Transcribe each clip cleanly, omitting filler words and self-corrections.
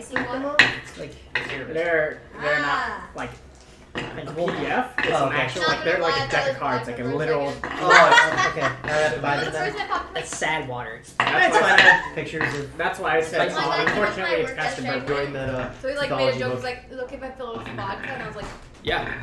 spicy one? It's like They're not like a PDF. It's an actual Not like they're gonna like lie, a deck that of cards, was like a mine for literal. first second. Oh, okay. I have to buy The it first then. that popped in my that's sad water. That's That's fine. I why. have pictures of That's why I said. Oh my God, Unfortunately, my it's work custom yesterday. brew. doing that. So he like made a mythology joke, book. he's like, look if I fill it with vodka, and I was like, Yeah.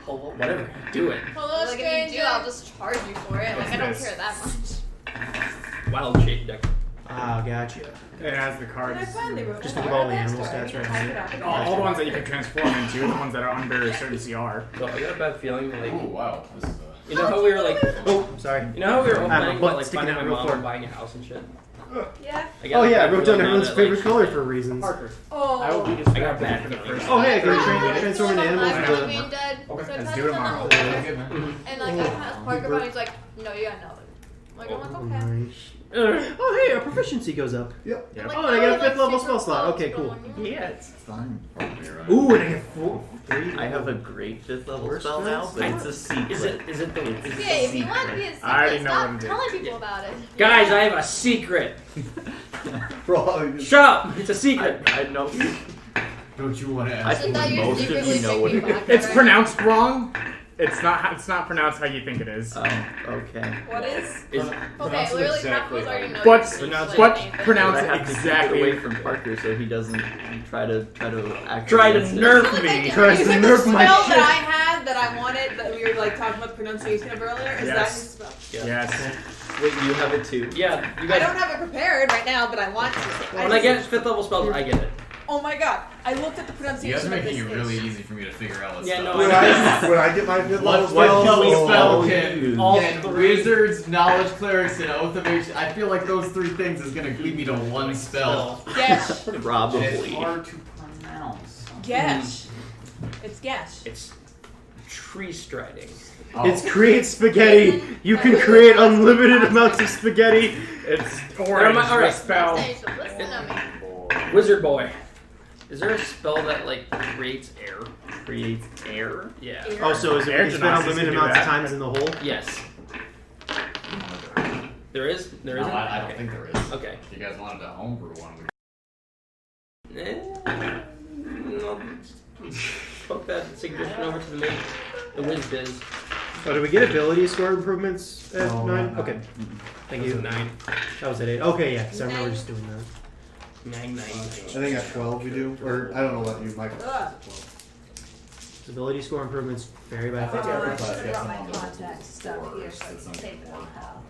Whatever. Do it. hello, like, if you do, I'll just charge you for it. Like, I don't care that much. Wild shape deck. Ah, gotcha. It has the cards. And I finally wrote Just down think of all the our animal backstory. stats right Type now. it up. All the ones that you can transform into, the ones that are under a certain CR. So I got a bad feeling like Ooh, wow. This is, you know how we were like Oh, sorry. you know how we were I have a opening butt about like sticking finding out my real mom far. and buying a house and shit? Yeah. I got Oh a yeah, I bad wrote down feeling now everyone's that, favorite like, color for reasons. Parker. Oh. I will be I got bad for the feeling. first. Oh hey, I can I transform into animals. I'm With being dead. Okay, So let's I do it touched on tomorrow. them That's over, good, man. and like I asked Parker about it, he's like, no, you got nothing. I'm like, okay. Nice. Oh hey, our proficiency goes up. Yep. Yep. Like, Oh, and I get a like, 5th level super spell slot. close, Okay, but cool. I'm like, Yeah. It's fine. Ooh, and I get 3. I have a great 5th level Worst spell now, spells? but it's a secret. Is it the Okay, if you want to be a secret, I already know stop what it is. telling people about it. Guys, I have a secret. Bro, Shut up! It's a secret. I know. don't you want to I ask? So that think you're most of secretly you know what it drinking is. vodka, It's right? pronounced wrong. It's not pronounced how you think it is. Okay. What is? Is Okay, literally half of us already know But you're secretly but drinking. pronounce But I it have to keep it exactly. away from Parker so he doesn't try to act. try to against it. nerf me. Tries to Is it nerf the spell my that shit. I had that I wanted that we were like talking about the pronunciation of earlier? Is Yes. that his spell? Yes. Wait, you have it too? Yeah, you I guys. don't have it prepared right now, but I want to. When I get 5th level spells, I get it. Oh my god! I looked at the You pronunciation guys are of making this it really thing. easy for me to figure out what's Yeah, no, stuff. When I get my 5th level What spell, can we spell can, All can three. wizards, knowledge clerics, and oath of age. I feel like those 3 things is gonna lead me to one spell. Gesh. And it's Probably. hard to pronounce. Gesh. It's Gesh. It's tree striding. Oh. It's create spaghetti. You can create unlimited amounts of spaghetti. It's orange. All right. The spell. Hey, so listen to me. Wizard boy. Is there a spell that like creates air? Creates air? Yeah. Oh, so is it Air when you spend genocides unlimited can do amounts of that. times in the hole? Yes. There is. There No, isn't. I don't Okay. think there is. Okay. If you guys wanted to homebrew one, No. Poke that suggestion over to the whiz biz. Oh, did we get ability score improvements at No, 9? not Okay. Thank That's you. a 9. That was at 8. Okay, yeah, because I remember just doing that. 9. I think at 12 we do, or I don't know what you might. Ugh. Ability score improvements vary by I think class. every I class should've gets brought them my on the contact stuff board here at so I some can take point. them out.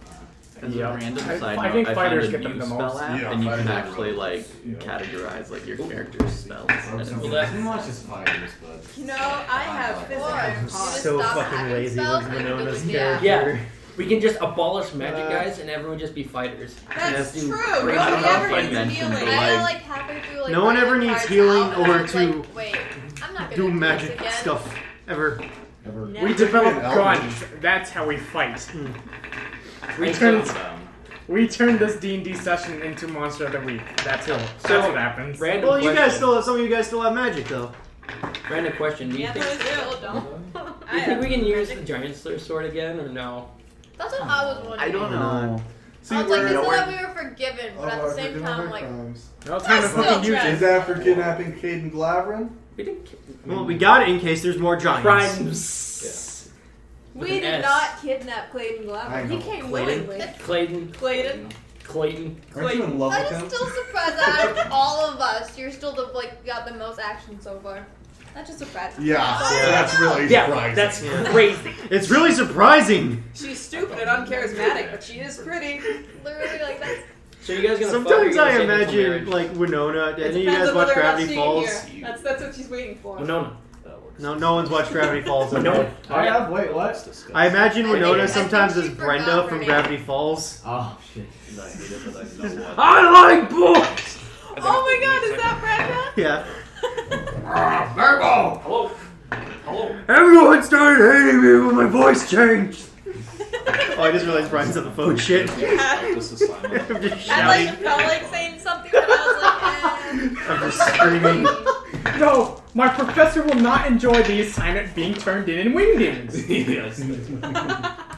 As Yeah. a random I- side I note, think I fighters found get a them new the spell most. app, Yeah, and you can fighters are actually really like yeah. categorize like your character's spells. And it's Well, that- Pretty much just fighters, but You know, I have Or physical you cons. just So stop fucking having lazy spells with and you Winona's can do character. Yeah. We can just abolish magic, guys, and everyone just be fighters. That's do true. crazy Nobody stuff ever like needs mentioned, healing. but, I like- like halfway through like. No one writing ever the needs cards healing out, and or I was to like, wait, I'm not gonna Do this magic again. stuff ever. Ever. Never. We develop Eldritch. guns. That's how we fight. We I turned still- we turned this D&D session into Monster of the Week. That's it. That's So- what happens. Random Well, you question. guys still have, some of you guys still have magic though. Random question. Do you Yeah, think? those Still do. don't. Do you think we can use the giant slayer sword again, or no? That's what I was wondering. I don't know. See, I was like, we're- this is we're- that we were forgiven, but at the I've same forgiven time, my I'm like, crimes. No time to Still fucking use trash. Is it. that for kidnapping Caden Glavrin? We didn't. Well, we got it in case there's more giants. Crimes. We With an did S. not kidnap Clayton I Glover. He know. came Clayton. willingly. Clayton. Clayton. Clayton. Aren't you in love with I'm him? still surprised that out of all of us, you're still the like got the most action so far. That just surprised me. Yeah, that's really Yeah, surprising. that's Yeah. crazy. It's really surprising. She's stupid and uncharismatic, but she is pretty. Literally like that's. So you guys gonna? Sometimes fuck or you gonna I save it till imagine marriage? like Winona. It Any of you depends guys on watch whether or not Gravity she's Falls? here. That's what she's waiting for. Winona. No, no one's watched Gravity Falls. Winona. Okay. I have. Wait, what? I imagine I think- Winona I think sometimes she as forgot Brenda her from name. Gravity Falls. Oh shit. I hate it, but I know what. I like books. Oh my god, is that Brenda? Yeah. Fireball! Hello. Hello. Everyone started hating me when my voice changed. Oh, I just realized Brian's on the phone shit. Yeah. This is Simon. I'm just I shouting. like felt like saying something, but I was like, I'm just screaming. No, my professor will not enjoy the assignment being turned in wingdings. Yes.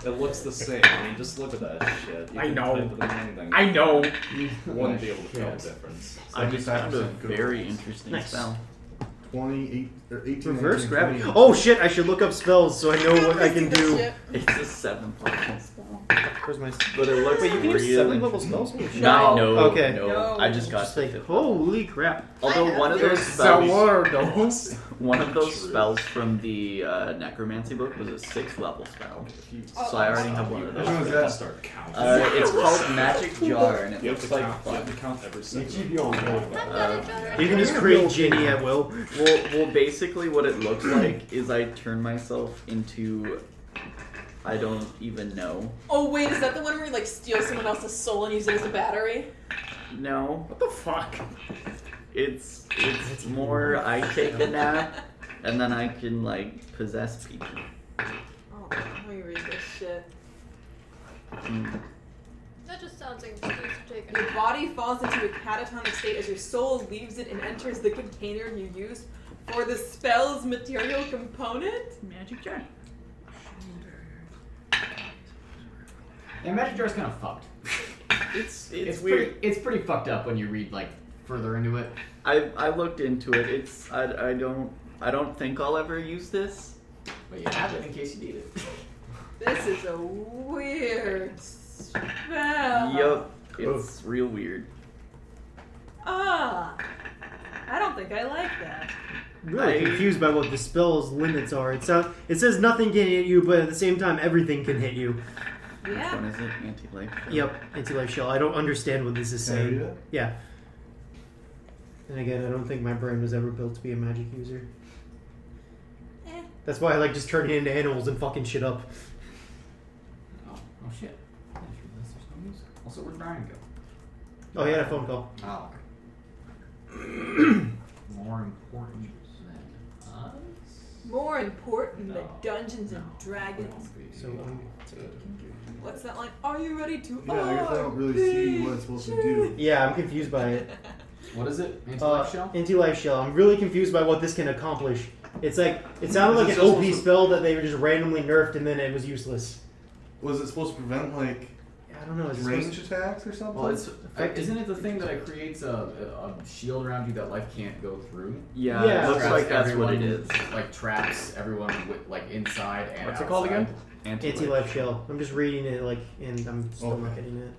It looks the same. I mean, just look at that shit. You I can know. type it in anything. I know. You wouldn't be able to tell the difference. I just found a 75% good very rolls. interesting Nice. spell. 28 or 18. Reverse 19, gravity. 20. Oh shit! I should look up spells so I know what I can do. It's a 7th level spell. Where's my? But it looks Wait, you can really use 7th-level spells? Holy shit. No, no, Okay. no. I just got Just to like, 5th. holy crap! Although one of those So spells, what are those? one of those spells from the necromancy book was a 6th level spell. So I already have one of Which one was those. that? Start counting. It's called Magic Jar, and it You have looks to like count. You have fun. to count every You second. keep you on board. You can just create Ginny at will. Well, basically what it looks like is I turn myself into, I don't even know. Oh wait, is that the one where you like steal someone else's soul and use it as a battery? No, What the fuck? it's more I take a nap, and then I can like possess people. Oh, let me read this shit. Mm. That just sounds like an excuse to take Your a body falls into a catatonic state as your soul leaves it and enters the container you used for the spell's material component. Magic jar. Yeah, Magic Jar's kind of fucked. It's It's weird. It's pretty fucked up when you read like further into it. I looked into it. It's I don't think I'll ever use this. But you have it in case you need it. This is a weird spell. Yup, it's real weird. Ah, I don't think I like that. I'm really confused by what the spell's limits are. It says nothing can hit you, but at the same time, everything can hit you. Which Yeah. one is it? Anti-life? Yep, anti-life shell. I don't understand what this is Can I read saying. it? Yeah. And again, I don't think my brain was ever built to be a magic user. Eh. That's why I like just turning into animals and fucking shit up. Oh shit. I just realized there's no music. Also, where'd Brian go? Oh, he had a phone call. Oh. More important than us? More important than No. Dungeons and No. Dragons. So, What's that line? Are you ready to? Yeah, I guess I don't really see what it's supposed to do. yeah, I'm confused by it. What is it? Anti-life shell? Anti-life shell. I'm really confused by what this can accomplish. It's like, it sounded Is like it an OP supposed to- spell that they were just randomly nerfed and then it was useless. Was it supposed to prevent like I don't know. Is it range supposed attacks or something? Well, isn't it the thing that it creates a shield around you that life can't go through? Yeah, Yeah. it looks Traps like that's what it everyone- is. Like traps everyone with, like inside and What's it outside. called again? Anti-life shell. I'm just reading it like, and I'm still not Okay. getting it.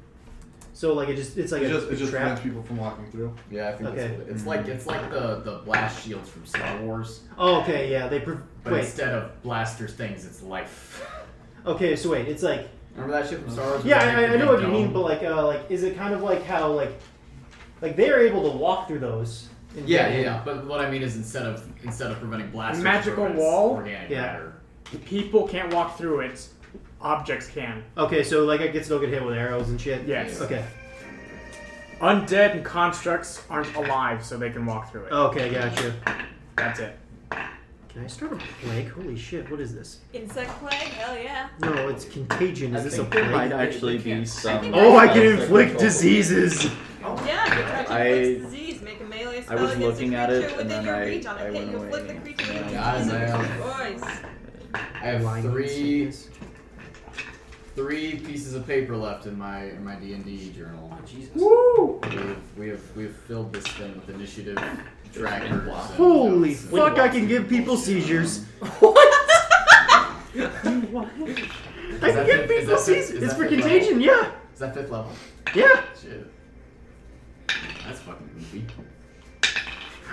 So like it's like it a just trap. prevents people from walking through. Yeah, I think Okay. that's what it is. It's like the blast shields from Star Wars, Oh, okay, yeah. but Wait. instead of blasters things, it's life. Okay, so wait. It's like Remember that shit from Star Wars? yeah, With, like, I the know big what you mean, dome? but like is it kind of like how like they are able to walk through those? in Yeah, game? yeah, yeah. But what I mean is instead of preventing blasters, Magical it prevents wall? organic Yeah. matter. People can't walk through it. Objects can. Okay, so like I can still get hit with arrows and shit. Yes. Okay. Undead and constructs aren't alive, so they can walk through it. Okay, gotcha. That's it. Can I start a plague? Holy shit! What is this? Insect plague? Hell yeah. No, it's contagion. Is I this a think there plague? might actually be some. Oh, I can spells that inflict control- diseases. Yeah, you try to I- inflict disease, make a melee spell was against looking a at creature it, and within then your I- reach. On a I hit, went you inflict the away. creature with Yeah, disease of I your choice. I have Lying sickness. three pieces of paper left in my D&D journal. Oh, Jesus. Woo! We have filled this thing with initiative trackers. and Holy notes and fuck! I can give people seizures. What? I can give people seizures. It's for contagion. Yeah. Is that 5th level? Yeah. Shit. That's fucking goofy.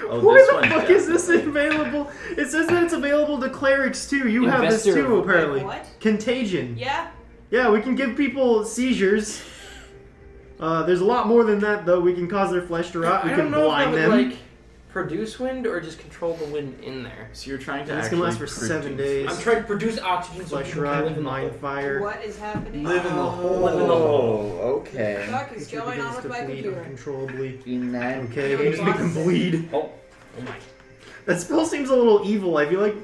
Oh, Why this the one fuck is this definitely. available? It says that it's available to clerics too. You have this Investor. too, apparently. Wait, what? Contagion. Yeah. Yeah, we can give people seizures. There's a lot more than that, though. We can cause their flesh to rot. We I can don't know if that blind would, them. like, produce wind or just control the wind in there. So you're trying to This actually can last for 7 days. I'm trying to produce oxygen so Flesh people can rot, live in the mind hole. fire. What is happening? Live in the hole. Live in the hole. Oh, What the okay. fuck is Creature going on begins with to my bleed computer? uncontrollably. In that Okay, we just make them bleed. Oh my. That spell seems a little evil. I feel like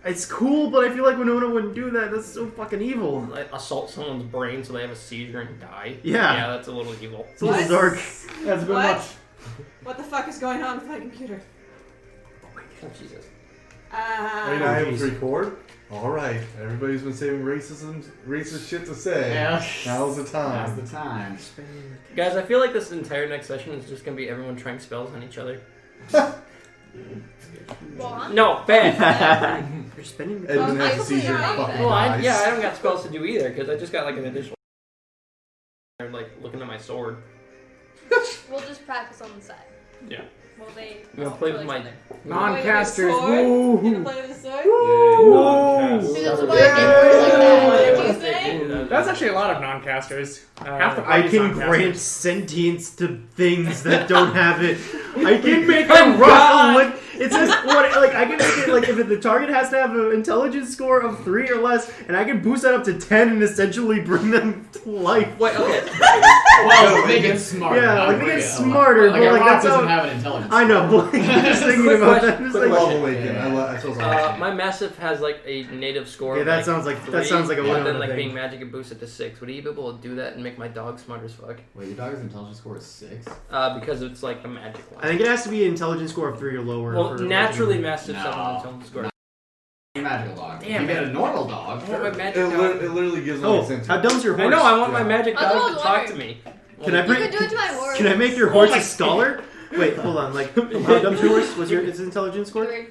it's cool, but I feel like Winona wouldn't do that. That's so fucking evil. Like, assault someone's brain so they have a seizure and die. Yeah. Yeah, that's a little evil. It's a little What? dark. That's a bit What? much. What the fuck is going on with my computer? Oh, Jesus. Are you not able to record? Alright, everybody's been saving racist shit to say. Yeah. Now's the time. Now's the time. Guys, I feel like this entire next session is just gonna be everyone trying spells on each other. Well, I'm No, bad. You're spending. Edmund I has a seizure and completely fucking Well, I dies. don't got spells to do either because I just got like an additional. Like looking at my sword. We'll just practice on the side. Yeah. Well, they. You wanna play with my Non-casters. You Woo! gonna play with the sword? Whoa! See, that's why I get words like that. What did you Yeah. say? That's actually a lot of non-casters. Half the I party's can non-casters. grant sentience to things that don't have it. I can make Oh, a God. rock. It says what? Like I can make it like if the target has to have an intelligence score of 3 or less, and I can boost that up to 10 and essentially bring them to life. Wait, okay. Well, make it smarter. Yeah, not like they bring get it smarter, Like but a like rock that's doesn't how. have an intelligence. I know, but like, I'm just thinking Quick about question, that. I'm just quick like, Love question. Awaken. I saw something. My massive has like a native score. yeah, of, that like, sounds like 3, a but Winona then like thing. being magic and boosted to 6. Would he be able to do that and make my dog smart as fuck? Wait, your dog's intelligence score is 6? Because it's like a magic one. I think it has to be an intelligence score of 3 or lower. Well, for naturally massive No. 7 intelligence score. Magical dog. Damn, If you get man. a normal dog, I want sure. my It, magic dog. it literally gives them Oh, sentience. how dumb's your I horse? know, I want my Yeah. magic That's what I dog to was talk to wondering. me. Can I You bring? could do it to my horse. Can I make your Oh horse my a scholar? Wait, hold on. Like, how dumb's your horse? What's its intelligence score? 3.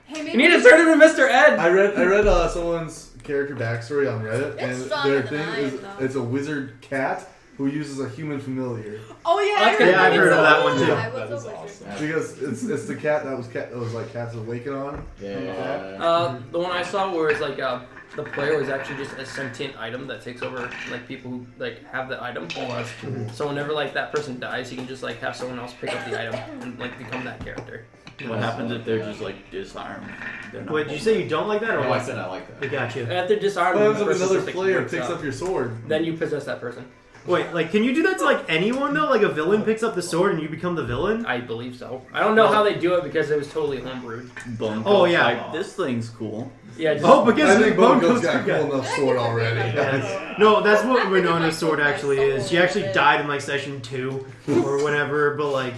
Hey, maybe You need to turn into Mr. Ed! I read someone's character backstory on Reddit, It's and stronger their than thing I is am, though. it's a wizard cat who uses a human familiar Oh yeah, That's I good. heard Yeah, I've that. heard of that one too. I was That is a wizard. awesome. because it's the cat that was like Cat's Awaken on. Yeah. The one I saw where it's like the player was actually just a sentient item that takes over like people who like have the item. Oh, that's cool. So whenever like that person dies, you can just like have someone else pick up the item and like become that character. What happens if they're just like disarmed? They're not Wait, did you say you don't like that, or Oh, I what? said I like I that. got you. And if they're disarmed, What the happens if person another just, like, player wakes picks up your sword? Then you possess that person. Wait, like, can you do that to like anyone though? Like a villain picks up the sword and you become the villain? I believe so. I don't know how they do it because it was totally homebrewed. Bone Oh, Coat's yeah. like, this thing's cool. Yeah. Just, Oh, because I think Bone Bonecoat's Coat's got a got- cool enough sword already. Yeah. No, that's what Winona's sword actually is. She actually died in like session 2 or whatever, but like,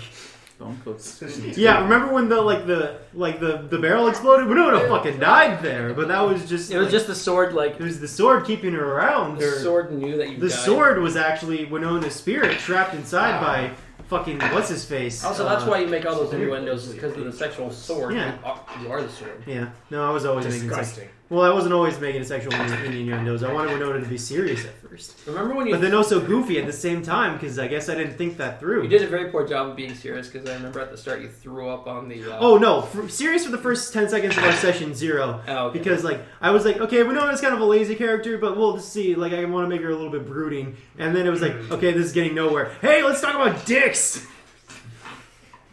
Bone Coat's yeah. Remember when the barrel exploded? Winona fucking died there, but that was just it was like, just the sword. Like it was the sword keeping her around. the Or, sword knew that you. the died. sword was actually Winona's spirit trapped inside by fucking what's his face. Also, that's why you make all those innuendos is because of the sexual sword. Yeah. You are the sword. Yeah. No, I was always making Disgusting. Well, I wasn't always making sexual innuendos. I wanted Winona to be serious at first, Remember when you? but then also goofy at the same time because I guess I didn't think that through. You did a very poor job of being serious because I remember at the start you threw up on the. Oh no, serious for the first 10 seconds of our session 0. Oh, okay. Because like I was like, okay, Winona's kind of a lazy character, but we'll just see. Like I want to make her a little bit brooding, and then it was like, okay, this is getting nowhere. Hey, let's talk about dicks.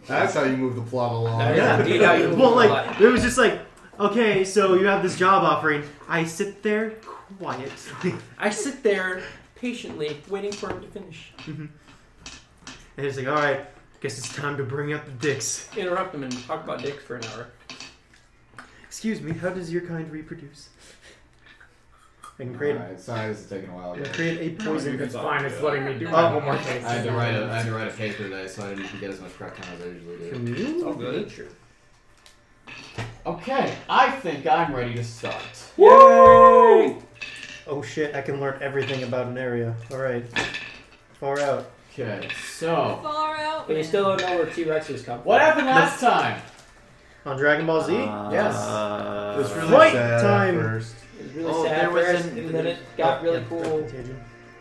That's how you move the plot along. That is Yeah. indeed how you Well, move like a lot. it was just like, okay, so you have this job offering. I sit there quietly. I sit there patiently waiting for him to finish. And it's like, all right, guess it's time to bring up the dicks. Interrupt him and talk about dicks for an hour. Excuse me, how does your kind reproduce? I can create. Alright, sorry, this is taking a while. I can Guys. create a poison. It's fine. It's letting me do Oh. my homework. I had to write a paper today, so I didn't get as much prep time as I usually do. Can you? all good. Okay, I think I'm ready to start. Yay! Oh shit! I can learn everything about an area. All right, far out. Okay, so Far out. But you still don't know where T-Rexes come from. what happened last time? On Dragon Ball Z? Yes. It's really Fight sad time. at first. It was really Oh, sad there was first, an- and then it got really cool.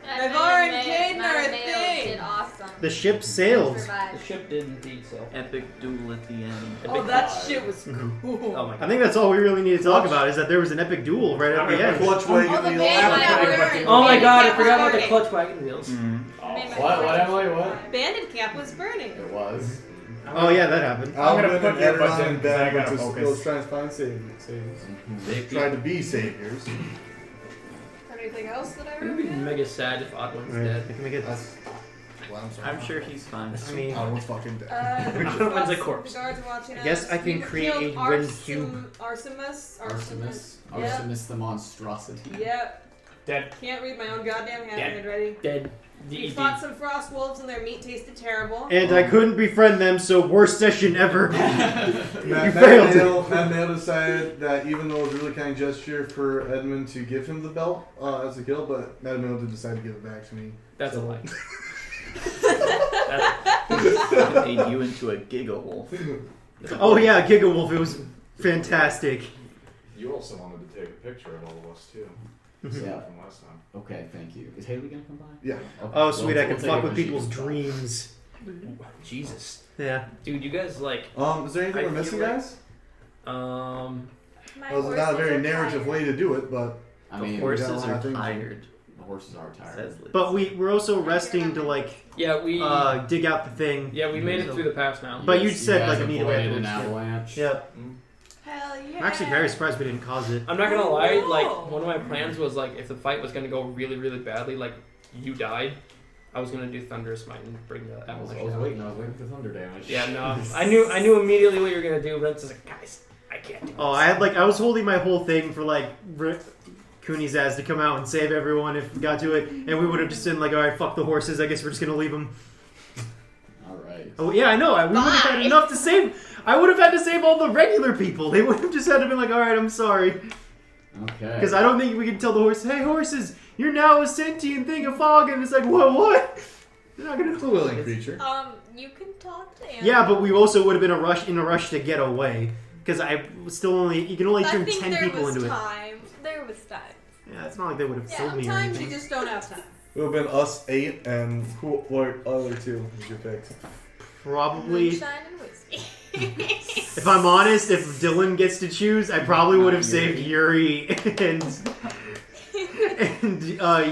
Naivara and Caden are a thing. Did awesome. The ship sailed. The Survived. ship did indeed so. Epic duel at the end. Oh, that shit was Mhm. cool. Oh my god. I think that's all we really need to talk about is that there was an epic duel right at the end. Clutch wagon Oh, the the band old- that we're in. Oh my god, I Bandit forgot about camp the was clutch wagon wheels. Mm. What, Emily, what? Bandit camp was burning. It was. Oh yeah, that happened. I'm gonna Alvin put and earbuds Edmund in and 'cause I Ben gotta went to focus. was trying to find saviors. They tried to be saviors. Anything else that I It would be remember? mega sad if Oddwin's Right, dead. I can make it. That's. Well, I'm sorry. I'm sure he's fine. I mean, Alvin's fucking dead. One's a corpse. The guards are watching I guess us. I can We create killed a wind cube. Artemis. Artemis Yeah. the monstrosity. Yep. Dead. Can't read my own goddamn Dead. handwriting. Dead. We fought some frost wolves and their meat tasted terrible. And I couldn't befriend them, so worst session ever. Matt failed. Mattimeo decided that even though it was a really kind gesture for Edmund to give him the belt as a kill, but Mattimeo did decide to give it back to me. That's a lie. It made you into a Giga Wolf. Oh yeah, Giga Wolf. It was fantastic. You also wanted to take a picture of all of us too. Yeah. From last time. Okay, thank you. Is Haley gonna come by? Yeah. Okay. Oh sweet, I can we'll take fuck it with when she people's comes by. dreams. Jesus. Yeah. Dude, you guys like. Is there anything I we're missing, feel like- guys? My Well, it's not a horses very are narrative tired. way to do it, but I The mean, horses we got a lot are of things. tired. the horses are tired. Says Liz. But we're also resting to like Yeah, we. dig out the thing. Yeah, we made it through the pass now. But you guys- said, guys like, immediately avoided an afterwards, avalanche. Yep. Hell yeah. I'm actually very surprised we didn't cause it. I'm not gonna lie, like, Oh. one of my plans was, like, if the fight was gonna go really, really badly, like, you died, I was gonna do Thunderous Smite and bring the I was avalanche down. waiting for thunder damage. Yeah, no. I knew immediately what you were gonna do, but it's just like, guys, I can't do this. Oh, I was holding my whole thing for like Cooney's ass to come out and save everyone if we got to it, and we would have just been like, all right, fuck the horses. I guess we're just gonna leave them. All right. Oh yeah, I know. We would have had Bye. enough to save. I would have had to save all the regular people. They would have just had to be like, all right, I'm sorry, Okay. because I don't think we can tell the horses, hey horses, you're now a sentient thing of fog, and it's like, what? They're not gonna. it's a willing creature. You can talk to animals. Yeah, but we also would have been in a rush to get away, because I was still only you can only I turn think 10 there people was into time. There was time. it. Yeah, it's not like they would have killed me or Sometimes you anything. just don't have time. It would have been us 8 and who or other 2 is your pick. Probably. Moonshine and whiskey. If I'm honest, if Dylan gets to choose, I probably would have saved Yuri and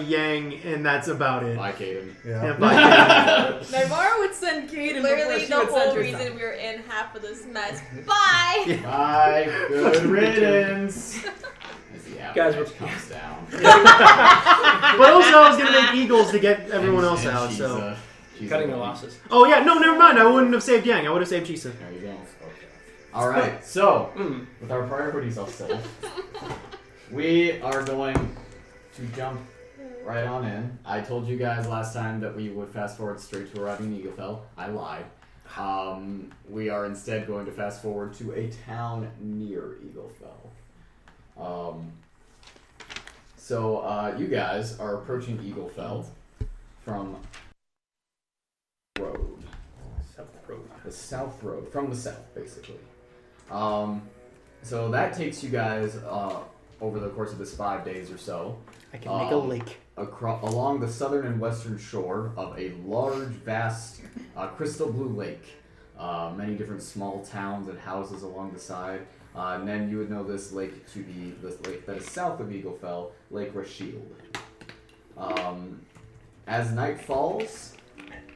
Yang, and that's about it. Bye, Caden. Yeah. Yeah, bye. Naivara would send Caden before Literally she the would send whole herself. reason we were in half of this mess. Bye! Bye. Good riddance. As the Guys, avalanche comes down. But also, I was gonna make eagles to get everyone else And out. she's, So. she's Cutting a- the losses. Oh yeah, no, never mind. I wouldn't have saved Yang. I would have saved Chisa. There you go. Okay. All right. So, Mm. with our priorities all set, we are going to jump right on in. I told you guys last time that we would fast forward straight to arriving in Eaglefell. I lied. We are instead going to fast forward to a town near Eaglefell. So you guys are approaching Eaglefell from road. The south road, from the south, basically. So that takes you guys over the course of this 5 days or so. I can make a lake. Along the southern and western shore of a large, vast, crystal blue lake. Many different small towns and houses along the side. And then you would know this lake to be the lake that is south of Eaglefell, Lake Rashield. As night falls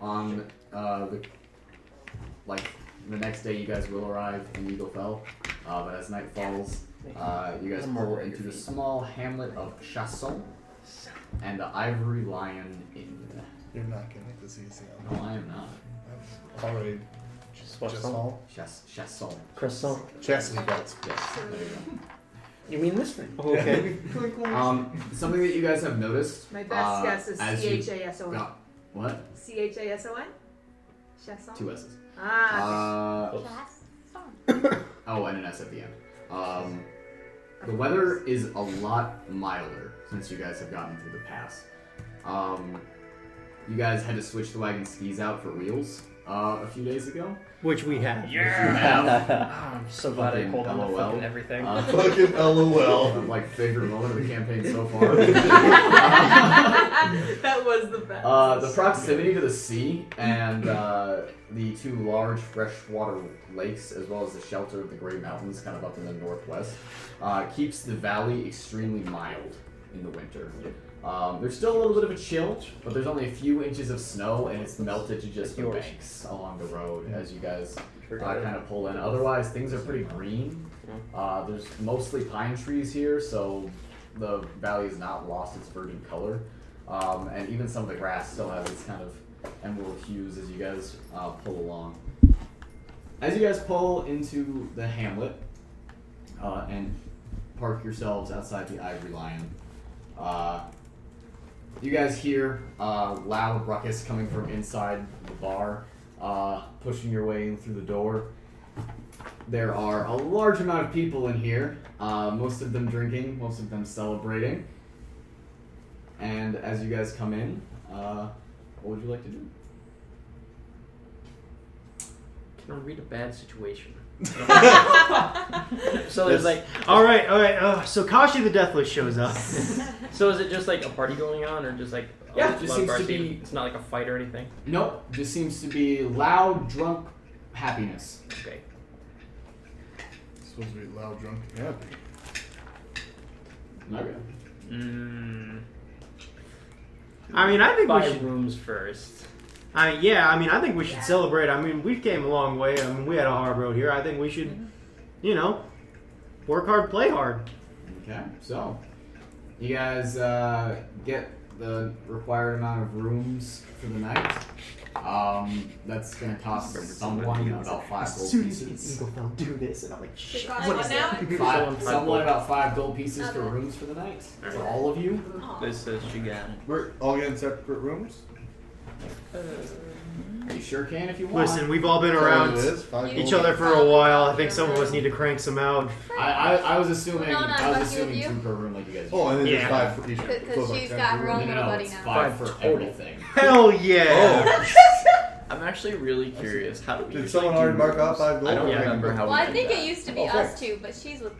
on the next day, you guys will arrive in Eaglefell. But as night falls, you guys pull into the small hamlet of Chasson and the Ivory Lion Inn. You're not gonna like this easy. No, I am not. Already. Just all. Chasson. Croissant. Chastity belts. Yes, there you go. You mean this thing? Okay. Something that you guys have noticed. My best guess is as you- C-H-A-S-O-N. No, what? C-H-A-S-O-N? Chasson? 2 S's. Ah. Oh, and an S at the end. The weather is a lot milder since you guys have gotten through the pass. You guys had to switch the wagon skis out for wheels a few days ago. Which we have. I'm so glad I Fucking pulled on the LOL. fucking everything. Fucking LOL. Like favorite moment of the campaign so far. That was the best. The proximity to the sea and the 2 large freshwater lakes, as well as the shelter of the Grey Mountains, kind of up in the northwest, keeps the valley extremely mild in the winter. There's still a little bit of a chill, but there's only a few inches of snow, and it's melted to just the banks along the road as you guys kind of pull in. Otherwise, things are pretty green. There's mostly pine trees here, so the valley has not lost its verdant color. And even some of the grass still has its kind of emerald hues as you guys pull along. As you guys pull into the hamlet and park yourselves outside the Ivory Lion, you guys hear loud ruckus coming from inside the bar, pushing your way in through the door. There are a large amount of people in here, most of them drinking, most of them celebrating. And as you guys come in, what would you like to do? Can I read a bad situation? So there's like, all right. So Kashi the Deathless shows up. so is it just like a party going on, or just like Yeah, a just lot of seems bars to being- be- It's not like a fight or anything. Nope, just seems to be loud, drunk happiness. Okay. It's supposed to be loud, drunk, and happy. Okay. I mean, I think we Buy should. rooms first. I think we should celebrate. I mean, we came a long way. I mean, we had a hard road here. I think we should, work hard, play hard. Okay, so you guys get the required amount of rooms for the night. That's gonna cost someone about 5 gold pieces. Don't do this, and I'm like, It costs what now? Someone about 5 gold pieces for rooms for the night. For all of you. This says she got it. We're all getting separate rooms? You sure can if you want. Listen, we've all been That's around all it is, 5 each gold. other for a while. I think some of us need to crank some out. I was assuming Winona, I was lucky assuming with you. 2 per room like you guys. Oh, and then Yeah. there's 5 for each. So Because it's like she's 10 got per her room. own no, little no, buddy it's now. 5 for total. everything. Hell yeah! I'm actually really curious. How do we Did usually someone do already mark rooms? off 5 gold? I don't Yeah. remember how Well, we I did think that. it used to be Oh, us thanks. two, but she's with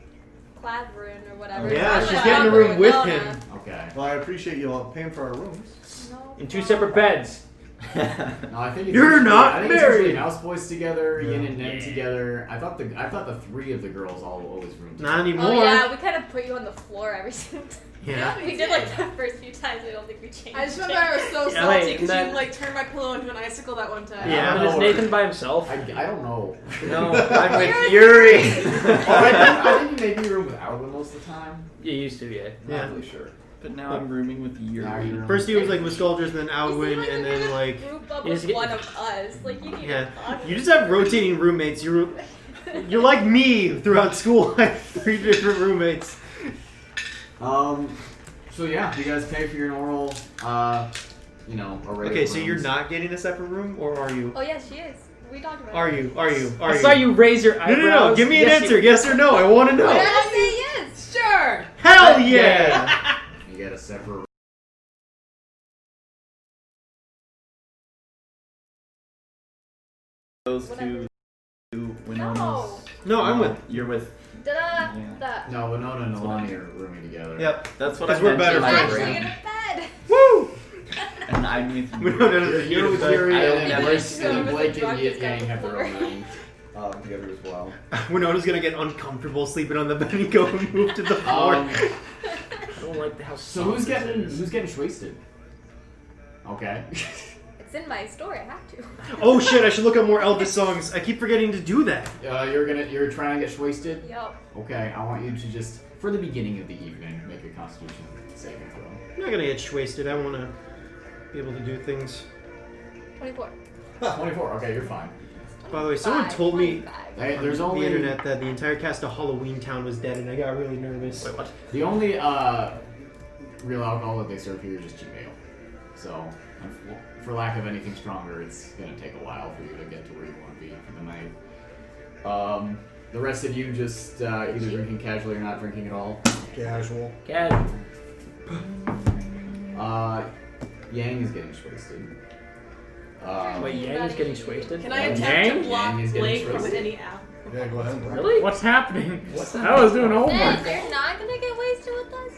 Cladrun or whatever. Yeah, So she's I'm getting a with room with Winona. him. Okay. Well, I appreciate you all paying for our rooms. No In 2 problem. separate beds. No, I think it's You're usually- not I think it's usually married. Mouse Boys together, Yin Yeah. and Nen together. I thought the 3 of the girls all always roomed. Not anymore. Oh yeah, we kind of put you on the floor every single time. Yeah. We did like the first few times. I don't think we changed. I just remember I was so Yeah, salty wait, because that- you like turned my pillow into an icicle that one time. Yeah. And is Nathan by himself? I don't know. No, I'm with Yuri. I think you maybe room with Alwyn most of the time. You used to, yeah. Yeah. Not really sure. But now I'm rooming with Now Yuri. you're- First he was like with Scolders, then You Alwyn, seem and you're then gonna like group up You just with get- one of us. Like you need yeah. to talk. You just have rotating roommates. You're like me throughout school. I have 3 different roommates. So yeah, you guys pay for your normal, array. Okay, of so you're rooms. not getting a separate room, or are you? Oh yes, she is. We talked about. Are it. you? Are you? Are I you? saw you raise your No, eyebrows. no. Give me an Yes, answer. you- Yes or no? I want to know. Why did I say yes? Sure. Hell yeah! You get a separate. Those Whatever. two No. Winonas. No, I'm with. You're with. Da Yeah. da. No, Winona and Nalane are rooming together. Yep. That's what 'Cause I we're meant better in I'm my friends. actually brain. in a bed. Woo! And I'm with We you. don't know the You're with but Yuri I don't and never Blake, see them and with Blake the and drunkest Yang guy have their own before. room together as well. Winona's gonna get uncomfortable sleeping on the bed and go and move to the floor. I don't like how So soft who's this getting is. wasted? Okay. It's in my story. I have to. Oh shit! I should look up more Elvis songs. I keep forgetting to do that. You're trying to get wasted? Yup. Okay, I want you to just, for the beginning of the evening, make a constitution saving throw. I'm not gonna get wasted. I want to be able to do things. 24. 24, okay, you're fine. By the way, someone 25, told me 25. Hey, there's on only the internet that the entire cast of Halloween Town was dead, and I got really nervous. Wait, what? the only real alcohol that they serve here is just cheap ale. So, for lack of anything stronger, it's gonna take a while for you to get to where you want to be for the night. The rest of you just either drinking casually or not drinking at all. Casual. Cat. Yang is getting wasted. Wait, Yang is getting wasted? Can I Yang? attempt to Yang block is getting Blake from twisted. any app? Yeah, go ahead. Really? What's happening? What's I was doing Ben, homework. you're not gonna get wasted with us?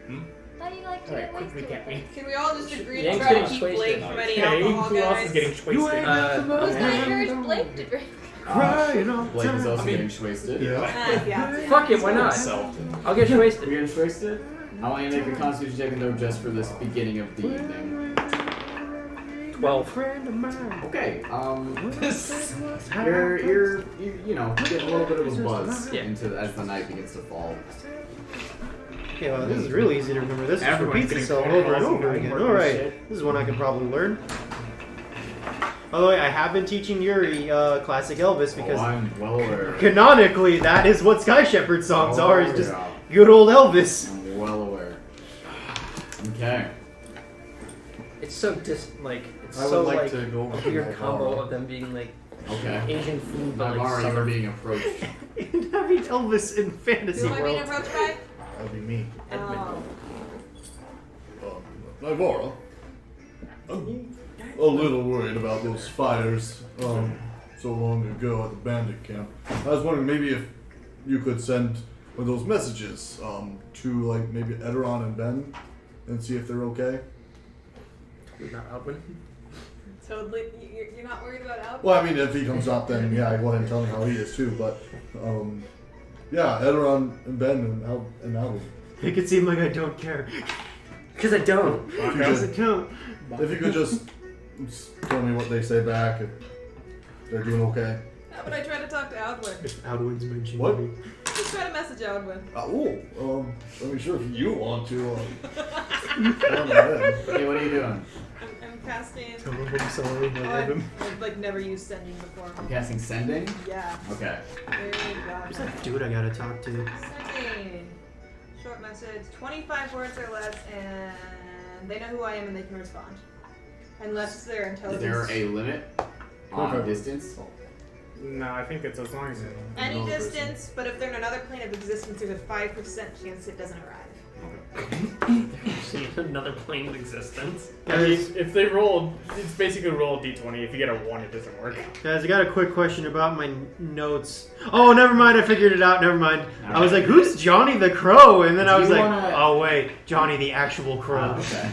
Hmm? Thought you like to Alright, get quick wasted recap with me. us. Can we all just agree to Yang's try to getting keep wasted. Blake from any Okay, alcohol, who else guys? is getting You wasted? ain't got the Who's gonna most encourage Blake to drink? crying all Blake is time. also getting wasted. Yeah. Fuck it, why not? I'll get wasted. You're getting wasted? I want you to make a constitution saving throw just for this beginning of the evening. 12. Friend of mine. Okay, you're getting a little bit of a buzz Yeah. as the night begins to fall. Okay, well, this is really easy to remember. This just Everyone's repeats getting itself over and phone over calls again. and Alright, shit. this is one I could probably learn. By the way, I have been teaching Yuri classic Elvis because I'm well aware. canonically that is what Sky Shepherd songs are, is just yeah. good old Elvis. I'm well aware. Okay. it's so it's I would so like like to go a over to weird combo Naivara. of them being like Okay. Asian food, but like Naivara, you are southern. being approached. Having Elvis in fantasy Who am I being world. approached by? That'd be me. Oh. Naivara. I'm a little worried about those fires so long ago at the bandit camp. I was wondering maybe if you could send one of those messages to like maybe Ederon and Ben and see if they're okay. Not Alvin. Totally. You're not worried about Albert? Well, I mean, if he comes up, then yeah, I go ahead and tell him how he is too. But yeah, Ederon and Ben and Albin. Make it seem like I don't care. Because I don't. Because I don't. If you could just tell me what they say back, if they're doing okay. How about I try to talk to Aldwin? If Alwyn's mentioned What? me. Just try to message Aldwin. I mean, sure, if you want to. Go ahead. Okay, what are you doing? I'm casting. Tell him I'm sorry, I love him. I've like never used sending before. I'm casting sending. Yeah. Okay. Very good. Who's that dude I gotta talk to? Sending. Short message, 25 words or less, and they know who I am and they can respond. Unless they're Is intelligence. there a limit on Okay. distance? No, I think it's as long as it. Any distance, but if they're in another plane of existence, there's a 5% chance it doesn't arrive. Another plane of existence. I mean, if they roll, it's basically roll a d20. If you get a 1, it doesn't work. Guys, I got a quick question about my notes. Oh, never mind. I figured it out. Never mind. I was like, who's Johnny the Crow? And then I was Do you like, wanna- oh, wait. Johnny the actual crow. Okay.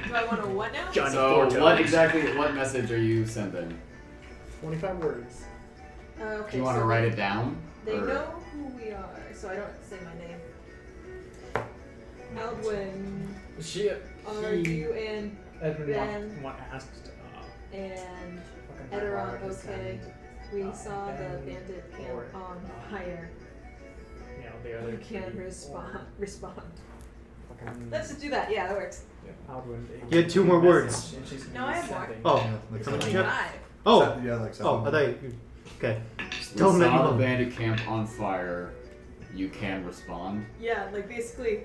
Do I want to what now? Johnny So, Forto. what message are you sending? 25 words. Okay, Do you want to so write it down? They or- know who we are, so I don't say my name. Aldwin, Shit. are you and Edmund Ben asked. and Ederon okay? We saw the bandit camp on fire. You know, the other You can three, respond. fucking- Let's just do that. Yeah, that works. Aldwin, You had 2 more words. and she's No, I have more. sending. Oh. Yeah, like How much seven. you have? 5. Oh. Yeah, like seven. Oh, I thought you... Okay. We Tell them that you saw the know. bandit camp on fire. You can respond. Yeah, like basically.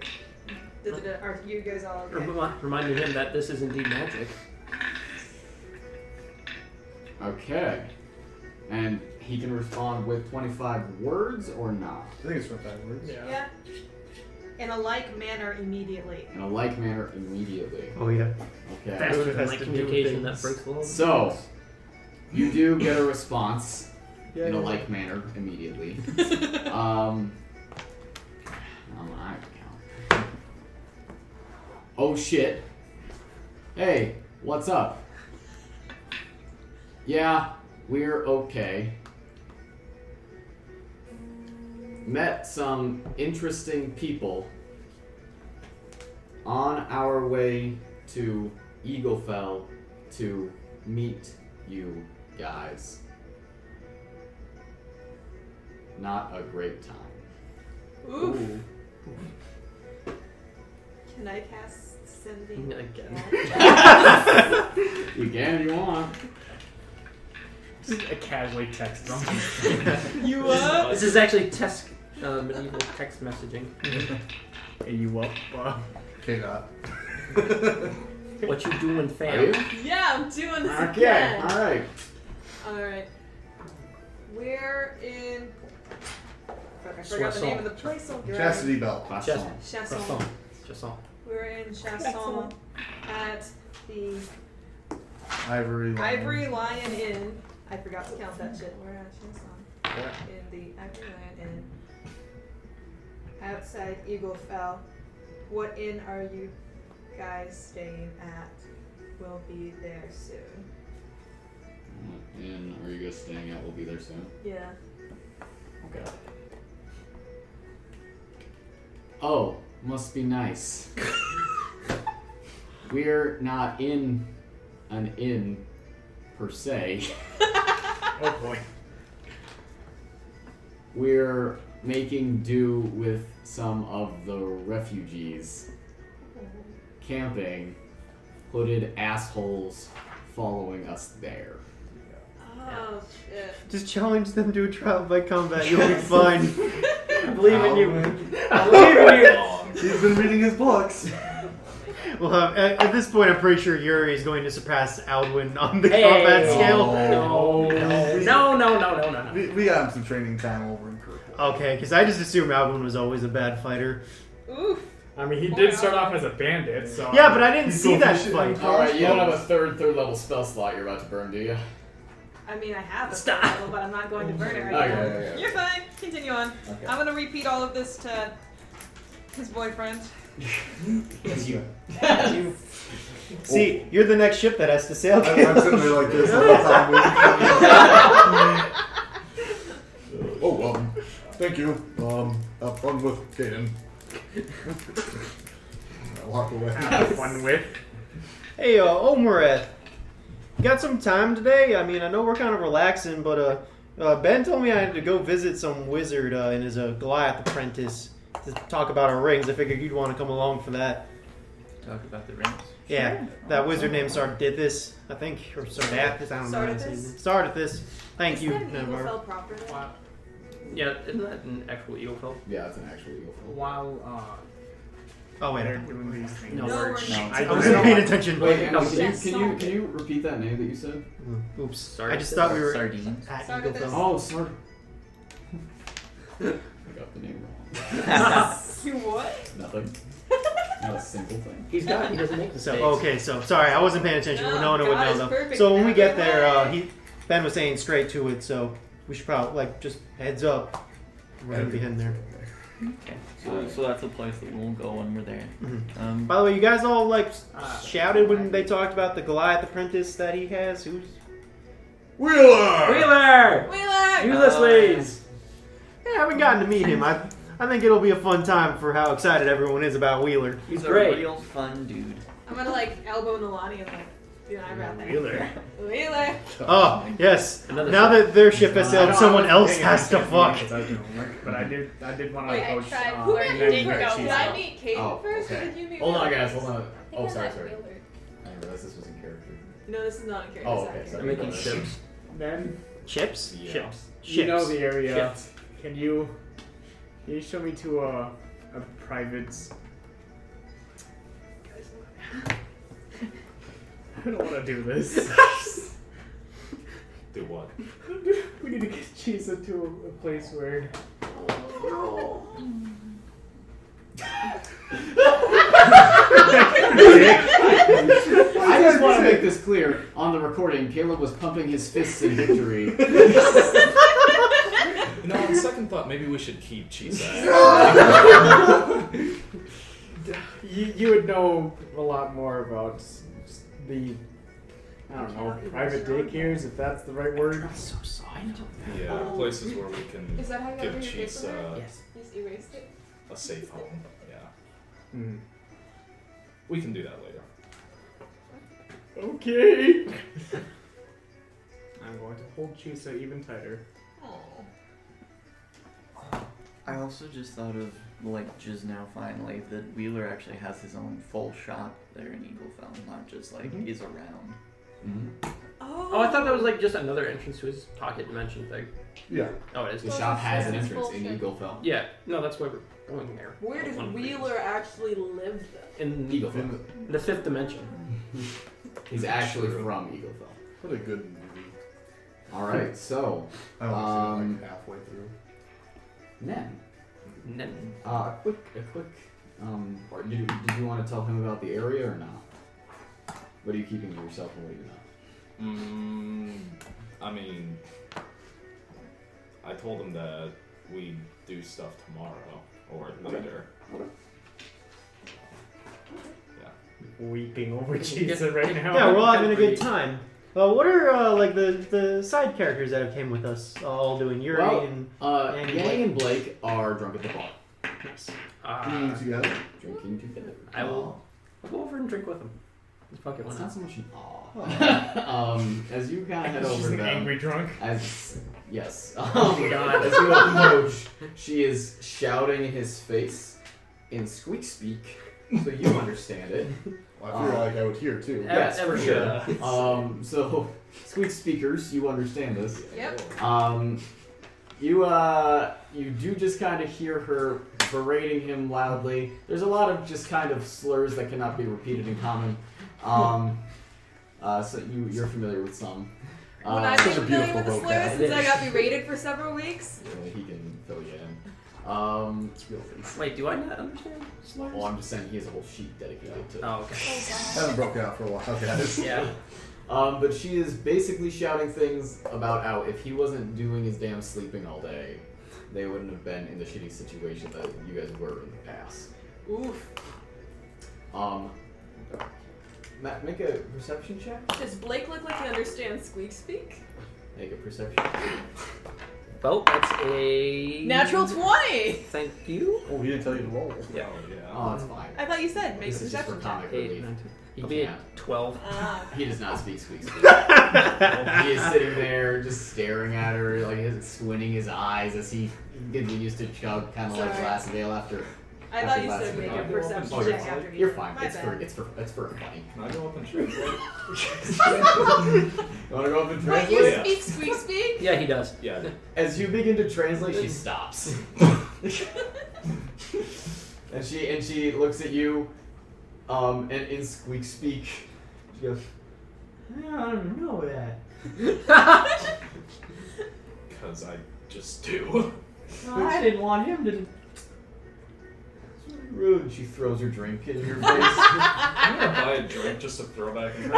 Are you guys all okay? Reminding him that this is indeed magic. Okay. And he can respond with 25 words or not? I think it's 25 words. Yeah. Yeah. In a like manner immediately. In a like manner immediately. Oh, yeah. Okay. Faster than has like to do communication that things. breaks the law. So, you do get a response in a Yeah. like manner immediately. I count. Oh shit. Hey, what's up? Yeah, we're okay. Met some interesting people on our way to Eaglefell to meet you guys. Not a great time. Ooh. Can I cast sending Again. You can if you want. Just a casually text them. You what? This is actually medieval text messaging. Hey, you up? Okay, that. What you doing, Are fam? you? Yeah, I'm doing this Okay, again. alright. Alright. We're in. Fuck, I forgot the name of the place. Oh, Chastity belt. Croissant. Chasson. Just all. We're in Chasson at the Ivory. Ivory Lion Inn. I forgot to count that shit. We're at Chasson. In the Ivory Lion Inn. Outside Eaglefell. What inn are you guys staying at? We'll be there soon. What inn are you guys staying at? We'll be there soon. Yeah. Okay. Oh, must be nice. We're not in an inn per se. Oh boy. We're making do with some of the refugees camping, hooded assholes following us there. Oh shit. Just challenge them to a trial by combat. You'll be fine. I believe in you. Alvin. I believe in you. He's been reading his books. Well, at this point, I'm pretty sure Yuri is going to surpass Alwyn on the combat scale. No. We got him some training time over in Kirkwood. Okay, because I just assumed Alwyn was always a bad fighter. Oof. I mean, he did start off as a bandit, so. Yeah, but I didn't see that fight. Alright, you don't have a third level spell slot you're about to burn, do you? I mean, I have a spell level, but I'm not going to burn it right now. Okay. You're fine. Continue on. Okay. I'm gonna repeat all of this to his boyfriend. Yes, you. See, you're the next ship that has to sail. I'm sitting there like this the whole time. Thank you. Have fun with Kaden. I walk away. Have fun with. Hey, Omareth, you got some time today? I mean, I know we're kind of relaxing, but Ben told me I had to go visit some wizard in his Goliath apprentice to talk about our rings. I figured you'd want to come along for that. Talk about the rings. Yeah, that wizard named Sardithis, I think, or Sardathis, I don't know. Sardithis? Sardithis. Thank you. Is that an eagle Naivara. fell properly? Yeah, isn't that an actual eagle fell? Yeah, it's an actual eagle fell. While Oh, wait. they're doing these things. No No, words. we're not. I wasn't paying attention. Wait, Emma, Yes, can you repeat that name that you said? Oops. Sorry. I just thought we were Sardines. at Sardithis. Eaglefell. Oh, sorry. I got the name wrong. You what? Nothing. Not a single thing. He doesn't make So mistakes. okay, so sorry, I wasn't paying attention. No, Winona would God know is though. perfect So when we in get every there, way. Ben was saying straight to it. So we should probably just heads up. We're gonna be heading there. Okay. So that's a place that we'll go when we're there. Mhm. By the way, you guys all shouted when they talked about the Goliath apprentice that he has. Who's? Wheeler! Wheeler! Ulysses! Yeah, I haven't gotten to meet him. I think it'll be a fun time for how excited everyone is about Wheeler. He's great. a real fun dude. I'm gonna elbow Nalane and do an eyebrow thing. Wheeler. Wheeler! Oh yes. Another Now that their ship has I sailed, know, someone I else wasn't has to paying fuck. attention, but I did want to Wait, I approach. tried. Who Who did did you go? go? Did Did I I meet Kate Oh, first, okay. or did you meet Hold on, Wheeler? guys. Hold on. I think Oh, I sorry. met Wheeler. I didn't realize this was in character. No, this is not in character. Oh, this okay, is sorry. I'm making ships. Then Chips? Yeah. Ships. you know Ships. the area. Ships. Can you show me to a private? I don't want to do this. Do what? We need to get Chisa to a place where. I just want to make this clear. On the recording, Caleb was pumping his fists in victory. No, on second thought, maybe we should keep Chisa. You would know a lot more about the, I don't know, private daycares, if that's the right word. So soft. Yeah, places where we can Is that how you got give rid of your Chisa paper? Yes. You just erased it? a safe home. Yeah, Hmm. we can do that later. Okay. I'm going to hold Chisa even tighter. Oh. I also just thought of, just now finally, that Wheeler actually has his own full shop there in Eaglefell, not just is around. Mm-hmm. Oh, I thought that was just another entrance to his pocket dimension thing. Yeah. Oh, it is. The shop has an It's entrance in bullshit. Eaglefell. Yeah, no, that's why we're going there. Where does One of the reasons. Wheeler actually live, though? In Eaglefell. the fifth dimension. He's actually from Eaglefell. What a good movie. Alright, so, I only seen it like halfway through. Nen. No. A quick, or did you want to tell him about the area or not? What are you keeping to yourself and what are you not? I mean, I told him that we'd do stuff tomorrow or later. Weeping over Chisa right now. Yeah, we're all having a good time. What are the side characters that have came with us all doing? Yuri Well, and Yang and Blake are drunk at the bar. nice. Together. Drinking together. I will I'll go over and drink with him. Just fuck it, why It's not? not so much an awe. As you kind of head She's over an them, angry drunk. yes. God, as you approach, she is shouting in his face in squeak speak, so you understand it. Well, I feel like I would hear too. Yes, Ever for sure. So squeak speakers, you understand this. Yep. You do just kind of hear her berating him loudly. There's a lot of just kind of slurs that cannot be repeated in common. So you're familiar with some. When I'm such a familiar beautiful with the slurs vocab. since I got berated for several weeks. Yeah, he can fill you in. It's real things. Wait, do I not understand slurs? Well, I'm just saying he has a whole sheet dedicated to. Oh, okay. I haven't broken out for a while, guys. Yeah. But she is basically shouting things about how if he wasn't doing his damn sleeping all day, they wouldn't have been in the shitty situation that you guys were in the past. Oof. Matt, make a perception check. Does Blake look like he understands squeak speak? Make a perception check. Well, that's a Natural 20! Thank you. Oh, he didn't tell you to roll. Yeah. Oh, that's fine. I thought you said make This is just for perception check. comic relief. He'd be at 12. He does not speak squeak speak. He is sitting there just staring at her, like squinting his eyes as he continues to chug kind of like Sorry. glass of ale after. I thought you said make a perception Oh, check after you. you're fine. My bad. It's for funny. Can I go up and translate? You want to go up and Wait, you translate? speak squeak speak? Yeah, he does. Yeah. As you begin to translate, she stops. and she looks at you, and in squeak speak, she goes, I don't know that. Because I just do. I didn't want him to. It's really rude. She throws her drink in your face. I'm gonna buy a drink just to throw back in her.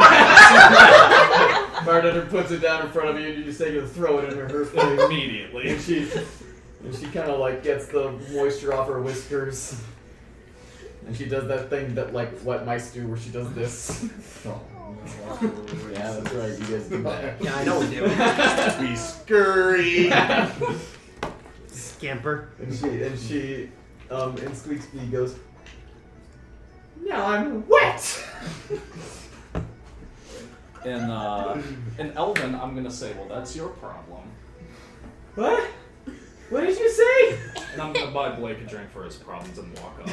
Bartender puts it down in front of you, and you just say you throw it in her face. Immediately. And she kind of like gets the moisture off her whiskers. And she does that thing that like wet mice do where she does this. Yeah, that's right, you guys do that. Yeah, I know we do. We scurry. Scamper. And she in Squeak Speed goes, now I'm wet! In Elven, I'm gonna say, well, that's your problem. What? What did you say? And I'm gonna buy Blake a drink for his problems and walk off.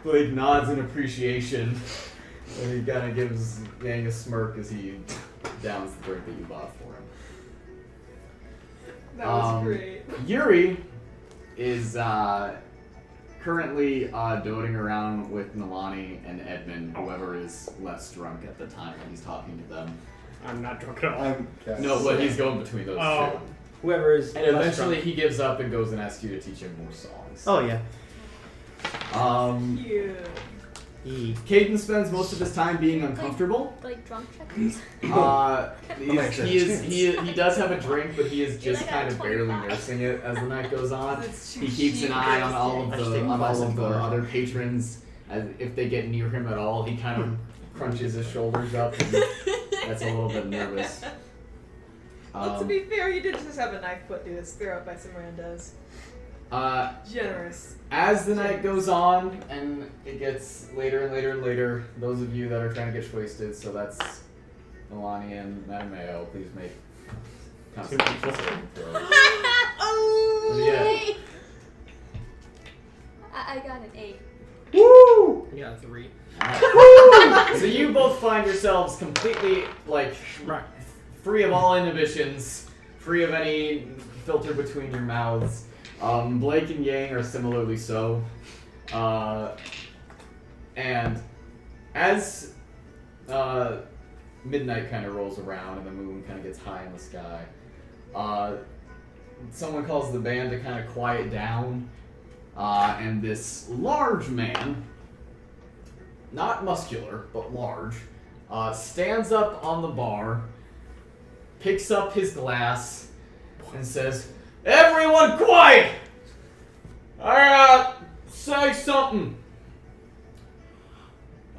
Blake nods in appreciation. And he kind of gives Yang a smirk as he downs the drink that you bought for him. That was great. Yuri is currently doting around with Nalane and Edmund, whoever is less drunk at the time when he's talking to them. I'm not drunk at all. No, but he's going between those two. Whoever is. And eventually he gives up and goes and asks you to teach him more songs. Oh yeah. Yeah. Caden spends most of his time being uncomfortable. Like drunk checkers. He does have a drink, but he is just like kind a of barely 25. nursing it as the night goes on. That's too He keeps an eye on all of I just take the classic bar. other patrons, as if they get near him at all, he kind of crunches his shoulders up and gets a little bit nervous. Well, to be fair, you did just have a knife put through his throat by some randos. Generous. As the night goes on and it gets later and later and later, those of you that are trying to get wasted, so that's Nalane and Mattimeo, please make Constitution saving throws. Oh! Yeah. I got an 8. Woo! Yeah, 3. So you both find yourselves completely free of all inhibitions, free of any filter between your mouths. Blake and Yang are similarly so. And as midnight kind of rolls around and the moon kind of gets high in the sky, someone calls the band to kind of quiet down, and this large man, not muscular, but large, stands up on the bar, picks up his glass, and says, "Everyone quiet! I say something.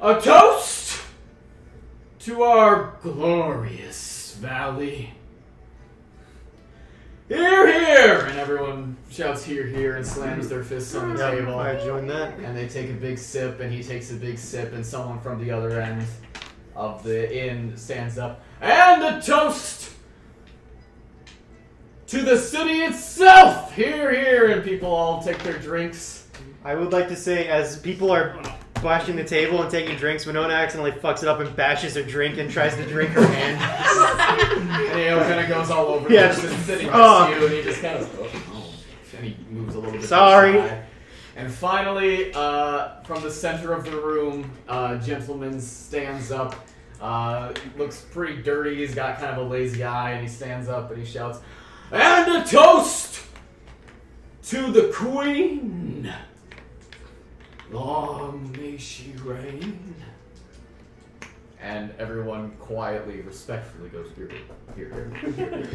A toast to our glorious valley. Hear, hear!" And everyone shouts hear, hear, and slams their fists on the table. I joined that. And they take a big sip, and he takes a big sip, and someone from the other end of the inn stands up. And a toast to the city itself! Hear, hear! And people all take their drinks. I would like to say, as people are bashing the table and taking drinks, Winona accidentally fucks it up and bashes her drink and tries to drink her hand. And he kind of goes all over Yeah. the person sitting next Oh. to you, and he just kind of... little bit. Sorry. to the side. And finally, from the center of the room, a gentleman stands up. Looks pretty dirty. He's got kind of a lazy eye, and he stands up and he shouts, "And a toast to the Queen! Long may she reign." And everyone quietly, respectfully goes, "Here, here, here, here."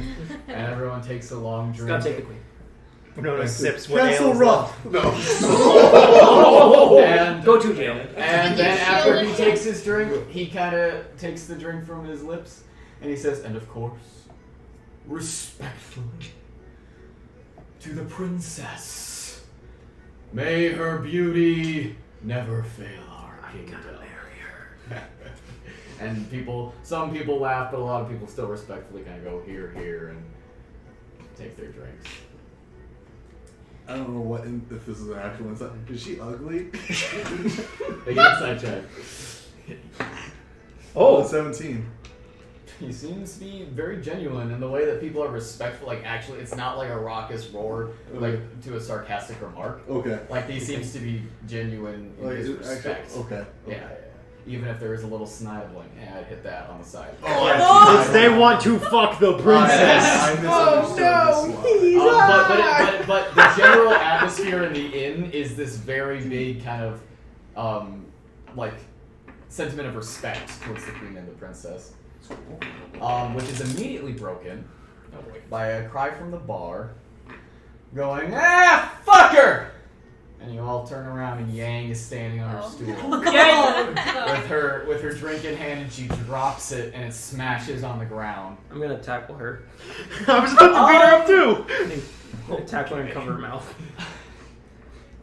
And everyone takes a long drink. Gotta take the queen. Winona sips what Castle ales Rock. No. And Go to jail. And then after he takes his drink, he kind of takes the drink from his lips, and he says, "And of course, respectfully, to the princess, may her beauty never fail our kingdom." And some people laugh, but a lot of people still respectfully kind of go here, here, and take their drinks. I don't know if this is an actual insight. Is she ugly? Make an insight check. Oh, 17. He seems to be very genuine in the way that people are respectful. Like, actually, it's not like a raucous roar, like to a sarcastic remark. Okay. Like, he seems to be genuine in his respect. Okay. Yeah. Even if there is a little sniveling, I'd hit that on the side. Yes, they want to fuck the princess. I misunderstood this line. But the general atmosphere in the inn is this very big kind of like sentiment of respect towards the queen and the princess, which is immediately broken by a cry from the bar, going, "Ah, fuck her!" And you all turn around, and Yang is standing on her stool with her drink in hand, and she drops it, and it smashes on the ground. I'm gonna tackle her. I was about to beat her up too. I'm gonna tackle her and cover her mouth.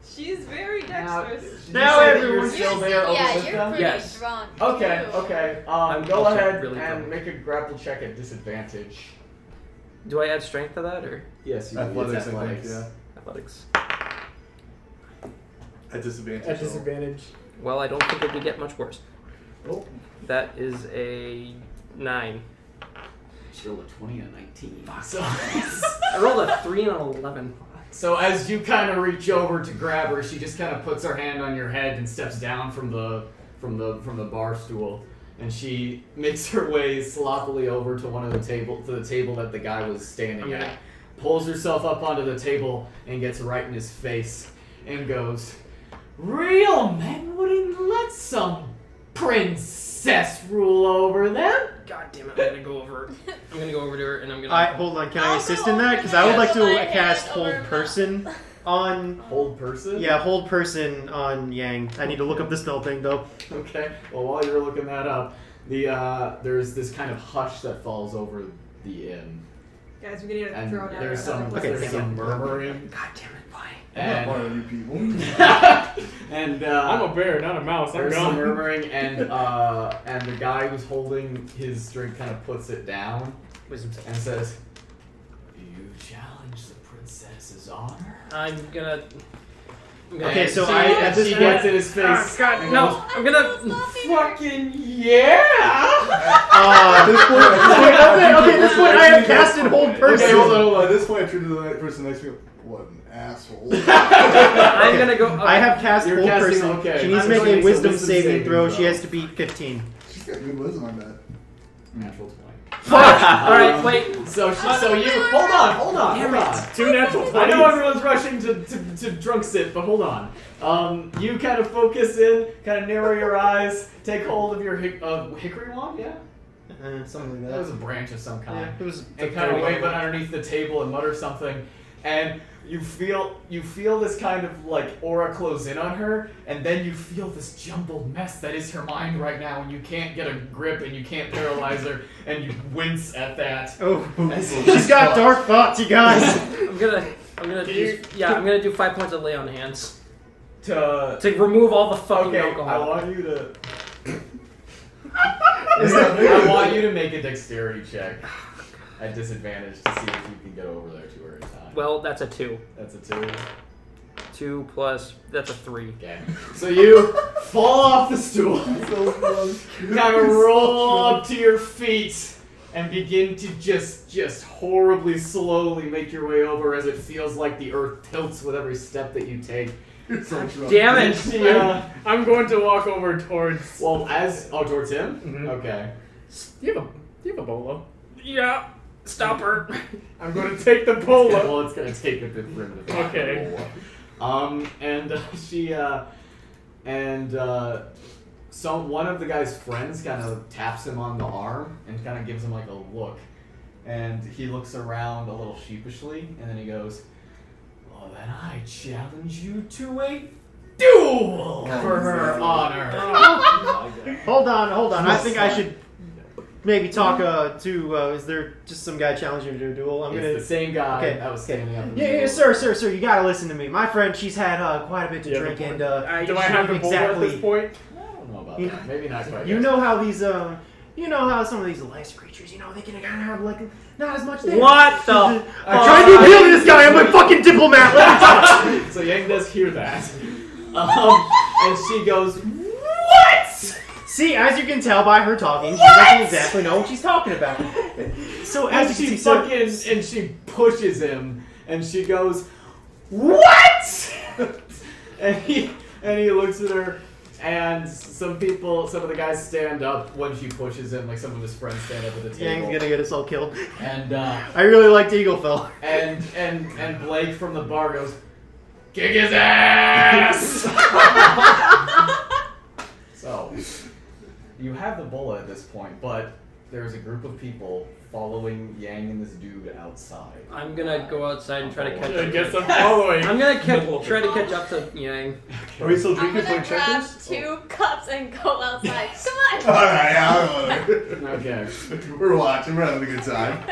She's very dexterous. Now everyone's still there. Yeah, over you're them? pretty Yes. drunk. Okay, too. okay. I'm Go also ahead really and drunk. make a grapple check at disadvantage. Do I add strength to that or Yes, you Athletics, it's I think, athletics. yeah. athletics? At disadvantage. At disadvantage. Well, I don't think it could get much worse. Oh. That is a 9. She rolled a 20 and a 19. So, I rolled a 3 and an 11. so as you kind of reach over to grab her, she just kind of puts her hand on your head and steps down from the bar stool, and she makes her way sloppily over to the table that the guy was standing at, pulls herself up onto the table and gets right in his face and goes, "Real men wouldn't let some princess rule over them." God damn it! I'm gonna go over to her and I'm gonna. Hold on, can I I'll assist go in that? over Because there I would like with my to hand cast over Hold her Person on. Hold person? Yeah, Hold Person on Yang. I need to look up the spell thing though. Okay. Well, while you're looking that up, there's this kind of hush that falls over the inn, Guys, we're gonna get and thrown out. there's some Okay, there's thank some you. murmuring, God damn it! Why? I'm not and part of you people. and I'm a bear, not a mouse. I'm there's some gone. murmuring, and the guy who's holding his drink kind of puts it down Wisdom save. and says, "You challenge the princess's honor?" I'm gonna. Okay, And so she, I- at and this she point- gets in his face. Oh, God, and no! goes, I'm gonna. "Fucking yeah!" At this point, Okay, this point I have casted Hold Person. Okay, hold on. At this point, I treated the person next to me. What an asshole. I'm gonna go. I have cast You're Hold casting- Person. okay. She needs I'm to make going a to Wisdom wisdom saving saving throw. throw. She has to beat 15. She's got good wisdom, I bet. Natural 20. Fuck! Alright, wait. So you hold on. Two natural 20s. I know everyone's rushing to drunk sit, but hold on. You kind of focus in, kind of narrow your eyes, take hold of your hickory wand, yeah? Something like That was a that. branch of some kind. Yeah, it was. And kind of wave it underneath the table and mutter something, and you feel this kind of like aura close in on her, and then you feel this jumbled mess that is her mind right now, and you can't get a grip, and you can't paralyze her, and you wince at that. Oh, she's got dark thoughts, you guys. I'm gonna do 5 points of lay on hands To remove all the fucking okay, alcohol. I want you to. Is that I big? want you to make a dexterity check at disadvantage to see if you can get over there to her in time. Well, that's a 2. That's a 2. 2 plus that's a 3. Okay. So you fall off the stool, kind of roll up to your feet, and begin to just horribly slowly make your way over as it feels like the earth tilts with every step that you take. Damn it! I'm going to walk over towards. Well, towards him? Mhm. Okay. Do you have a bolo? Yeah. Stop her. I'm going to take the bolo. Well, it's gonna take a bit for him to Okay. So one of the guy's friends kind of taps him on the arm and kind of gives him like a look, and he looks around a little sheepishly, and then he goes, "Well, then I challenge you to a duel for her honor." Hold on. I think I should maybe talk to. Is there just some guy challenging you to do a duel? It's the same guy Okay, that was standing up. In the Yeah, middle. sir. You gotta listen to me. My friend, she's had quite a bit to drink, and Do I she have the bolo at this point? I don't know about that. Maybe not quite. You know how these you know how some of these lesser creatures, they can kind of have like not as much. What the? I'm trying to deal with this guy. I'm a fucking diplomat. Let me talk. So Yang does hear that, and she goes, "What?" See, as you can tell by her talking, she doesn't exactly know what she's talking about. So as And you she can see, and she pushes him, and she goes, "What?" and he looks at her, and some of the guys stand up when she pushes him, like some of his friends stand up at the Yang's table. gonna get us all killed. And I really liked Eaglefell. and Blake from the bar goes, "Kick his ass!" So, you have the bola at this point, but there's a group of people following Yang and this dude outside. I'm gonna go outside and try to catch I up. guess I'm following. I'm gonna try to catch up to Yang. Are we still I'm drinking gonna for grab checkers? 2 cups and go outside. Come on. Alright, Okay. we're watching, we're having a good time.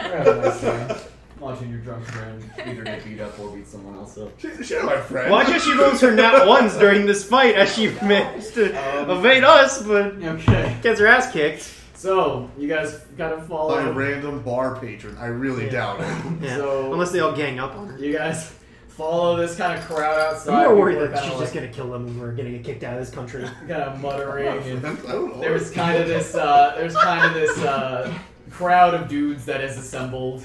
Watching your drunk friend either get beat up or beat someone else up. Share my friend. Watch how she rolls her nat ones during this fight as she managed to evade us, but Okay. gets her ass kicked. So, you guys kind of follow. By a random bar patron. I really doubt it. Yeah. So- Unless they all gang up on her. You guys follow this kind of crowd outside. I'm more worried People are that kinda she's just gonna kill them and we're gonna get kicked out of this country. kind of muttering, and I don't know. there's kind of this crowd of dudes that is assembled.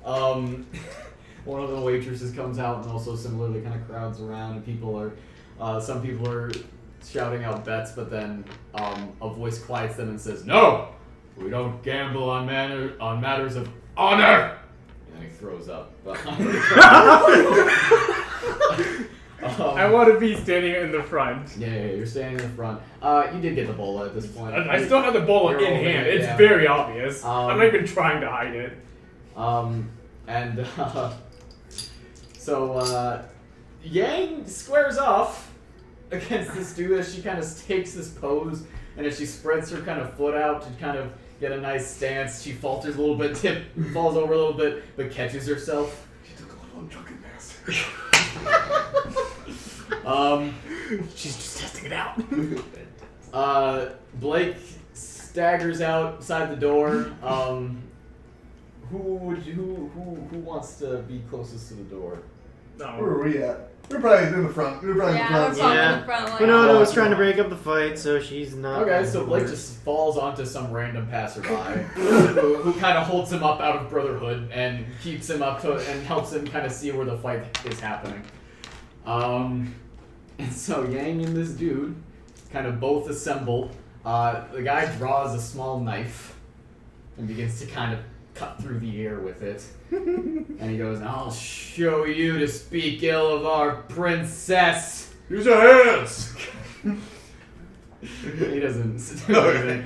One of the waitresses comes out and also similarly kind of crowds around, and some people are shouting out bets, but then a voice quiets them and says, "No, we don't gamble on matters of honor." And he throws up behind the crowd. I want to be standing in the front. Yeah, you're standing in the front. You did get the bola at this point. I still have the bolo You're in holding hand. it, It's yeah. very obvious. I'm not even trying to hide it. So Yang squares off against this dude as she kind of takes this pose, and as she spreads her kind of foot out to kind of get a nice stance, she falters a little bit, falls over a little bit, but catches herself. She took a little drunkenness. She's just testing it out. Blake staggers outside the door. Who wants to be closest to the door? Where No. were we at? We're probably in the front. We're probably in Yeah, the we're front. probably Yeah. in the front line. Winona was trying to break up the fight, so she's not. Okay, so Blake just falls onto some random passerby who kind of holds him up out of brotherhood and keeps him up and helps him kind of see where the fight is happening. And so Yang and this dude kind of both assemble. The guy draws a small knife and begins to kind of cut through the air with it. And he goes, "I'll show you to speak ill of our princess." Use your hands! He doesn't do anything.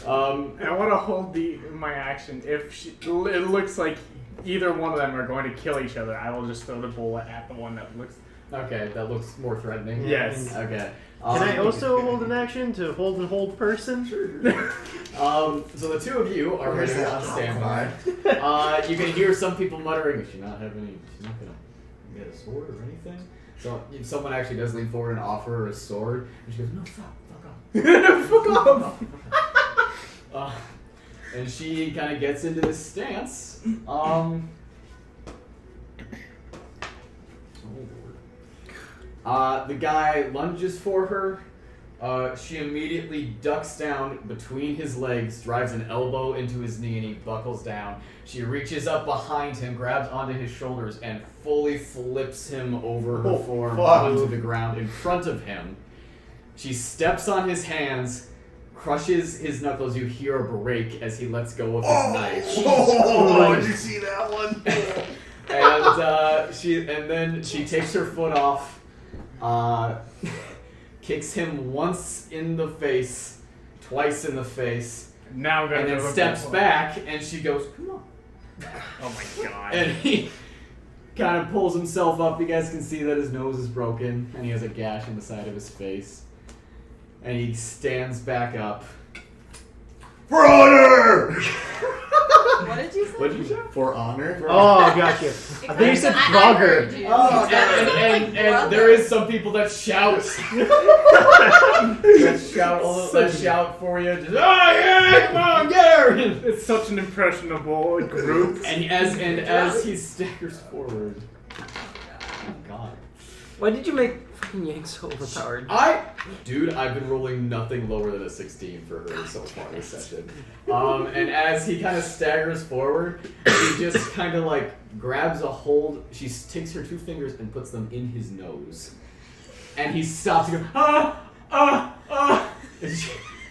I want to hold my action. If it looks like either one of them are going to kill each other, I will just throw the bullet at the one that looks. Okay, that looks more threatening. Yes. Okay. Can I also hold an action to hold and hold person? So the two of you are ready on standby. You can hear some people muttering, "She's not gonna get a sword or anything." So if someone actually does lean forward and offer her a sword, and she goes, "No, fuck off." Fuck off! And she kind of gets into this stance. The guy lunges for her, She immediately ducks down between his legs, drives an elbow into his knee, and he buckles down. She reaches up behind him, grabs onto his shoulders, and fully flips him over her form onto the ground in front of him. She steps on his hands, crushes his knuckles. You hear a break as he lets go of his knife. Oh, did you see that one? And then she takes her foot off, kicks him once in the face, twice in the face, Now I'm gonna and then go steps back, and she goes, "Come on." Oh my god. And he kind of pulls himself up. You guys can see that his nose is broken, and he has a gash in the side of his face. And he stands back up. For honor! What did you say? What did you say? For honor? Oh, gotcha. I think you said I Frogger. heard you. Oh, and there is some people that shout. that shout for you. Just, oh yeah, come on, get her! It's such an impressionable group. And as he staggers forward. Oh god. Why did you make fucking Yang so overpowered? Dude, I've been rolling nothing lower than a 16 for her so far this session. And as he kind of staggers forward, he just kind of like grabs a hold. She takes her 2 fingers and puts them in his nose. And he stops and goes,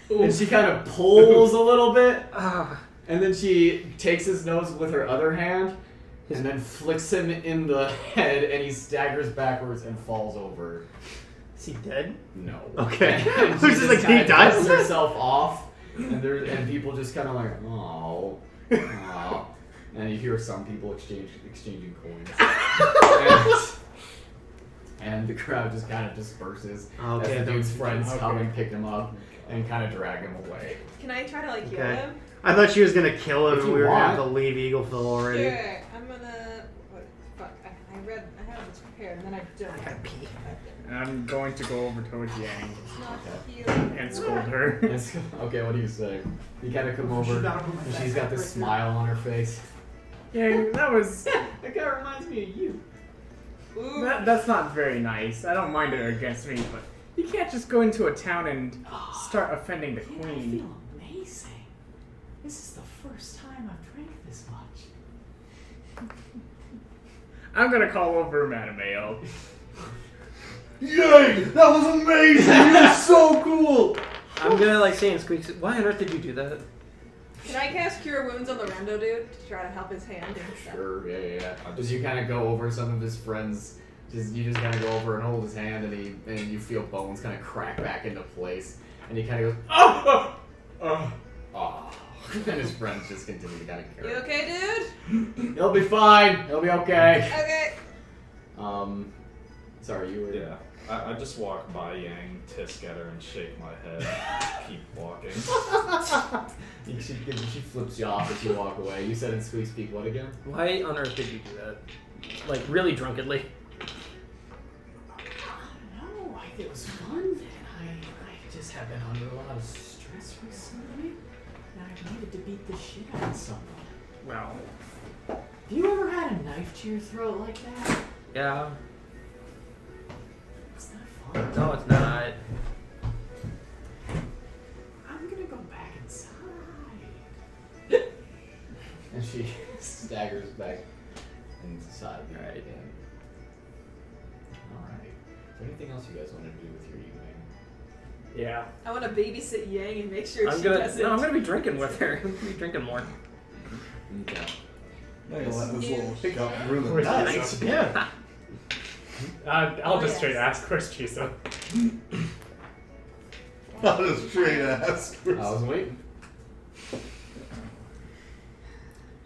And she kind of pulls a little bit. And then she takes his nose with her other hand. And then flicks him in the head, and he staggers backwards and falls over. Is he dead? No. Okay. And she This is like, kinda he dies? dusts herself off, and people just kind of like, oh, and you hear some people exchanging coins, and the crowd just kind of disperses Okay, as the dude's friends okay. come and pick him up and kind of drag him away. Can I try to like heal Okay. him? I thought she was gonna kill him If and you we were gonna have want. to leave Eagleville already. Sure. I'm gonna. What? Fuck. I have this prepared, and then I don't. I gotta pee. I'm going to go over towards Yang It's not healing. and scold her. Okay, what do you say? You kind of come over, and she's got this smile on her face. Yang, that was. That kind of reminds me of you. Ooh. That's not very nice. I don't mind it against me, but you can't just go into a town and start offending the queen. Amazing. This is the first time I've drank this much. I'm gonna call over Mattimeo. Yay! That was amazing! You're so cool! I'm gonna like say in squeaks, why on earth did you do that? Can I cast Cure Wounds on the rando dude to try to help his hand? And stuff? Sure, yeah. As you kind of go over some of his friends, you just kind of go over and hold his hand, and you feel bones kind of crack back into place, and he kind of goes, oh. And his friends just continue to kind of carry. You okay, dude? He'll be fine. He'll be okay. Okay. Sorry, you were. Yeah. I just walk by Yang, tisk at her, and shake my head. Keep walking. She flips you off as you walk away. You said in Squeak Speak what again? Why on earth did you do that? Like really drunkenly. I don't know. It was fun. I just have been under a lot of stress recently. And I needed to beat the shit out of someone. Well, Have you ever had a knife to your throat like that? Yeah. It's not fun. No, it's not. I'm gonna go back inside. And she staggers back inside the Right. again. Alright. Is there anything else you guys want to do with your evening? yeah. I want to babysit Yang and make sure I'm she gonna doesn't. be drinking with her. I'm gonna be drinking more. Okay. I'm gonna let this little hiccup Where's ruin the that. nice? Yeah. I'll just Yes. straight ask where's Chisa. I'll just straight ask. I was waiting.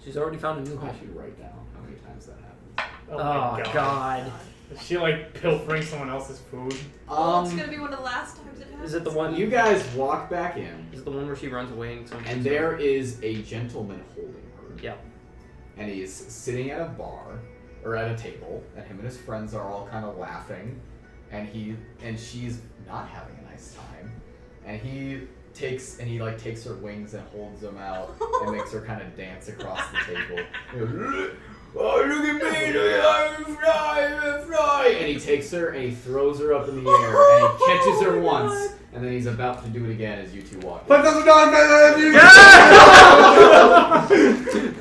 She's already found a new I home. should write down how many times that happens. Oh my Oh god. Is she like pilfering someone else's food? Oh, it's gonna be one of the last times it happens. Is it the one? You guys walk back in, Is it the one where she runs away and someone? and there is a gentleman holding her. Yeah. And he's sitting at a bar, or at a table, and him and his friends are all kind of laughing, and she's not having a nice time, and he takes her wings and holds them out and makes her kind of dance across the table. He goes, oh, look at me! I'm fly! And he takes her and he throws her up in the air, and he catches her once, and then he's about to do it again as you two walk. $5,000, man!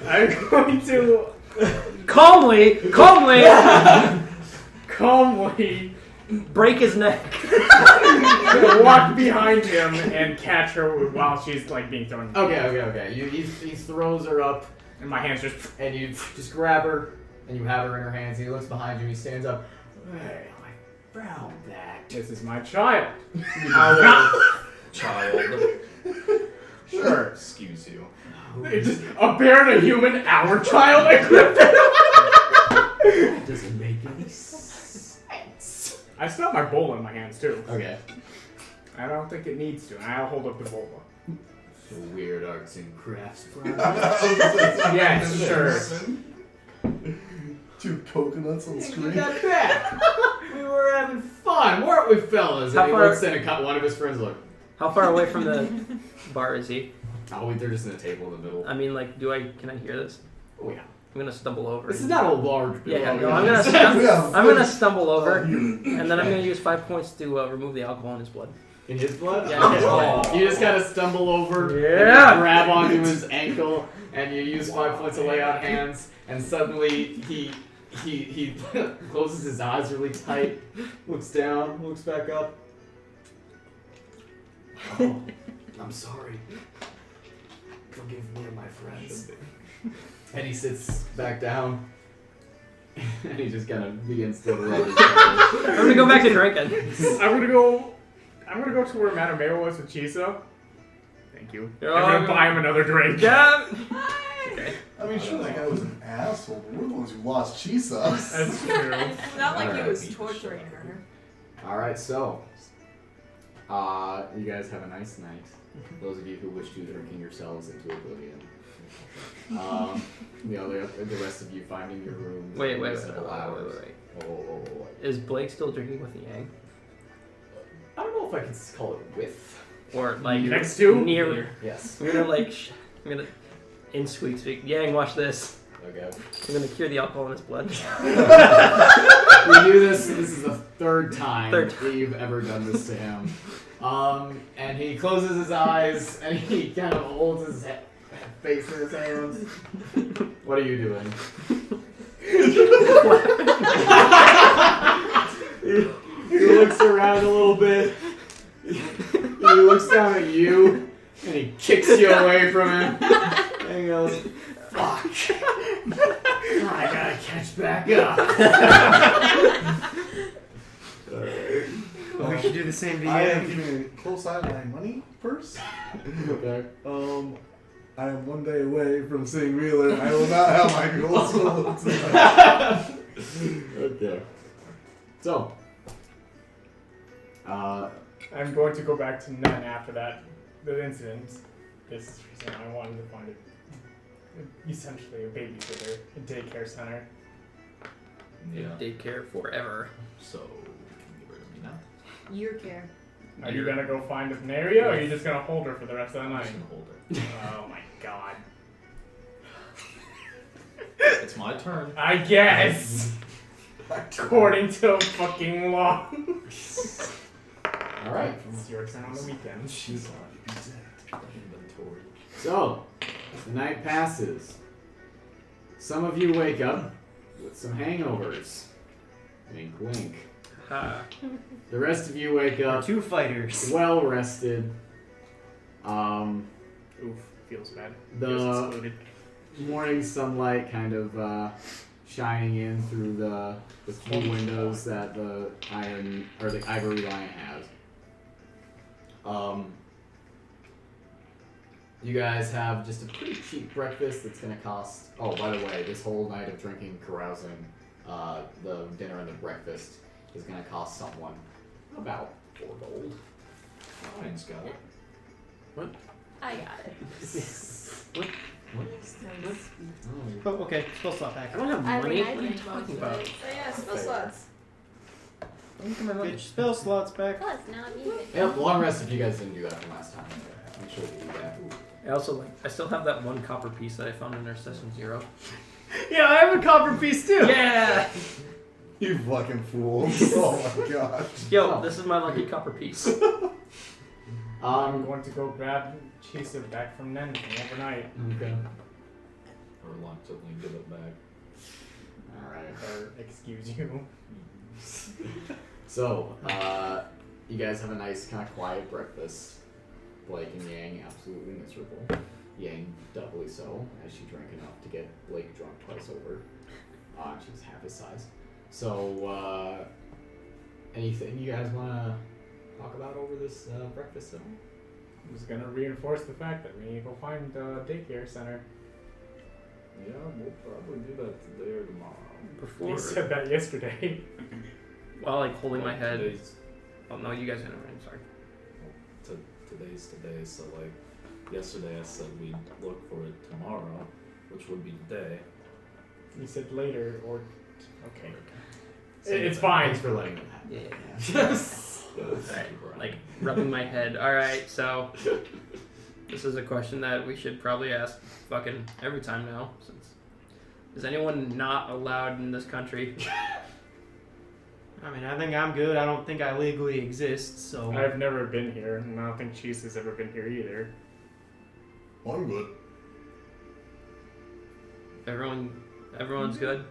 I'm going to Calmly, calmly break his neck. walk behind him and catch her while she's like being thrown. Okay. He throws her up, And my hands just. and you just grab her, and you have her in her hands. And he looks behind you, and he stands up. Hey, I found that. This is my child. Child. Sure. Excuse you. It's just a bear and a human, our child. It doesn't make any sense. I still have my bowl in my hands too. Okay. I don't think it needs to, and I'll hold up the bowl. So weird arts and crafts. Yes, sure. 2 coconuts on Give screen. that back. We were having fun, weren't we, fellas? How And he far- looks in and one of his friends look. How far away from the bar is he? Oh, wait, they're just in a table in the middle. I mean, like, can I hear this? Oh yeah. I'm gonna stumble over. This is not a large building. Yeah, no, I'm gonna stumble over, and then I'm gonna use 5 points to remove the alcohol in his blood. In his blood? Yeah, in his blood. You just gotta stumble over, Yeah. and grab onto his ankle, and you use 5 points to lay on hands, and suddenly he closes his eyes really tight, looks down, looks back up. Oh, I'm sorry. Forgive me and my friends. And he sits back down, and he just kind of begins to rub his I'm gonna go back to drinking. I'm gonna go to where Mattimeo was with Chiso. Thank you. You're I'm gonna welcome. buy him another drink. Yeah. Hi. I mean, sure, that guy was an asshole, but we're the ones who lost Chisa. That's true. It's not like he Alright. was torturing her. Alright, so you guys have a nice night. Those of you who wish to drinking yourselves into oblivion. The rest of you finding your room. Wait. Several hours. Oh. Is Blake still drinking with the Yang? I don't know if I can call it with. Or like Next to? near? Yes. I'm gonna I'm gonna in speak. Yang, watch this. Okay. I'm gonna cure the alcohol in his blood. We do this. This is the third time Third that you've ever done this to him. And he closes his eyes and he kind of holds his face in his hands. What are you doing? He looks around a little bit. He looks down at you and he kicks you away from him. And he goes, "Fuck! I gotta catch back up." We should do the same to I am you. keeping a close eye on my money purse. Okay. I am 1 day away from seeing Wheeler. I will not have my goals. Okay. So, I'm going to go back to Nun after the incident. This reason I wanted to find essentially a babysitter, a daycare center. Yeah. Daycare forever. So, can you get rid of me now? Your care. Are you gonna go find an area, or are you just gonna hold her for the rest of the I'm night? just gonna hold her. Oh my god. It's my turn. I guess. According to fucking law. alright. It's your turn on the weekend. She's Inventory. So, the night passes. Some of you wake up with some hangovers. Wink, wink. Ha. The rest of you wake We're up 2 fighters. well rested. Oof, feels bad. Feels The excluded. morning sunlight kind of shining in through the few windows that the ivory lion has. You guys have just a pretty cheap breakfast that's going to cost. Oh, by the way, this whole night of drinking, carousing, the dinner and the breakfast is going to cost someone about 4 gold. Mine's got it. I got it. Oh, okay. Spell slot back. I don't have I money. mean, I What are you didn't talking want about? to. So yeah, spell slots. Look at my money. Get your spell slots back. Plus, now I'm even. Yep, long rest if you guys didn't do that from last time. I'm sure you do that. I also I still have that 1 copper piece that I found in our session 0. Yeah, I have a copper piece too. Yeah. You fucking fools. Oh my god. Yo, this is my lucky copper piece. I'm going to go grab Chisa back from Nen from overnight. Okay. Reluctantly give it back. Alright. Or excuse you. So, you guys have a nice kind of quiet breakfast. Blake and Yang absolutely miserable. Yang doubly so, as she drank enough to get Blake drunk twice over. She's half his size. So, anything you guys want to talk about over this breakfast at all? I'm just gonna reinforce the fact that we need to go find a daycare center. Yeah, we'll probably do that today or tomorrow. Before, You said that yesterday. while like holding my head. Today's, Oh no, you guys had it right. Sorry. today's today, so like yesterday I said we'd look for it tomorrow, which would be today. You said later or okay. So It's fine. Thanks for letting them have Yeah. it. Yes. Alright, like rubbing my head. Alright, so this is a question that we should probably ask fucking every time now. Since is anyone not allowed in this country? I mean, I think I'm good. I don't think I legally exist, so. I've never been here, and I don't think Chisa's ever been here either. I'm good. Everyone's good.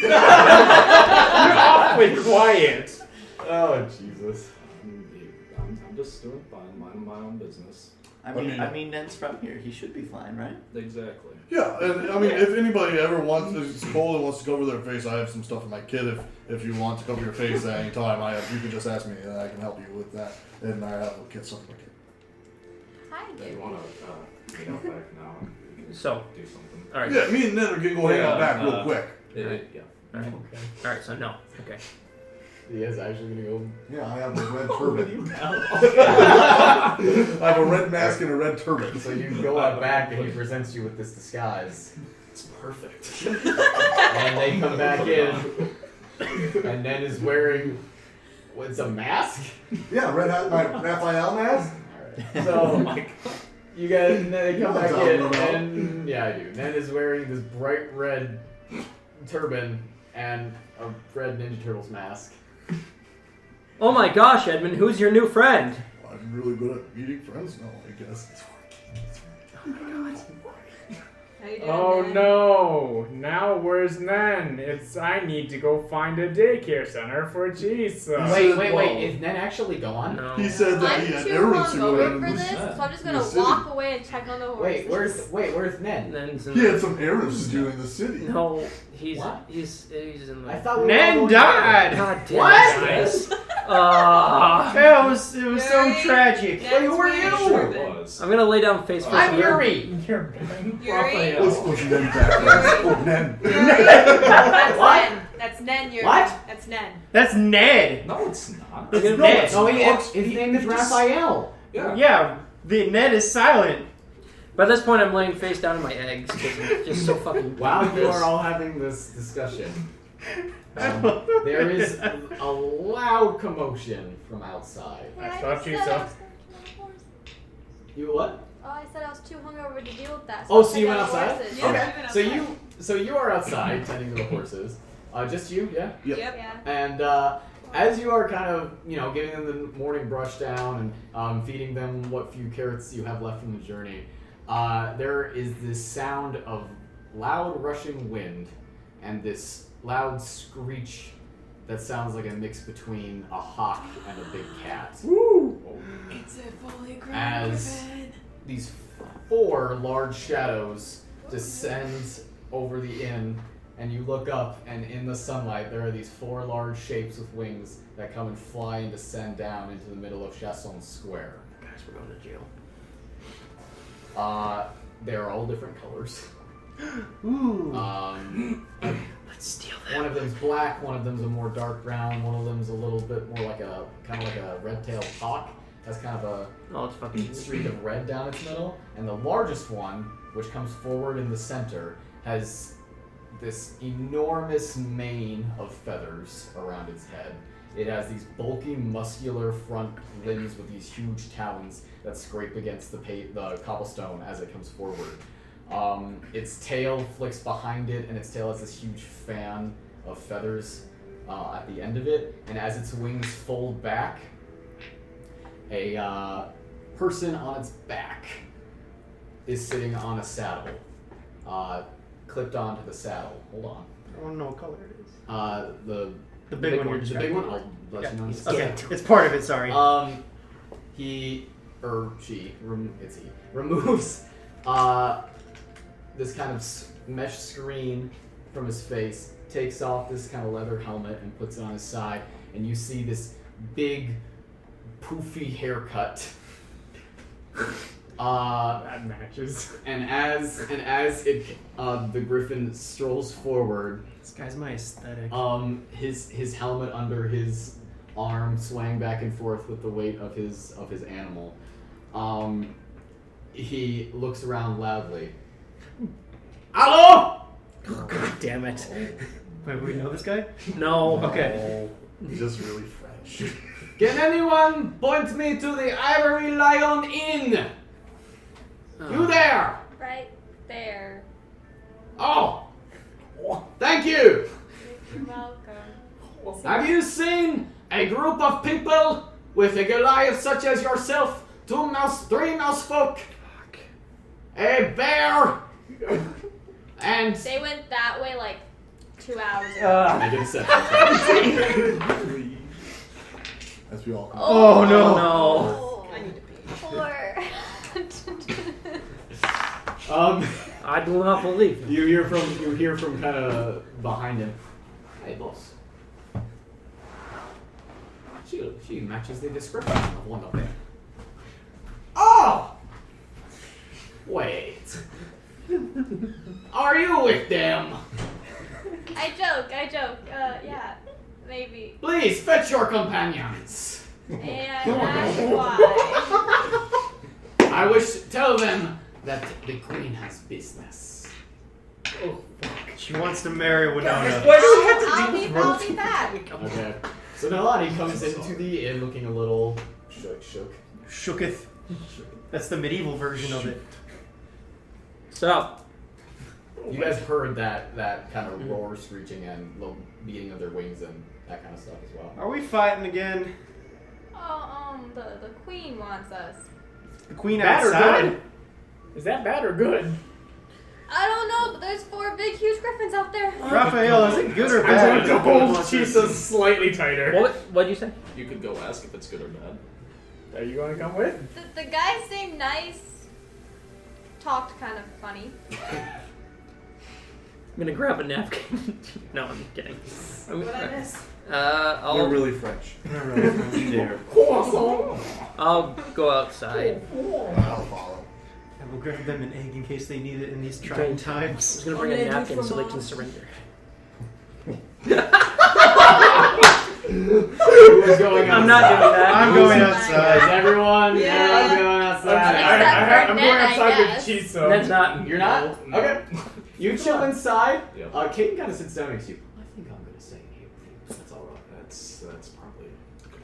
You're awfully quiet. Oh, Jesus. I'm just doing fine, minding my own business. I mean, Nen's from here. He should be fine, right? Exactly. Yeah, and I mean, if anybody ever wants, if it's cold and wants to cover their face, I have some stuff in my kit. If you want to cover your face at any time, you can just ask me, and I can help you with that. And I have a kit, stuff in my kit. Hi, Do you want to get out back now? We can So, do something. alright. Yeah, me and Ned are gonna go hang out back real quick. Yeah. Alright. Okay. Alright, so no. Okay. He is actually gonna go. Yeah, I have a red turban. So I have a red mask and a red turban. you go out back and he presents you with this disguise. It's perfect. And they come back in, and Nen is wearing, what's a mask? Yeah, red hat, my Raphael mask. So, you guys, they come back in, Talking about. and yeah, I do. Nen is wearing this bright red turban and a red Ninja Turtles mask. Oh my gosh, Edmund, who's your new friend? I'm really good at meeting friends now, I guess. How you doing, Oh Nen? no! Now where's Nen? I need to go find a daycare center for Chisa. Wait, is Nen actually gone? No. He said that he I'm had too errands to go hungover in. for this, Who's so I'm just in gonna the city? walk away and check on the horses. Where's Nen? Nen's in He had some errands to do in the city. No, he's What? he's in the. I thought we were all Nen going died! God damn What? it, guys. Yeah, it was so Very- tragic. Nen's who are wearing you? a Sure turban. it was. I'm gonna lay down face first. I'm here. Yuri! You're Ben. Yuri? Let's push Nen back. Oh, Nen. That's What? Nen. That's Nen. Yuri. What? That's Nen. That's Ned. No, it's not. It's Ned. Ned. No, his name is Raphael. Yeah. Yeah, the Ned is silent. By this point, I'm laying face down in my eggs because I'm just so fucking. While you pissed. are all having this discussion, there is a loud commotion from outside. I Hey, thought said you I so. was gonna check on the horses. You what? Oh, I said I was too hungover to deal with that. Oh, I so you checked went on the outside? horses. Yeah. Okay. you went So outside. you are outside tending to the horses. Just you, yeah. Yep. Yeah. And as you are kind of, giving them the morning brush down and feeding them what few carrots you have left from the journey, there is this sound of loud rushing wind and this loud screech that sounds like a mix between a hawk and a big cat. It's a fully grown As- griffin. These 4 large shadows descend over the inn, and you look up, and in the sunlight, there are these 4 large shapes with wings that come and fly and descend down into the middle of Chasson Square. Guys, we're going to jail. They're all different colors. Ooh. Let's steal them. One of them's black, one of them's a more dark brown, one of them's a little bit more like a red-tailed hawk. Has kind of a Oh, it's fucking. streak of red down its middle, and the largest one, which comes forward in the center, has this enormous mane of feathers around its head. It has these bulky, muscular front limbs with these huge talons that scrape against the cobblestone as it comes forward. Its tail flicks behind it, and its tail has this huge fan of feathers at the end of it, and as its wings fold back, A person on its back is sitting on a saddle, clipped onto the saddle. Hold on. I want to know what color it is. The big one you're The big one. describing. I'll let you know. in a Okay, second. it's part of it. Sorry. He or she, it's he, removes this kind of mesh screen from his face, takes off this kind of leather helmet and puts it on his side, and you see this big, poofy haircut. That matches. And as the griffin strolls forward, This guy's my aesthetic. his helmet under his arm swaying back and forth with the weight of his animal. He looks around loudly. Hello! Oh, God damn it. Wait, we know this guy? No. Okay. He's just really French. Can anyone point me to the Ivory Lion Inn? You there? Right there. Oh! Thank you! You're welcome. Have you seen a group of people with a Goliath such as yourself, three mouse folk, a bear, and... They went that way like 2 hours ago. I did a set. As we all Oh, no. No. I need to pee. Poor. I do not believe you. You hear from kind of behind him. Hey, boss. She matches the description of one of them. Oh! Wait. Are you with them? I joke. Yeah, maybe. Please fetch your companions. And that's why. I wish to tell them that the queen has business. She wants to marry Winona. I'll be back. Okay. So Nalane comes into the inn looking a little shook. Shooketh. That's the medieval version of it. So, You guys heard that kind of roar, screeching, and little beating of their wings and that kind of stuff as well. Are we fighting again? Oh, the queen wants us. The queen Bad or outside? good? Is that bad or good? I don't know, but there's 4 big, huge griffins out there. Raphael, is it good or I'm bad? going to hold Jesus slightly tighter. what'd you say? You could go ask if it's good or bad. Are you going to come with? The guy seemed nice. Talked kind of funny. I'm gonna grab a napkin. No, I'm kidding. What I miss? We're I'll really French. There. I'll go outside. I'll follow. I will grab them an egg in case they need it in these trying I'm times. just gonna bring What a did I do napkin for so they Mom? can surrender. Who's going I'm not doing that. I'm going Is outside. everyone? Yeah. Everyone's going outside. Except I'm for going Ned, I outside guess. with Chiso. That's not. You're not? No. Okay. You chill inside. Yep. Caden kind of sits down next to you. I think I'm going to stay in here with you. That's all right. That's probably a good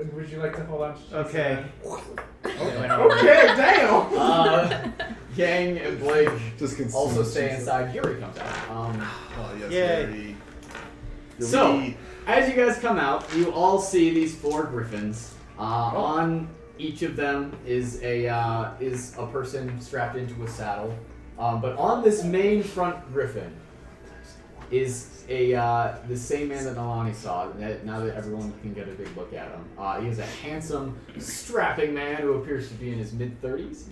idea. Would you like to hold on to Chiso? Okay. Okay, damn. Yang and Blake Just consume also stay Jesus. inside. Yuri comes out. Oh, yes, Yay. very- So- very- As you guys come out, you all see these 4 griffins. On each of them is a person strapped into a saddle. But on this main front griffin is the same man that Nalane saw. Now that everyone can get a big look at him, he is a handsome, strapping man who appears to be in his mid-30s.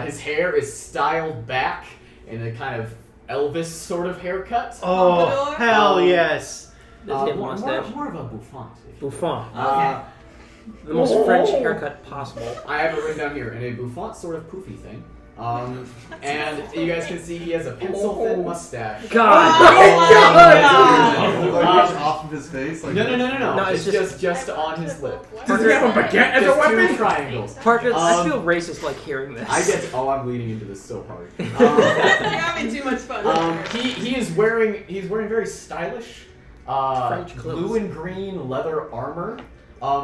His hair is styled back in a kind of Elvis sort of haircut. Oh, Pompadour? hell yes. Does he have a mustache? More of a bouffant. if you will. Buffon. The most French haircut possible. I have it written down here in a bouffant sort of poofy thing. And you guys can see he has a pencil-thin mustache. God. Like, reach off of his face? Like, No. No, It's it's just on his lip. Does he have a baguette as a Just 2 weapon? triangles. Parker, I Um, feel racist like hearing this. I'm leading into this so hard. You're having too much fun. He is wearing very stylish French clothes. blue and green leather armor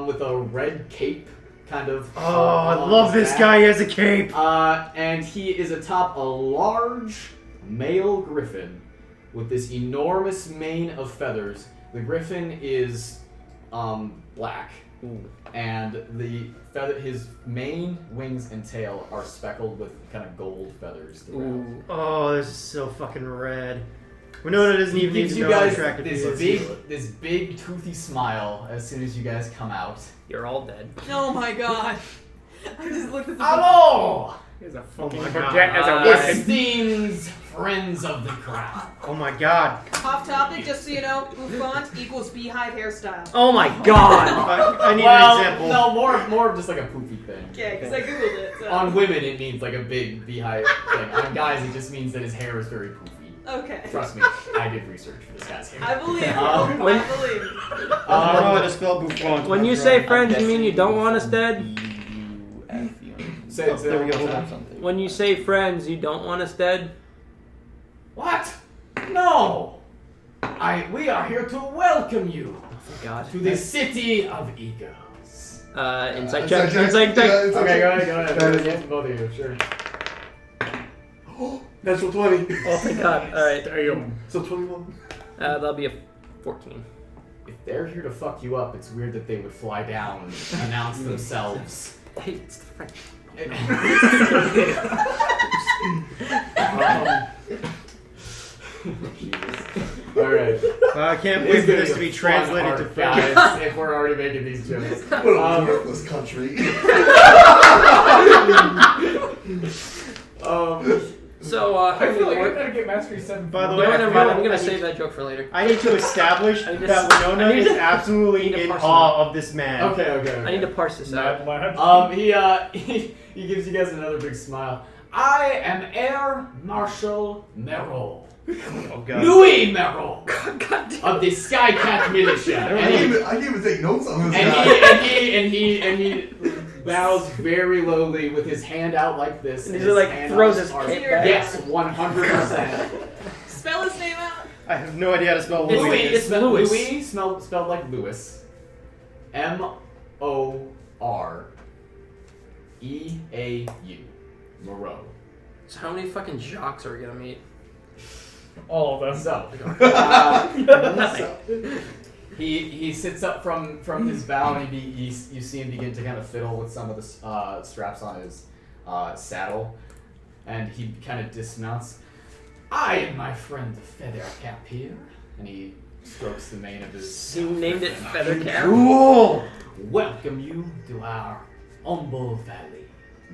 with a red cape kind of. Oh, I on love his this back. guy. He has a cape. And he is atop a large male griffin with this enormous mane of feathers. The griffin is black, Ooh. and the feather, his mane, wings, and tail are speckled with kind of gold feathers throughout. Ooh. Oh, this is so fucking rad. Winona doesn't He even need gives to you know how guys attractive this people are. big toothy smile as soon as you guys come out. You're all dead. Oh my god. I just looked at the Hello, Here's a Oh fucking my forget as a God. weapon. esteemed friends of the crowd. Oh my god. Off topic, just so you know, bouffant equals beehive hairstyle. Oh my god! I need Well, an example. no, more of just like a poofy thing. Okay, because I googled it. So. On women, it means like a big beehive thing. On guys, it just means that his hair is very poofy. Okay. Trust me, I did research for this guy's hair. I believe you. When- I believe you. I don't know how to spell bouffant. When you say friends, you mean you don't want us dead? Say there we go, hold on. Something. When you say friends, you don't want us dead? What? No! We are here to welcome you Oh my god. to the city of egos. Insight check. Insight check. Yeah, Okay, go ahead. Yeah, both of you, sure. Natural 20. Oh my god. Alright. Damn. So 21. That'll be a 14. If they're here to fuck you up, it's weird that they would fly down and announce themselves. Hey, it's the French. Alright. I can't wait for this to be translated to French. guys, if we're already making these jokes. What a worthless country. So, I how feel like I work? gotta get Mastery 7. By the No, way, I never feel mind. I'm gonna I save need- that joke for later. I need to establish I need to that s- Winona I need is to- I absolutely need to in parse awe of this man. Okay. I need to parse this out. Mad lad. He gives you guys another big smile. I am Air Marshal Merrill. Oh god. Louis Merrill God damn. of the Skycat Militia. I didn't even take notes on this And guy. he bows very lowly with his hand out like this. And and he his like hand throws on his arm. cape back. Yes, 100%. Spell his name out. I have no idea how to spell It's Louis. Louis. It's Louis. Louis, spelled like Lewis. Moreau. Moreau. So how many fucking jocks are we gonna meet? All of them. So, Nothing. he sits up from his bow and you see him begin to kind of fiddle with some of the straps on his saddle, and he kind of dismounts. I and my friend Feathercap here, and he strokes the mane of his. He named it Feathercap. Cool. Welcome you to our humble valley.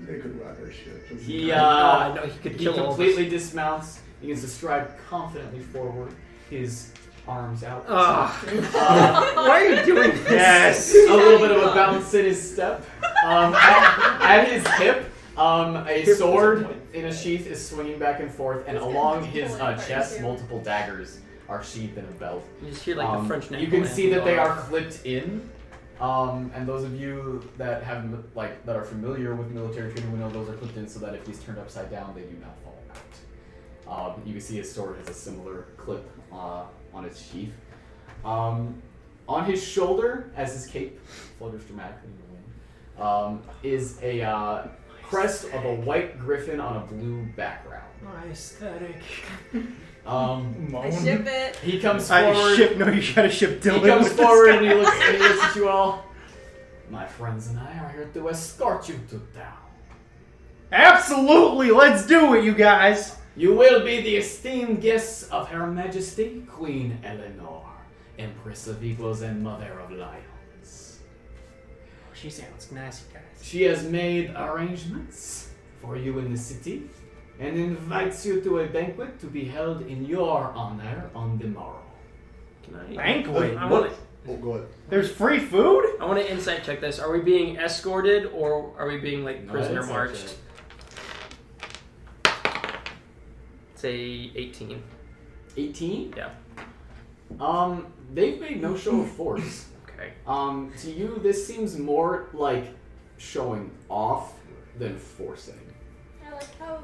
They could ride our shit. Just- He I know he could he kill all of us. completely dismounts, begins to stride confidently forward, his arms out. Why are you doing this? Yes. A little bit of a bounce in his step. At his hip, a sword in a sheath is swinging back and forth, and along his chest, multiple daggers are sheathed in a belt. You just hear like the French You national can see anthem that they go are off. clipped in. And those of you that have that are familiar with military training will know those are clipped in so that if he's turned upside down, they do not fall out. You can see his sword has a similar clip on its sheath. On his shoulder, as his cape flutters dramatically in the wind, is a crest of a white griffin on a blue background. My aesthetic. I ship it. He comes forward. No, you gotta ship Dylan. He comes with this forward guy. and he looks at you all. My friends and I are here to escort you to town. Absolutely, let's do it, you guys. You will be the esteemed guests of Her Majesty Queen Eleanor, Empress of Eagles and Mother of Lions. She sounds nice, you guys. She has made arrangements for you in the city and invites you to a banquet to be held in your honor on the morrow. Can I? Banquet. I want to. Oh, go ahead. There's free food? I want to insight check this. Are we being escorted or are we being like prisoner insight marched? Say 18. 18? Yeah. They've made no show of force. Okay. To you, this seems more like showing off than forcing. I like how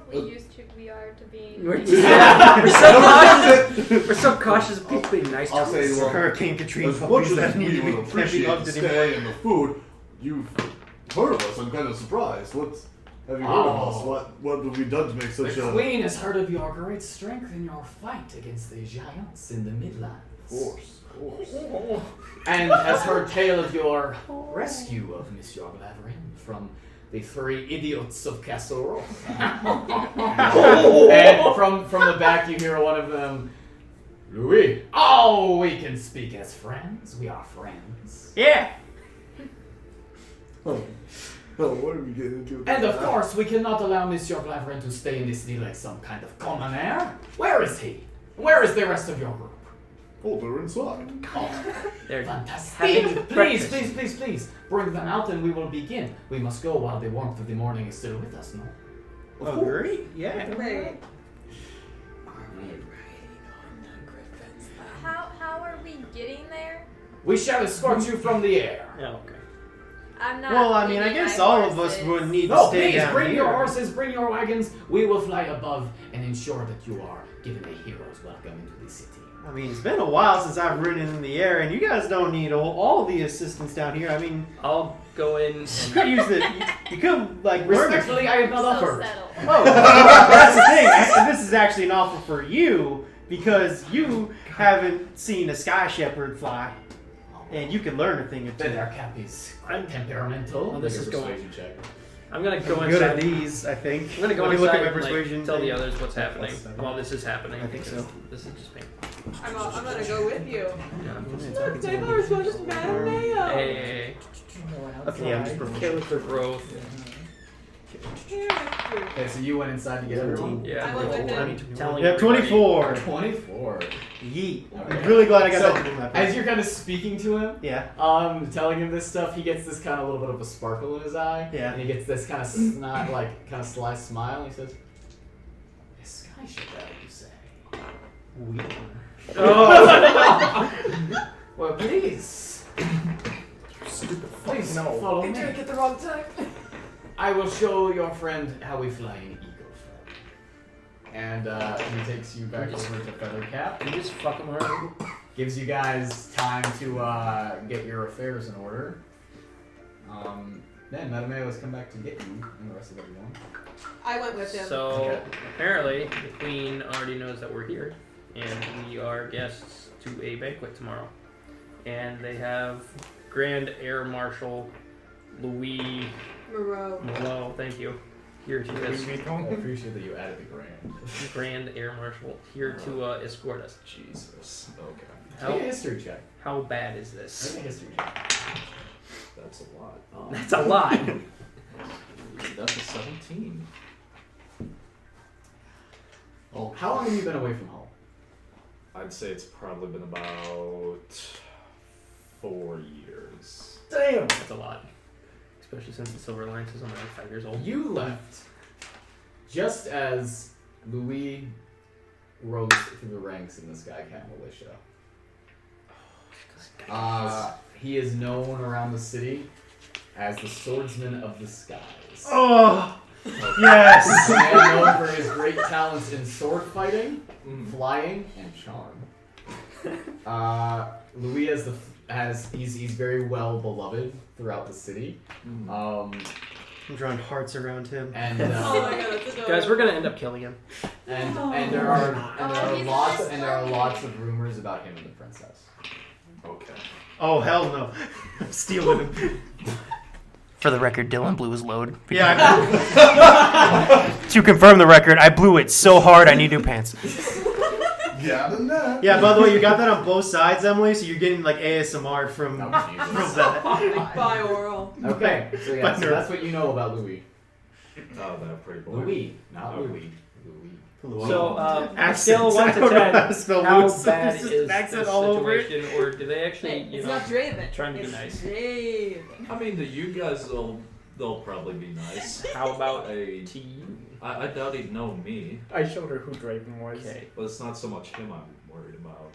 we are to being. We're so cautious. We're so cautious of people being nice to I'll us. say, well, Hurricane Katrina as much puppies as that need we to be would can't be appreciate hugged the anymore. stay and the food, you've heard of us. I'm kind of surprised. Have you heard of us? What have we done to make such The a... Queen has heard of your great strength in your fight against the giants in the Midlands. Of course. And has heard tale of your rescue of Miss Bjorklund from the 3 idiots of Castle Rock. And from the back you hear one of them, Louis. Oh, we can speak as friends. We are friends. Yeah. Oh, what are we getting into? And of course, we cannot allow Monsieur Bjorklund to stay in this city like some kind of commoner. Where is he? Where is the rest of your group? Oh, they're inside. They're Fantastic. Please, bring them out and we will begin. We must go while the warmth of the morning is still with us, no? Oh, great. Yeah. Right. How are we getting there? We shall escort you from the air. Yeah, okay. I'm not. Well, I mean, I bringing guess my all of us horses. would need to No, stay please, down bring here. your horses, bring your wagons. We will fly above and ensure that you are given a hero's welcome into the city. I mean, it's been a while since I've ridden in the air, and you guys don't need all the assistance down here. I mean, I'll go in you and could use the. You could, like, learn the. Respectfully, I have not So offered. settled. Oh, that's the thing. This is actually an offer for you because you haven't seen a sky shepherd fly, and you can learn a thing or Then two. our cap is quite temperamental. Well, this Make a is going- persuasion check. I'm gonna go I'm good at inside. these, I think. I'm gonna go Let me look inside at my and persuasion. tell the thing. others what's happening +7. while this is happening. I think because so. This is just me. I'm gonna go with you. Yeah. Look, Naivara's going to Mattimeo. Hey. Okay, I'm just Character growth. Here with you. Okay, so you went inside to get everyone? Yeah. I went with him. I'm telling Yeah, everybody. 24. 24. Yeet. Okay. I'm really glad I got So, that to do my as you're kind of speaking to him, Yeah. telling him this stuff, he gets this kind of little bit of a sparkle in his eye. Yeah. And he gets this kind of snot, like, kind of sly smile. And he says, "A sky shepherd, you say?" Weird. Oh. Well, please. Please follow me. Drink at the wrong time. I will show your friend how we fly an eagle fly. And he takes you back over to Feather Cap. You just fuck him around. Gives you guys time to get your affairs in order. Then Mattimeo has come back to get you and the rest of everyone. I went with him. So Okay. apparently the queen already knows that we're here, and we are guests to a banquet tomorrow. And they have Grand Air Marshal Louis Moreau, thank you, here to I appreciate that you added the grand. Grand Air Marshal here to escort us. Jesus. Okay. Make a history check. How bad is this? Make a history check. That's a lot. That's a lot. That's a 17. Oh, how long have you been away from home? I'd say it's probably been about 4 years. Damn. That's a lot. Especially since the Silver Alliance is only like 5 years old. You left just as Louis rose through the ranks in the Skycam militia. He is known around the city as the Swordsman of the Skies. Oh, yes. He's known for his great talents in sword fighting, flying, and charm. Louis he's very well beloved throughout the city. I'm drawing hearts around him. And Oh my god, that's adorable. Guys, we're gonna end up killing him. and there are lots of rumors about him and the princess. Okay. Oh, hell no. I'm stealing him. For the record, Dylan blew his load. Yeah. To confirm the record, I blew it so hard I need new pants. Yeah, by the way, you got that on both sides, Emily, so you're getting like ASMR from Oh, Jesus. from that. Like binaural. Okay, so yeah, so that's what you know about Louis. Oh, that pretty boy. Louis, not Okay. Louis. So, Accents. scale of 1 I to don't know 10, how to spell how Louis. bad There's is just this accent all over it. situation, or do they actually, It's not Draven. trying to be It's nice? Draven. I mean, to you guys, they'll probably be nice. How about I to you? I doubt he'd know me, I showed her who Draven was. Okay. but it's not so much him I'm worried about.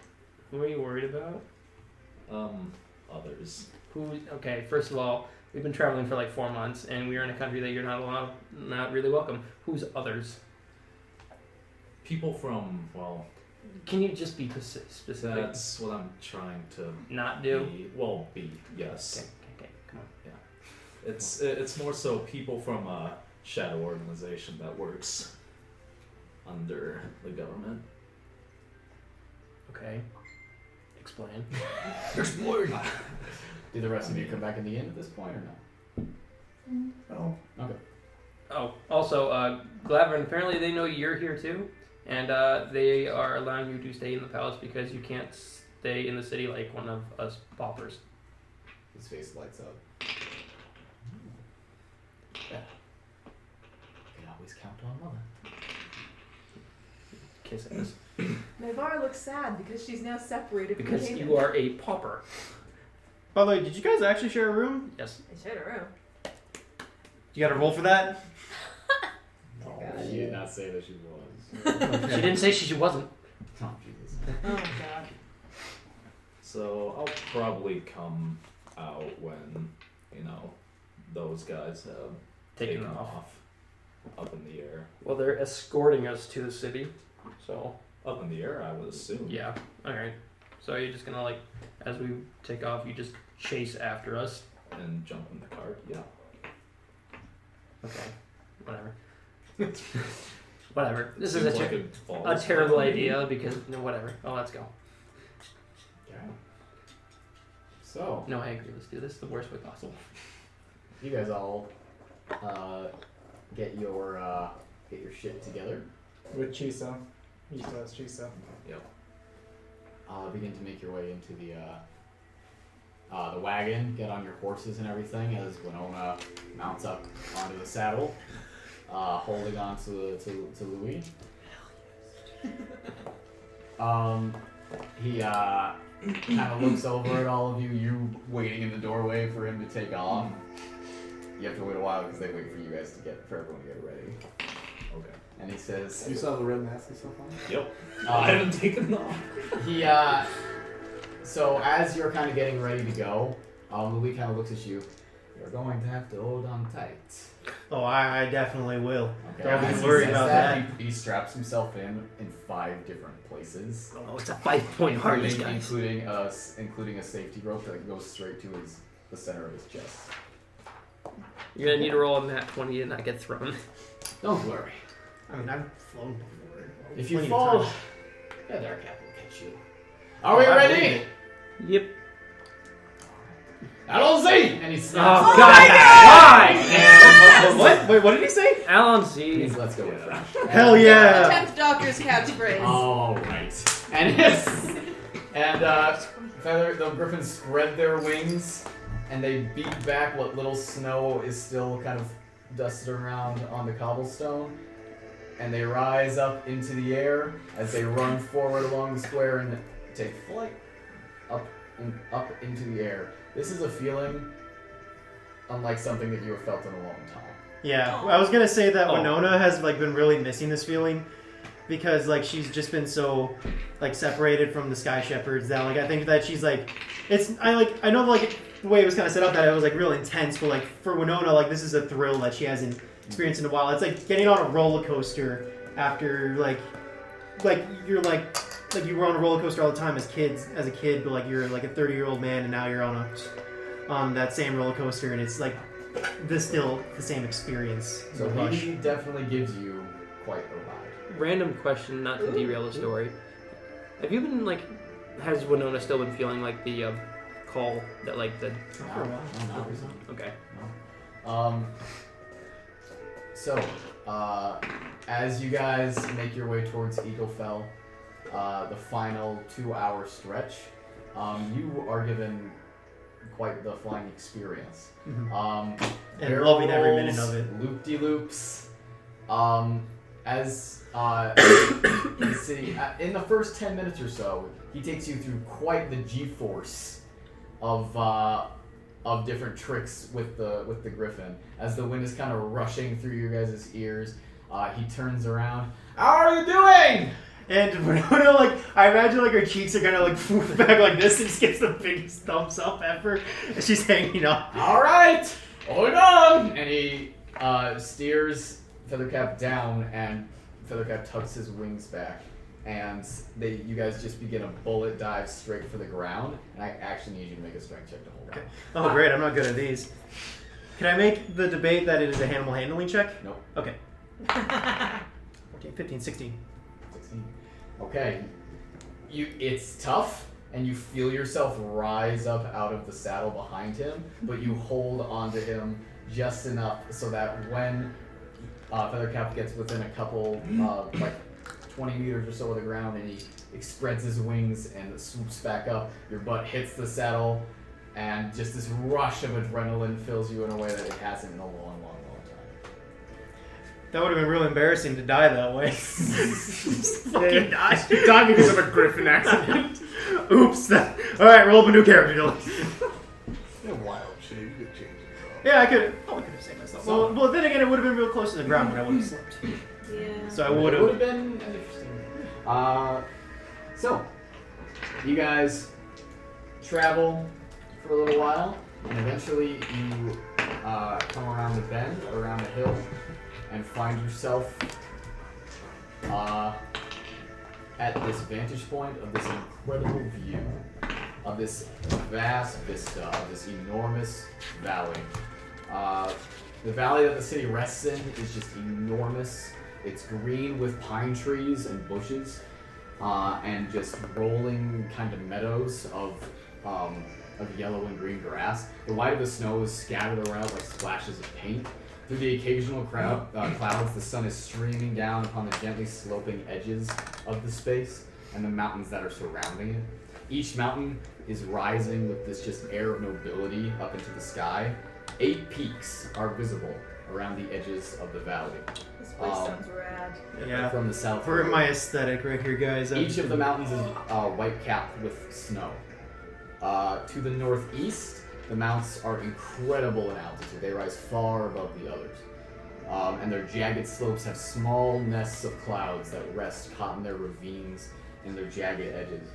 Who are you worried about? Others. Okay, first of all, we've been traveling for like 4 months, and we are in a country that you're not really welcome. Who's others? People from, well, Can you just be specific? that's what I'm trying to Not do? be, yes. Okay, come on. It's more so people from shadow organization that works under the government. Okay. Explain. Explain. Do the rest of you come back in the inn at this point or no? Oh. Okay. Oh, also, Glavin, apparently they know you're here too, and they are allowing you to stay in the palace because you can't stay in the city like one of us paupers. His face lights up. Yeah. You can always count on mother. Kiss ass. Naivara looks sad because she's now separated Because from you are a pauper. By the way, did you guys actually share a room? Yes. They shared a room. You got to roll for that? She did not say that she was. She didn't say she wasn't. Oh, Jesus. Oh my god. So I'll probably come out when, those guys have Taken taken off. off up in the air. Well, they're escorting us to the city, so Up in the air, I would assume. yeah. All right. So you're just gonna as we take off, you just chase after us. And jump in the cart, yeah. Okay. Whatever. Whatever. This Seems is like it falls a terrible on me. idea because whatever. Oh, let's go. Okay. So, No, I agree. Let's do this the worst way possible. you guys all get your shit together. With Chisa. He still has Chisa. Begin to make your way into the wagon. Get on your horses and everything as Winona mounts up onto the saddle, holding on to Louis. He kind of looks over at all of you. You waiting in the doorway for him to take off. You have to wait a while because they wait for you guys for everyone to get ready. Okay. And he says, You saw the red mask and stuff on? Yep. I haven't taken them off. He, so as you're kind of getting ready to go, Louis kind of looks at you. You're going to have to hold on tight. Oh, I definitely will. Okay. Don't As be he worried says about that. that. He straps himself in 5 different places, Oh, it's a 5-point harness, including guys. including a safety rope that goes straight to the center of his chest. You're gonna need to roll a nat 20 and not get thrown. Don't worry. I mean, I've flown before. If you Plenty of fall, times. yeah, their cap will catch you. Are we I ready? believe it. Yep. Allons-y! And he Oh, snaps. God! Why? What? Wait, what did he say? Alan He C. means let's go with French. Hell The yeah! 10th Doctor's catchphrase. All right. And the griffins spread their wings, and they beat back what little snow is still kind of dusted around on the cobblestone, and they rise up into the air as they run forward along the square and take flight up into the air. This is a feeling unlike something that you have felt in a long time. Yeah, I was gonna say that Oh. Winona has been really missing this feeling because she's just been so separated from the Sky Shepherds that I think that she's I know the way it was kind of set up that it was real intense, but for Winona this is a thrill that she hasn't experienced in a while. It's like getting on a roller coaster after you're you were on a roller coaster all the time as a kid, but you're a 30-year-old man and now you're on that same roller coaster and it's still the same experience. So The rush. he definitely gives you quite a ride. Random question, not to derail the story. Have you been has Winona still been feeling the call that the? For a while. No. Okay. So, as you guys make your way towards Eaglefell, the final 2-hour stretch, you are given quite the flying experience. And barrel loving every minute rolls, of it. Loop-de-loops. Let's see, in the first 10 minutes or so, he takes you through quite the G-force of different tricks with the griffin. As the wind is kind of rushing through your guys' ears, he turns around. How are you doing? And Winona, I imagine her cheeks are gonna move back like this and just gets the biggest thumbs up ever. And she's hanging up. All right, hold on. And he steers Feathercap down, and Feathercap tucks his wings back, and you guys just begin a bullet dive straight for the ground. And I actually need you to make a strength check to hold on. Oh great, I'm not good at these. Can I make the debate that it is a animal handling check? Nope. Okay. 14, 15, 16. 16. Okay. It's tough, and you feel yourself rise up out of the saddle behind him, but you hold onto him just enough so that when Feathercap gets within a couple, like 20 meters or so of the ground, and he spreads his wings and swoops back up, your butt hits the saddle, and just this rush of adrenaline fills you in a way that it hasn't in a long time. That would have been real embarrassing to die that way. Fucking die. Die because of a griffin accident. Oops. Alright, roll up a new character, Dylan. Yeah, wild shape. You could change it. Yeah, I could have saved myself. Well, then again, it would have been real close to the ground when I would have slipped. Yeah. So I It would would have. have been an interesting. So, you guys travel for a little while, and eventually you come around the bend, around the hill, and find yourself at this vantage point of this incredible view of this vast vista of this enormous valley. The valley that the city rests in is just enormous. It's green with pine trees and bushes, and just rolling kind of meadows of yellow and green grass. The white of the snow is scattered around like splashes of paint. Through the occasional clouds, the sun is streaming down upon the gently sloping edges of the space and the mountains that are surrounding it. Each mountain is rising with this just air of nobility up into the sky. 8 peaks are visible around the edges of the valley. This place sounds rad. Yeah. From the south. For my aesthetic right here, guys. Each of the mountains is white-capped with snow. To the northeast, the mounts are incredible in altitude. They rise far above the others. And their jagged slopes have small nests of clouds that rest caught in their ravines and their jagged edges.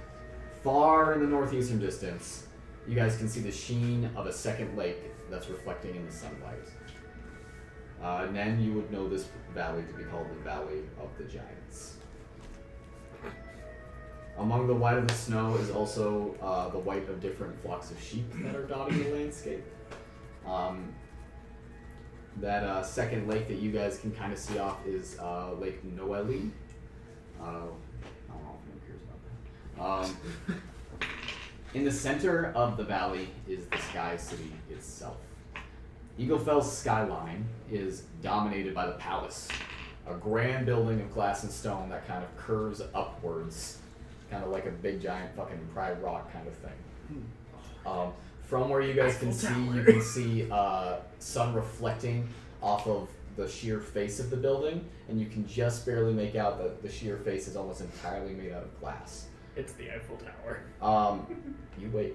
Far in the northeastern distance, you guys can see the sheen of a second lake that's reflecting in the sunlight. And then you would know this valley to be called the Valley of the Giants. Among the white of the snow is also the white of different flocks of sheep that are dotting the landscape. That second lake that you guys can kind of see off is Lake Noeli. I don't know if anyone cares about that. In the center of the valley is the Sky City itself. Eaglefell's skyline is dominated by the palace, a grand building of glass and stone that kind of curves upwards, kind of like a big giant fucking Pride Rock kind of thing. From where you guys can see, you can see sun reflecting off of the sheer face of the building, and you can just barely make out that the sheer face is almost entirely made out of glass. It's the Eiffel Tower. You wait.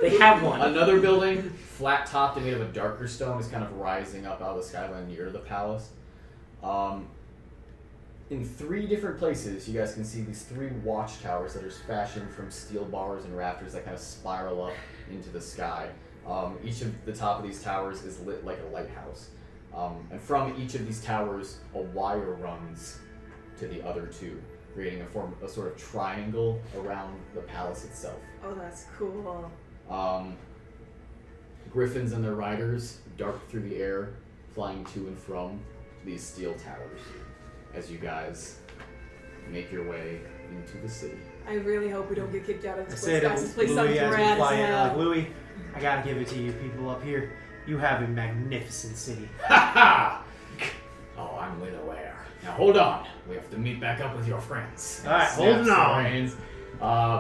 They have one. Another building, flat topped and made of a darker stone, is kind of rising up out of the skyline near the palace. In 3 different places, you guys can see these 3 watchtowers that are fashioned from steel bars and rafters that kind of spiral up into the sky. Each of the top of these towers is lit like a lighthouse. And from each of these towers, a wire runs to the other 2, creating a sort of triangle around the palace itself. Oh, that's cool. Griffins and their riders dart through the air, flying to and from these steel towers as you guys make your way into the city. I really hope we don't get kicked out of I this say place. to Guys, this place sounds Louis as we rad fly as in, hell. like, Louis, I gotta give it to you people up here. You have a magnificent city. Ha ha! Oh, I'm Winona. Now hold on. We have to meet back up with your friends. All right, Snaps holding the on. reins,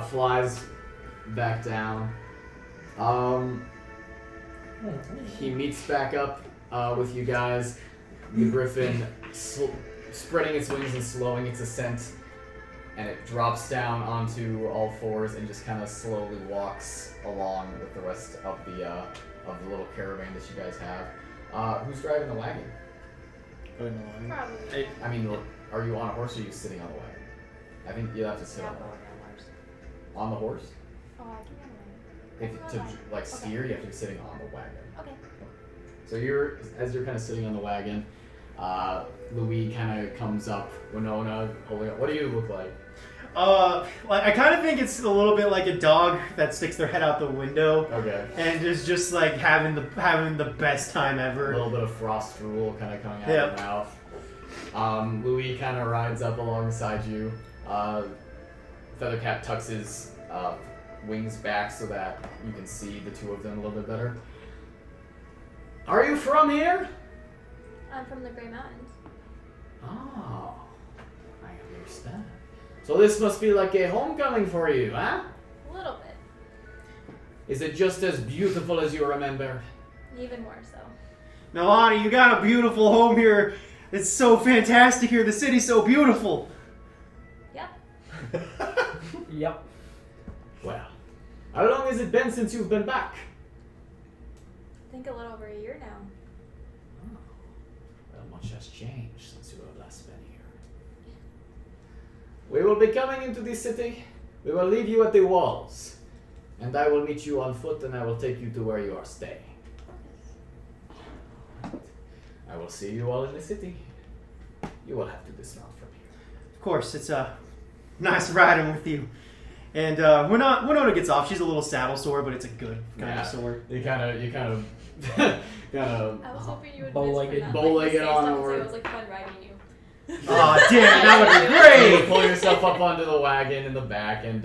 flies back down. He meets back up with you guys. The griffin spreading its wings and slowing its ascent, and it drops down onto all 4s and just kind of slowly walks along with the rest of the little caravan that you guys have. Who's driving the wagon? Probably. I mean, are you on a horse or are you sitting on the wagon? I think you have to sit Yeah, on but the we're wagon. on horse. On the horse? Oh, I can If to like steer, you have to be sitting on the wagon. Okay. So as you're kind of sitting on the wagon, Louis kind of comes up. Winona, holding up. What do you look like? Like I kind of think it's a little bit like a dog that sticks their head out the window Okay. and is just like having the best time A ever. little bit of frost drool kind of coming out Yep. of your mouth. Louis kind of rides up alongside you. Feathercap tucks his wings back so that you can see the two of them a little bit better. Are you from here? I'm from the Grey Mountains. Oh, I understand. So this must be like a homecoming for you, huh? A little bit. Is it just as beautiful as you remember? Even more so. Nalane, you got a beautiful home here. It's so fantastic here. The city's so beautiful. Yep. Yep. Well, how long has it been since you've been back? I think a little over a year now. Well, much has changed since you have last been here. We will be coming into the city. We will leave you at the walls. And I will meet you on foot and I will take you to where you are staying. I will see you all in the city. You will have to dismount from here. Of course, it's nice riding with you. And Winona gets off. She's a little saddle sore, but it's a good kind of sore. You kind of, I was hoping you would Bow-legged- bow-legged on over. It was like fun riding you. Oh, damn, that would be You great! pull yourself up onto the wagon in the back, and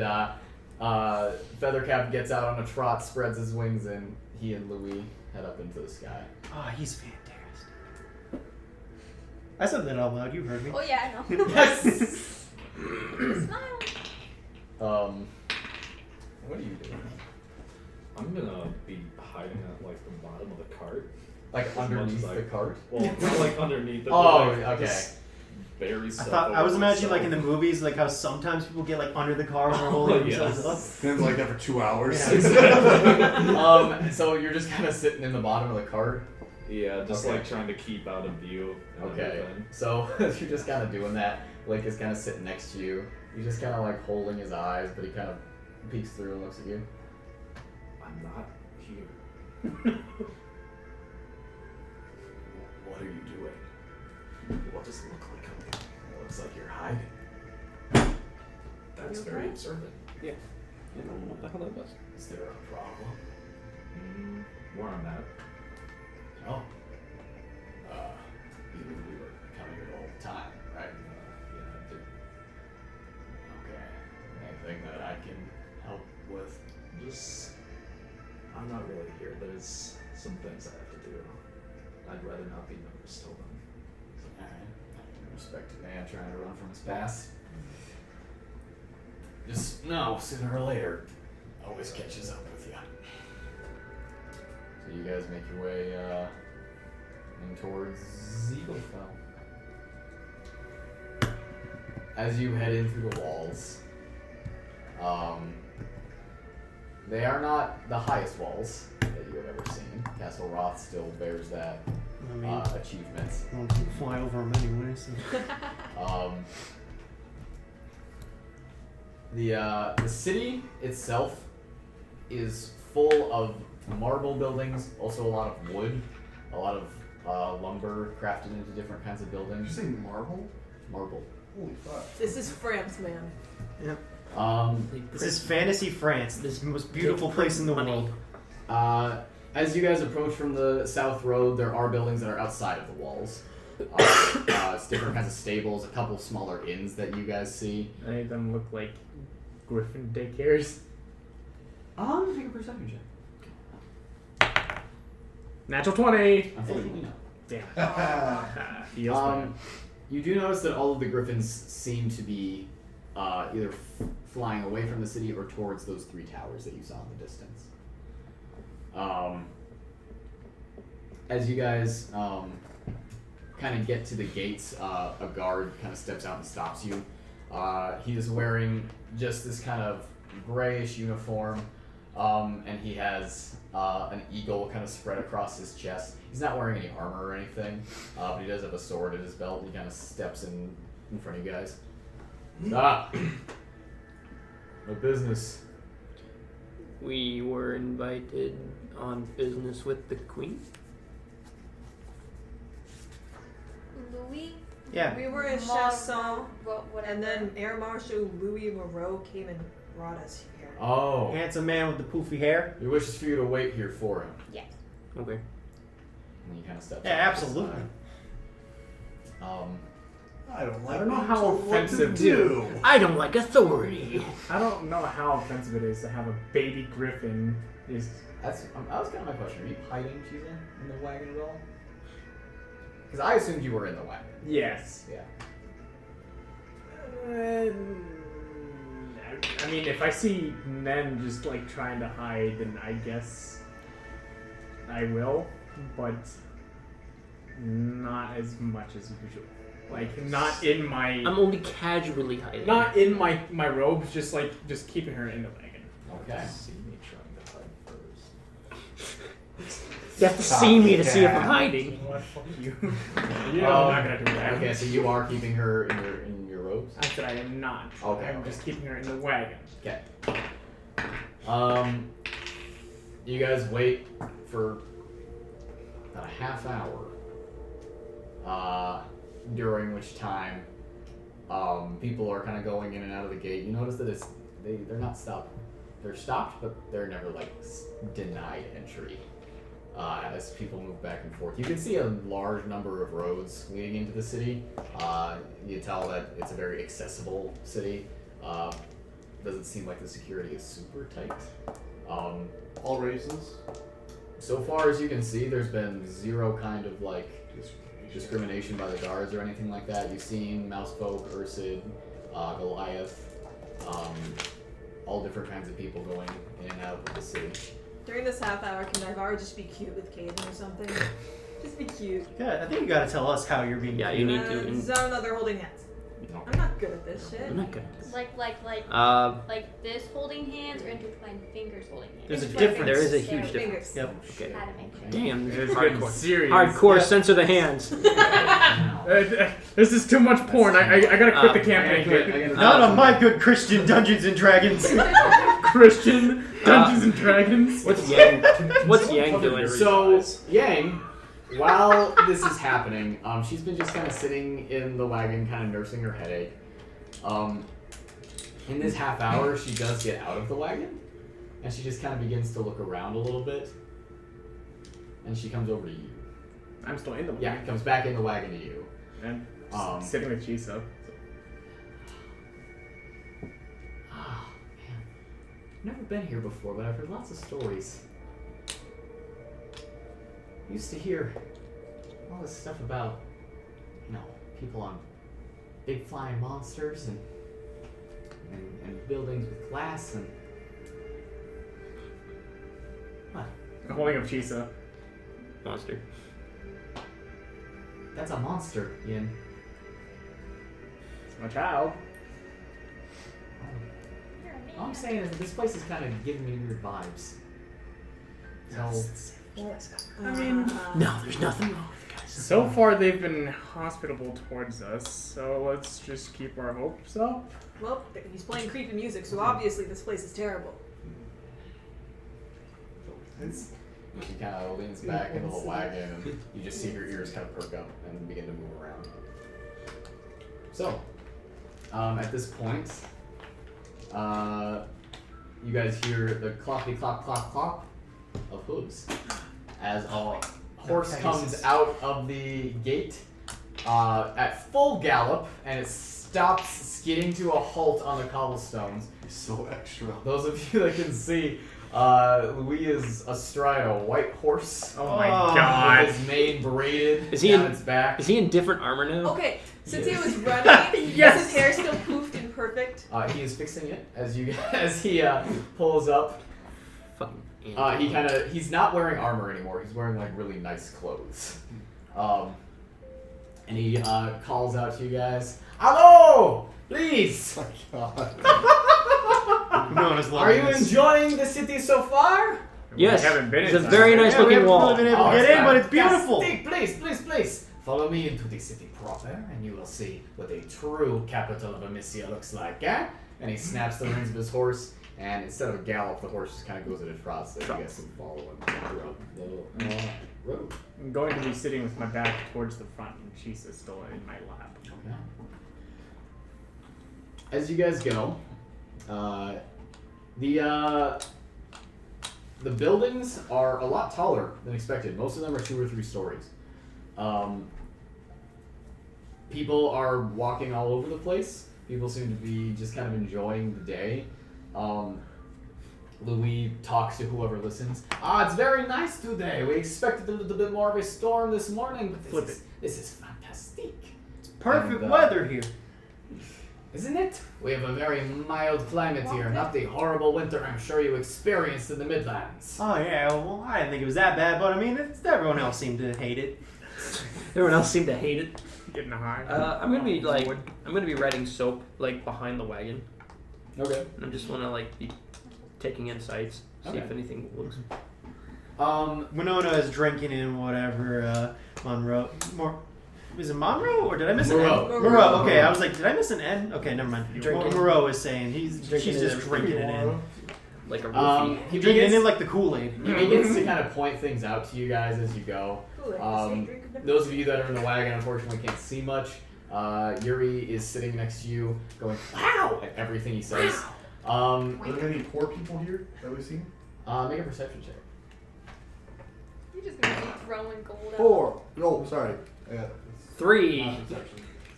Feathercap gets out on a trot, spreads his wings, and he and Louis head up into the sky. Oh, he's fantastic. I said that out loud. You heard me. Oh yeah, I know. Yes. Smile. What are you doing? I'm gonna be hiding at like the bottom of the cart. Like As much underneath as I- the cart? Well, not like underneath it. Oh, but, like, okay. just bury I stuff thought I over was imagining like in the myself. movies, like how sometimes people get like under the car when they're holding yes. themselves up. Spends like that for 2 hours. So you're just kind of sitting in the bottom of the cart? Yeah, just Okay. like trying to keep out of view. And Okay. everything. So you're just kind of doing that. Link is kind of sitting next to you. He's just kind of like holding his eyes, but he kind of peeks through and looks at you. I'm not here. What are you doing? What does it look like I'm here? It looks like you're hiding. That's You very okay? observant. You know what the hell that was? Is there a problem? Where I'm at. Oh. We were coming here all the time, right? Yeah, I did. Okay. Anything that I can help with? Just, I'm not really here. There's some things I have to do. I'd rather not be noticed till then. Alright. Respect a man trying to run from his past. Just know, sooner or later, always catches up with you. So you guys make your way in towards Xiloscient. As you head in through the walls, they are not the highest walls that you have ever seen. Castle Roth still bears that I mean, achievement. won't fly over them anyways. The city itself is full of marble buildings, also a lot of wood, a lot of lumber crafted into different kinds of Did you buildings. say marble? Marble. Holy fuck. This is France, man. This is fantasy France, this most beautiful place in the world. As you guys approach from the south road, there are buildings that are outside of the walls. It's different kinds of stables, a couple smaller inns that you guys see. Any of them look like Griffin daycares. Make a perception check. Natural 20. Unfortunately, no. Damn. Feels bad. You do notice that all of the griffins seem to be either flying away from the city or towards those three towers that you saw in the distance. As you guys kind of get to the gates, a guard kind of steps out and stops you. He is wearing just this kind of grayish uniform, and he has an eagle kind of spread across his chest. He's not wearing any armor or anything, but he does have a sword at his belt. He kind of steps in front of you guys. What business? We were invited on business with the Queen. Louis Yeah. We were in Mar- Chasson, whatever. and then Air Marshal Louis Moreau came and brought us here. Oh. Handsome man with the poofy hair. He wishes for you to wait here for him. Yes. Okay. And he kind of steps Yeah, up to the absolutely. side. I don't like I don't know being how told what to offensive do. I don't like authority. I don't know how offensive it is to have a baby griffin. That was kind of my question. Are you hiding, Chiza, in the wagon at all? Because I assumed you were in the wagon. Yes. Yeah. I mean, if I see men just like trying to hide, then I guess I will, but not as much as usual. Like not in my I'm only casually hiding. not in my robes, just keeping her in the wagon. Okay. See me trying to hide first. You have to see me to see if I'm You hiding. know what? Fuck you. I'm not gonna do that. Okay, so you are keeping her in your robes? I said I am not. Okay, I'm okay. just keeping her in the wagon. Okay. You guys wait for about a half hour. During which time, people are kind of going in and out of the gate. You notice that they're not stopped. They're stopped, but they're never like denied entry. As people move back and forth, you can see a large number of roads leading into the city. You tell that it's a very accessible city. Doesn't seem like the security is super tight. All races. So far as you can see, there's been zero kind of like discrimination by the guards or anything like that. You've seen Mousefolk, Ursid, Goliath, all different kinds of people going in and out of the city. During this half hour, can Naivara just be cute with Caden or something? Just be cute. Yeah, I think you gotta tell us how you're being. Yeah, you need to. Zone, they're holding hands. I'm not good at this shit. I'm not good. Like this holding hands or intertwined fingers holding hands. There's a Intertwined difference. There is a fingers. huge difference. Fingers. Yep. Okay. How to make sure. Damn, there's It's getting hardcore. serious. Hardcore, Yeah. censor the hands. This is too much porn. I gotta quit the campaign. Not on my good Christian Dungeons and Dragons. Christian Dungeons and Dragons. What's Yang? What's Yang doing? So Yang, while this is happening, she's been just kind of sitting in the wagon, kind of nursing her headache. In this half hour, she does get out of the wagon, and she just kind of begins to look around a little bit, and she comes over to you. I'm still in the wagon. Yeah, comes back in the wagon to you. And Sitting with Chisa. Oh, man. I've never been here before, but I've heard lots of stories. I used to hear all this stuff about, people on big flying monsters and buildings with glass and... What? I'm holding up Chisa. Monster. That's a monster, Yin. It's my child. All I'm saying is that this place is kind of giving me weird vibes. So... I mean, No, there's nothing wrong with it, guys. so far they've been hospitable towards us, so let's just keep our hopes up. Well, he's playing creepy music, so obviously this place is terrible. She kind of leans back into the wagon, and you just see her ears kind of perk up and begin to move around. So, at this point, you guys hear the cloppy clop clop clop of hooves as a horse comes out of the gate at full gallop, and it stops skidding to a halt on the cobblestones. He's so extra. Those of you that can see, Louis is astride a white horse. Oh my Oh. god. With his mane braided Is he down in- its back. Is he in different armor now? Okay, since he Yes. was running, Yes. is his hair still poofed and perfect? He is fixing it as he pulls up. Fucking. He's not wearing armor anymore. He's wearing like really nice clothes. And he calls out to you guys. Hello, please. Are you enjoying the city so far? Yes. We haven't been It's a inside. very nice Yeah, we looking haven't wall. really been able to get in, but it's beautiful. Fantastic. Please. Follow me into the city proper, and you will see what a true capital of Amyssia looks like, eh? And he snaps the reins of his horse, and instead of a gallop, the horse just kind of goes at a trot, so that you guys can follow him throughout the road. I'm going to be sitting with my back towards the front, and she's still in my lap. Okay. As you guys go, the buildings are a lot taller than expected. Most of them are 2 or 3 stories. People are walking all over the place. People seem to be just kind of enjoying the day. Louis talks to whoever listens. It's very nice today. We expected a little bit more of a storm this morning, but this is fantastic. It's perfect weather here. Isn't it? We have a very mild climate here, not the horrible winter I'm sure you experienced in the Midlands. Oh yeah, well I didn't think it was that bad, but I mean, everyone else seemed to hate it. Everyone else seemed to hate it. Getting high. I'm gonna be writing soap like behind the wagon. Okay. And I just wanna like be taking in sights, see if anything looks. Winona is drinking in whatever Monroe. Is it Monroe or did I miss an N? Moreau. Okay, I was like, did I miss an N? Okay, never mind. Moreau is saying she's just drinking it in. Like a roofie. He drinking it in like the Kool-Aid. He begins to kind of point things out to you guys as you go. Those of you that are in the wagon unfortunately can't see much. Yuri is sitting next to you going, wow, at everything he says. Are there any poor people here that we've seen? Make a perception check. You're just gonna be throwing gold out. 4. Oh, sorry. 3.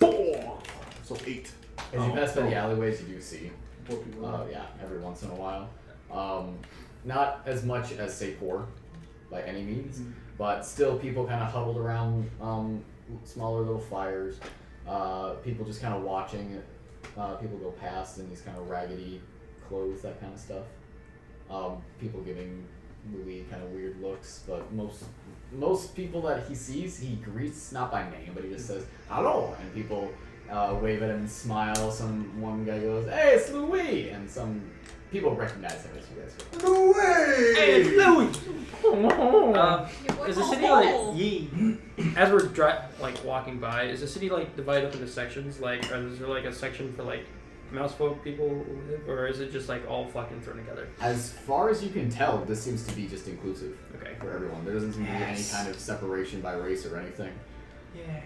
4. So 8. As you pass by the alleyways, you do see, Poor people. every once in a while. Not as much as, say, poor, by any means, but still people kind of huddled around smaller little fires. People just kind of watching people go past in these kind of raggedy clothes, that kind of stuff. People giving Louis kind of weird looks, but most people that he sees, he greets not by name, but he just says hello, and people wave at him and smile. One guy goes, "Hey, it's Louis," and some people recognize him as you guys go. Louis! Hey, it's Louis! Is the city like as we're walking by? Is the city like divided up into sections? Like, or is there like a section for like mousefolk people who live, or is it just like all fucking thrown together? As far as you can tell, this seems to be just inclusive. Okay. For everyone, there doesn't seem to be any kind of separation by race or anything. Yay.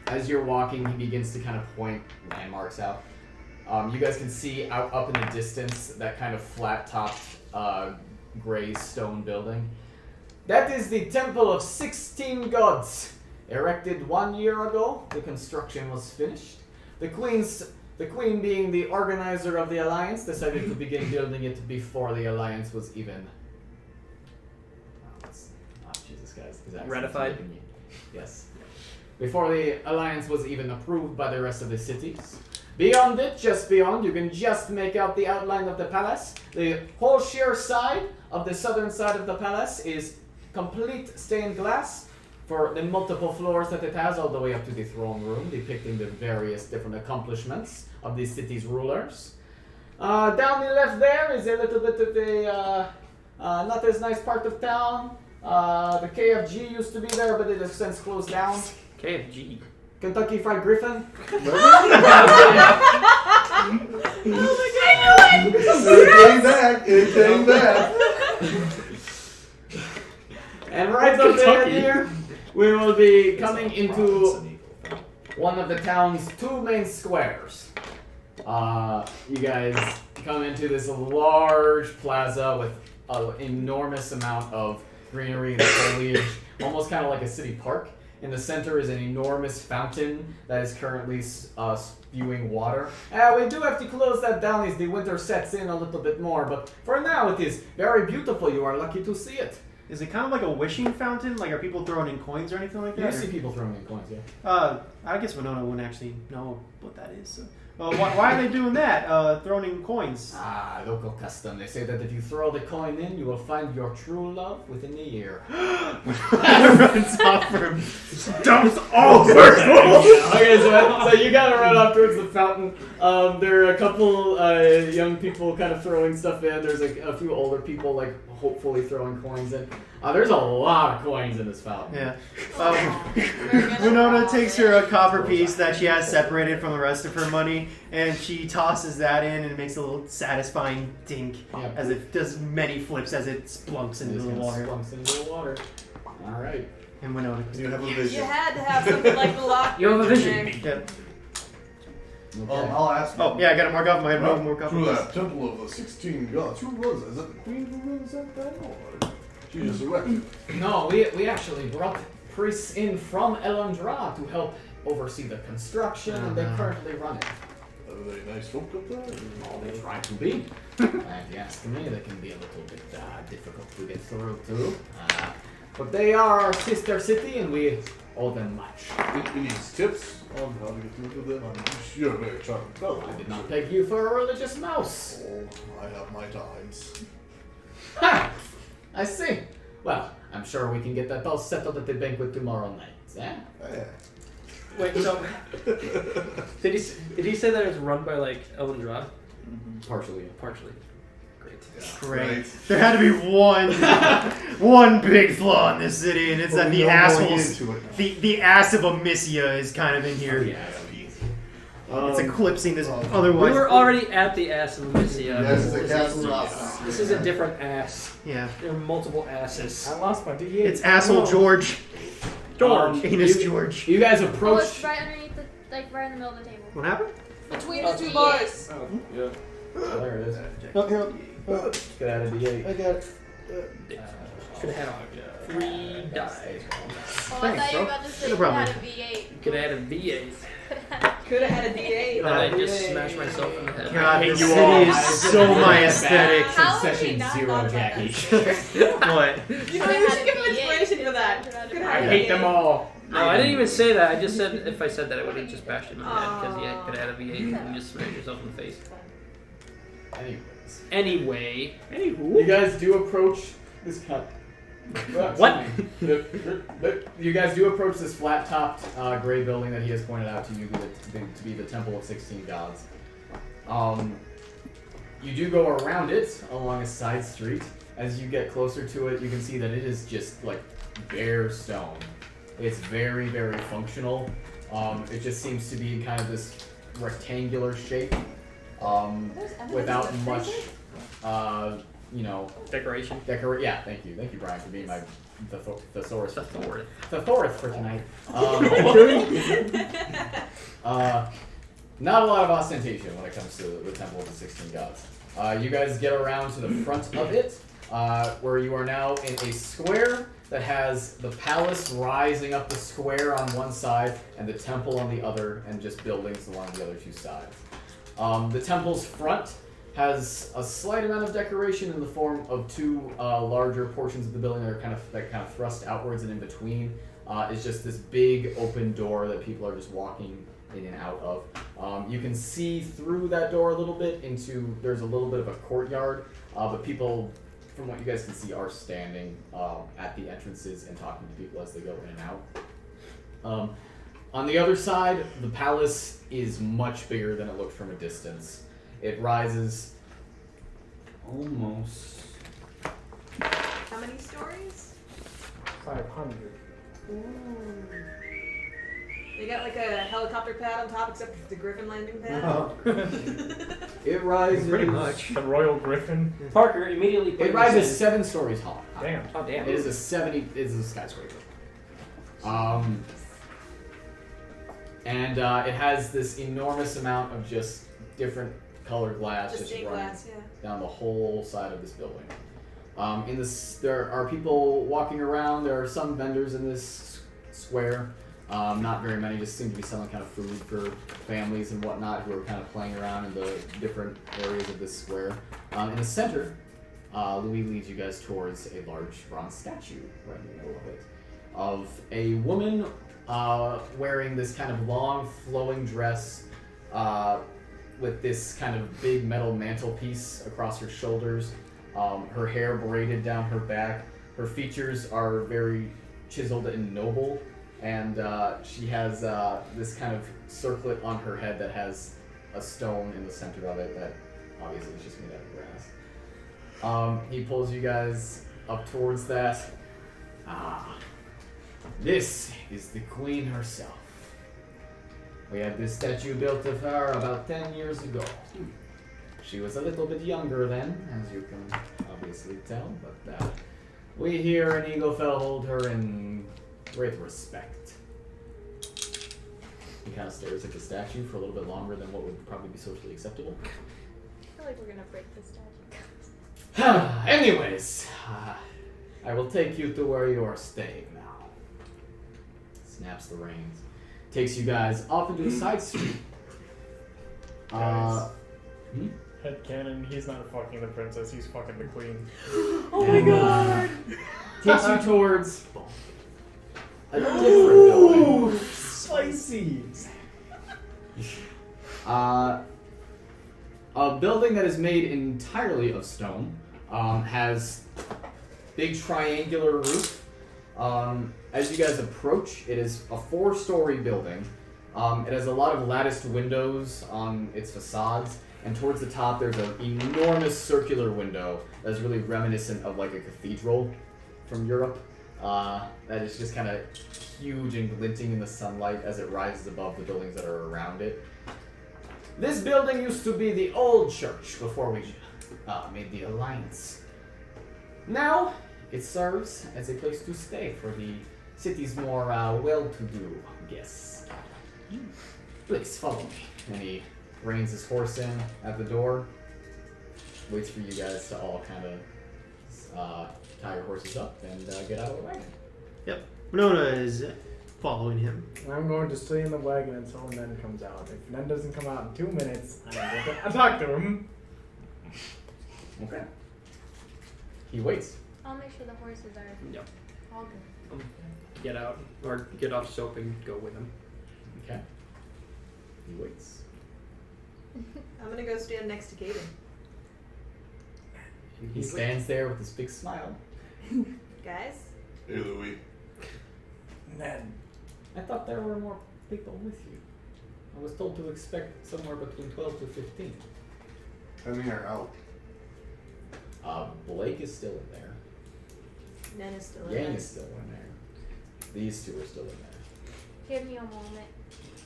As you're walking, he begins to kind of point landmarks out. You guys can see out up in the distance that kind of flat-topped gray stone building. That is the Temple of 16 Gods. Erected 1 year ago, the construction was finished. The Queen, being the organizer of the Alliance, decided to begin building it before the Alliance was even... Jesus, guys. his accent's Ratified? making me- Yes. Before the Alliance was even approved by the rest of the cities. Beyond it, just beyond, you can just make out the outline of the palace. The whole sheer side of the southern side of the palace is complete stained glass for the multiple floors that it has, all the way up to the throne room, depicting the various different accomplishments of the city's rulers. Down the left there is a little bit of a not as nice part of town. The KFG used to be there, but it has since closed down. KFG. Kentucky Fried Griffin. It came back. It came back. And right up there, here, we will be coming into one of the town's 2 main squares. You guys come into this large plaza with an enormous amount of greenery and foliage, almost kind of like a city park. In the center is an enormous fountain that is currently spewing water. We do have to close that down as the winter sets in a little bit more, but for now it is very beautiful. You are lucky to see it. Is it kind of like a wishing fountain? Like, are people throwing in coins or anything like that? You see people throwing in coins, yeah. I guess Winona wouldn't actually know what that is. So. Why are they doing that? Throwing in coins? Local custom. They say that if you throw the coin in, you will find your true love within a year. Runs off from Dumps all Okay, so you gotta run off towards the fountain. There are a couple young people kind of throwing stuff in. There's a few older people like hopefully throwing coins in. There's a lot of coins in this fountain. Yeah. Winona takes her copper piece that she has separated from the rest of her money thing, and she tosses that in, and it makes a little satisfying dink Yep. as it does many flips as it splunks into the water. Splunks into the water. All right. And Winona. You have a You vision. had to have something like the lock. You have a vision. Yep. Okay. I'll ask you. Oh yeah, I gotta mark off my Well, more copy. through that temple of the 16 gods, who runs it? Is that the queen who runs that thing? Or she just erected it? No, we actually brought priests in from Elandra to help oversee the construction, and they currently run it. Are they nice folk up there? Oh, they try to be. And if you ask me, they can be a little bit difficult to get through too. But they are our sister city, and we owe them much. Any tips on how to get through to them? You're a very charming fellow. I did not peg you for a religious mouse. Oh, I have my times. Ha! I see. Well, I'm sure we can get that all settled at the banquet tomorrow night. Eh? Yeah. Wait, so did he say that it was run by like Elendra? Partially. Partially. Great. Great. There had to be one big flaw in this city, and it's that the assholes, the ass of Amyssia is kind of in here. It's eclipsing this otherwise. We were already at the ass of Amyssia. Yes, the castle ass. This is a different ass. Yeah. There are multiple asses. I lost my D8. It's asshole George. Anus George. You guys Oh, approach. it's right underneath the, like right in the middle of the table. What happened? Between the two bars. Oh, yeah. Oh, there it is. Oh, here. Get out of D8. I got it. Could have had 3 die. Oh, I thought you were about to say No you problem. had a V8. Could have had a V8. Could have had a D8. And I just smashed myself in the head. God, I this hate you city all. is so my aesthetic. How would Session we not 0, thought about Jacky. What? You Could've know, had just a give him V8. inspiration for that. Could have I had a hate D8. them all. No, I didn't even say that. I just said if I said that, I would have just bashed him in the head because he could have had a V8 and you just smash yourself in the face. Anyways. Anywho. You guys do approach this cut. What? You guys do approach this flat-topped gray building that he has pointed out to you to be the Temple of 16 Gods. You do go around it along a side street. As you get closer to it, you can see that it is just like bare stone. It's very, very functional. It just seems to be in kind of this rectangular shape, without much, Decoration. Yeah, thank you, Brian, for being my thesaurus. Thesaurus. Thesaurus for tonight. Not a lot of ostentation when it comes to the Temple of the 16 Gods. You guys get around to the front of it, where you are now in a square that has the palace rising up the square on one side and the temple on the other, and just buildings along the other two sides. The temple's front has a slight amount of decoration in the form of two larger portions of the building that kind of thrust outwards, and in between is just this big open door that people are just walking in and out of. You can see through that door a little bit into, there's a little bit of a courtyard, but people, from what you guys can see, are standing at the entrances and talking to people as they go in and out. On the other side, the palace is much bigger than it looked from a distance. It rises almost... How many stories? 500. Ooh. They got like a helicopter pad on top, except it's the Griffin landing pad. It rises... Pretty much. The Royal Griffin. Parker immediately put It rises 7 stories tall. Damn. Oh, damn. It is a skyscraper. And it has this enormous amount of just different colored glass Just just stained running glass, yeah. down the whole side of this building. There are people walking around. There are some vendors in this square. Not very many. Just seem to be selling kind of food for families and whatnot who are kind of playing around in the different areas of this square. In the center, Louis leads you guys towards a large bronze statue right in the middle of it, of a woman wearing this kind of long flowing dress with this kind of big metal mantelpiece across her shoulders, her hair braided down her back. Her features are very chiseled and noble, and she has this kind of circlet on her head that has a stone in the center of it that obviously is just made out of grass. He pulls you guys up towards that. This is the queen herself. We had this statue built of her about 10 years ago. She was a little bit younger then, as you can obviously tell, but we here in Eaglefell hold her in great respect. He kind of stares at the statue for a little bit longer than what would probably be socially acceptable. I feel like we're gonna break this statue. Anyways, I will take you to where you are staying now. Snaps the reins. Takes you guys off into a side street. Headcanon, he's not fucking the princess, he's fucking the queen. Oh my god! Takes you towards a different building. Spicy! A building that is made entirely of stone, has big triangular roof. As you guys approach, it is a 4-story building. It has a lot of latticed windows on its facades, and towards the top there's an enormous circular window that is really reminiscent of like a cathedral from Europe. That is just kind of huge and glinting in the sunlight as it rises above the buildings that are around it. This building used to be the old church before we made the alliance. Now, it serves as a place to stay for the city's more well-to-do guests. Please follow me. And he reins his horse in at the door, waits for you guys to all kind of tie your horses up and get out of the wagon. Winona is following him. I'm going to stay in the wagon until Nen comes out. If Nen doesn't come out in 2 minutes, I'm going to talk to him. Okay. He waits. I'll make sure the horses are Yep. all good. Get out or get off soap and go with him. Okay. He waits. I'm gonna go stand next to Caden. He stands there with this big smile. Guys? Hey, Louis. Nen. I thought there were more people with you. I was told to expect somewhere between 12 to 15. How many are out? Blake is still in there. Nen is still in Yang there. is still in there. These two are still in there. Give me a moment.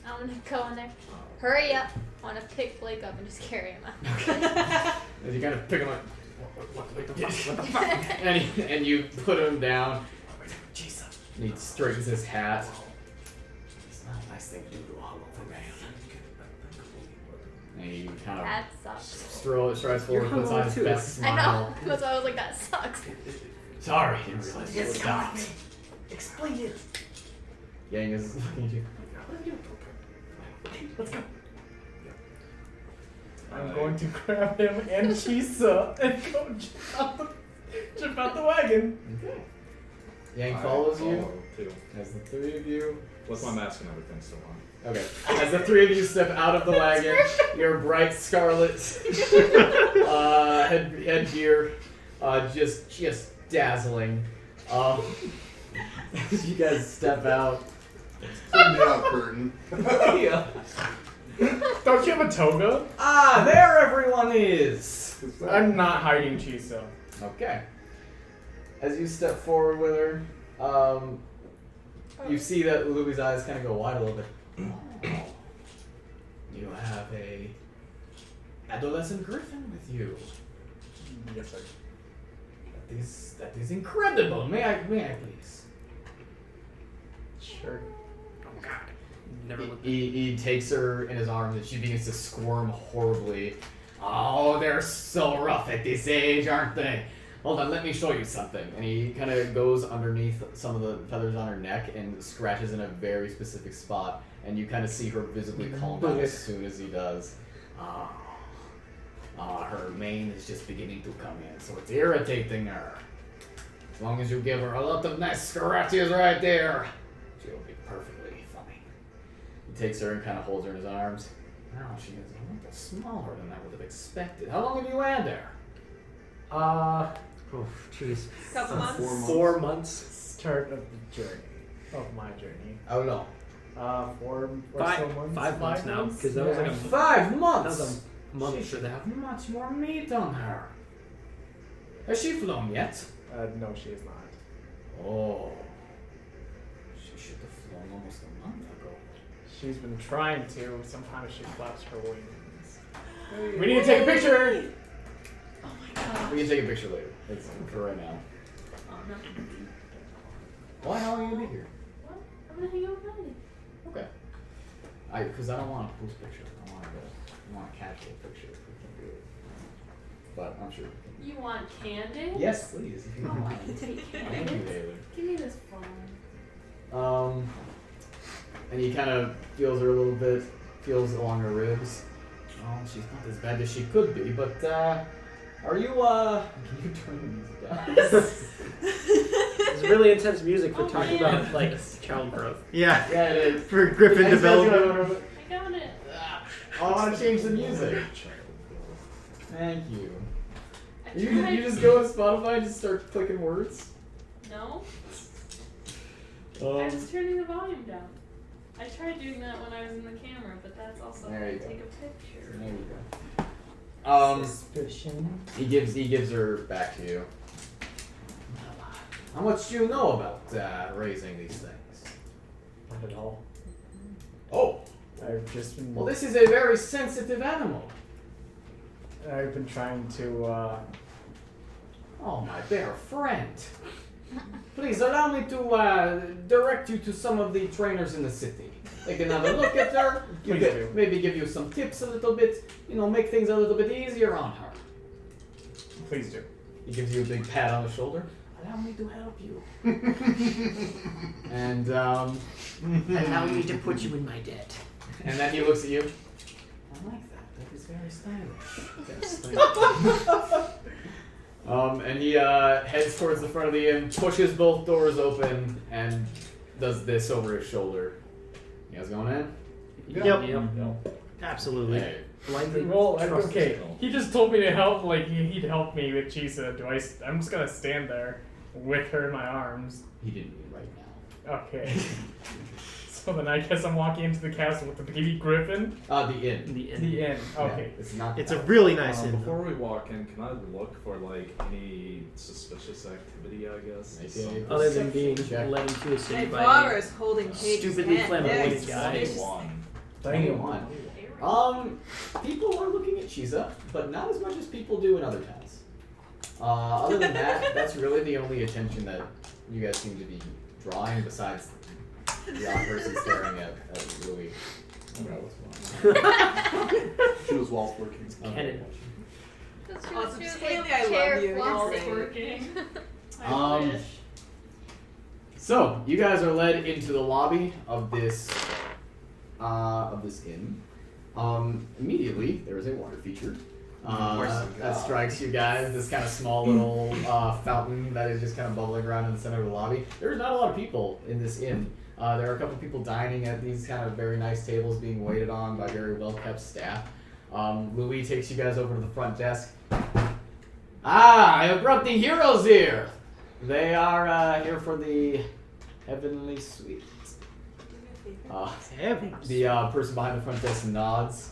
I'm gonna go in there. Hurry up. I wanna pick Blake up and just carry him out. As you kind of pick him up, what the fuck? and you put him down. Jesus. And he straightens his hat. It's not a nice thing to do to a hollow man. And he kind of That sucks. strides forward, You're puts on his humble, too. best smile. I know. That's why I was like, that sucks. Sorry, I didn't realize you Just stopped. come Explain it. Yang is looking at you. Let's go. I'm going to grab him and Chisa and go jump out the wagon. Okay. Yang follows you. Follow, too. As the three of you. With my mask and everything still on. Okay. As the three of you step out of the wagon, your bright scarlet headgear, just dazzling. As you guys step out. Turn the out curtain. Yeah. Don't you have a toga? Ah, there everyone is. I'm not hiding Chisa. Okay. As you step forward with her, you see that Louie's eyes kind of go wide a little bit. Oh, you have a adolescent griffin with you. Yes, sir. That is incredible. May I please? Sure. Oh God. Never looked. He takes her in his arms and she begins to squirm horribly. Oh, they're so rough at this age, aren't they? Hold on, let me show you something. And he kind of goes underneath some of the feathers on her neck and scratches in a very specific spot. And you kind of see her visibly calm down as soon as he does. Her mane is just beginning to come in, so it's irritating her. As long as you give her a lot of nice scratches right there, she'll be perfectly fine. He takes her and kind of holds her in his arms. Now she is a little smaller than I would have expected. How long have you had there? Oh, jeez. Couple months. 4 months. Start of the journey. Of my journey. How long? 4 or Five- so months. 5 months now, 'cause that was like a- 5 months! That was a month She for should that. have much more meat on her. Has she flown yet? No, she is not. Oh. She should have flown almost a month ago. She's been trying to. Sometimes she flaps her wings. We need to take a picture! Oh my god. We can take a picture later. It's for right now. Oh no. Why? How long are you gonna be here? What? I'm gonna hang out with Melody. Okay. Because I don't want a post picture. I want a casual picture if we can do it. But I'm sure. You want candy? Yes, please. If you don't Oh, mind. I can take Thank you, candy. Taylor. Give me this phone. And he kind of feels her a little bit, feels along her ribs. Oh, she's not as bad as she could be, but, are you, can you turn the music down? It's really intense music for talking about, like, child growth. Yeah. Yeah, it is. For Griffin I just gotta development. I got it. I want to change the music. Thank you. I You tried. just go to Spotify and just start clicking words? No. I was turning the volume down. I tried doing that when I was in the camera, but that's also how There I you go. take a picture. There you go. Suspicion. He gives her back to you. How much do you know about raising these things? Not at all. Oh, I've just been. well, this is a very sensitive animal. I've been trying to. Oh, my dear friend. Please allow me to direct you to some of the trainers in the city. They can have a look at her, Please do. maybe give you some tips a little bit, make things a little bit easier on her. Please do. He gives you a big pat on the shoulder. Allow me to help you. And Allow me to put you in my debt. and then he looks at you. I like that. That is very stylish. And he heads towards the front of the inn, pushes both doors open, and does this over his shoulder. You guys going in? Yep. Absolutely. Hey. Blindly Well, trust okay. yourself. He just told me to help. Like he'd help me with Chisa. I'm just gonna stand there with her in my arms. He didn't mean right now. Okay. So then I guess I'm walking into the castle with the baby griffin. The inn. The end. The inn. Okay. Yeah, it's not. It's a really nice inn. Before we walk in, can I look for like any suspicious activity? I guess. Okay. Some- Other than being Check. led into a city by Naivara is holding Cage's stupidly hand. flamboyant Yes. guy. 21. People are looking at Chisa, but not as much as people do in other towns. Other than that, that's really the only attention that you guys seem to be drawing, besides the odd person staring at Louis. She was walls working. Cannon. Awesome. Haley, I love you. Flossing. It's working. I wish. So you guys are led into the lobby of this inn. Immediately there is a water feature that strikes you guys. This kind of small little fountain that is just kind of bubbling around in the center of the lobby. There's not a lot of people in this inn. There are a couple people dining at these kind of very nice tables being waited on by very well-kept staff. Louis takes you guys over to the front desk. I have brought the heroes here. They are here for the heavenly suite. The person behind the front desk nods.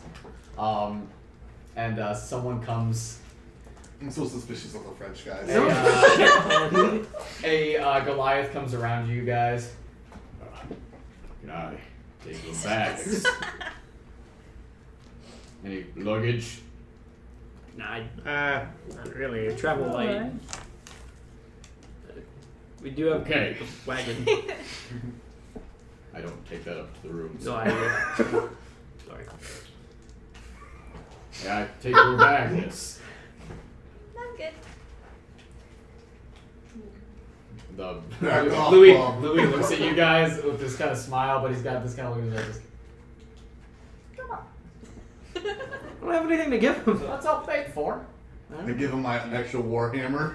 And someone comes. I'm so suspicious of the French guys. A Goliath comes around you guys. Can I take your bags? Any luggage? Nah, Not really. travel light. We do have Okay. a wagon. I don't take that up to the room. No, sorry. Yeah, I take your bag, yes. I'm good. Back off, Louis Bob. looks at you guys with this kind of smile, but he's got this kind of look at this. I don't have anything to give him. That's all paid for. I give him my extra war hammer.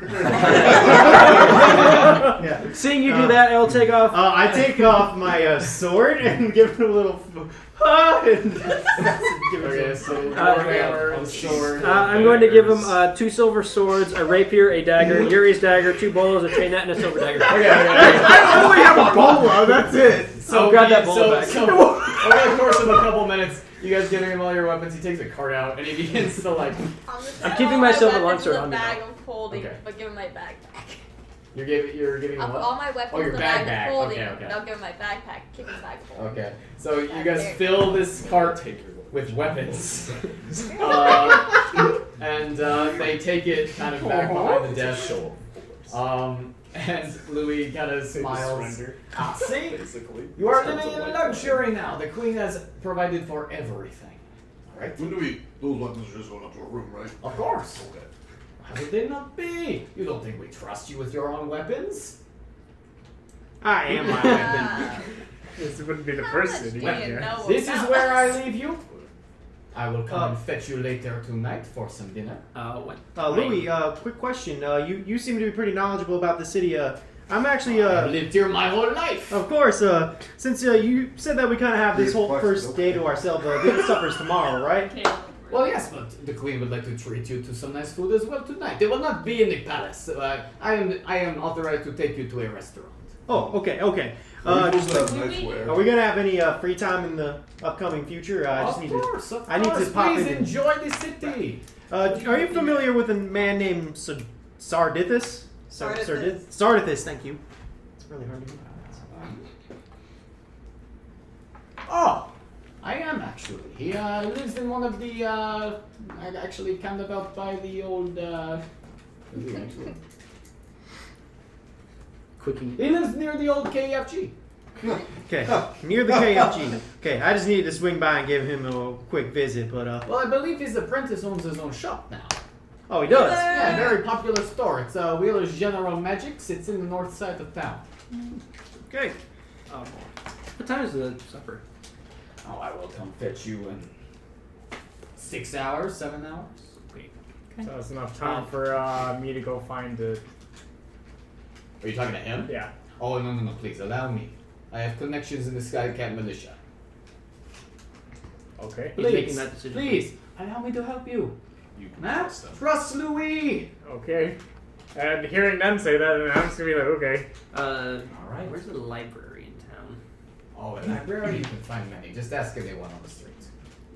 Yeah. Seeing you do that, I'll take off. I take off my sword and give it a little. And give it Okay, some- so warhammer and sword. I'm going to give him 2 silver swords, a rapier, a dagger, Yuri's dagger, 2 bolos, a chainnet, and a silver dagger. I only have a bola. That's it. So grab that bola back. So, over the course of a couple minutes, you guys giving him all your weapons, he takes a cart out and he begins to like. I'm keeping my silver weapons longsword in on the me, bag though. of holding, Okay. but give him my bag back. You're giving I'll him put what? all my weapons Oh, your in the bag backpack. of holding. Okay, okay. And I'll give him my backpack. Keep his bag of holding. Okay. So you There guys you fill this cart with weapons, and they take it kind of back behind the desk. And Louis kind of smiles. See, Basically. you are living in luxury now. The queen has provided for everything. All right. When do we? Those weapons are just going up to a room, right? Of course. Okay. How would they not be? You don't think we trust you with your own weapons? I am my weapon. This wouldn't be the How first much city. do you Yeah. know This is about where I us? leave you. I will come and fetch you later tonight for some dinner. What? Louis, quick question. You seem to be pretty knowledgeable about the city. I'm actually I've lived here my whole life. of course. Since you said that we kind of have this whole first day to ourselves, dinner supper's tomorrow, right? Well, yes, but the queen would like to treat you to some nice food as well tonight. They will not be in the palace. I am authorized to take you to a restaurant. Oh, okay. Just have nice wear. Are we gonna have any free time in the upcoming future? I just Of need course. I need to pop Please in. enjoy the city. Are you familiar with a man named Sardithus? Sardithus. Sardithus, thank you. It's really hard to do. Oh, I am actually. He lives in one of the actually kind of out by the old. Quickie. He lives near the old KFG. Okay, near the KFG. Okay, I just needed to swing by and give him a quick visit, but Well, I believe his apprentice owns his own shop now. oh, he does. Yeah, very popular store. It's Wheeler's General Magics. It's in the north side of town. Okay. What time is the supper? Oh, I will come fetch you in 6 hours, 7 hours. So that's enough time for me to go find the. Are you talking to him? Yeah. Oh, no, please, allow me. I have connections in the Skycat militia. Okay. He's making that decision. Please, allow me to help you. You can Now, trust them. trust Louis! Okay. And hearing them say that, and I'm just gonna be like, okay. Alright. Where's the library in town? Oh, in library you can find many. Just ask anyone on the street.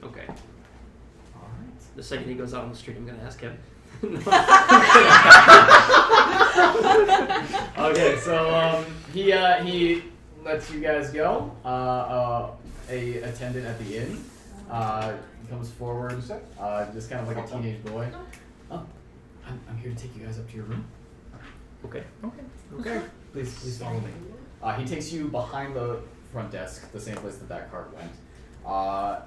Okay. Alright. The second he goes out on the street, I'm gonna ask him. Okay, so he lets you guys go. A attendant at the inn comes forward, just kind of like a teenage boy. Oh, I'm here to take you guys up to your room. Okay. Okay. Please follow me. He takes you behind the front desk, the same place that cart went,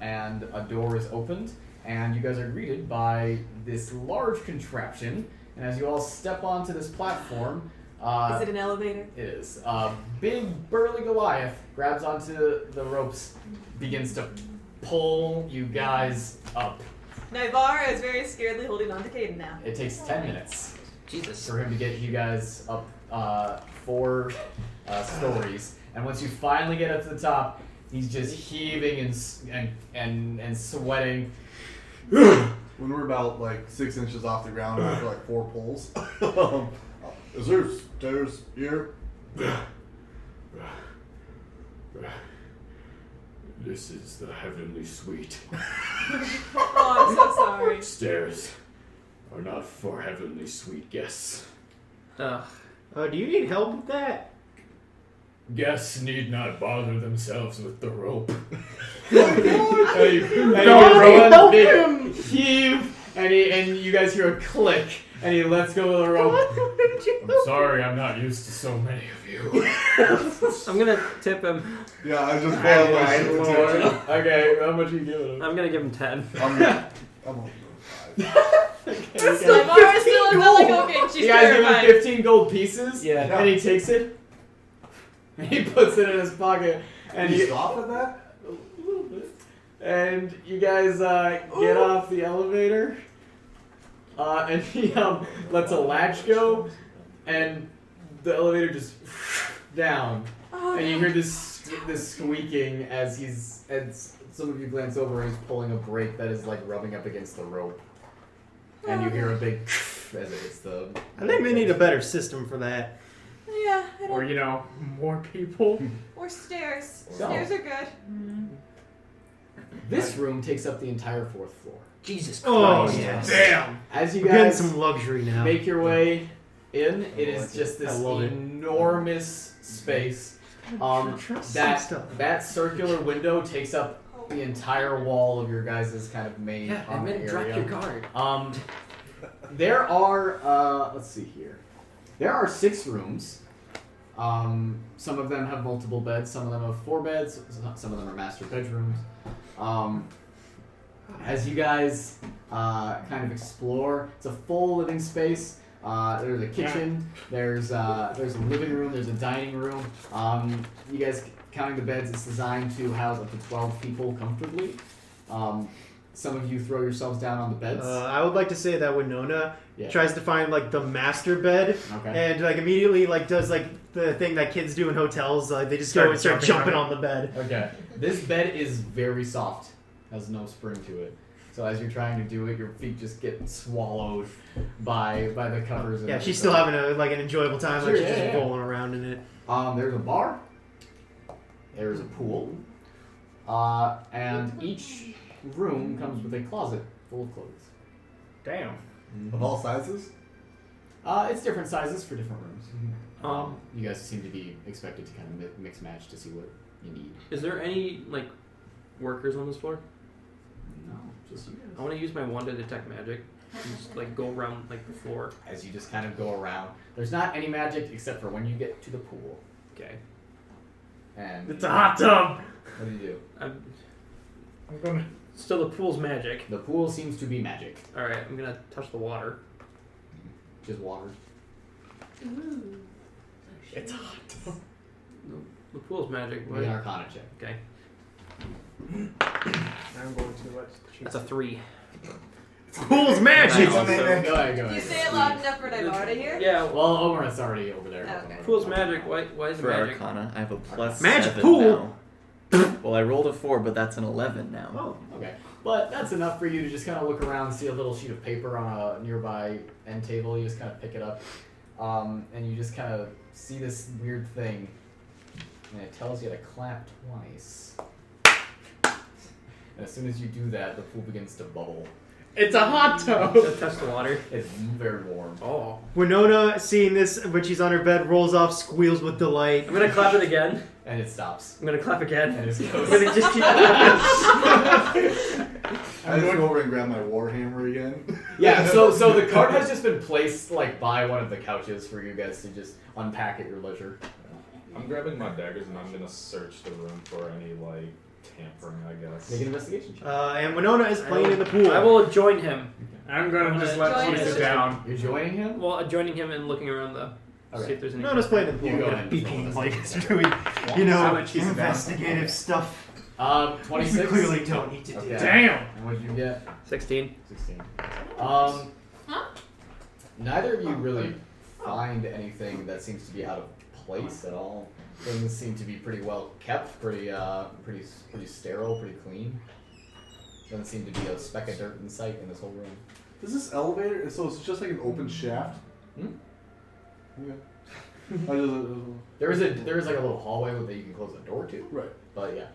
and a door is opened, and you guys are greeted by this large contraption. And as you all step onto this platform, Is it an elevator? it is. Big burly Goliath grabs onto the ropes, begins to pull you guys up. Naivara is very scaredly holding on to Caden now. It takes 10 minutes Jesus. for him to get you guys up 4 stories. And once you finally get up to the top, he's just heaving and sweating. When we're about like 6 inches off the ground after like 4 pulls. Is there stairs here? This is the heavenly suite. Oh, I'm so sorry. Stairs are not for heavenly suite guests. Do you need help with that? Guests need not bother themselves with the rope. Don't big heave, and you guys hear a click, and he lets go of the rope. I'm sorry, I'm not used to so many of you. I'm gonna tip him. Yeah, I just found my shit to tip Okay, how much are you giving him? I'm gonna give him 10. I'm only doing 5. Naivara's still in the like, okay, she's You guys give him terrified. 15 gold pieces, Yeah. and he takes it, and he puts it in his pocket, and Can you he stop at that? a little bit. And you guys get off the elevator, and he lets a latch go, and the elevator just down, and you hear this squeaking as some of you glance over and he's pulling a brake that is like rubbing up against the rope, and you hear a big as it hits the. I think we need a better system for that. Yeah, I Or, don't. more people. Or stairs. So. Stairs are good. This room takes up the entire 4th floor. Jesus Oh, Christ. yes. Damn. As you We're getting guys some luxury now. make your way in. It is just this enormous space. That circular window takes up the entire wall of your guys' kind of main area. Drop your guard. There are, let's see here. There are 6 rooms. Some of them have multiple beds. Some of them have 4 beds. Some of them are master bedrooms. As you guys kind of explore, it's a full living space. There's a kitchen. There's a living room. There's a dining room. You guys counting the beds, it's designed to house up to 12 people comfortably. Some of you throw yourselves down on the beds. I would like to say that Winona tries to find like the master bed, Okay. and like immediately like does like the thing that kids do in hotels. They just go and start jumping on the bed. Okay. This bed is very soft. Has no spring to it. So as you're trying to do it, your feet just get swallowed by the covers. Yeah, she's still having an enjoyable time. Like she's just rolling around in it. There's a bar. There's a pool. And each room comes with a closet full of clothes. Damn. Of all sizes? It's different sizes for different rooms. You guys seem to be expected to kind of mix match to see what you need. Is there any like workers on this floor? No, just you guys. I want to use my wand to detect magic. And just like go around like the floor. As you just kind of go around. There's not any magic except for when you get to the pool. Okay. And It's a hot tub. what do you do? I'm gonna. Still, the pool's magic. The pool seems to be magic. All right, I'm gonna touch the water. Just water. Ooh. It's a hot tub. The pool's magic. Make an Arcana check. Okay. I'm going to let. That's a 3. Pool's magic. Go ahead. Do you say it loud enough for Naivara to hear? Yeah. Well, Omareth's already over there. Okay. Pool's magic. Why is it For magic? Arcana, I have a plus Magic 7 pool? now. Well, I rolled a 4, but that's an 11 now. Oh, okay. But that's enough for you to just kind of look around, see a little sheet of paper on a nearby end table. You just kind of pick it up, and you just kind of see this weird thing, and it tells you to clap twice. And as soon as you do that, the pool begins to bubble. It's a hot tub. Touch the water. It's very warm. Oh. Winona, seeing this when she's on her bed, rolls off, squeals with delight. I'm gonna clap it again. And it stops. I'm gonna clap again. And it I'm goes. gonna just keep. I just go over and grab my warhammer again. Yeah, so the cart has just been placed like by one of the couches for you guys to just unpack at your leisure. I'm grabbing my daggers and I'm gonna search the room for any like tampering, I guess. Make an investigation check. And Winona is playing in the pool. I will join him. I'm gonna just let Join you us. sit down. You're joining him? Well, joining him and looking around the. Okay. See if there's any. Winona's playing in the pool. You go Yeah, ahead. being like doing, How much is it? investigative stuff. 26. We clearly don't need to do. Okay. Damn. And what did you get? 16. 16. Huh? Neither of you really find anything that seems to be out of place at all. Things seem to be pretty well kept, pretty sterile, pretty clean. Doesn't seem to be a speck of dirt in sight in this whole room. Is this elevator? So it's just like an open shaft? Hmm? Okay. There is like a little hallway that you can close the door to. Right. But yeah.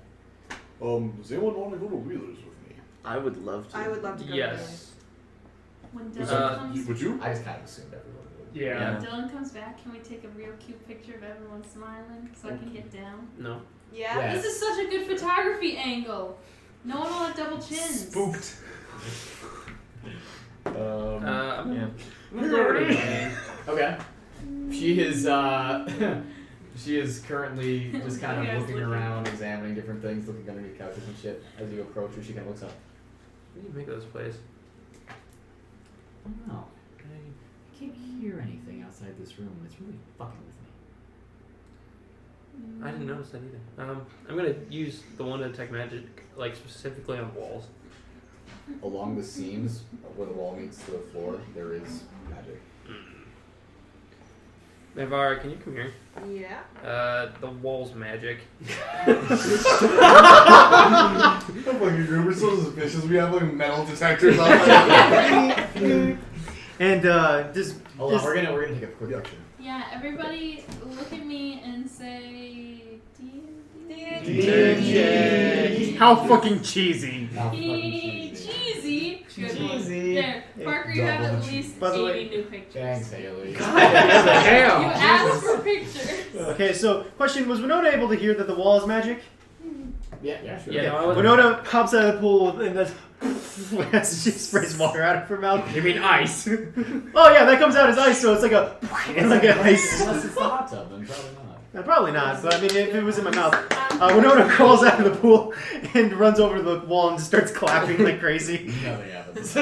Does anyone want to go to Wheeler's with me? I would love to. I would love to go. Yes. When Would Dylan comes, Would you? I just kind of assumed everyone would. Yeah. when Dylan comes back, can we take a real cute picture of everyone smiling so I can get down? No. Yeah. Yeah. This is such a good photography angle. No one will have double chins. Spooked. I'm Yeah. gonna go over to Nalane. Okay. She is currently just kind You of guys looking looking. around, examining different things, looking underneath couches and shit. As you approach her, she kind of looks up. What do you make of this place? I don't know. I can't hear anything outside this room. It's really fucking with me. I didn't notice that either. I'm gonna use the one to detect magic, like specifically on walls. Along the seams where the wall meets to the floor, there is magic. Naivara, can you come here? Yeah. The wall's magic. I'm fucking group. We're so suspicious. We have like metal detectors on. And just Hold on, we're gonna take a quick picture. Yeah, everybody look at me and say How fucking cheesy. How fucking cheesy. cheesy. Good one. Cheesy. There, Parker, you have double at the least By the 80 way- new pictures. Thanks, Haley. You Damn. asked for pictures. Okay, so question: was Winona able to hear that the wall is magic? Yeah, sure. Yeah, Okay. no, I wasn't. Winona pops out of the pool and does as she sprays water out of her mouth. You mean ice? Oh yeah, that comes out as ice, so it's like a ice. Unless it's the hot tub, then probably not. Probably not, but I mean, if it was in my mouth. Winona crawls out of the pool and runs over to the wall and starts clapping like crazy. Nothing happens.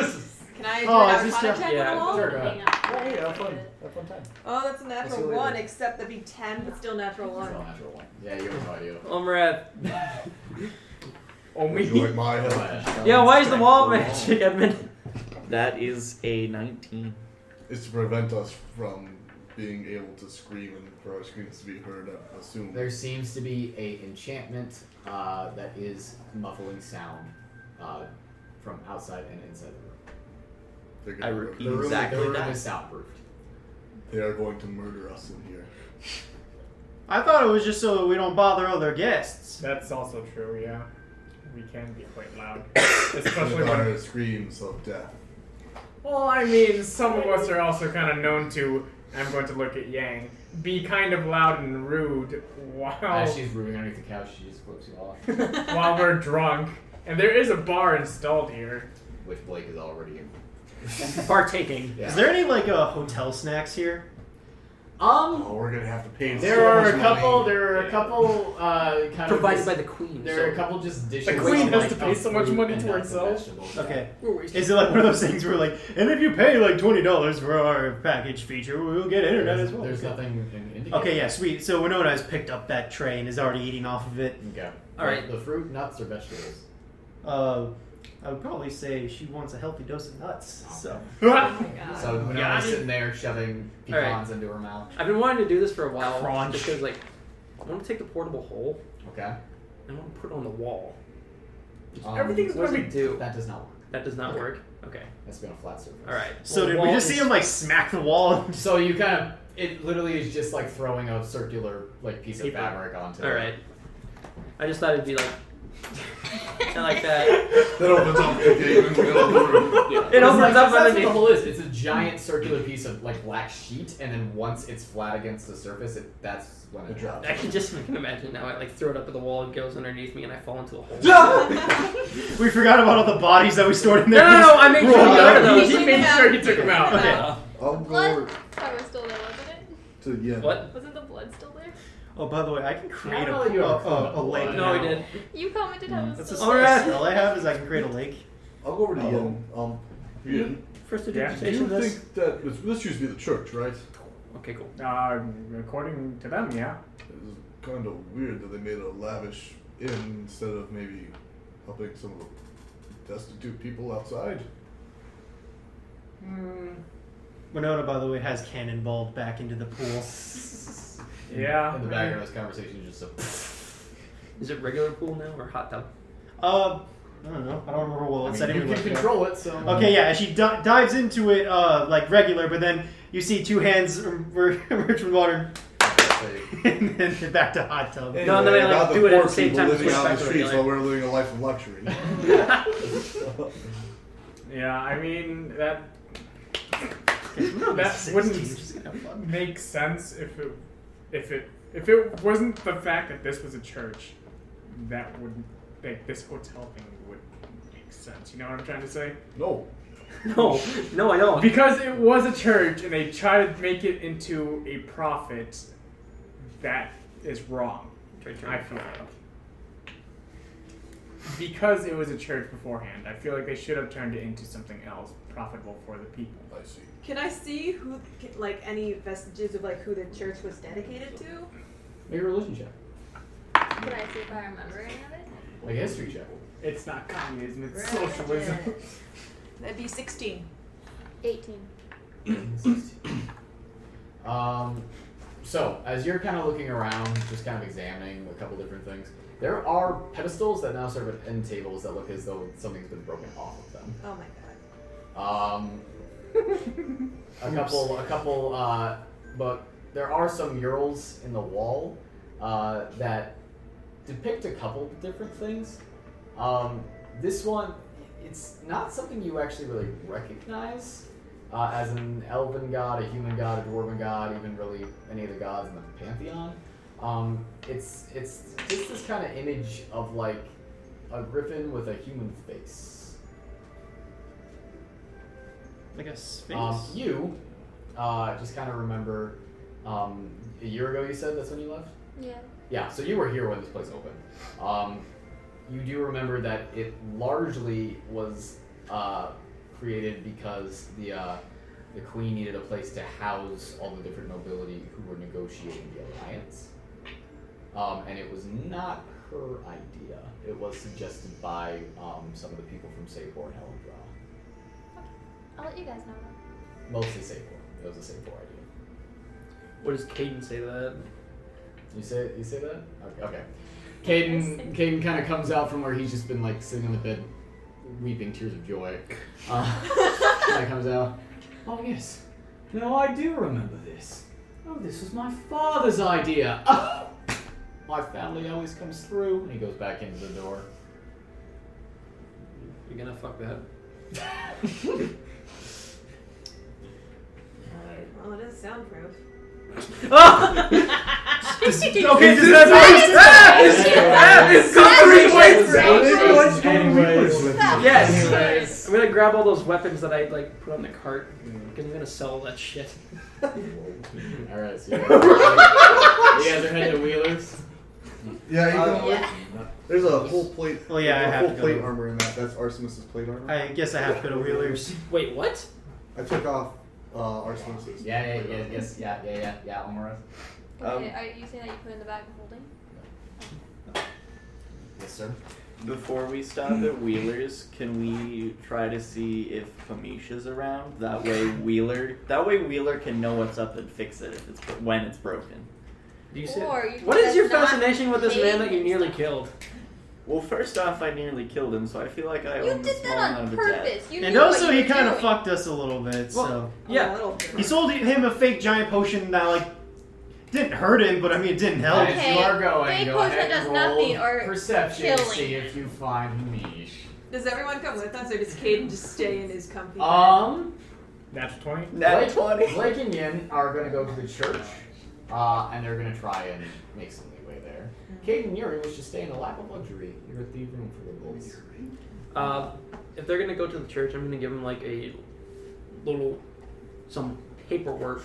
Can I do Oh, an is this Arcana just- check yeah, on the wall? sure, go Hang ahead. out. Oh, yeah, have fun. Have fun time. Oh, that's a I'll see natural you later. 1, except that'd be 10, but still natural 1. It's all natural one. Yeah, you have no idea. Omareth. Oh, Would you like my help? Yeah, why is the wall magic, Edmund? That is a 19. It's to prevent us from being able to scream and for our screams to be heard, I assume. There seems to be a enchantment that is muffling sound from outside and inside the room. They're I gonna repeat. The room, Exactly the room that. is soundproofed. They are going to murder us in here. I thought it was just so that we don't bother other guests. That's also true, yeah. We can be quite loud. With Especially when... our screams of death. Well, I mean, some of us are also kind of known to, I'm going to look at Yang, be kind of loud and rude while, As she's rooting underneath the couch, she just flips you off. while we're drunk. And there is a bar installed here. Which Blake is already in. Partaking. Yeah. Is there any like hotel snacks here? Oh, we're gonna have to pay There so are much a couple. money. There are a couple kind Provided of. by the queen. There are a couple just dishes. The queen of, has to like, pay so much fruit money and to nuts and herself. vegetables. Okay. So. Is it like one of those things where like, and if you pay like $20 for our package feature, we'll get internet as well? There's Okay. nothing indicating. Okay, yeah, sweet. So Winona has picked up that tray and is already eating off of it. Okay. All right. The fruit, nuts, or vegetables. I would probably say she wants a healthy dose of nuts. So Oh my god. So Winona's Yeah, sitting there shoving All right. pecans into her mouth. I've been wanting to do this for a while. Crunch. Because, like, I want to take the portable hole Okay. and I want to put it on the wall. Everything's What does gonna it be... do? That does not work. That does not work? Okay. That's been a flat surface. Alright. So Well, did the we wall just see is- him like smack the wall? So you kind of, it literally is just like throwing a circular like piece of Paper. fabric onto it. Alright. I just thought it'd be like. I like that. That opens up the gate in the middle of the room. Yeah. It It's opens like, up that's what the underneath. hole is. It's a giant circular piece of like black sheet, and then once it's flat against the surface, that's when it It drops. drops. I can just imagine now. I like throw it up at the wall, it goes underneath me, and I fall into a hole. We forgot about all the bodies that we stored in No, there. no, no! I made sure Roll to get rid of out. those. He made sure he took him out. Okay. I'll Blood? go That was still there, wasn't it? to Yen. What? Wasn't the blood still there? Oh, by the way, I can create know that you have a lake. No, we now. did. You commented how it was That's a still All there. right. skill I have is I can create a lake. I'll go over to Oh. Yen. Yen, First Yeah. do you edition this. think that this used to be the church, right? Okay, cool. According to them, yeah. It's kind of weird that they made a lavish inn instead of maybe helping some of the destitute people outside. Winona, by the way, has cannonballed back into the pool. Yeah. In the background of this conversation, just a. Is it regular pool now or hot tub? I don't know. I don't remember what I it mean, said. you anyway. can control it, so. Okay, yeah, she dives into it like regular, but then you see two hands emerge from the water, and then back to hot tub. No, and then I, like, about do it at the poor same people time as living switch out back in the to streets regular. while we're living a life of luxury. Yeah, I mean, that That wouldn't make sense if it wasn't the fact that this was a church. That wouldn't like this hotel thing would make sense. You know what I'm trying to say? No. No, I don't. Because it was a church and they try to make it into a profit, that is wrong. I feel like. Because it was a church beforehand, I feel like they should have turned it into something else profitable for the people. I see. Can I see who, like, any vestiges of like who the church was dedicated to? Make a religion check. Can I see if I remember any of it? Like a history check. It's not communism, it's Religion. socialism. That'd be 16. 18. So, as you're kind of looking around, just kind of examining a couple different things, there are pedestals that now serve as end tables that look as though something's been broken off of them. Oh my god. A couple, but there are some murals in the wall that depict a couple different things. This one, it's not something you actually really recognize. as an elven god, a human god, a dwarven god, even really any of the gods in the pantheon. It's just this kind of image of like a griffin with a human face. Like a sphinx. You just kind of remember a year ago. You said that's when you left. Yeah. Yeah. So you were here when this place opened. You do remember that it largely was created because the queen needed a place to house all the different nobility who were negotiating the alliance. And it was not her idea. It was suggested by some of the people from Sapor and Helendra. I'll let you guys know. Mostly Sapor. It was a Sapor idea. What does Caden say to that? You say that? Okay. Caden kind of comes out from where he's just been like sitting on the bed, weeping tears of joy. He comes out. Oh yes. No, I do remember this. Oh, this was my father's idea. Oh, my family always comes through. And he goes back into the door. You gonna fuck that? Well, it is soundproof. Okay, Yes. I'm gonna grab all those weapons that I like put on the cart because I'm gonna sell all that shit. Alright, so you guys are headed to Wheelers? Yeah, you know Yeah. there's a whole plate. Oh, yeah, there's I a have whole to plate go. armor in that. That's Arsemus's plate armor. I guess I have to go to Wheelers. Wait, what? I took off Arsemus's. Yeah, Omareth. Okay, are you saying that you put in the bag of holding? Yes, sir. Before we stop at Wheeler's, can we try to see if Amisha's around? That way Wheeler can know what's up and fix it if it's when it's broken. Do you say? Or you What could is your just not fascination with this man that you pay nearly him. killed? Well, first off, I nearly killed him, so I feel like I You own a did small that amount on of a debt. purpose. You And knew also, what he you were kind of doing. fucked us a little bit. So Yeah. he sold him a fake giant potion that like didn't hurt him, but I mean it didn't help. As you are going, fake go potion ahead does and roll nothing, or perception to killing. see if you find Mish. Does everyone come with us, or does Caden just stay in his comfy bed? Natural 20? Nat 20. Blake and Yin are going to go to the church, and they're going to try and make some leeway there. Kate and Yuri wish to stay in the lap of luxury. You're at the room for the bulls. If they're gonna go to the church, I'm gonna give them like some paperwork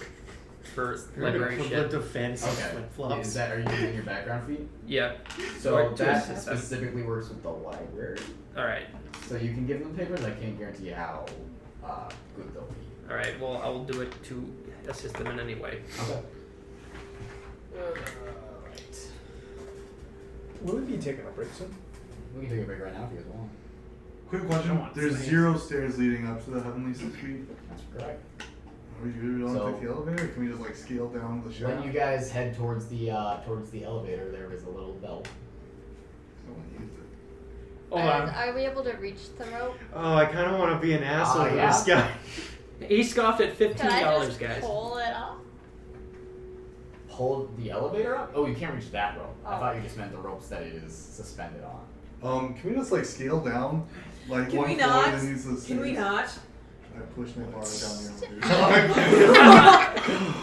for library shit. The fancy Okay. flip-flops. Is that, are you using your background feat? Yeah. So Or to that assist them. specifically works with the library. All right. So you can give them papers. I can't guarantee how good they'll be. All right. Well, I will do it to assist them in any way. Okay. Right. Will we be taking a break soon? We can take a break right now if you guys want. Quick question. There's 0 stairs leading up to the heavenly suite. That's correct. Are we going to So- take the elevator, or can we just like scale down the shaft? When you guys head towards the elevator, there is a little bell. No one used it. Are we able to reach the rope? Oh, I kind of want to be an asshole to yeah? this guy. He scoffed at Can I $15, just guys. pull it off? Pull the elevator up? Oh, you can't reach that rope. I Oh. thought you just meant the ropes that it is suspended on. Can we just like scale down like Can one we floor not? and then use the stairs? Can we not? I pushed my bar down the elevator.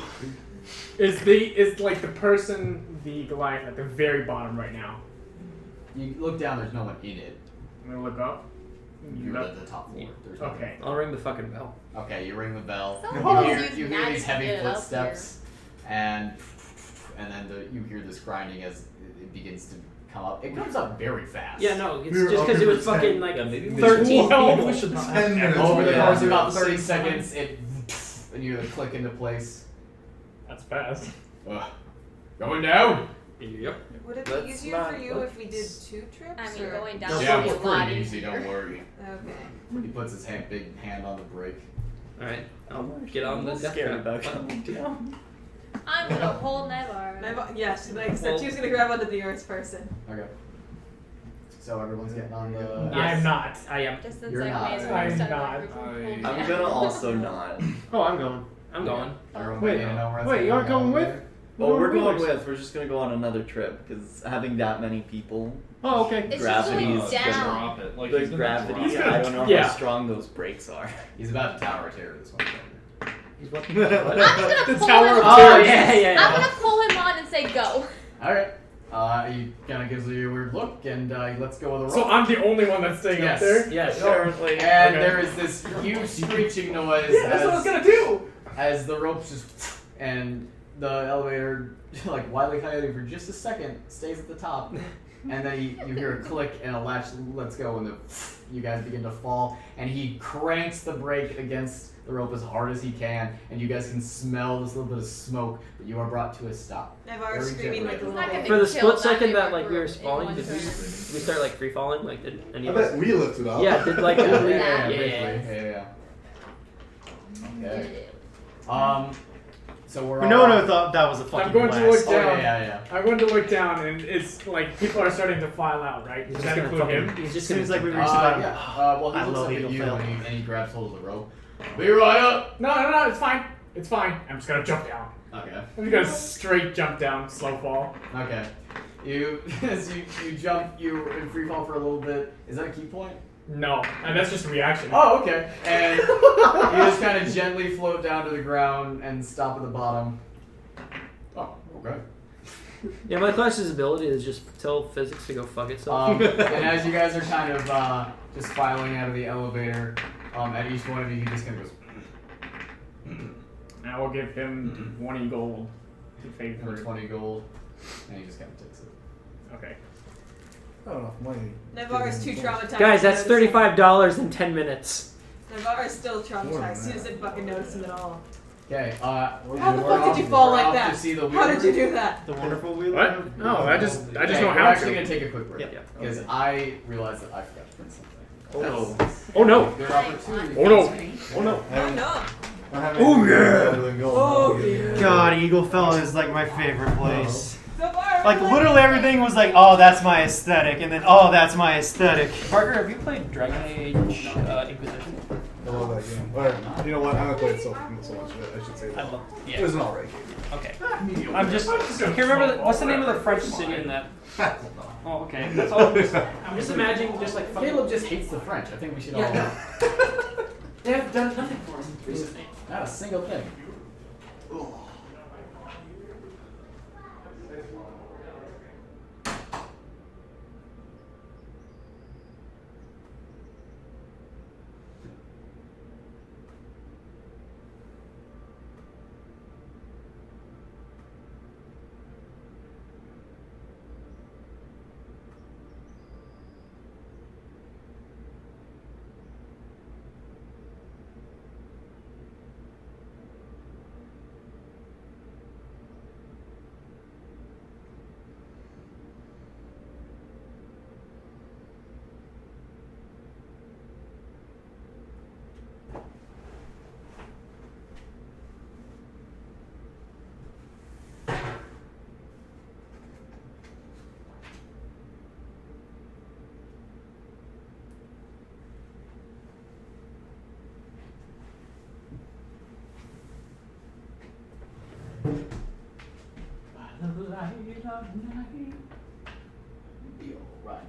Is like the person, the Goliath, at the very bottom right now? You look down, there's no one in it. I'm gonna look up. You're at the top floor. There's no Okay. I'll ring the fucking bell. one. Okay, you ring the bell. Someone You use hear magic these to heavy get it up footsteps, and then you hear this grinding as it begins to come up. It comes up very fast. Yeah, no, it's We were just up because it here was for fucking 10 like maybe 13 Well, people. we should not 10 minutes. Over the Yeah. course of about Yeah. 30 seconds, it and you click into place. That's fast. Going down. Yep. Would it be Let's easier not- for you if we did 2 trips? I mean, or- going down No, Yeah, would be it's a lot pretty easy. easier. Don't worry. Okay. He puts his big hand on the brake. All right. I'll get on the I'm death scared trap. about coming down. I'm gonna hold Naivara. Yes, like I said, she was gonna grab onto the earth person. Okay. So everyone's getting on the. Yes. I'm not. I am. Just since You're I not. made it, I'm so not. everyone pulled I'm me gonna out. also not. Oh, I'm going. I'm going. Everyone Wait, getting over wait, you aren't going with? Well, we're going Wheelers. with. We're just gonna go on another trip because having that many people, Oh, okay. It's just Gravity going is down. Drop it. Like the he's gonna gravity. drop it. I don't know Yeah. how strong those brakes are. He's about to tower of terror this one. He's what? I'm just gonna The pull Tower him of on. Oh, Terror. yeah. I'm gonna pull him on and say go. Alright. He kind of gives you a weird look and he lets go of the rope. So I'm the only one that's staying Yes. up there? Yes. Apparently. And Okay. there is this huge screeching noise Yeah, that's what I was gonna do! as the ropes just and the elevator, like Wile E. Coyote for just a second, stays at the top, and then you hear a click and a latch lets go, and you guys begin to fall, and he cranks the brake against the rope as hard as he can, and you guys can smell this little bit of smoke, but you are brought to a stop. Naivara Very screaming gently. like a It's little not baby. gonna For the Kill split that second big that like we were group in falling, one did we turn. start like free falling? Like did any I of us? bet we lifted up. Yeah, did like Yeah, yeah. Okay. So we're Winona all... thought that was a fucking I'm going to blast. look down. yeah. I'm going to look down, and it's like people are starting to file out, right? Does that include him? He's just Seems gonna like we reached about Yeah. Well, he I looks love up at Eagle you Fail. and he grabs hold of the rope. Be right up! No, it's fine. It's fine. I'm just gonna jump down. Okay. I'm just gonna straight jump down, slow fall. Okay. As you jump, you're in free fall for a little bit. Is that a key point? No, and that's just a reaction. Oh, okay. And you just kind of gently float down to the ground and stop at the bottom. Oh, okay. Yeah, my class's ability is just tell physics to go fuck itself. And as you guys are kind of just filing out of the elevator, at each one of you, he just kind of goes. I will give him 20 gold to pay for it. 20 gold, and he just kind of takes it. Okay. I don't know if money. Naivara's too traumatized. Guys, that's to notice him. $35 in 10 minutes. Naivara's still traumatized. She doesn't fucking notice him at all. Okay. How the fuck did you fall like that? How did you do that? The wonderful wheel. What? No, I just know we're how actually to. gonna take a quick break. Yeah. Because I realized that I forgot to print something. Oh no. Good opportunity. Oh no. Oh no. Oh no. Oh, yeah. Oh yeah. God, Eagle Fell is like my favorite place. So far, Like literally everything was like, oh, that's my aesthetic, and then oh, that's my aesthetic. Parker, have you played Dragon Age Inquisition? I love that game. Or, you know what? I haven't played so much of it. I should say that. I love. It Yeah. was an alright game. Okay. I'm just. I can't remember what's the name of the French city in that. Oh, okay. That's all. I'm just imagining just like fucking. Caleb just hates the French. I think we should all. Yeah. They have done nothing for him recently. Not a single thing. Be alright.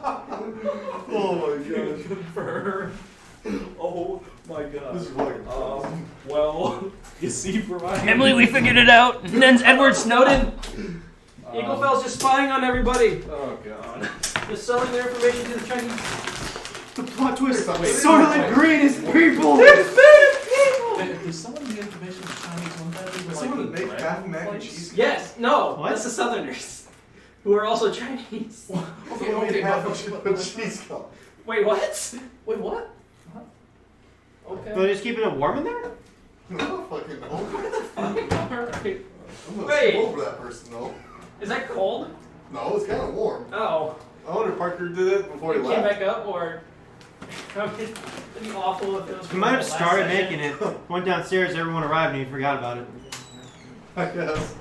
Oh my gosh. Confirm. Oh my god. This is fucking Well, you see, for my Emily, we figured it out. And then Edward Snowden. Eaglefell's just spying on everybody. Oh god. Just selling their information to the Chinese. The plot twist. Wait, Soylent Green is people. Did someone the information of Chinese one day? Does someone make half mac and cheese? Yes. No. What? That's the Southerners, who are also Chinese. Someone made half a cheese cup. Wait, what? Wait, what? Okay. But just keeping it warm in there? I don't fucking know. Alright. I'm gonna Wait. smoke for that person though. Is that cold? No, it's kind of warm. Oh. I wonder if Parker did it before he It came left. back up, or it'd be awful if it was. You might have last started session. making it. Went downstairs, everyone arrived, and you forgot about it. I guess.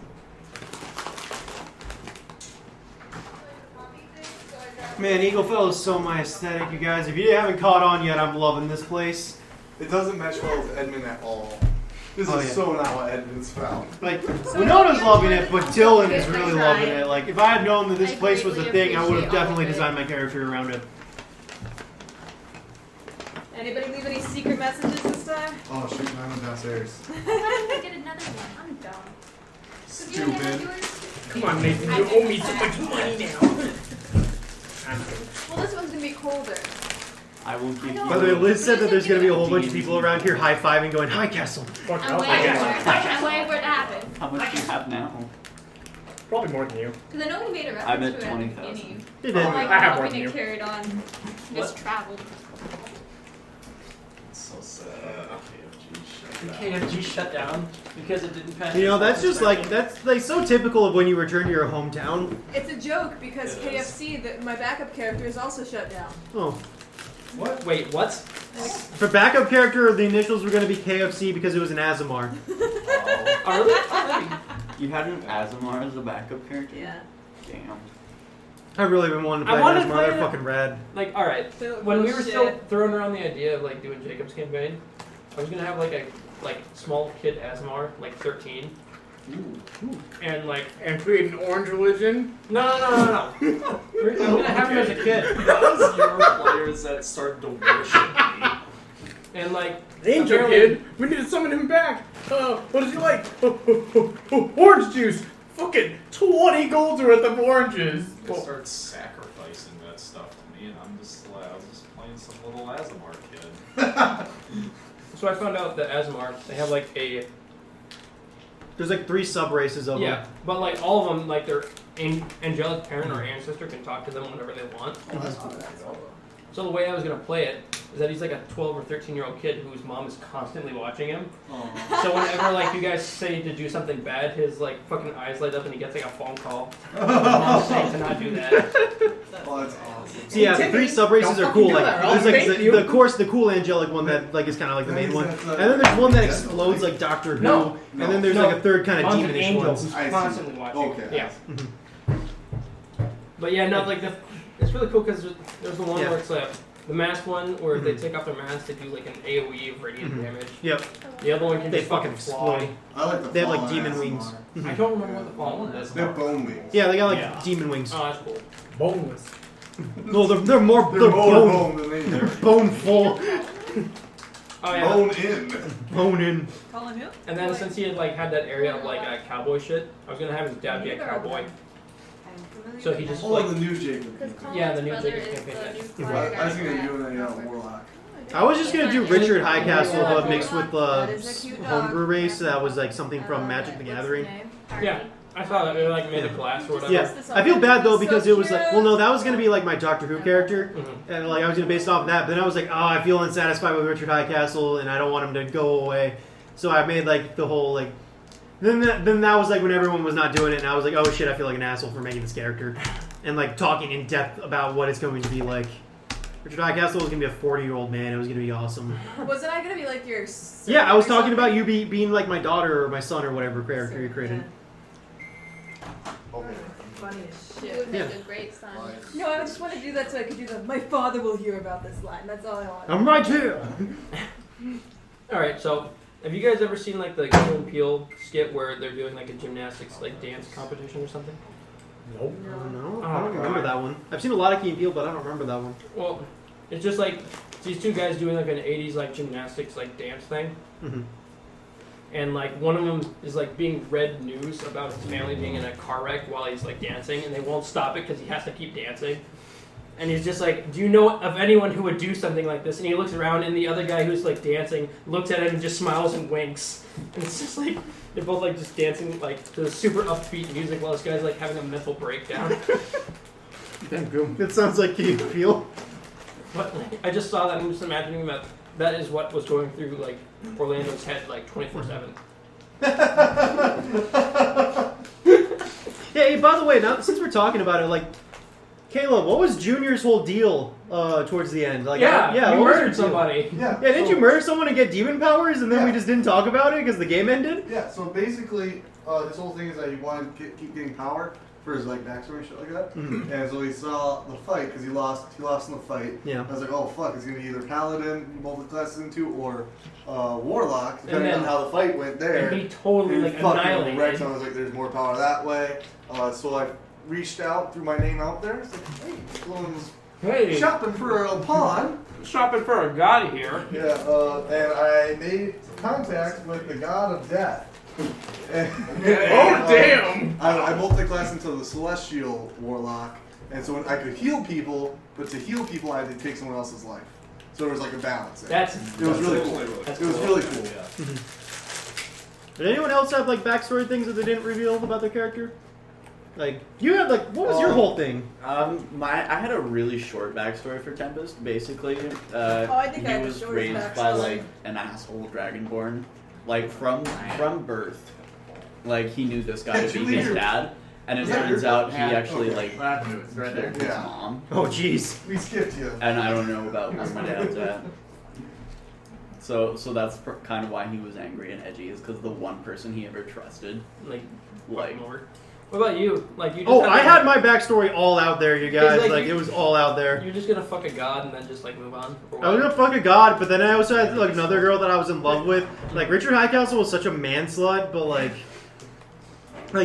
Man, Eaglefell is so my aesthetic, you guys. If you haven't caught on yet, I'm loving this place. It doesn't mesh well with Edmund at all. This Oh, is yeah. so not what Edmund's found. Like, So Winona's you're loving one it, of but the Dylan people is who really design. loving it. Like, if I had known that this I place was a greatly thing, I would have appreciate all definitely of it. designed my character around it. Anybody leave any secret messages this time? Oh shoot, I went downstairs. Why don't we get another one? I'm dumb. Could you have Stupid. yours? Come on, Nathan, I you did owe me that. so much money now. Well, this one's gonna be colder. I will give you. By the way, Liz said that there's going to be a whole bunch of people around here high-fiving going, "Hi, Castle." I'm waiting for it. I'm waiting for it to happen. How much do you have now? Probably more than you. Because I know we made a I'm reference at to it at the 20,000. beginning. You Oh did. my I have god, more we than you. didn't carry it on. Just traveled. So sad. KFG shut down. KFG shut down because it didn't pass. You know, that's just like, that's like so typical of when you return to your hometown. It's a joke because It is. KFC, my backup character, is also shut down. Oh. What? Wait, what? For backup character, the initials were going to be KFC because it was an Azamar. Are they? You had an Azamar as a backup character? Yeah. Damn. I've really been wanting to I play wanted an to Azamar. play They're it. fucking rad. Like, all right. When we were still throwing around the idea of like doing Jacob's campaign, I was gonna have like a small kid Asmar, like 13, and like And create an orange religion. no. I'm gonna have him as a kid, Those your players that started to worship me. and like Angel apparently- kid. We need to summon him back. What does he like? Orange juice. Fucking 20 gold's worth of oranges. They start sacrificing that stuff to me, and I'm just like, I was just playing some little Azamar kid. So I found out that Asmar, they have like a There's like 3 sub-races of yeah, them. but like all of them, like their angelic parent or ancestor can talk to them whenever they want. So the way I was gonna play it is that he's like a 12 or 13-year-old kid whose mom is constantly watching him. So whenever like you guys say to do something bad, his like fucking eyes light up and he gets like a phone call. Mom's saying to not do that. Oh, that's awesome. So yeah, the 3 sub-races Don't are cool. fucking do Like, that, or I'll there's like spank you. the cool angelic one that like is kind of like the main one, and then there's one that explodes like Doctor Who, No. and then there's like a third kind of Mom's an demonish angel one. who's I see. constantly watching. Okay. Yeah. But yeah, no, like it's really cool because there's the one Yeah. where it's the mask one where if they take off their mask, they do like an AOE of radiant damage. Yep, The other one can they just fucking fly. explode. I like the They have like fallen demon Azamar. wings. I don't remember what the fallen one is. They have bone wings. Yeah, they got like Yeah. demon wings. Oh, that's cool. Boneless. No, they're more They're they're more bone bone than they are. bone full, Oh yeah. Bone in. bone in. Calling who? And then since he had like had that area of like cowboy shit, I was gonna have his dad be a cowboy. So he just Oh, like the new Jacob. Because Yeah, the new brother Jacob's is campaign, the yeah. new I fire guy was gonna for do that. a Warlock. I was just gonna do Richard Highcastle, Yeah. but mixed with That is a cute dog. Homebrew race. That was like something from Magic the Gathering. yeah. I saw that they like made a glass or whatever. Yeah, I feel bad though So because it was like, cute. well, no, that was gonna be like my Doctor Who character, Mhm. and like I was gonna base it off of that. But then I was like, oh, I feel unsatisfied with Richard Highcastle, and I don't want him to go away. So I made like the whole like. Then that was like when everyone was not doing it, and I was like, oh shit, I feel like an asshole for making this character, and like talking in depth about what it's going to be like. Richard Highcastle was gonna be a 40-year-old man. It was gonna be awesome. Wasn't I gonna be like your? Yeah, I was or talking something? about you being like my daughter or my son or whatever character you created. Okay. Funny as He shit. would make Yeah. a great son. No, I just want to do that so I could do the. My father will hear about this line. That's all I want. I'm right here. All right, so have you guys ever seen like the Key and Peele skit where they're doing like a gymnastics like dance competition or something? Nope. No, Oh, I don't remember God. that one. I've seen a lot of Key and Peele, but I don't remember that one. Well, it's just like these two guys doing like an 80s like gymnastics like dance thing. Mm-hmm. And like one of them is like being read news about his family being in a car wreck while he's like dancing, and they won't stop it because he has to keep dancing. And he's just like, do you know of anyone who would do something like this? And he looks around, and the other guy who's like dancing looks at him and just smiles and winks. And it's just like they're both like just dancing like to super upbeat music while this guy's like having a mental breakdown. Damn good. It sounds like Key and Peele. But like, I just saw that and I'm just imagining that is what was going through like Orlando's head like 24/7. Hey, by the way, now since we're talking about it, like, Caleb, what was Junior's whole deal towards the end? Like, You what was your murdered deal? somebody. Yeah, didn't you murder someone and get demon powers, and then we Yeah. just didn't talk about it because the game ended? Yeah, so basically, his whole thing is that he wanted to keep getting power for his like backstory and shit like that. Mhm. And so he saw the fight because he lost in the fight. Yeah. I was like, oh fuck, it's gonna be either paladin multi-classes into or warlock, depending then- on how the fight went there. And he totally like fucking annihilated. wrecked, and I was like, there's more power that way. So I reached out, threw my name out there. It's like, hey, someone's Hey, shopping for a pawn. shopping for a god here. Yeah, and I made contact with the god of death. And, Oh, damn! I multi-classed into the celestial warlock, and so I could heal people, but to heal people I had to take someone else's life. So there was like a balance there. That's It was really cool. That's It was cool. really cool. Did anyone else have like backstory things that they didn't reveal about their character? Like, you had like, what was your whole thing? I had a really short backstory for Tempest. Basically, I think I he had the was shortest raised by backstory. like an asshole dragonborn, like from birth. Like he knew this guy to be his dad, and it turns out he actually like What happened to it? It's right there. killed his Yeah. mom. Oh, jeez. We skipped you. And I don't know about where my dad's at. So that's kind of why he was angry and edgy, is because the one person he ever trusted, Like like more. What about you? Like you? Just Oh, had, I like, had my backstory all out there, you guys. Like, Like, you- it was all out there. You're just gonna fuck a god and then just like move on. Or I was what? gonna fuck a god, but then I also had like another girl that I was in love with. Like Richard Highcastle was such a man slut, but like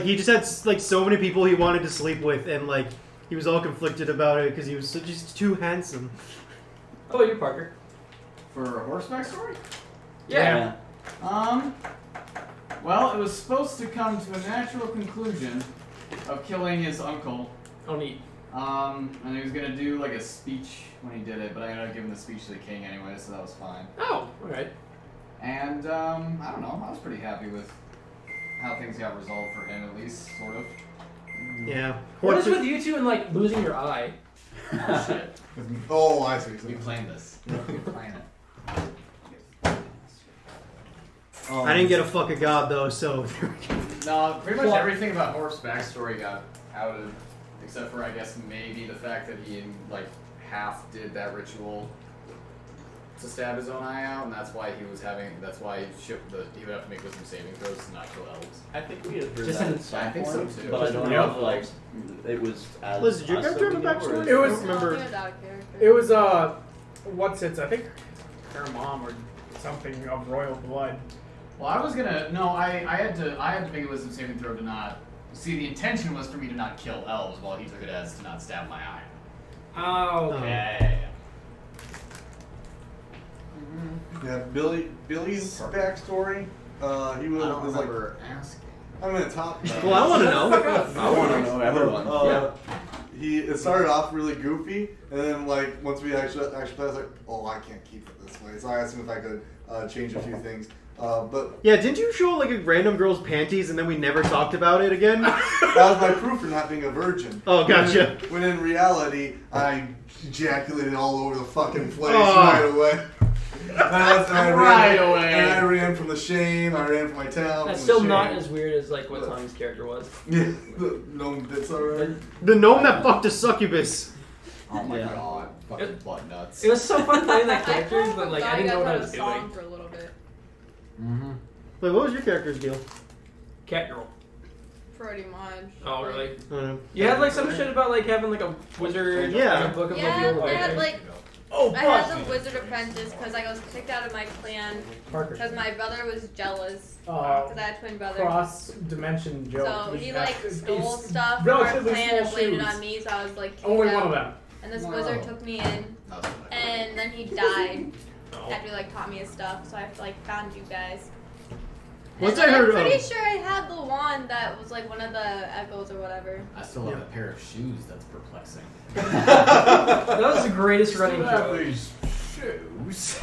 he just had like so many people he wanted to sleep with, and like he was all conflicted about it because he was just too handsome. How about you, Parker? For a horseback story? Yeah. Well, it was supposed to come to a natural conclusion of killing his uncle. Oh, neat. And he was gonna do like a speech when he did it, but I ended up giving the speech to the king anyway, so that was fine. Oh, all right. And I don't know, I was pretty happy with how things got resolved for him, at least, sort of. Yeah. What is with you two and like losing your eye? Shit. Oh, I see. We planned this. We planned it. I didn't get a fuck a god though, so No, pretty much everything about Horf's backstory got outed, except for I guess maybe the fact that he like half did that ritual to stab his own eye out, and that's why he was having. That's why he would have to make wisdom saving throws to not kill elves. I think we had heard Just that in- at some I think so, point, too. but I don't Yeah. know if like it was as Liz, did your us character that have a we knew, or backstory? is It was- I don't remember. think it's out of character. It was, what's it? I think her mom or something of royal blood. Well, I was gonna I had to make a wisdom saving throw to not see. The intention was for me to not kill elves, while he took it as to not stab my eye. Oh, Okay. Yeah, Billy's backstory. He was, I don't was like, remember asking. I'm gonna talk about Well, I want to know. I want to know everyone. It started off really goofy, and then like once we actually I was like, oh, I can't keep it this way. So I asked him if I could change a few things. But Yeah, didn't you show like a random girl's panties and then we never talked about it again? that was my proof for not being a virgin. Oh, gotcha. When in reality, I ejaculated all over the fucking place Oh. right away. And I Right ran, away. And I ran from the shame. I ran from my town. that's from still the not shame. as weird as like what Tommy's character was. Yeah, the gnome bits alright. The gnome that fucked a succubus. Oh my Yeah. god, fucking butt nuts. It was so fun playing that I character, kind but of like thought I you didn't know what I guys was had a song doing. for a little bit. Mm-hmm. Wait, what was your character's deal? Cat girl. Pretty much. Oh, really? I don't know. You had like some shit about like having like a wizard, Yeah. like, a book of Yeah, like the old they had wizard. like Oh, I had the wizard apprentice because I was kicked out of my clan Parker. because my brother was jealous. Oh, Because I had a twin brother. cross-dimension joke. So which he that's- like it's stole stuff from our relatively clan and small blamed it shoes. on me, so I was like kicked Only out. one of them. And this Wow. wizard took me in, and then he died after he like taught me his stuff. So I like found you guys. Once And I then heard, I'm pretty sure I had the wand that was like one of the echoes or whatever. I still have a pair of shoes that's perplexing. That was the greatest running Still have joke. these shoes.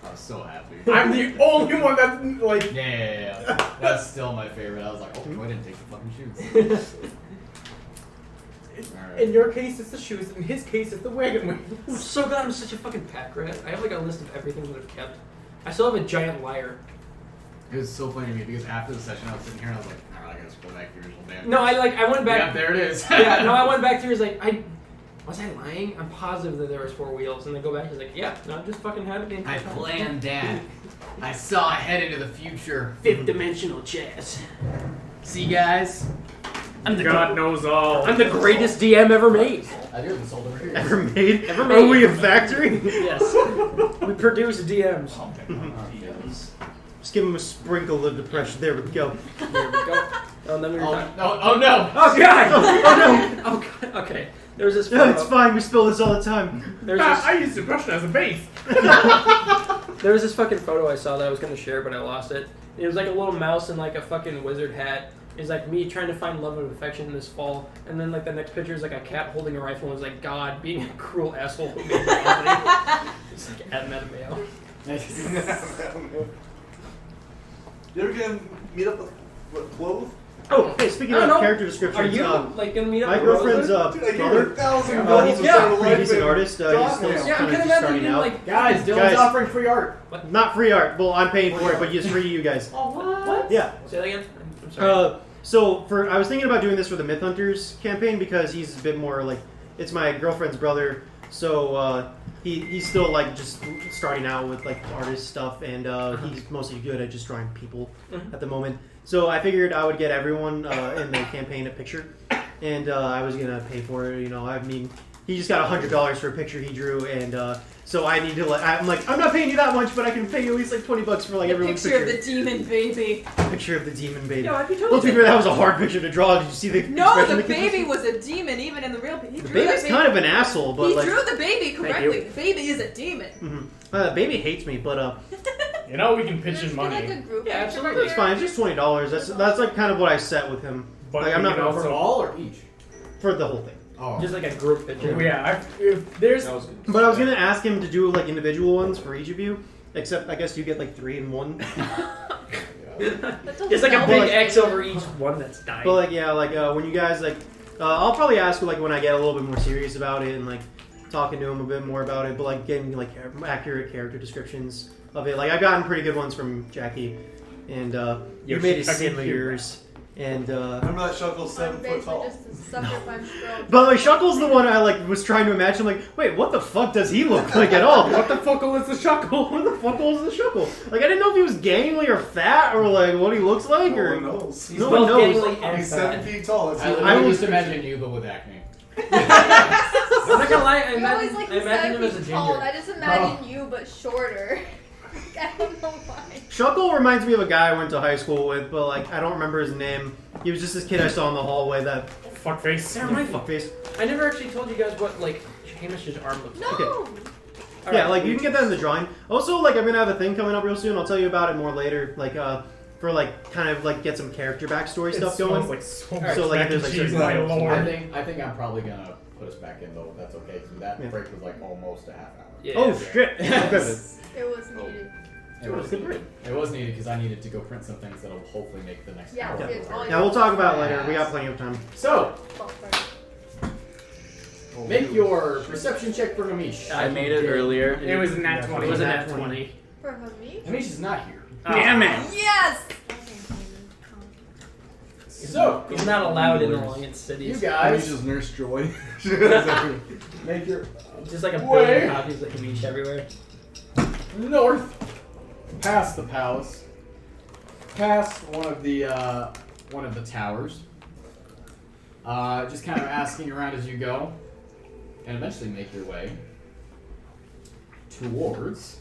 I was so happy. I'm the only one that's like. Yeah. That's still my favorite. I was like, oh, I didn't take the fucking shoes. Alright. In your case, it's the shoes. In his case, it's the wagon wheel. I'm so glad I'm such a fucking pack rat. I have like a list of everything that I've kept. I still have a giant lyre. It was so funny to me because after the session I was sitting here and I was like, alright, I gotta scroll back to your original band. No, I went back. Yeah, there it is. Yeah, no, I went back through. It's like was I lying? I'm positive that there was 4 wheels, and then go back. It's like, yeah, no, I just fucking had it the entire I time. planned that. I saw ahead into the future. 5th dimensional chess. See, guys? I'm the God knows all. I'm the greatest DM ever made. I do have the sold over here. Ever made? Ever Are made. we a factory? Yes. We produce DMs. Just give him a sprinkle of depression. There we go. There we go. Oh, and then we were talking. Oh no! Oh god! Oh no! Oh god. Okay. There was this. No, it's fine. We spill this all the time. There's this, I used depression as a base. there was this fucking photo I saw that I was gonna share, but I lost it. It was like a little mouse in like a fucking wizard hat. It's like me trying to find love and affection in this fall, and then like the next picture is like a cat holding a rifle, and it's like God being a cruel asshole who made poverty. It's like at Mattimeo. You ever gonna meet up with clothes? Oh, hey, speaking I don't of know. character descriptions, Are you like gonna meet up? my with girlfriend's Rosa? Dude, I gave her brother. $1,000 He's to yeah, start a pretty decent life artist. He's in still Gotham. Yeah, I'm kind of kind of just starting imagining out. like Guys, Dylan's Guys. offering free art. Not free art. Well, I'm paying for it, but it's free to you guys. Oh what? Yeah. Say that again. I'm sorry. So I was thinking about doing this for the Myth Hunters campaign because he's a bit more like it's my girlfriend's brother, so he's still like just starting out with like artist stuff, and he's mostly good at just drawing people at the moment. So I figured I would get everyone in the campaign a picture, and I was gonna pay for it. You know, I mean, he just got $100 for a picture he drew, and so I need to like I'm not paying you that much, but I can pay you at least like $20 for like A everyone's picture of the demon baby. Picture of the demon baby. Yo, I'd be Well, totally. to be fair, that was a hard picture to draw. Did you see the No, expression the kid baby was? was a demon, even in the real. He The drew baby's that kind of an asshole, but He like, drew the baby correctly. you. The baby is a demon. the baby hates me, but You know we can pitch Just in do, money. like a group Yeah, picture absolutely. it's fine. It's just $20. That's like kind of what I set with him. But Like, I'm we not can gonna For also. all or each? for the whole thing. Oh. Just like a group picture. Oh, yeah, if there's. That was good. But I was gonna ask him to do like individual ones for each of you. Except I guess you get like 3 in one. It's like a big X over each one that's dying. But like yeah, like when you guys like, I'll probably ask like when I get a little bit more serious about it and like talking to him a bit more about it. But like getting like accurate character descriptions of it. Like I've gotten pretty good ones from Jacky, and you made it similar yours. And Remember that Shuckle 7 I'm foot basically tall? just a sucker punch girl. but like Shuckle's the one I like was trying to imagine. Like, wait, what the fuck does he look like at all? What the fuck is the Shuckle? What the fuck was the Shuckle? Like, I didn't know if he was gangly or fat or like what he looks like No or one knows. He's no both one knows. gangly and He's fat. 7 feet tall. That's I it. literally was- just imagine you, but with acne. I'm not gonna lie, I You're always imagine, like I imagine him as a 7 feet tall, and ginger. I just imagine you but shorter. I don't know why. Shuckle reminds me of a guy I went to high school with, but like I don't remember his name. He was just this kid I saw in the hallway that Fuckface. Sarah, my fuckface. I never actually told you guys what like Hamish's arm looks like. No. All Yeah, right. like you can get that in the drawing. Also, like I'm gonna have a thing coming up real soon. I'll tell you about it more later. Like for like kind of like get some character backstory stuff going. Like so Alright, so like mac there's and like cheese, certain my levels. lord. I think I'm probably gonna put us back in though, if that's okay, because that Yeah. break was like almost a half hour. Yeah. Oh shit! It was needed. It was needed. It was needed because I needed to go print some things that'll hopefully make the next Yeah, hour. it's all Yeah, we'll talk about it later. We got plenty of time. So, Oh, sorry. make your perception check for Namish. I made it earlier. It was a nat 20. It was a nat 20. For me? Namish is not here. Damn it! Yes! So, He's not allowed in the Lion you cities. He's guys just Nurse Joy. make your Just like a Way. billion copies of Kamish everywhere. north, past the palace, past one of the towers. Just kind of asking around as you go, and eventually make your way towards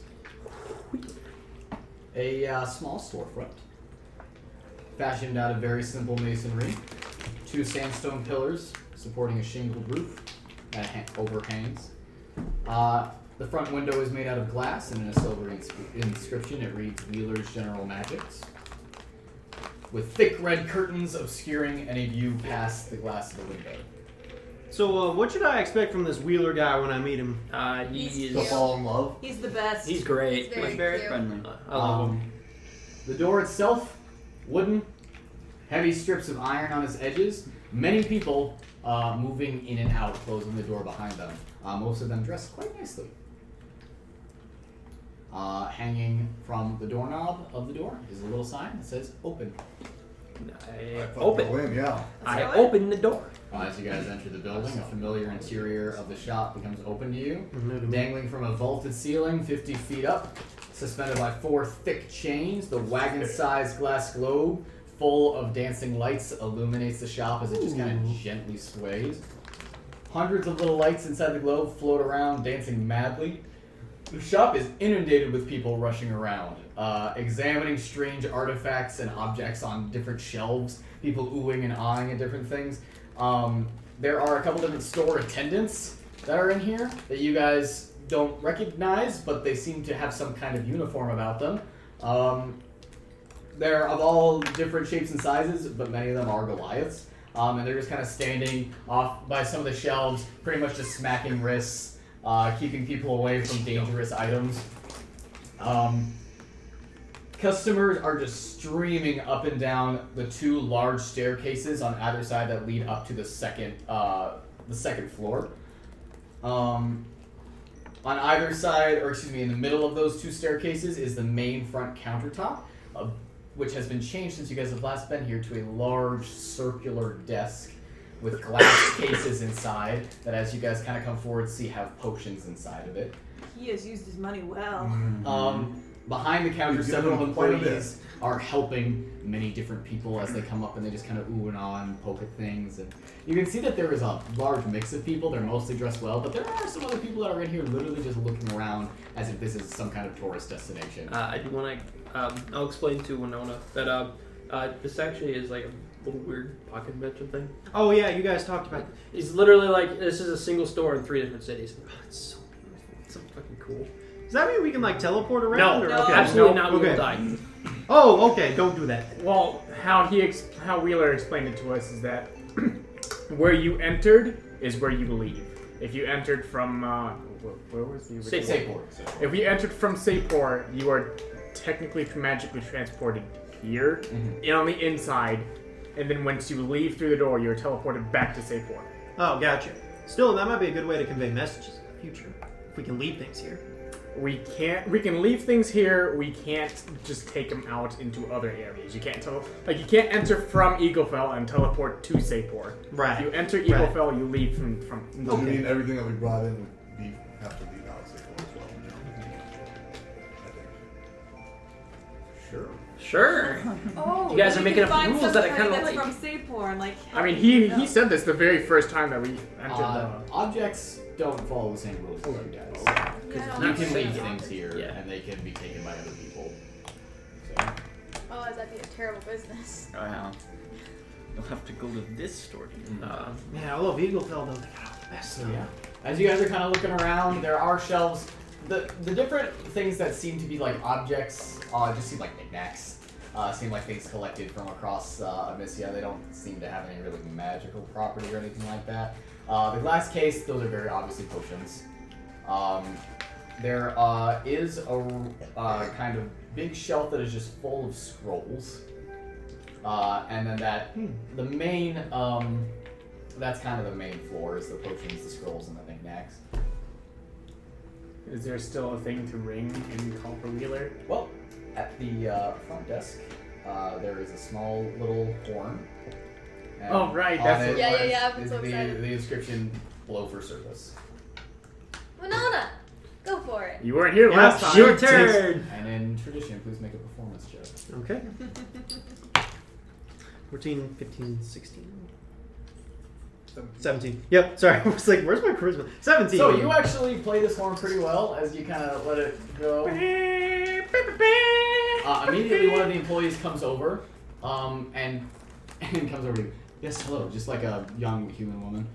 a small storefront, fashioned out of very simple masonry. 2 sandstone pillars supporting a shingled roof that overhangs. The front window is made out of glass, and in a silver inscription it reads Wheeler's General Magics, with thick red curtains obscuring any view past the glass of the window. So, what should I expect from this Wheeler guy when I meet him? He's To fall in love. He's the best. He's great. He's very cute. friendly. I love him. The door itself, wooden, heavy strips of iron on its edges. Many people moving in and out, closing the door behind them. Most of them dressed quite nicely. Hanging from the doorknob of the door is a little sign that says "Open." Go in, yeah. I open the door. As you guys enter the building, a familiar interior of the shop becomes open to you. Mm-hmm. Dangling from a vaulted ceiling 50 feet up, suspended by 4 thick chains, the wagon-sized glass globe full of dancing lights illuminates the shop as it just kind of gently sways. Hundreds of little lights inside the globe float around, dancing madly. The shop is inundated with people rushing around, examining strange artifacts and objects on different shelves, people oohing and ahhing at different things. There are a couple different store attendants that are in here that you guys don't recognize, but they seem to have some kind of uniform about them. They're of all different shapes and sizes, but many of them are Goliaths. And they're just kind of standing off by some of the shelves, pretty much just smacking wrists, keeping people away from dangerous items. Customers are just streaming up and down the 2 large staircases on either side that lead up to the second floor. On either side, or excuse me, in the middle of those 2 staircases is the main front countertop, which has been changed since you guys have last been here to a large circular desk with glass cases inside that, as you guys kind of come forward, see have potions inside of it. He has used his money well. Behind the counter, You've several given him quite a employees are helping many different people as they come up and they just kind of ooh and ah and poke at things. And you can see that there is a large mix of people. They're mostly dressed well, but there are some other people that are in here literally just looking around as if this is some kind of tourist destination. I do want to. I'll explain to Winona that this actually is like a little weird pocket dimension thing. Oh yeah, you guys talked about. It's literally like this is a single store in 3 different cities. Oh, it's so beautiful. It's so fucking cool. Does that mean we can like teleport around? No, or? Okay. absolutely No? not. We will Okay. die. Oh, okay. Don't do that. Well, how Wheeler explained it to us is that where you entered is where you leave. If you entered from where was the original? Sapor. If you entered from Sapor, you are technically magically transported here, on the inside, and then once you leave through the door, you're teleported back to Sapor. Oh, gotcha. Still, that might be a good way to convey messages in the future. If we can leave things here. We can leave things here. We can't just take them out into other areas. You can't you can't enter from Eaglefell and teleport to Sapor. Right. If you enter Eaglefell, you leave from. Does it mean everything that we brought in would have to leave out of Sapor as well? I think. Sure. Sure. Oh, You guys are making up find rules that I somebody kinda that's like. from Sapor and like. I mean, he said this the very first time that we entered Objects don't follow the same rules as you guys. Yeah, You can leave things here, Yeah. and they can be taken by other people. So. Oh, that'd be a terrible business. Oh, yeah. You'll have to go to this store. Yeah, I love Eaglefell though. They got all the best So stuff. yeah, as you guys are kind of looking around, there are shelves. The different things that seem to be like objects just seem like knickknacks. Seem like things collected from across Amyssia. They don't seem to have any really magical property or anything like that. The glass case, those are very obviously potions. There is a kind of big shelf that is just full of scrolls. And then the main, that's kind of the main floor is the potions, the scrolls, and the knickknacks. Is there still a thing to ring and call for Wheeler? Well, at the front desk, there is a small little horn. And Oh, right, on that's it it. Yeah, I've been is so excited. the inscription "Blow for service." Winona, go for it. You weren't here Yeah, last time. your turn. And in tradition, please make a performance check. Okay. 14, 15, 16. 17. Yep. Sorry. I was like, where's my charisma? 17. So you actually play this horn pretty well as you kind of let it go. Immediately, one of the employees comes over, and comes over to you. Yes, hello. Just like a young human woman.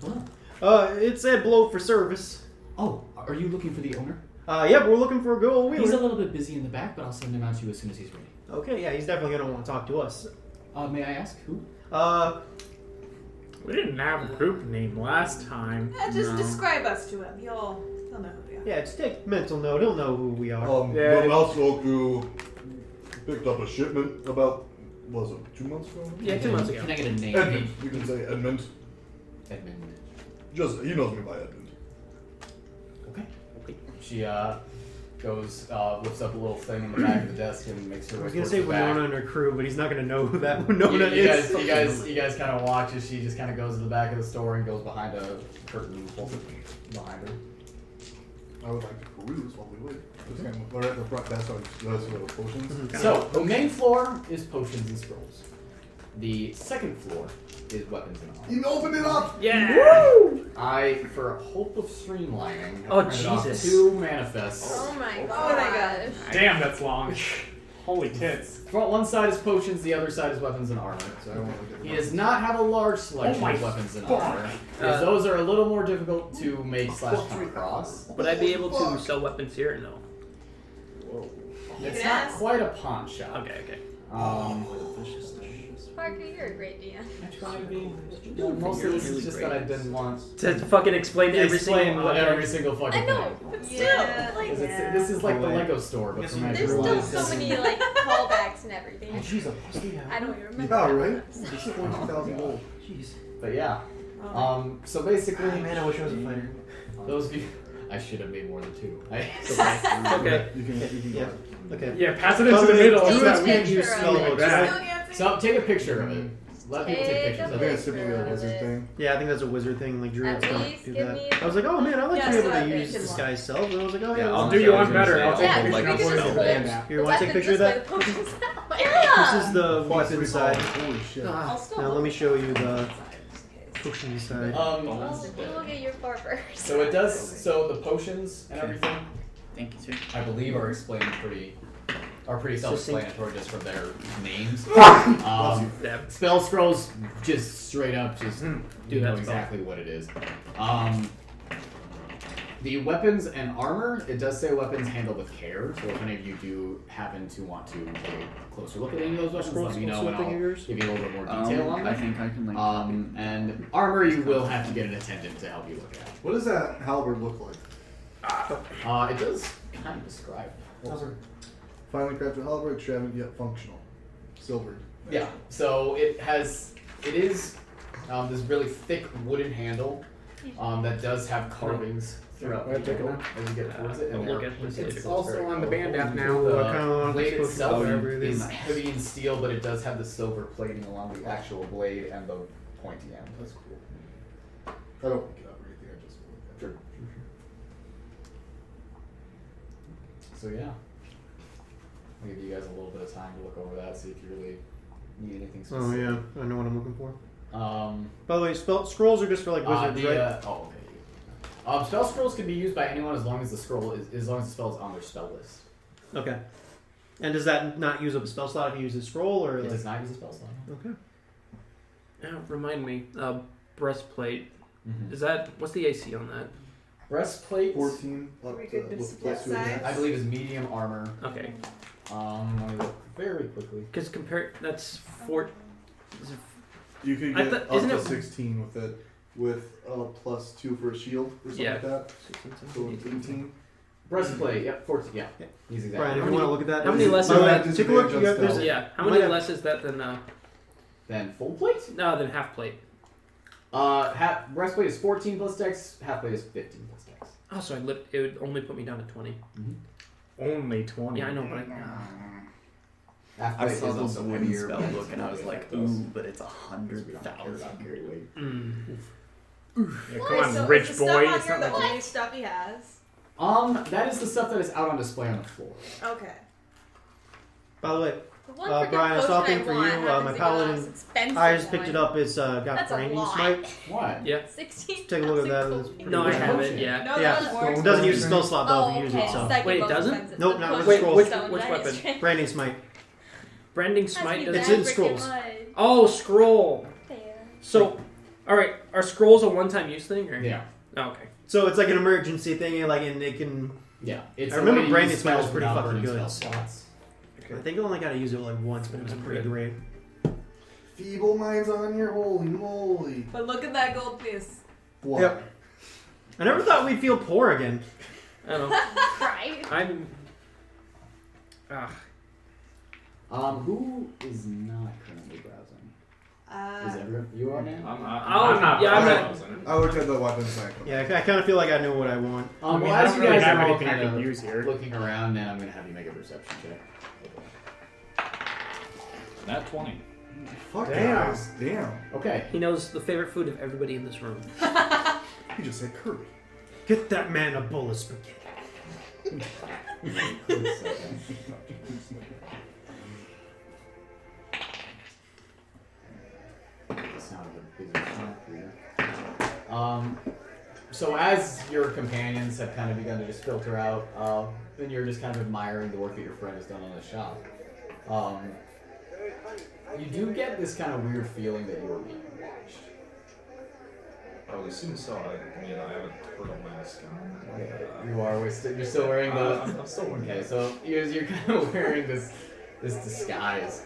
It's Ed Blow for service. Oh, are you looking for the owner? Yep, we're looking for a good old wheeler. He's a little bit busy in the back, but I'll send him out to you as soon as he's ready. Okay, yeah, he's definitely gonna want to talk to us. May I ask who? We didn't have a group name last time. Just describe us to him. He'll know who we are. Yeah, just take a mental note. He'll know who we are. But also who picked up a shipment about, was it 2 months ago? Yeah, 2 months ago. Can I get a name? Edmund. You can say Edmund. Edmund. Just, he knows me by Edmund. Okay. She goes, lifts up a little thing in the back of the desk and makes her I was way gonna towards say the back. Winona and her crew, but he's not gonna know who that Winona is. You guys kind of watch as she just kind of goes to the back of the store and goes behind a curtain and pulls it behind her. I would like to peruse while we wait. Just kind of, or at the front desk, those little potions. So, the main floor is potions and scrolls. The second floor is weapons and armor. You opened it up! Yeah! Woo! For a hope of streamlining, Oh, printed off Jesus. 2 manifests. Oh my god. Oh my gosh. Damn, that's long. Holy tits. One side is potions, the other side is weapons and armor. So he does not have a large selection of weapons and armor. Because those are a little more difficult to make / come across. Would I be able to sell weapons here or no? Whoa. It's not quite a pawn shop. Okay. Parker, you're a great DM. I try to be. Most of this is just that I didn't want To fucking explain every single every single fucking I know, thing. but still, Yeah. like, This is like the Lego store, but for there's still so many like callbacks and everything. She's a pussy. I don't even remember. Yeah, right? She's 40,000 gold. Jeez. But yeah. So basically, Man, I wish I was a fighter. those of you. I should have made more than 2. Okay. You can Yeah. Okay. Yeah, pass it into the middle. Take so a that we- picture of spell it. books. So take a picture of it. Let people take pictures I of think it. it's typically a wizard thing. Yeah, I think that's a wizard thing. Like druids At don't least do give that. me- I was like, oh man, I like Yeah, to be able so to that use they can disguise self. And I was like, oh Yeah, yeah. I'll do you one better. I'll take Yeah, a picture we of can what just is hold the it. band. Here, want to take a picture of that? Yeah. This is the weapon side. Holy shit. I'll still Now let me show you the potion side. Well, we'll get your bar first. So it does. So the potions and everything, Thank you, sir. I believe, are pretty self-explanatory just from their names. Yeah. Spell scrolls, just straight up, just you Do know that spell. exactly what it is. The weapons and armor, it does say weapons handled with care. So if any of you do happen to want to take a closer look at any of those weapons, let me know and I'll give you a little bit more detail on I them. think I can link. And armor, you will have to get an attendant to help you look at. What does that halberd look like? It does kind of describe. Finely crafted halberd, extravagant yet functional. Silvered. Yeah, so it is this really thick wooden handle that does have carvings throughout the handle as you get towards it. I'll And look they're- at this. It's also on the band app now. Ooh, I kinda want The blade this itself potion whatever it is is. heavy in steel, but it does have the silver plating along the actual blade and the pointy end. That's cool. I don't look it up or anything, I just look at it. Sure. So yeah, I'll give you guys a little bit of time to look over that, see if you really need anything specific. Oh yeah, I know what I'm looking for. By By the way, scrolls are just for like wizards, right? Okay. Spell scrolls can be used by anyone as long as the spell is on their spell list. Okay. And does that not use up a spell slot if you use a scroll, or It like... does not use a spell slot. Okay. Now, remind me, breastplate. Mhm. Is that what's the AC on that? Breastplate, 14 up We to could with just plus split 2.5. I believe, is medium armor. Okay, Let me look very quickly. because that's 4. Is it, You could I get thought- up isn't to it- 16 with it, with plus 2 for a shield or something Yeah. like that. So it's 18. Breastplate, yep, 14, yeah. He's exactly. Brian, if How you want to many- look at that... how many less By is the way, that? take a look. You got, Disadvantage on there's a, yeah, how might many have- less is that than Then full plate? no than half plate? Breastplate is 14 plus dex, half plate is 15 plus dex. Oh, so it would only put me down to 20. Only 20. Yeah, I know, but Half I plate saw is the also wooden heavier. spell but book it's and I not was as like, effective. ooh, but it's Carry 100,000. weight. Yeah, Why, come on, so rich is boy. the stuff on It's here not the like- only stuff he has? That is the stuff that is out on display on the floor. Okay. By the way, The one freaking Brian, I saw a potion thing for want you. happens My to be the paladin most expensive I just picked one. it up. It's got That's a branding lot. smite. What? Yeah. 16. Take a look at that. No, I haven't. Yeah. No, Yeah, that well, works. it doesn't use the spell slot though Oh, if you use okay. it. So Second Wait, it most doesn't? expensive. Nope, The not with potion scroll. Which stone weapon? magistrate. branding smite. Branding Has to smite be does It's that in freaking scrolls. much. Oh, scroll. There. So, all right, are scrolls a one-time use thing? Or? Yeah. Oh, okay. So it's like an emergency thing, and it can. Yeah. It's I a remember way to branding use smite was spells pretty without fucking burning good. spell slots. I think I only got to use it like once, but it was pretty great. Feeble minds on here, holy moly. But look at that gold piece. What? Yep. I never thought we'd feel poor again. I don't know. Right. I'm. Who is not currently browsing? Is everyone? You are now? I'm not. yeah, I'm not- browsing. I looked at the weapon cycle. Yeah, I kind of feel like I know what I want. I mean, Well, I as don't you really guys have are all anything I kind can of use here. looking around, now I'm going to have you make a perception check. Nat 20. Fuck Damn. guys. Damn. Okay. He knows the favorite food of everybody in this room. You just said curry. Get that man a bowl of spaghetti. So as your companions have kind of begun to just filter out, and you're just kind of admiring the work that your friend has done on the shop, you do get this kind of weird feeling that you are being watched. I would assume so. I mean, I haven't put a mask on. You are. You're still wearing the. I'm still wearing Okay, it. so you're kind of wearing this disguise.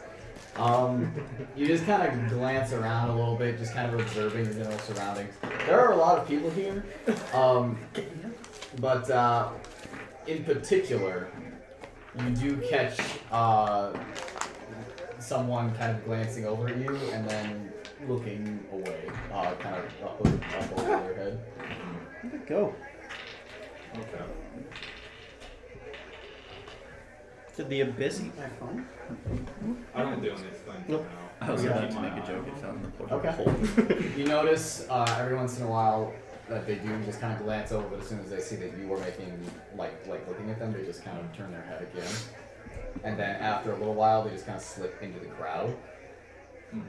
You just kind of glance around a little bit, just kind of observing the general surroundings. There are a lot of people here, but in particular, you do catch someone kind of glancing over at you and then looking away, kind of up over their head. Where'd it go? Okay. Did the abyss eat my phone? I don't do anything Nope. now. I was Keep about to my make a eye joke. on It it. fell in the portal Okay. hole. You notice every once in a while that they do just kind of glance over, but as soon as they see that you are making like looking at them, they just kind of turn their head again. And then after a little while, they just kind of slip into the crowd. Mhm.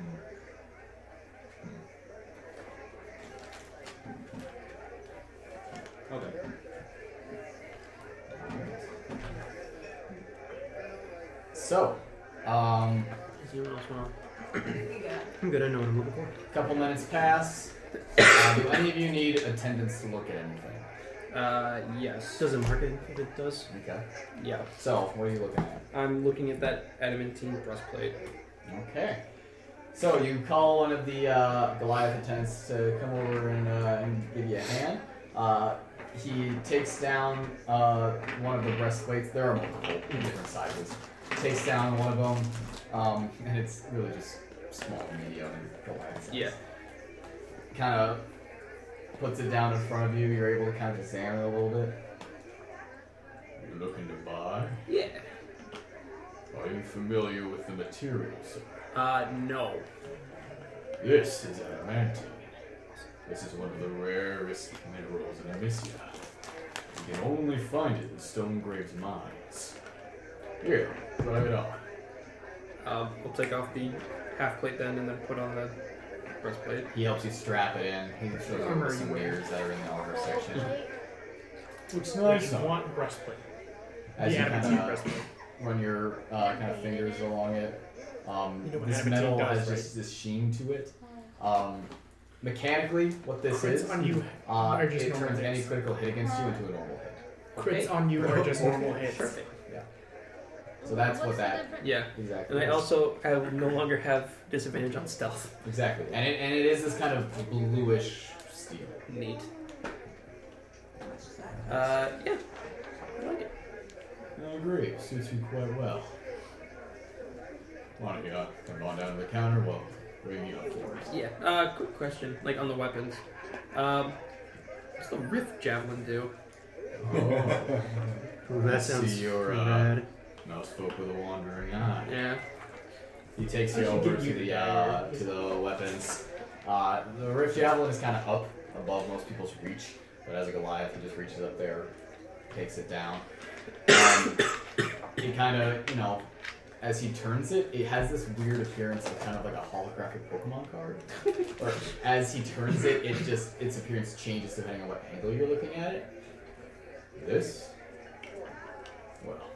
Okay. So, Is anyone else want? I'm good. I know what I'm looking for. a couple minutes pass. Do any of you need attendance to look at anything? Yes. Doesn't mark it if it does. Okay. Yeah. So, what are you looking at? I'm looking at that adamantine breastplate. Okay. So you call one of the Goliath attendants to come over and give you a hand. He takes down one of the breastplates. There are multiple different sizes. Takes down one of them, and it's really just small, medium, and Goliath size. Yeah. Kind of puts it down in front of you. You're able to kind of examine it a little bit. You're looking to buy? Yeah. Are you familiar with the materials? No. This is adamantine. This is one of the rarest minerals in Amyssia. You can only find it in Stonegrave's mines. Here, try it on. We'll take off the half plate then, and then put on the breastplate. He helps you strap it in. He shows you some mirrors that are in the armor section. Looks nice. Want breastplate. As The you adamantine kind of breastplate. run your kind of fingers along it, You know what this adamantine metal does, has right? just this sheen to it. Mechanically, what this Crits is, on you are just it normal turns any hits. critical hit against you into a normal hit. Crits on you are just normal hits. Perfect. So that's What's what the that difference? Yeah. exactly And I is. also no longer have disadvantage on stealth. Exactly. And it is this kind of bluish steel. Neat. Yeah. I like it. I agree. Suits you quite well. Why don't you come on down to the counter? Well, bring you up for us. Yeah. Quick question, like on the weapons. What's the rift javelin do? Oh. That See sounds your, pretty bad. mouse folk with a wandering eye. Yeah. He takes you I should over give to you the the dagger. to the weapons. The rift javelin is kind of up above most people's reach, but as a Goliath, he just reaches up there, takes it down. He kind of, as he turns it, it has this weird appearance of kind of like a holographic Pokemon card. Or as he turns it, its appearance changes depending on what angle you're looking at it. This, well,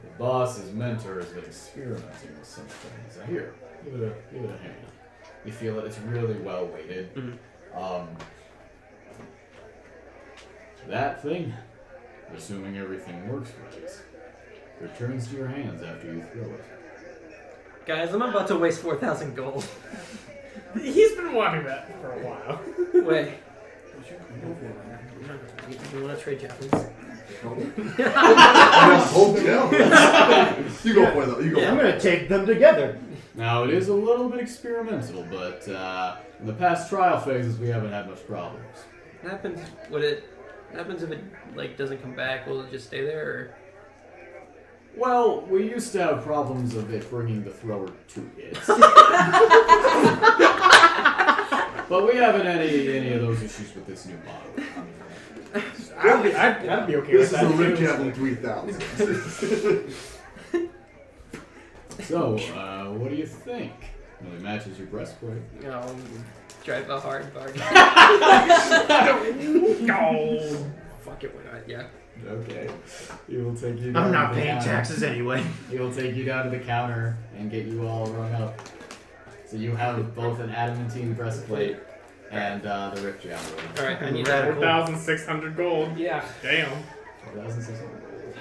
the boss's mentor has been experimenting with some things. Now here, give it a hand. You feel that it's really well weighted. That thing, assuming everything works right, returns to your hands after you throw it. Guys, I'm about to waste 4,000 gold. He's been wanting that for a while. Wait. You want to trade Japanese? Oh, yeah. You go for it, though. You go. Yeah, I'm gonna take them together. Now, it is a little bit experimental, but in the past trial phases, we haven't had much problems. What happens if it like doesn't come back? Will it just stay there? Or? Well, we used to have problems of it bringing the thrower to it. But we haven't had any of those issues with this new model. I'd be okay This with is that. a Rick Javelin 3000. So, what do you think? Really matches your breastplate. Drive a hard bargain. No. Fuck it, why not? Yeah. Okay. He will take you down I'm to not the paying counter. taxes anyway. He will take you down to the counter and get you all rung up. So you have both an adamantine breastplate and the rift javelin. Alright, I need that. 4,600 gold. Yeah. Damn. 4,600 gold.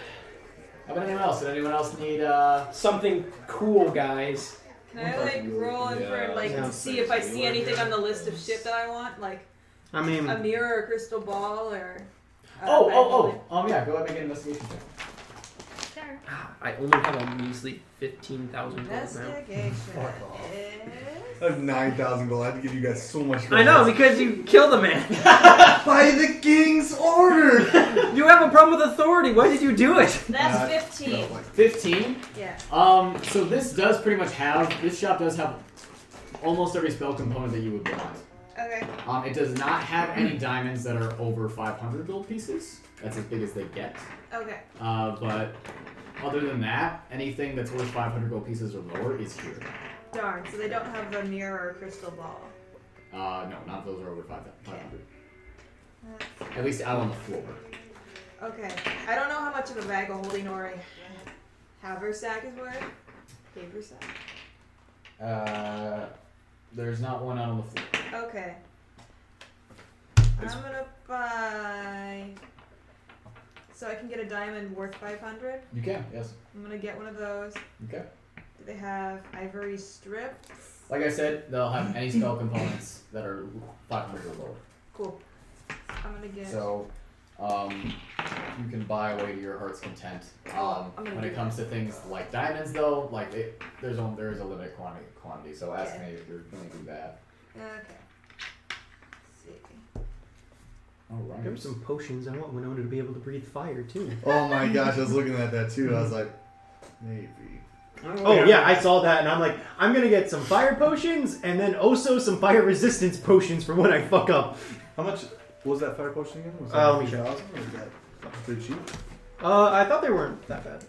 How about anyone else? Did anyone else need something cool, guys? Can I like roll in for like to see if I see anything on the list of shit that I want, like I mean, a mirror, or a crystal ball, or yeah, go ahead and make an investigation check. Sure. I only have a measly 15,000 gold now. Investigation I have 9,000 gold. I had to give you guys so much gold. I know, because you killed a man. By the king's order! You have a problem with authority. Why did you do it? That's 15. 15? Yeah. So this does pretty much have, this shop does have almost every spell component that you would want. Okay. It does not have any diamonds that are over 500 gold pieces. That's as big as they get. Okay. But other than that, anything that's worth 500 gold pieces or lower is here. Darn. So they don't have the mirror or crystal ball. No, none of those are over 500. At least out on the floor. Okay. I don't know how much of a bag of holding or a haversack is worth. Haversack. There's not one out on the floor. Okay. I'm gonna buy. So I can get a diamond worth 500. You can, yes. I'm gonna get one of those. Okay. Do they have ivory strips? Like I said, they'll have any spell components that are 500 or lower. Cool. I'm gonna get. So, you can buy away to your heart's content. When it comes to things like diamonds, though, like there is a limited quantity. So ask me if you're going to do that. Okay. Let's see. Alright. There were some potions. I want Winona to be able to breathe fire too. Oh my gosh, I was looking at that too. I was like, maybe. Oh yeah, I saw that and I'm like, I'm gonna get some fire potions and then also some fire resistance potions for when I fuck up. How much was that fire potion again? Was let me show. 2,000 or was that pretty cheap? I thought they weren't that bad.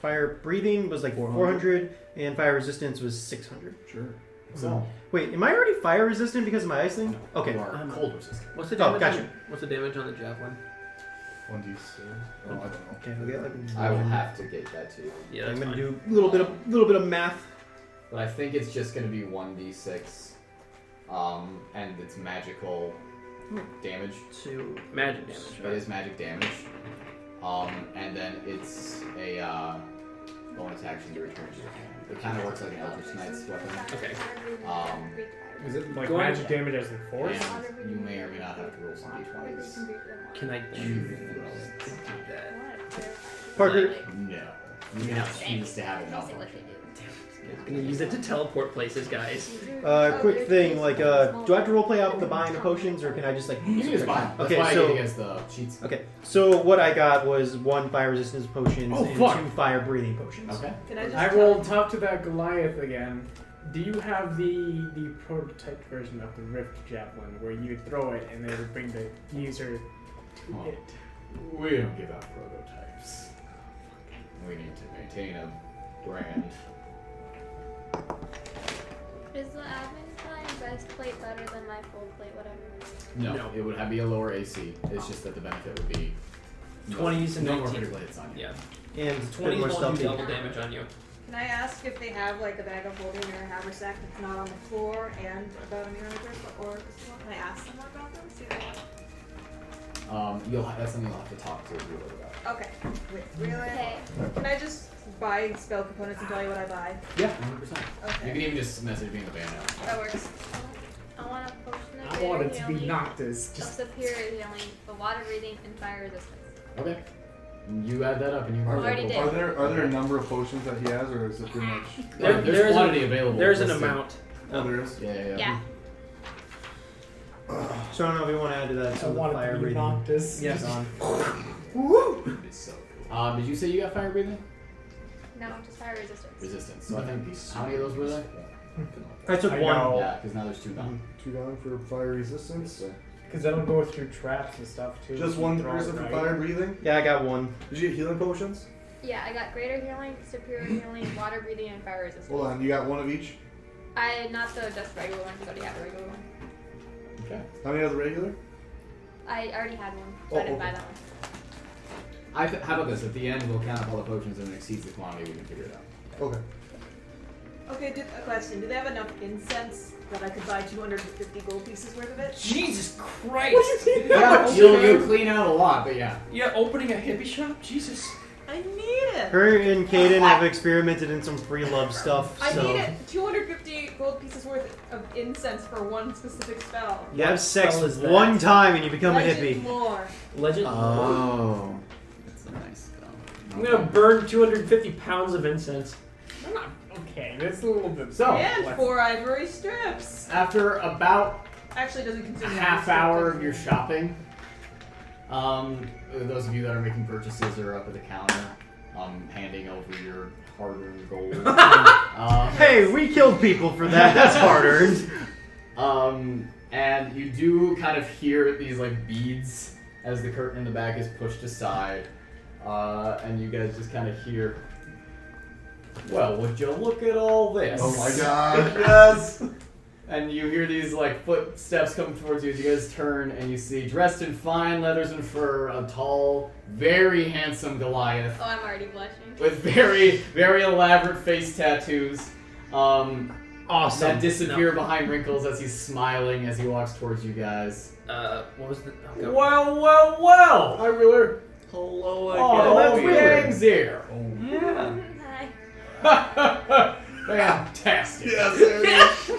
Fire breathing was like 400 and fire resistance was 600. Sure. So, wait, am I already fire resistant because of my ice thing? Okay. you are cold resistant. What's the damage? gotcha. What's the damage on the javelin? 1d6. Oh, I don't know. Okay, we'll get like I will have to get that to you. Yeah, I'm that's gonna fine. do a little bit of math. But I think it's just going to be 1d6. And it's magical damage. To magic damage. It is magic damage. And then it's a bonus action to return to your hand. It kind of works like an Eldritch Knight's weapon. Okay. Is it like Go on. magic damage as in force? And you may or may not have to roll some d20s. Can I choose to do that? Parker, No. You may not choose to have enough. I'm gonna use it to teleport places, guys. quick thing, like, do I have to roleplay out the buying the potions, or can I just like? You can just buy them. That's Okay, why I so gave you guys the cheats. okay, so what I got was 1 fire resistance potions and 2 fire breathing potions. Okay. Can I just? I rolled top to that Goliath again. Do you have the prototype version of the Rift Javelin where you throw it and then it would bring the user to it? We don't give out prototypes. we need to maintain a brand. Is the admin flying best plate better than my full plate, whatever? No, No. it would be a lower AC. It's just that the benefit would be 20s and no more 19s. critical hits on you. Yeah. And 20s more won't stuff. do double damage on you. Can I ask if they have like a bag of holding or a haversack that's not on the floor and about a mirror or can I ask them about them? See if they have. That's something you'll have to talk to Wheeler about. Okay. Wait, really? Okay. Can I just buy spell components and tell you what I buy? Yeah, 100%. Okay. You can even just message me in the band now. That works. I want a potion of I want it to healing, be Noctis. of Just superior healing, the water breathing, and fire resistance. Okay. You add that up and you mark Already that. did. Are there a number of potions that he has, or is it pretty much? There's quantity available. There's an listed. amount. Oh, there is. Yeah. So I don't know if you want to add to that. I So the want fire it to be breathing. Noctis. Yes. on. It'd be so cool. Did you say you got fire breathing? No, just fire resistance. Resistance. So I think how many of those were there? I took I one. know. Yeah, because now there's 2 down. 2 down for fire resistance. Because that'll go through traps and stuff too. Just one Throw it person for right. fire breathing. Yeah, I got one. Did you get healing potions? Yeah, I got greater healing, superior healing, water breathing, and fire resistance. Hold on, you got one of each. Not the just regular one, because I already have a regular one. Okay. How many are the regular? I already had one, so Oh, I didn't okay. buy that one. How about this? At the end, we'll count up all the potions and if it exceeds the quantity, we can figure it out. Okay. Okay, a question. Do they have enough incense that I could buy 250 gold pieces worth of it? Jesus Christ! Yeah, you'll clean out a lot, but yeah. Yeah, opening a hippie shop? Jesus. I need it! Her and Kaden have experimented in some free love stuff. I So need it! 250 gold pieces worth of incense for one specific spell. you have sex spell is that? one time and you become a Legend hippie. lore. Legend. Oh. That's a nice spell. I'm gonna burn 250 pounds of incense. Okay, that's a little bit. So, And 4 ivory strips. after about Actually, it doesn't a consume half ivory hour strips. of your shopping, those of you that are making purchases are up at the counter, handing over your hard-earned gold. Hey, we killed people for that. That's hard earned. And you do kind of hear these like beads as the curtain in the back is pushed aside, and you guys just kind of hear, well, would you look at all this? Oh my god, yes! And you hear these like footsteps coming towards you as you guys turn, and you see, dressed in fine leathers and fur, a tall, very handsome Goliath Oh, I'm already blushing. with very, very elaborate face tattoos. Awesome. That disappear behind wrinkles as he's smiling as he walks towards you guys. What was the? Oh, God. Well! Hi, Wheeler. Hello Oh, that's again. Wheeler's here. Yeah. Hi. Fantastic. Yes, there it is.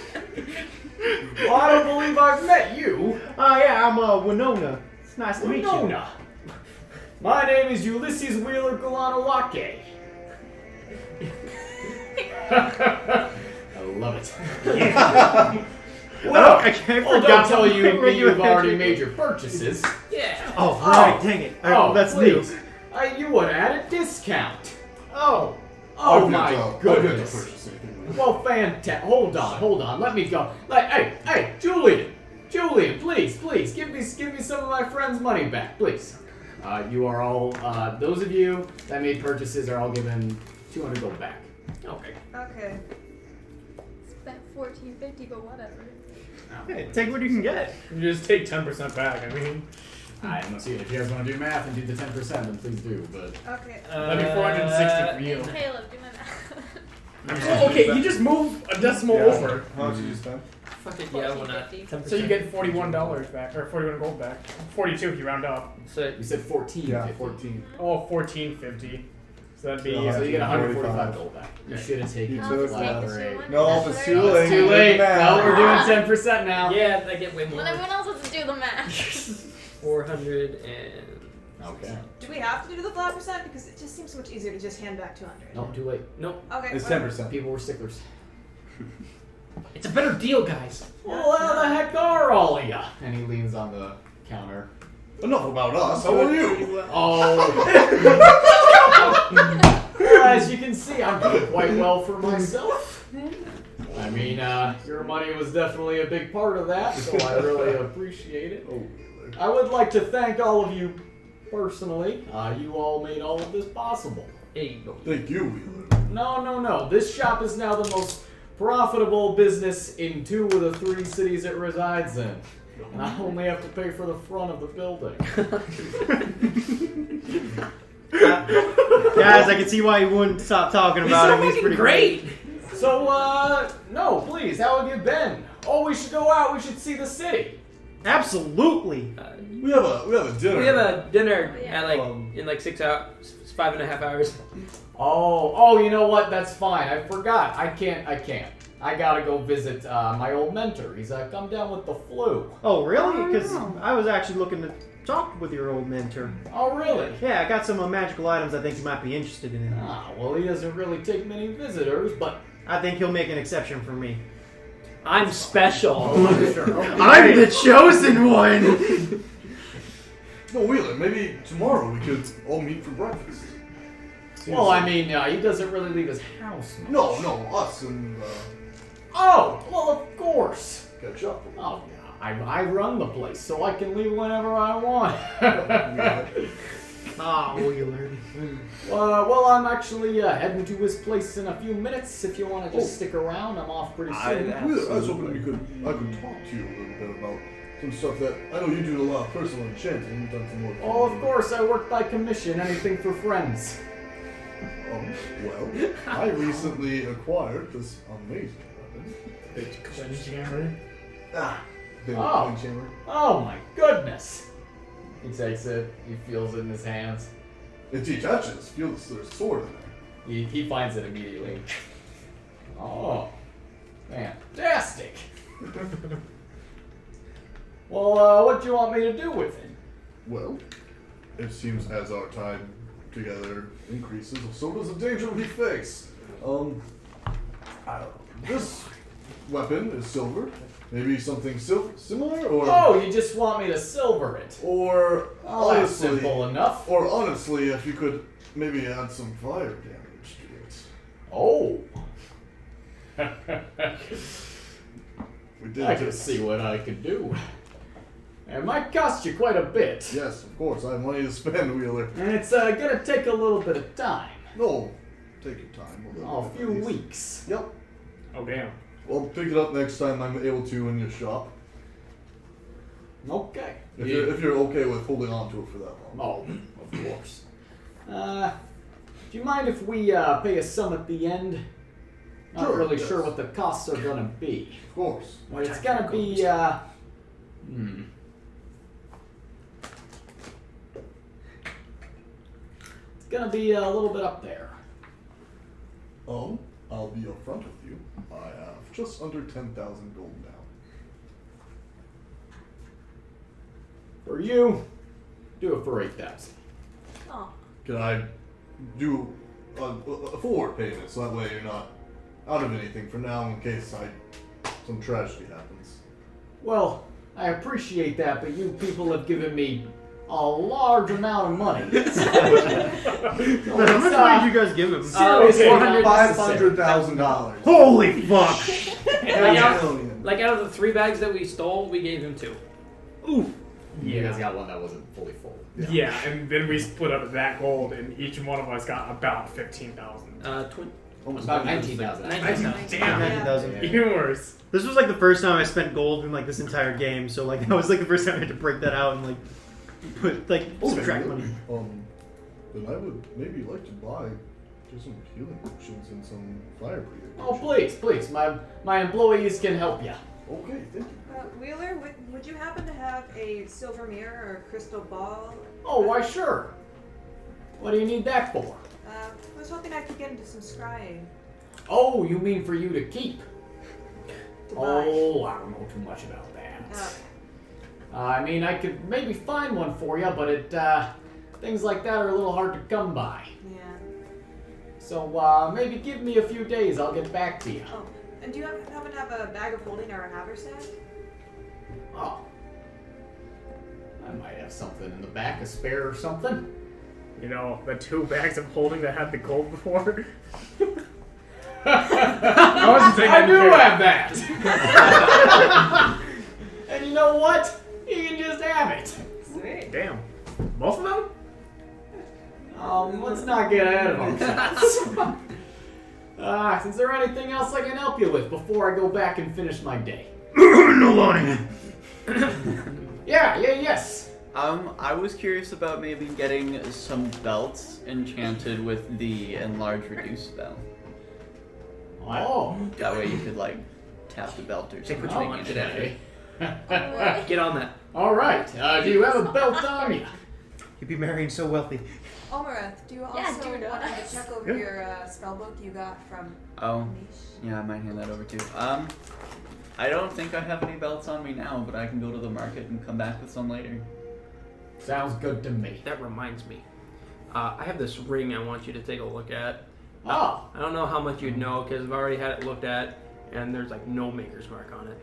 Well, I don't believe I've met you. Oh yeah, I'm Winona. It's nice to meet you. Winona. My name is Ulysses Wheeler Gulanawake. I love it. Well, I can't don't forget tell when you you you've already had made your purchases. Yeah. Oh, right, dang it. That's please. new. You would add a discount. Oh. Oh I'll my get to goodness. purchase it. Well, fantastic. Hold on. Let me go. Hey, Julian, please, give me some of my friend's money back, please. You are all, those of you that made purchases are all given 200 gold back. Okay. Okay. Spent $14.50, but whatever. Hey, take what you can get. You just take 10% back. I mean, I don't see it. If you guys want to do math and do the 10%, then please do. But Okay. that'd be 460 for you. Caleb, do my math. Oh, okay, you just move a decimal Yeah. over. How much did you spend? Fuck it, yeah, why not? 14.50. 10%. So you get $41 back, or 41 gold back. 42 if you round up. So you said 14. Yeah, 14. Oh, 14.50. So that'd be. So you get 145 145 gold back. You should have taken You I'll took just take the flat shoe rate. one. No, That's if it's what I too already late. It's too late. Math. No, we're doing 10% now. yeah, I get way Well, more. everyone else has to do the math. 400 and. Okay. Do we have to do the flat percent? Because it just seems so much easier to just hand back 200. No, too late. Nope. Okay. It's whatever. 10%. People were sticklers. It's a better deal, guys. Well, how the heck are all of ya? And he leans on the counter. Enough about us. How are you? Oh. Well, as you can see, I'm doing quite well for myself. I mean, your money was definitely a big part of that, so I really appreciate it. I would like to thank all of you personally. You all made all of this possible. Hey, Thank you, Wheeler. No. This shop is now the most profitable business in 2 of the 3 cities it resides in. And I only have to pay for the front of the building. Guys, I can see why you wouldn't stop talking about him. He's pretty great. So, no, please, how have you been? Oh, we should go out. We should see the city. Absolutely. We have a dinner. We have a dinner Yeah. at in 6 hours, 5.5 hours. Oh, you know what? That's fine. I forgot. I can't. I gotta go visit my old mentor. He's come down with the flu. Oh, really? Because I was actually looking to talk with your old mentor. Oh, really? Yeah, I got some magical items I think you might be interested in. Well, he doesn't really take many visitors, but I think he'll make an exception for me. I'm special. I'm the chosen one! No, Wheeler, maybe tomorrow we could all meet for breakfast. well, I mean, he doesn't really leave his house much. No, us and Oh, well, of course. catch up. Oh, yeah. I run the place, so I can leave whenever I want. Wheeler. Well, I'm actually heading to his place in a few minutes. If you want to just stick around, I'm off pretty soon. Wheeler, I was hoping I could talk to you a little bit about some stuff that I know you do a lot of personal enchanting. You've done some more. Oh, of course, I work by commission. Anything for friends. Well, I recently acquired this amazing weapon. The cleanse chamber. Oh my goodness! He takes it. He feels it in his hands. It detaches. Feels there's a sword in there. He finds it immediately. Oh, fantastic! Well, what do you want me to do with it? Well, it seems as our time together increases, so does the danger we face. I don't know. This weapon is silver. Maybe something similar, or You just want me to silver it? or Oh, that's honestly, simple enough. or honestly, if you could maybe add some fire damage to it. Oh. We did. I can see what I can do. It might cost you quite a bit. Yes, of course. I have money to spend, Wheeler. And it's gonna take a little bit of time. No, take your time. A few weeks. Yep. Oh, damn. Well, pick it up next time I'm able to in your shop. Okay. If you're okay with holding on to it for that long. Oh, of course. Do you mind if we pay a sum at the end? Not Sure, really yes. sure what the costs are gonna be. Of course. But it's gonna be, It's gonna be a little bit up there. I'll be upfront with you. I have just under 10,000 gold now. For you, do it for 8,000. Oh. Can I do a forward payment so that way you're not out of anything for now in case some tragedy happens? Well, I appreciate that, but you people have given me a large amount of money. How much money did you guys give him? Seriously, $500,000. Holy fuck! Like out of the 3 bags that we stole, we gave him 2. Ooh. You guys got one that wasn't fully full. Yeah, and then we split up that gold, and each one of us got about 15,000. About 19,000. 19,000. Damn. 19,000. Even worse. This was like the first time I spent gold in like this entire game, so like that was like the first time I had to break that out and like put subtract money. Then I would maybe like to buy just some healing potions and some fire breathing. Oh, please. My employees can help you. Okay, thank you. Wheeler, would you happen to have a silver mirror or a crystal ball? Oh, why sure. What do you need that for? I was hoping I could get into some scrying. Oh, you mean for you to keep? To buy. Oh, I don't know too much about that. Okay. I mean, I could maybe find one for you, but things like that are a little hard to come by. Yeah. So maybe give me a few days. I'll get back to you. Oh, and do you happen to have a bag of holding or a haversack? Oh, I might have something in the back, a spare or something. You know, the 2 bags of holding that had the gold before. I do have that. And you know what? You can just have it. Sweet. Damn. Most of them? Let's not get ahead of ourselves. Is there anything else I can help you with before I go back and finish my day? Nalane. Yes. I was curious about maybe getting some belts enchanted with the enlarge reduce spell. Oh. That way you could like tap the belt or Take something. what you want today. Get on that. All right. Do you have a belt on you? You'd be marrying so wealthy. Omareth, do you also Yeah, do want that. to check over your spell book you got from Oh, Klimisch? yeah, I might hand that over too. I don't think I have any belts on me now, but I can go to the market and come back with some later. Sounds good to me. That reminds me. I have this ring I want you to take a look at. Oh. I don't know how much you'd know because I've already had it looked at, and there's like no maker's mark on it.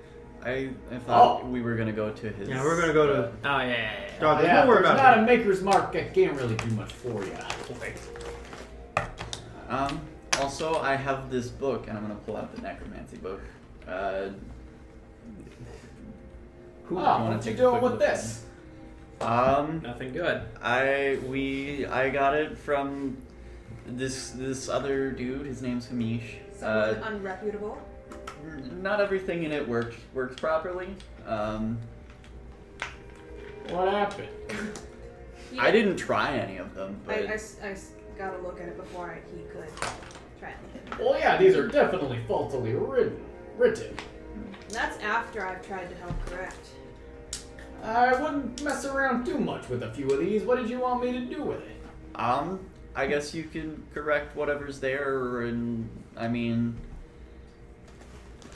I thought we were gonna go to his. Yeah, we're gonna go to. Oh yeah. Dog, Yeah, don't worry there's about not it. a maker's mark. I can't really do much for you. Also, I have this book, and I'm gonna pull out the necromancy book. What you doing with this? Nothing good. I got it from this other dude. His name's Hamish. Someone unreputable? Not everything in it works properly. What happened? I didn't try any of them, but I gotta look at it before he could try anything. Well, yeah, these are definitely faultily written. That's after I've tried to help correct. I wouldn't mess around too much with a few of these. What did you want me to do with it? I guess you can correct whatever's there, and I mean,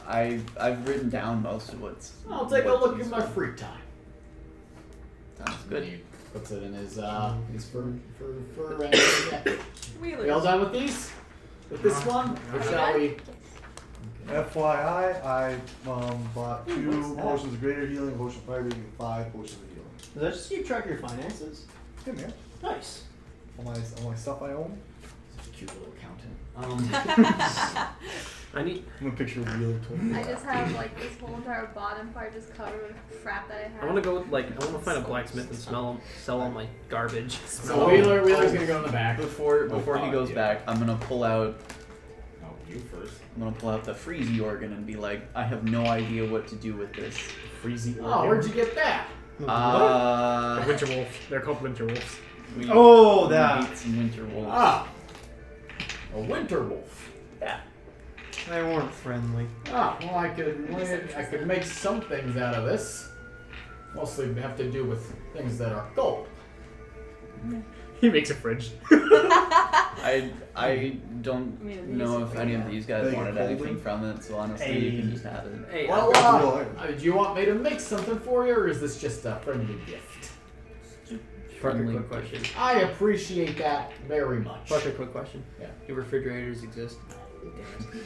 I've written down most of what's. I'll take a look in useful. my free time. Sounds good. He puts it in his fur jacket. Wheeler. We all done with these? With this one? Or shall we? FYI, I bought 2 potions of greater healing, potion of fire breathing, 5 potions of healing. Does that just keep track of your finances? Yeah, man. Nice. All my stuff I own. Such a cute little accountant. I need. I'm gonna picture a wheel total. I just have like this whole entire bottom part just covered with crap that I have. I want to go with I want to find a blacksmith and sell all my garbage. So Wheeler's gonna go in the back. Before he goes yeah. back, I'm gonna pull out. No, you first. I'm gonna pull out the freezy organ and be like, I have no idea what to do with this. Freezy. Oh, where'd you get that? The winter wolf. They're called winter wolves. We that. eat some winter wolves. Ah, a winter wolf. Yeah. They weren't friendly. Ah, well, I could make some things out of this. Mostly have to do with things that are cold. He makes a fridge. I don't know if any of these guys They wanted cold anything it? from it, so honestly you can just have it. Hey, Well, do you want me to make something for you, or is this just a friendly gift? Friendly quick question. I appreciate that very much. Quick question. Yeah. Do refrigerators exist?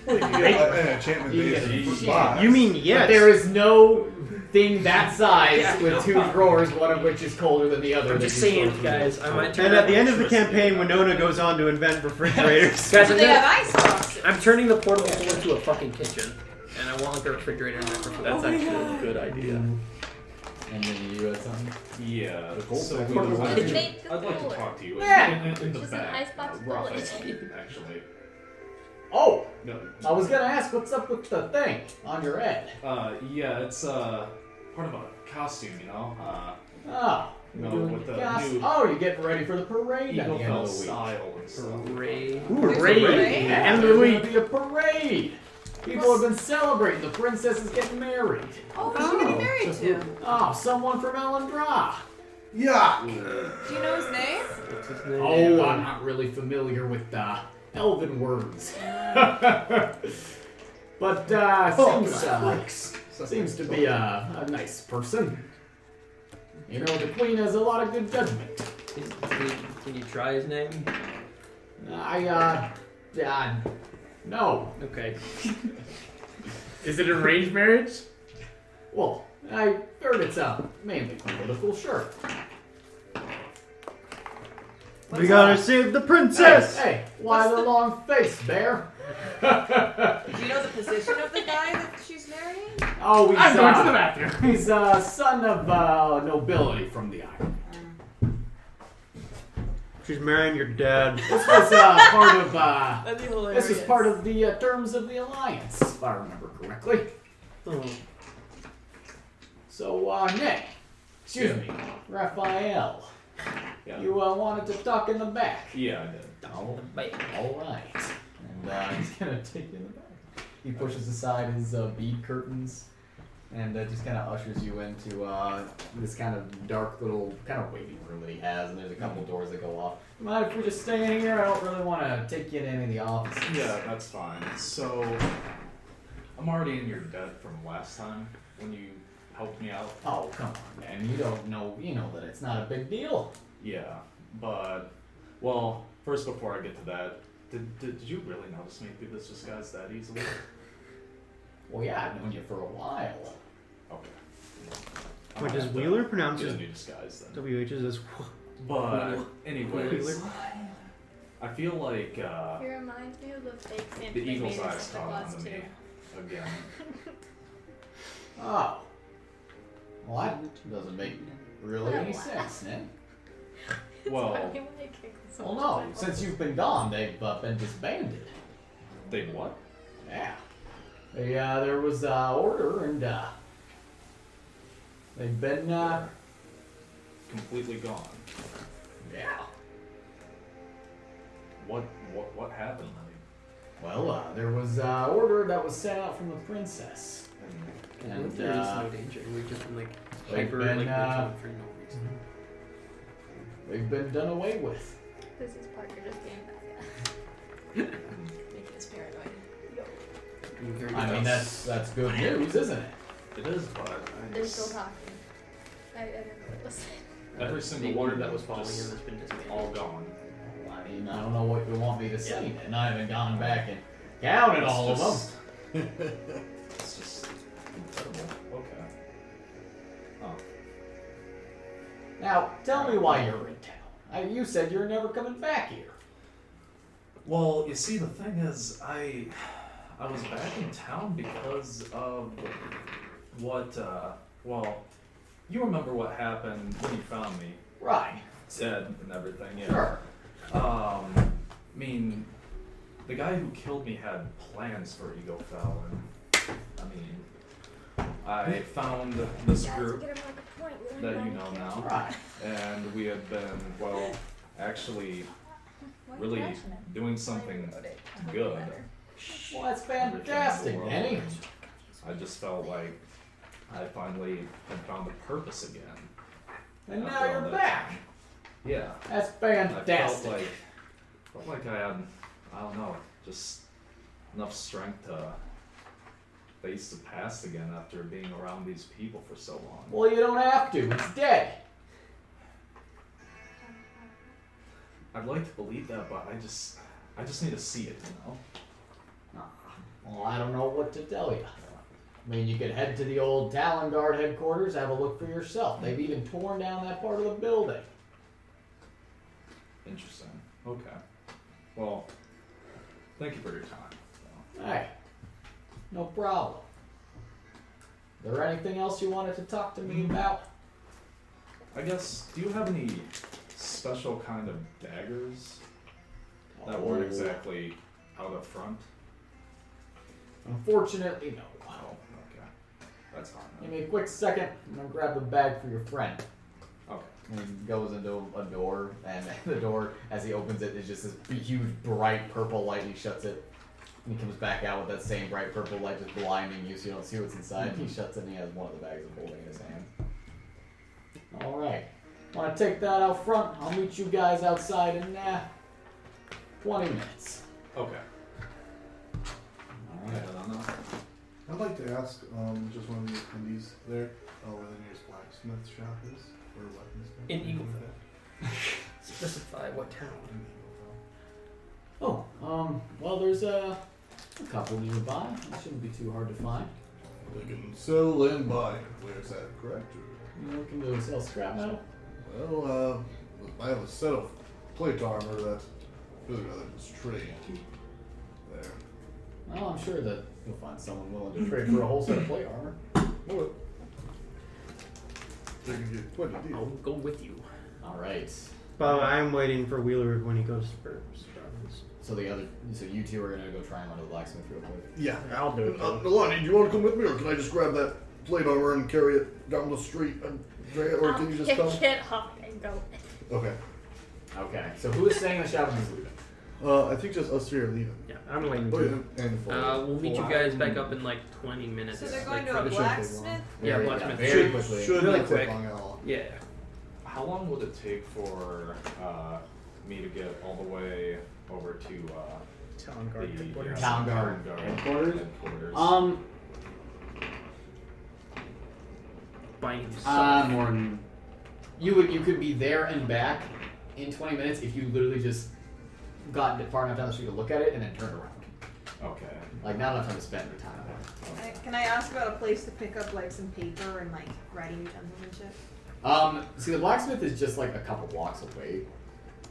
An enchantment based. You mean yes? But there is no thing that size with 2 drawers, one of which is colder than the other. I'm just saying, guys. I might turn. And at the end of the campaign, Winona goes on to invent refrigerators. Guys, Do they have ice boxes? I'm turning the portable pool into a fucking kitchen, and I want like a refrigerator in there for food. That's actually a good idea. And then you had something? Yeah. gold So pack. we would It's like to, made the I'd like to cooler. talk to you. Yeah. In the Just an back. icebox Rough cooler. actually. Oh! No. I was gonna ask, what's up with the thing on your head? Yeah, it's part of a costume, you know. You No, doing with the gas- new Oh, you're getting ready for the parade at Eagle the end of Fell the week. style and stuff. Parade. Parade. Yeah, End of the there's week. gonna be a parade. People have been celebrating. The princess is getting married. Oh, who's she getting married to? Oh, someone from Elendra. Yeah. Do you know his name? What's his name? Oh, I'm not really familiar with elven words. But seems to be a nice person. You know, the queen has a lot of good judgment. Can you try his name? No. Okay. Is it an arranged marriage? Well, I heard it's mainly political, sure. We gotta save the princess! Hey, why the long face, bear? Do you know the position of the guy that she's marrying? Oh, he's I'm going to the bathroom. He's a son of nobility from the island. She's marrying your dad. This was part of. That'd be hilarious. This is part of the terms of the alliance, if I remember correctly. Oh. So, Nick, excuse me, Raphael, Yeah. you wanted to talk in the back. Yeah, I did. All right. And he's gonna take you in the back. He pushes aside his bead curtains and just kind of ushers you into this kind of dark little kind of waiting room that he has. And there's a couple doors that go off. Mind if we just stay in here? I don't really want to take you in any of the offices. Yeah, that's fine. So, I'm already in your debt from last time when you helped me out. Oh, come on, man. You don't know. You know that it's not a big deal. Yeah, but, well, first before I get to that, did you really notice me through this disguise that easily? Well, yeah, I've known you for a while. Okay. Wait, does Wheeler pronounce Get a his new disguise then. WHs as But, anyways, Wheeler? I feel like He reminds me of the fake Santa the they made eagle's in eyes Santa caught Claus onto me 2. again. Oh. Well, that doesn't make really any sense, then. Well, Well, no. Since you've been gone, they've been disbanded. they what? Yeah. There was order, and they've been Completely gone. yeah. What happened? Well, there was order that was sent out from the princess, and there is no danger. We've just been like they've hyper been, like vigilant for no reason. they've been done away with. This is Parker just being bad. Making us paranoid. I mean, that's good news, isn't it? It is, but They're still talking. I didn't really listen. every single The word order that was following just him has been disbanded. all gone. I mean, I don't know what you want me to say, and I haven't gone back and counted all of them. It's just incredible. Okay. Oh. Now, tell me why you're in town. You said you're never coming back here. Well, you see, the thing is, I was back in town because of what, well, you remember what happened when you found me, Right. dead and everything, yeah. Sure. I mean, the guy who killed me had plans for Egofell, and, I found this group that you know now, Right. and we had been, well, actually really doing something good. Well, that's fantastic, Danny. I just felt like I finally had found a purpose again. And now After all you're that back. time. Yeah. That's I fantastic. felt like I had, I don't know, just enough strength to face the past again after being around these people for so long. Well, you don't have to. It's dead. I'd like to believe that, but I just need to see it, you know? Well, I don't know what to tell you. I mean, you could head to the old Talon Guard headquarters, have a look for yourself. They've even torn down that part of the building. Interesting. Okay. Well, thank you for your time. Hey, no problem. Is there anything else you wanted to talk to me about? I guess, do you have any special kind of daggers that weren't exactly out up front? Unfortunately, no. Oh, okay. That's fine. Give me a quick second. I'm gonna grab a bag for your friend. Okay. And he goes into a door, and the door, as he opens it, is just this huge, bright purple light. He shuts it, and he comes back out with that same bright purple light, just blinding you, so you don't see what's inside. He shuts it, and he has one of the bags of holding in his hand. All right. Want to take that out front? I'll meet you guys outside in 20 minutes. Okay. All right. I'd like to ask just one of the attendees there where the nearest blacksmith shop is, or weapons. In Eagleville. Specify what town. Oh, well, there's a couple nearby. It shouldn't be too hard to find. They can sell and buy. Where's that correct? You looking to sell scrap metal? Well, I have a set of plate armor that really rather just trade. There. Well, I'm sure that you'll find someone willing to trade for a whole set of plate armor. They can get quite a deal. I'll go with you. All right. But I'm waiting for Wheeler when he goes first. So you two are gonna go try and run to the blacksmith real quick. Yeah. I'll do it. Nalane, do you want to come with me, or can I just grab that plate armor and carry it down the street and drag it, or can you just come? Get off and go. Okay. Okay. So who is staying in the shop and who's leaving? I think just us three are leaving. Yeah, I'm leaving Oh, too. yeah, and We'll meet you guys back up in like 20 minutes. So they're going Like, to a probably shouldn't take long. blacksmith? Yeah, blacksmith. Very quickly. Should Really not quick. take long at all. Yeah. How long would it take for me to get all the way over to Town guard the headquarters. Town guard headquarters? Buying himself. Morton. You could be there and back in 20 minutes if you literally just got far enough down the street to look at it and then turned around. Okay. Like not enough time to spend your time on it. Can I ask about a place to pick up like some paper and like writing utensils and shit? See, the blacksmith is just like a couple blocks away.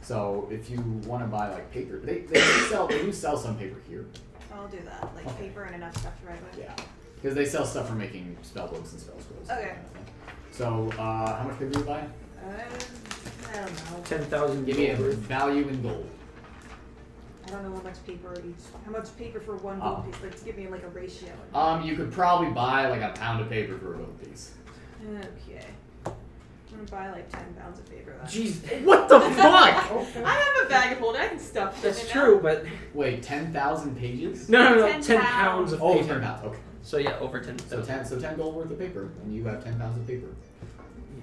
So if you want to buy like paper, they do sell some paper here. I'll do that. Like paper and enough stuff to write with. Yeah, because they sell stuff for making spell books and spell scrolls. Okay. So how much paper do you buy? I don't know. 10,000. Give me a value in gold. I don't know how much paper each. How much paper for one gold piece? Like, give me like a ratio. You could probably buy like a pound of paper for a gold piece. Okay. I'm gonna buy like 10 pounds of paper then. Jeez. What the fuck? I have a bag of holding. I can stuff shit That's in true, now. but Wait, 10,000 pages? no, 10 10 pounds. pounds of Oh, paper. 10 pounds. Okay. So yeah, over 10. So 10 gold worth of paper, and you have 10 pounds of paper.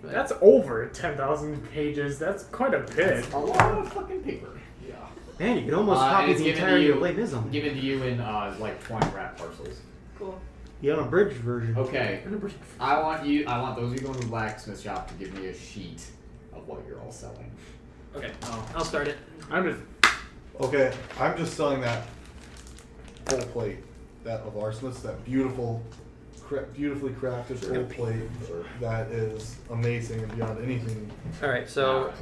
That's over 10,000 pages. That's quite a bit. That's a lot of fucking paper. Yeah. Man, you could almost And copy it's the given to entirety you- of Les Mis on there. Given to you in like 20 wrap parcels. Cool. The unabridged version. Okay. I want those of you going to the blacksmith shop to give me a sheet of what you're all selling. Okay, I'll start it. I'm just. Okay, I'm just selling that whole plate, that of Arsonist, that beautifully crafted whole plate that is amazing and beyond anything. Alright, so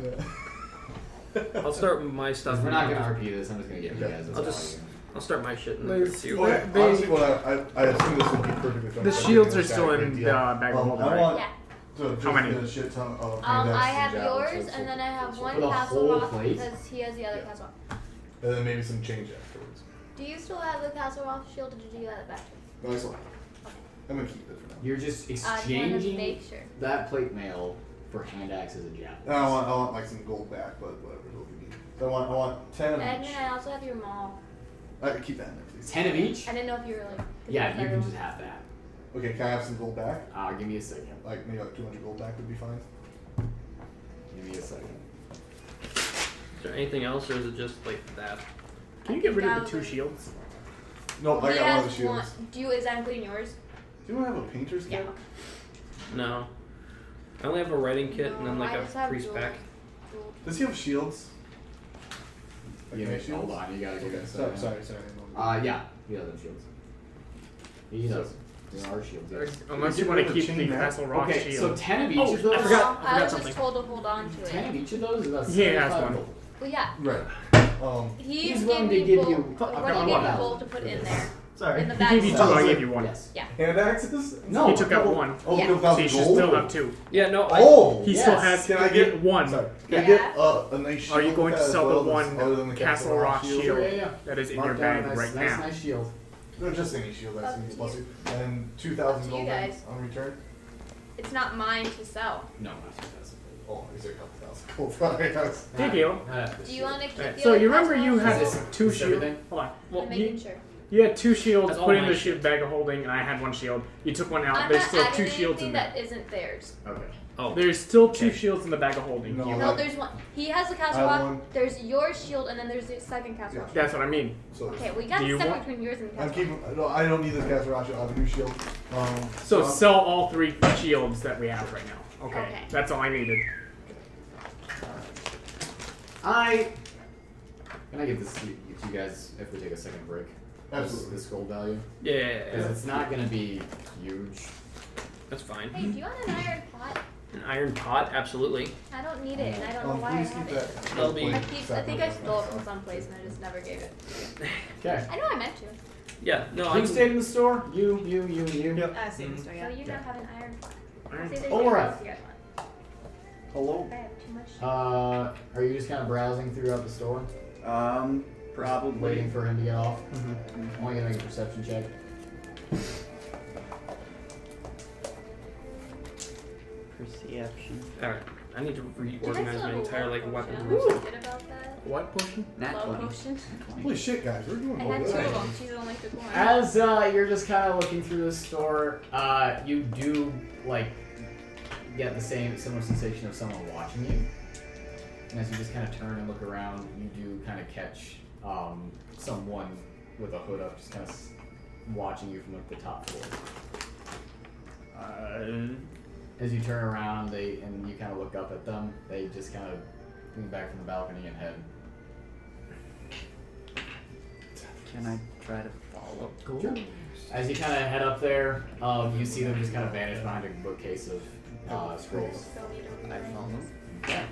I'll start with my stuff. We're not gonna RP this. I'm just gonna give you guys this value. I'll start my shit and then There's- see Oh, yeah. Honestly, what I assume this would be perfectly fine. The shields are still in the bag of holding, I right? want Yeah. to just How many? get a shit ton of I handouts have and yours, javelins, and then I have one For the castle whole rock plate? because he has the other castle rock. and then maybe some change afterwards. Do you still have the castle rock shield, or did you give that back? No, it's fine. I'm gonna keep it for now. You're just I just wanted to exchanging make sure. that plate mail for hand axes and javelins. And I want like some gold back, but whatever. It'll be neat. So I want 10 of Edmund, each. I also have your maul. I can keep that in there, please. 10 of each? I didn't know if you were like. Yeah, you can just have that. Okay, can I have some gold back? Give me a second. Like maybe like 200 gold back would be fine. Give me a second. Is there anything else, or is it just like that? Can you get rid of the 2 shields? Nope, I He got one of has the shields. one. Do you, is that including yours? Do you have a painter's kit? No. I only have a writing kit and then No, like I just a have priest gold. pack. Does he have shields? Yeah, any shields? hold on, you gotta give Okay, it a sorry, second. sorry. Yeah, he does have shields. He does. There are shields, yes. Unless Get you want rid to of the keep the chain back. castle rock Okay, shield. so 10 of each Oh, of those. I forgot I was something. just told to hold on to 10 it. of each of those is about He has 75 one. gold. Well, yeah. Right. He's willing gave to me give gold. you- What I've he got gave me 1,000 gold to put in there. Sorry. In the He bag. gave you 2, I gave you 1. Yes. Yeah. Hand axes? No. He took out 1. Oh, Yeah. no, So 1,000 you should gold? still have 2. Yeah, no. Oh! He Yes. still has Can I to get get 1. Sorry. Can I Yeah. get a nice shield? Are you going to as sell well the as- other than one the castle rock shield Sure, yeah. that is in Mark your down a bag nice, right nice, now? nice shield. No, just any shield. That's Up me. to Plus you. you. And 2,000 Up to gold you back guys. on return. It's not mine to sell. No, not 2,000. Oh, is there a couple thousand gold? Sorry, guys. Thank you. Do you want to keep Alright, the so other you remember castle you rock had shield? 2 Is shields. everything? Hold on. I'm making sure. You had 2 shields That's all put in my the shit. shield bag of holding, and I had 1 shield. You took 1 out. I'm There's not still 2 adding shields anything in there. that isn't theirs. Okay. Oh. There's still 2 shields in the bag of holding. No. You- No, there's one. He has the castle I have rock. one. There's your shield, and then there's the second castle rock. That's what I mean. So Okay, we got Do to you separate want- between yours and the I'm castle rock. keeping. No, I don't need this castle rock shield. I have a new shield. So I'm- sell all 3 shields that we have right now. Okay. Okay. That's all I needed. Can I get this to you guys if we take a second break? Absolutely. This gold value? Yeah. Because it's not going to be huge. That's fine. Hey, do you want an iron pot? An iron pot, absolutely. I don't need it, and I don't know why I please have keep it. that. That'll be- I think I stole it from someplace, and I just never gave it. Okay. I know I meant to. Yeah, no, Who I'm stayed in the store? You. Yep. Same story. So Yeah. you don't have an iron pot. Iron- See, there's Omareth. anything else you guys want. Hello. I have too much. Are you just kind of browsing throughout the store? Probably. Waiting for him to get off? Mm-hmm. I'm only gonna make a perception check. Perception. Alright, I need to Do you guys reorganize still my have a entire love weapon potion? list. Forget about that. What potion? Nat Love 20. potion. Holy shit, guys, we're doing I all had two good. of them. She's only took one. As you're just kind of looking through the store, you do like get the similar sensation of someone watching you. And as you just kind of turn and look around, you do kind of catch someone with a hood up, just kind of watching you from like the top floor. As you turn around, and you kind of look up at them, they just kind of lean back from the balcony and head. Can I try to follow? Sure. As you kind of head up there, you see them just kind of vanish behind a bookcase of scrolls. I follow. Okay.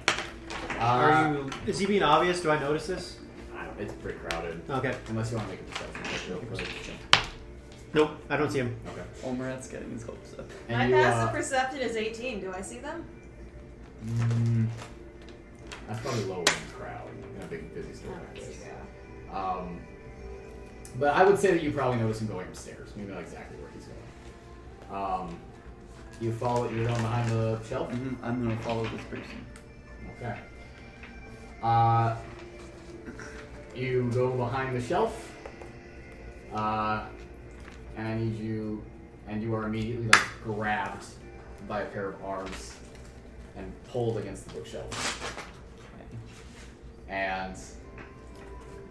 Are you? Is he being obvious? Do I notice this? I don't know, it's pretty crowded. Okay. Unless you want to make a perception check real quick. Nope, I don't see him. Okay. Omareth's getting his hopes up. My And you, passive perception is 18. Do I see them? That's probably lower in the crowd in a big busy store like this. But I would say that you probably notice him going upstairs. You know exactly where he's going. You follow. You're going behind the shelf. Mm-hmm. I'm gonna follow this person. Okay. You go behind the shelf. And I need you, and you are immediately like grabbed by a pair of arms and pulled against the bookshelf. Okay. And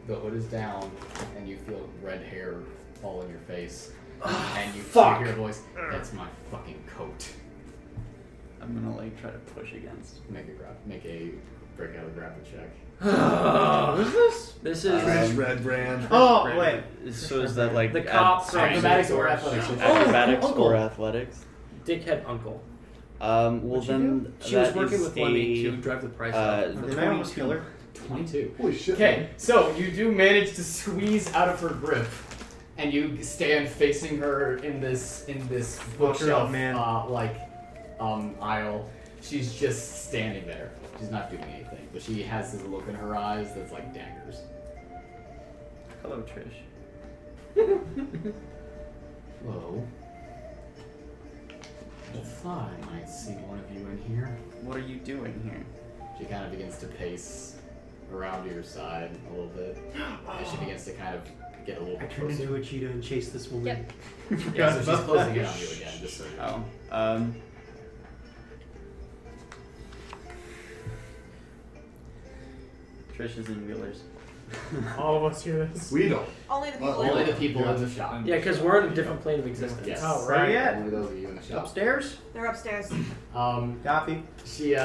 the hood is down, and you feel red hair fall in your face, and you hear a voice. That's my fucking coat. I'm gonna like try to push against. Make a breakout or grab the check. What is this? This is Trash red brand. Oh, wait. So is that like the cops are Acrobatics or athletics? acrobatics uncle. or athletics? dickhead uncle. Well What'd she then She was that working is with Lemmy. She a, would drive the price up. Did I almost kill her? 22. Holy shit. Okay, so you do manage to squeeze out of her grip, and you stand facing her in this bookshelf aisle. She's just standing there. She's not doing anything, but she has this look in her eyes that's like daggers. Hello, Trish. Hello. I thought I might see one of you in here. What are you doing here? She kind of begins to pace around to your side a little bit, and she begins to kind of get a little I bit turned closer. into a cheetah and chased this woman. Yep. Yeah, so she's closing in on you again, just so you know. Oh. Trish is in Wheelers. All of us hear this. We don't. Only the people. Only the people in the shop. Yeah, because we're in a different plane of existence. Yes. Oh, where are you at? Only those of you in the shop. Upstairs? They're upstairs. Coffee. She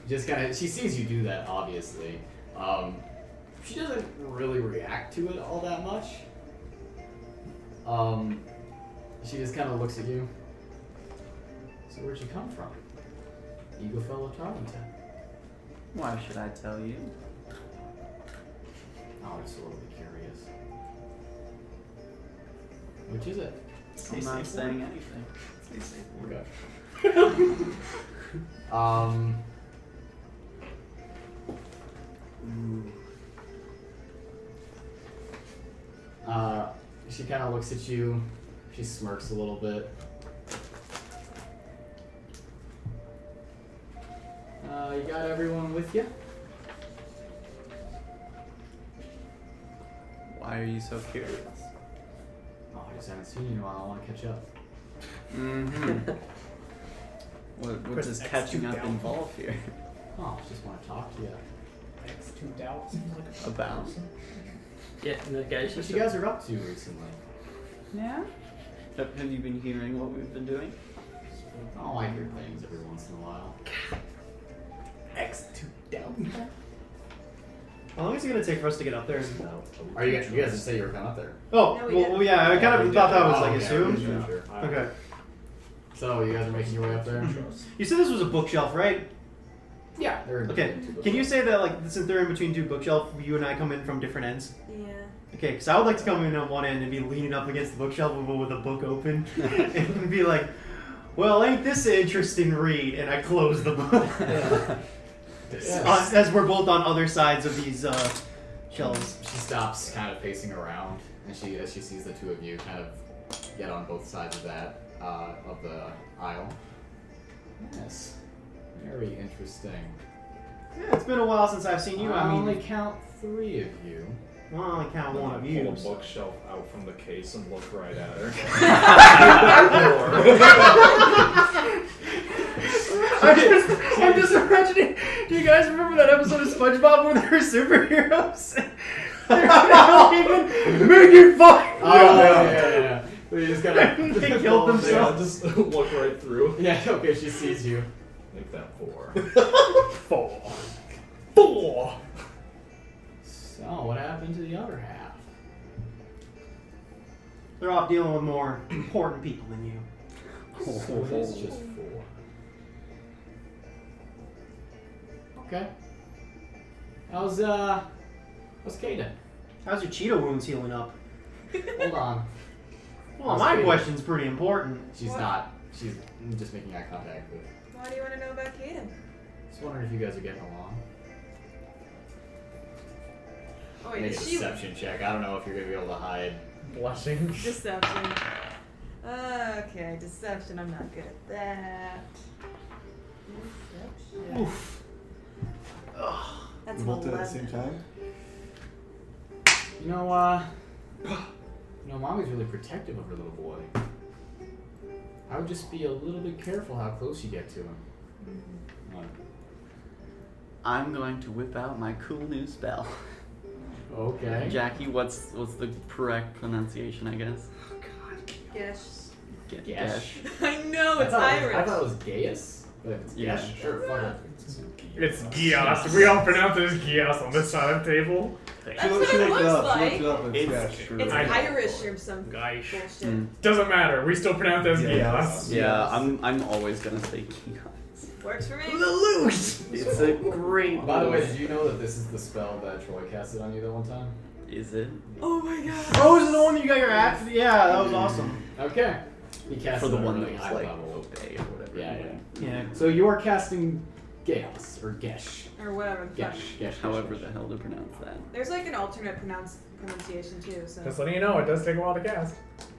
just kind of, she sees you do that, obviously. She doesn't really react to it all that much. She just kind of looks at you. So where'd you come from? Eagle fellow Tarlington. Why should I tell you? Oh, I'm just a little bit curious. Which is it? I'm not saying anything. Okay. She kind of looks at you. She smirks a little bit. You got everyone with you? Why are you so curious? Oh, I just haven't seen you in a while. I want to catch up. Mm-hmm. what Chris, does X2 catching up down. involve here? Oh, I just want to talk to you. X2 doubts. About? Yeah, and the guy. What you guys are up to recently? Yeah? Have you been hearing what we've been doing? Oh, I hear things every once in a while. X2 down. How long is it gonna take for us to get up there? Are you guys just say you were coming up there? Oh, No, we well, didn't. yeah, I kind of thought that was like yeah, assumed. Sure. Okay. So you guys are making your way up there? You said this was a bookshelf, right? Yeah. Okay. Can you say that, like, since they're in between two bookshelves, you and I come in from different ends? Yeah. Okay, because I would like to come in on one end and be leaning up against the bookshelf with a book open and be like, Well, ain't this an interesting read? And I close the book. Yes. As we're both on other sides of these shelves. She stops, kind of pacing around, and as she sees the two of you kind of get on both sides of that of the aisle. Yes, very interesting. Yeah, it's been a while since I've seen you. I I mean, only count 3 of you. well, I only count one of you. Pull a bookshelf out from the case and look right at her. I'm just imagining. Do you guys remember that episode of SpongeBob where they were superheroes? They're make it fun. Yeah. They just gotta. They killed Yeah, themselves. just look right through. Yeah. Okay. She sees you. Make that 4. 4. So what happened to the other half? They're off dealing with more important people than you. So it is just 4. Okay. How's Kaden? How's your Cheeto wounds healing up? Hold on. Well, my question's pretty important. She's What? not. She's just making eye contact with. Why do you want to know about Kaden? Just wondering if you guys are getting along. Oh wait, Make a is she deception check. I don't know if you're gonna be able to hide. Blushing. deception? Okay, deception. I'm not good at that. Deception. Oof. That's We an both did it at the 11. same time? You know, Mommy's really protective of her little boy. I would just be a little bit careful how close you get to him. I'm going to whip out my cool new spell. Okay. Jacky, what's the correct pronunciation, I guess? Yes. Gesh. I know, it's I Irish. thought it was Gaius. But if it's Yeah. Gesh, sure, fuck it. It's Gios. We all pronounce it as Gios on this side of the table. That's what it looks like. She looked it up. It's Yeah, true. It's I know. Irish or some Gaish. bullshit. Mm. Doesn't matter. We still pronounce it as Yeah. Gios. Yeah, I'm always gonna say Gios. Works for me. It's a great. By the way, did you know that this is the spell that Troy casted on you that one time? Is it? Oh my god. Oh, is it the one that you got your axe? Yeah, that was awesome. Okay. He casted For the it at a one really that was high like level. obey or whatever. Yeah. Yeah. So you are casting Gaius or Gesh. Or whatever. the fuck. Gesh. However the hell to pronounce that. There's like an alternate pronunciation too, so. Just letting you know, it does take a while to cast.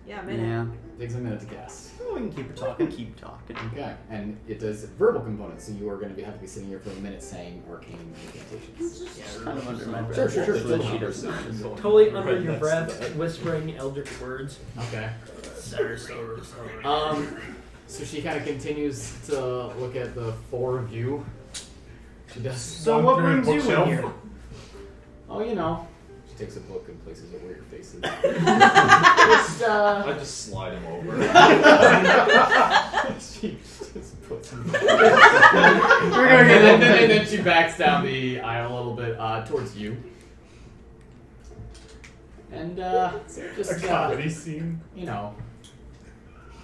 Yeah, a minute. Yeah. Takes a minute to cast. Oh, we can keep her I talking. can keep talking. Okay, and it does verbal components, so you are going to have to be sitting here for a minute saying arcane incantations. Kind of under my breath. Sure. So that she doesn't. Totally under your breath, whispering eldritch words. Okay. So she kind of continues to look at the 4 of you. She does. So what brings you in here? Oh, you know. She takes a book and places it where your face is. I just slide him over. She just puts him. We're gonna get and then she backs down the aisle a little bit towards you. And just A comedy scene. you know,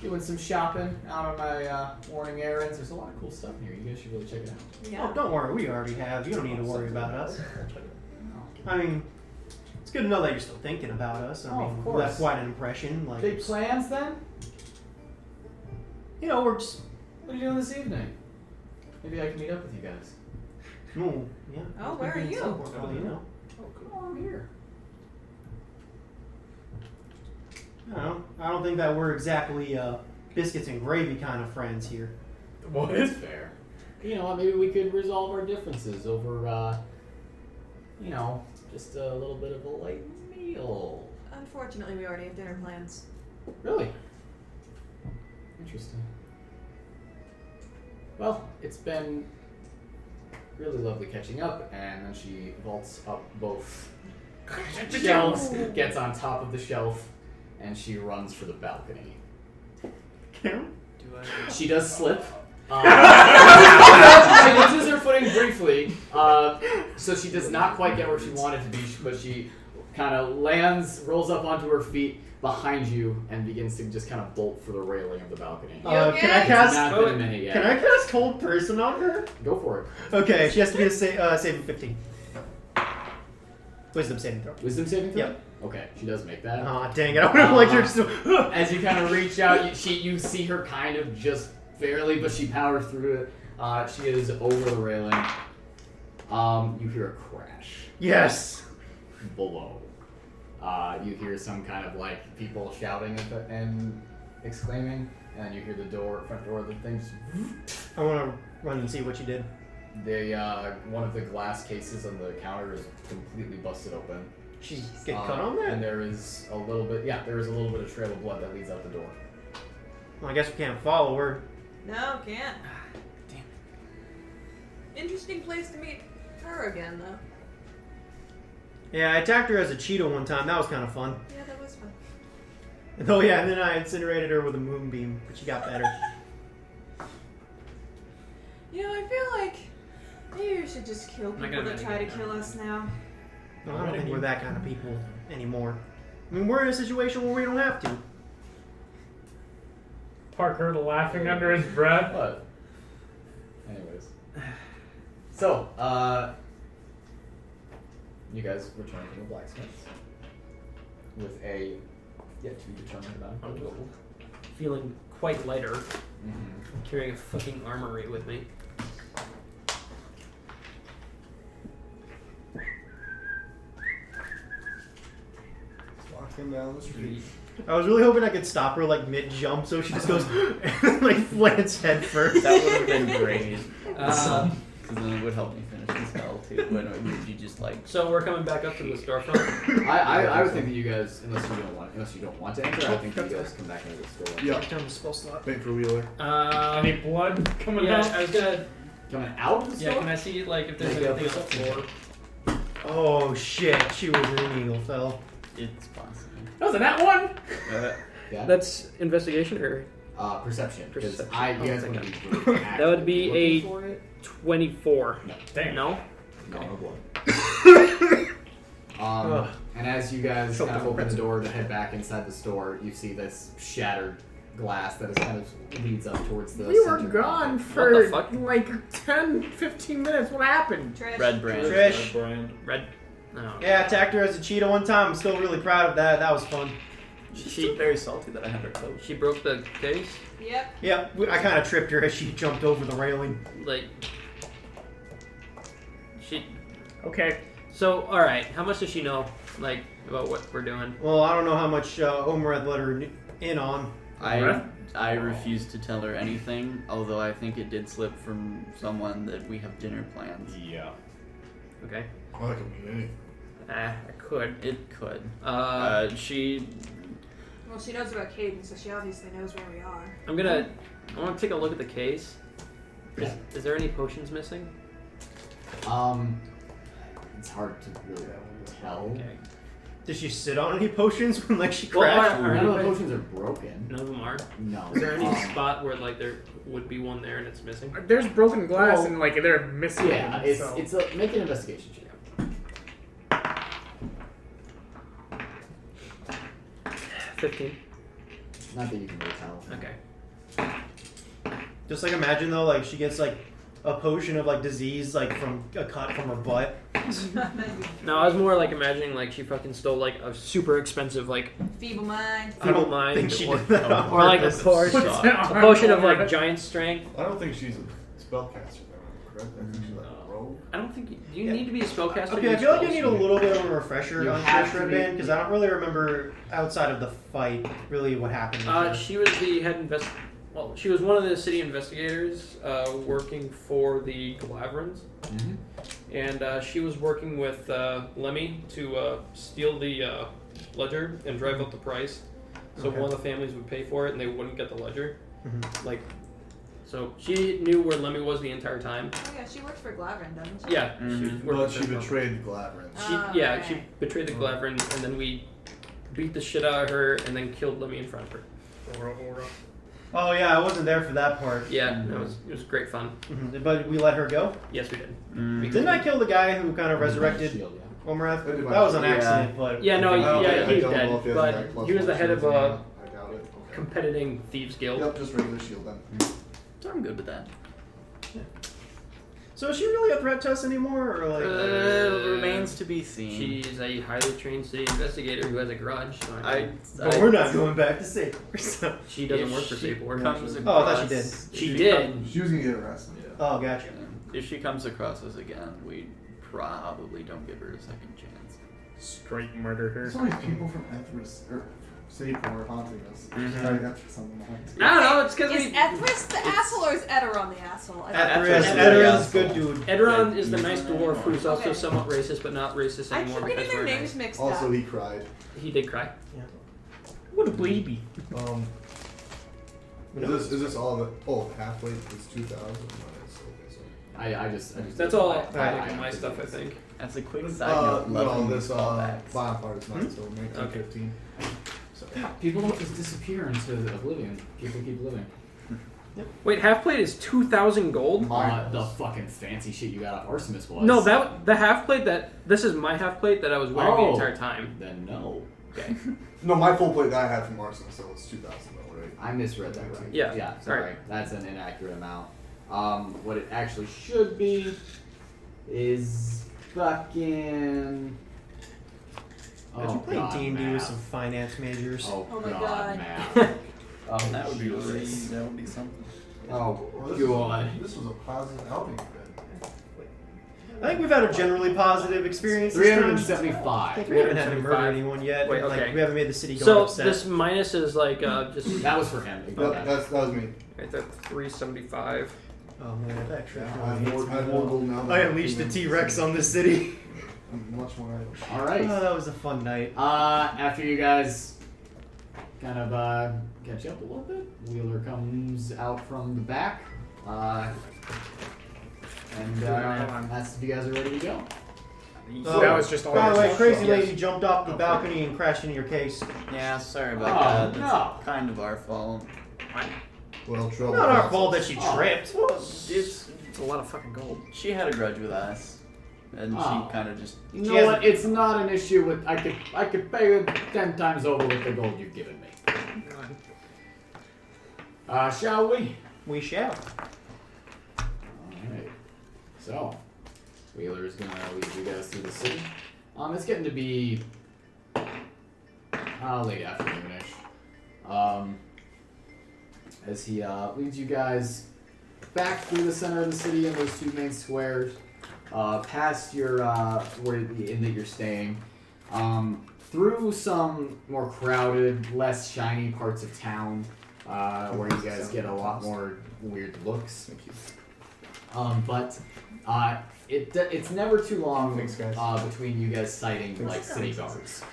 doing some shopping out on my morning errands. There's a lot of cool stuff in here. You guys should really check it out. Yeah. Oh, don't worry. We already have. You don't need to worry about us. I mean, it's good to know that you're still thinking about us. I Oh, mean, of course. that's quite an impression. Like, Big plans then? you know, we're just. What are you doing this evening? Maybe I can meet up with you guys. Oh, yeah. Oh, where are you? Well, you know. Oh, come on, I'm here. I don't think that we're exactly biscuits and gravy kind of friends here. What? That's fair. You know what? Maybe we could resolve our differences over, you know, just a little bit of a light meal. Unfortunately, we already have dinner plans. Really? Interesting. Well, it's been really lovely catching up, and then she vaults up both shelves, gets on top of the shelf, and she runs for the balcony. She does slip. She loses her footing briefly, so she does not quite get where she wanted to be, but she kind of lands, rolls up onto her feet behind you, and begins to just kind of bolt for the railing of the balcony. Can I It's cast? not been a minute yet. Can I cast Hold Person on her? Go for it. Okay, she has to be a saving 15. Wisdom saving throw. Wisdom saving throw? Yep. Okay, she does make that. Aw, dang it! I would have liked her to. As you kind of reach out, you see her kind of just barely, but she powers through it. She is over the railing. You hear a crash Yes. below. You hear some kind of like people shouting and exclaiming, and you hear the front door of the thing. I want to run and see what you did. One of the glass cases on the counter is completely busted open. She get cut on that? And there is a little bit of trail of blood that leads out the door. Well, I guess we can't follow her. No, can't. Damn. Interesting place to meet her again, though. Yeah, I attacked her as a cheetah one time. That was kind of fun. Yeah, that was fun. Oh yeah, and then I incinerated her with a moonbeam, but she got better. You know, I feel like maybe we should just kill I'm not people gonna that try to kill us now. No, I don't think we're that kind of people anymore. I mean, we're in a situation where we don't have to. Parker laughing under his breath. But, anyways. So, you guys return from the blacksmiths with a yet to be determined amount of gold. Feeling quite lighter. Mm-hmm. Carrying a fucking armory with me. Walking down the street. I was really hoping I could stop her like mid jump, so she just goes and like lands head first. That would have been great. Uh, Because then it would help me finish the spell too. When you just like. So we're coming back up to the storefront. I would think that you guys, unless you don't want to enter, I think that you guys come back into the store. Yeah. Down the spell slot. Wait for Wheeler. Any blood coming Yeah, out? I was gonna. Coming out of the store? Yeah, can I see like if there's Make anything up else on the floor? Oh shit, she was an eagle fell. It's possible. That was a nat one. Yeah. That's investigation or Perception. Because Perception. you guys Oh, would thank be really that would be actively a looking for it. 24. No. Damn. No? No blood. And as you guys kind of open the door to head back inside the store, you see this shattered glass that is kind of leads up towards the We were center. gone What for the fuck? like 10, 15 minutes. What happened? Trish. Red brand. Trish. Red. No. Yeah, I attacked her as a cheetah one time. I'm still really proud of that. That was fun. She's still very salty that I had her coat. She broke the case. Yep. Yeah, I kind of tripped her as she jumped over the railing. Like. She. Okay. So, alright, how much does she know, like, about what we're doing? Well, I don't know how much Omareth let her in on. I refuse to tell her anything, although I think it did slip from someone that we have dinner plans. Yeah. Okay. Oh, that could mean anything. I could. It could. She. Well, she knows about Caden, so she obviously knows where we are. I want to take a look at the case. Is there any potions missing? It's hard to really tell. Okay. Did she sit on any potions when like she Well, crashed? are None of the anybody- potions are broken. None of them are. No. Is there any spot where like there would be one there and it's missing? There's broken glass Well, and like they're missing. Yeah, so. it's a make an investigation check. 15. Not that you can really tell. Okay. Just like imagine though, like she gets like a potion of like disease like from a cut from her butt. No, I was more like imagining like she fucking stole like a super expensive like Feeble mind. I don't feeble mind think she or, did that on or like a purpose. potion of like giant strength. I don't think she's a spellcaster, correct? I think she's like a rogue. I don't think you need to be a spellcaster. Okay, I feel like you need a little bit of a refresher You on have Trish to Red be- Band because I don't really remember outside of the fight really what happened. with her. She was the head Well, she was one of the city investigators working for the Glavrans. Mm-hmm. And she was working with Lemmy to steal the ledger and drive up the price. So Okay. one of the families would pay for it and they wouldn't get the ledger. Mhm. Like, so she knew where Lemmy was the entire time. Oh yeah, she worked for Glavrin, doesn't she? Yeah, Mhm. she was working But for she the betrayed the Glavrans. She, Oh, yeah, right. she betrayed the Glavrans and then we beat the shit out of her and then killed Lemmy in front of her. Oh yeah, I wasn't there for that part. Yeah, it was great fun. Mhm. But we let her go. Yes, we did. Mm. Because Didn't I kill the guy who kind of resurrected Shield, yeah. Omareth? I did That was an yeah. accident, but Yeah, no, I yeah, don't he's know if dead, he has an but attack plus he was the one head of shield. a I doubt it. Okay. competing thieves guild. Yep, just regular shield then. So I'm good with that. So is she really a threat to us anymore, or like? Remains to be seen. She's a highly trained city investigator who has a grudge. So But we're not going back to Sabor. So. She doesn't work for Sabor. Oh, I thought she did. She did. She was gonna get arrested. Yeah. Oh, gotcha. If she comes across us again, we probably don't give her a second chance. Straight murder her. There's all these people from Ethris or Sabor haunting us. Sorry, Ethris on the mind. I don't know. It's because Is Ethris the asshole or is Ederon the asshole? Edoran's good dude. Ederon is the nice dwarf who's also somewhat racist, but not racist I anymore keep because getting their we're names nice. mixed Also, up. he cried. He did cry. Yeah. What a baby. Is this all the? Oh, halfway is 2,000. I just That's all I my stuff, I think. As a quick side note, No, this callbacks. bonfire is not till 1915. People don't just disappear into oblivion. People keep living. Wait, half plate is 2,000 gold? The fucking fancy shit you got off Artemis was. No, the half plate this is my half plate that I was wearing the entire time. Then no. Okay. No, my full plate that I had from Arsenal, so it's 2,000 though, right? I misread that right. Yeah. Yeah, sorry. Right. That's an inaccurate amount. What it actually should be is fucking. Imagine playing D&D with some finance majors. Oh, Oh my God, God. math. Oh, That would be Jesus. that would be something. Oh, Well, God. this was a positive outing. I think we've had a generally positive experience. This time. 375. We haven't had to murder anyone yet. Wait, and, okay. Like, we haven't made the city go So upset. this minus is like just. That was for him. Ignore that. That was me. Right there, 375. Oh man, that actually. I have more gold now. I unleashed the T-Rex on this city. I'm much more able. All right. Oh, that was a fun night. After you guys kind of catch up a little bit, Wheeler comes out from the back, and asks if you guys are ready to go. So that was just all By the way, yourself? crazy Yes. lady jumped off the balcony and crashed into your case. Yeah, sorry about that. That's no. kind of our fault. Well, trouble. Not our fault that she tripped. It's a lot of fucking gold. She had a grudge with us, and Oh. she kind of just. You know what? It's not an issue with. I could pay you 10 times over with the gold you've given me. Shall we? We shall. Alright. So, Wheeler is gonna lead you guys through the city. It's getting to be late afternoonish. As he leads you guys back through the center of the city in those two main squares, past your where the inn that you're staying, through some more crowded, less shiny parts of town, where you guys get a lot more weird looks. But it's never too long between you guys sighting like city guards.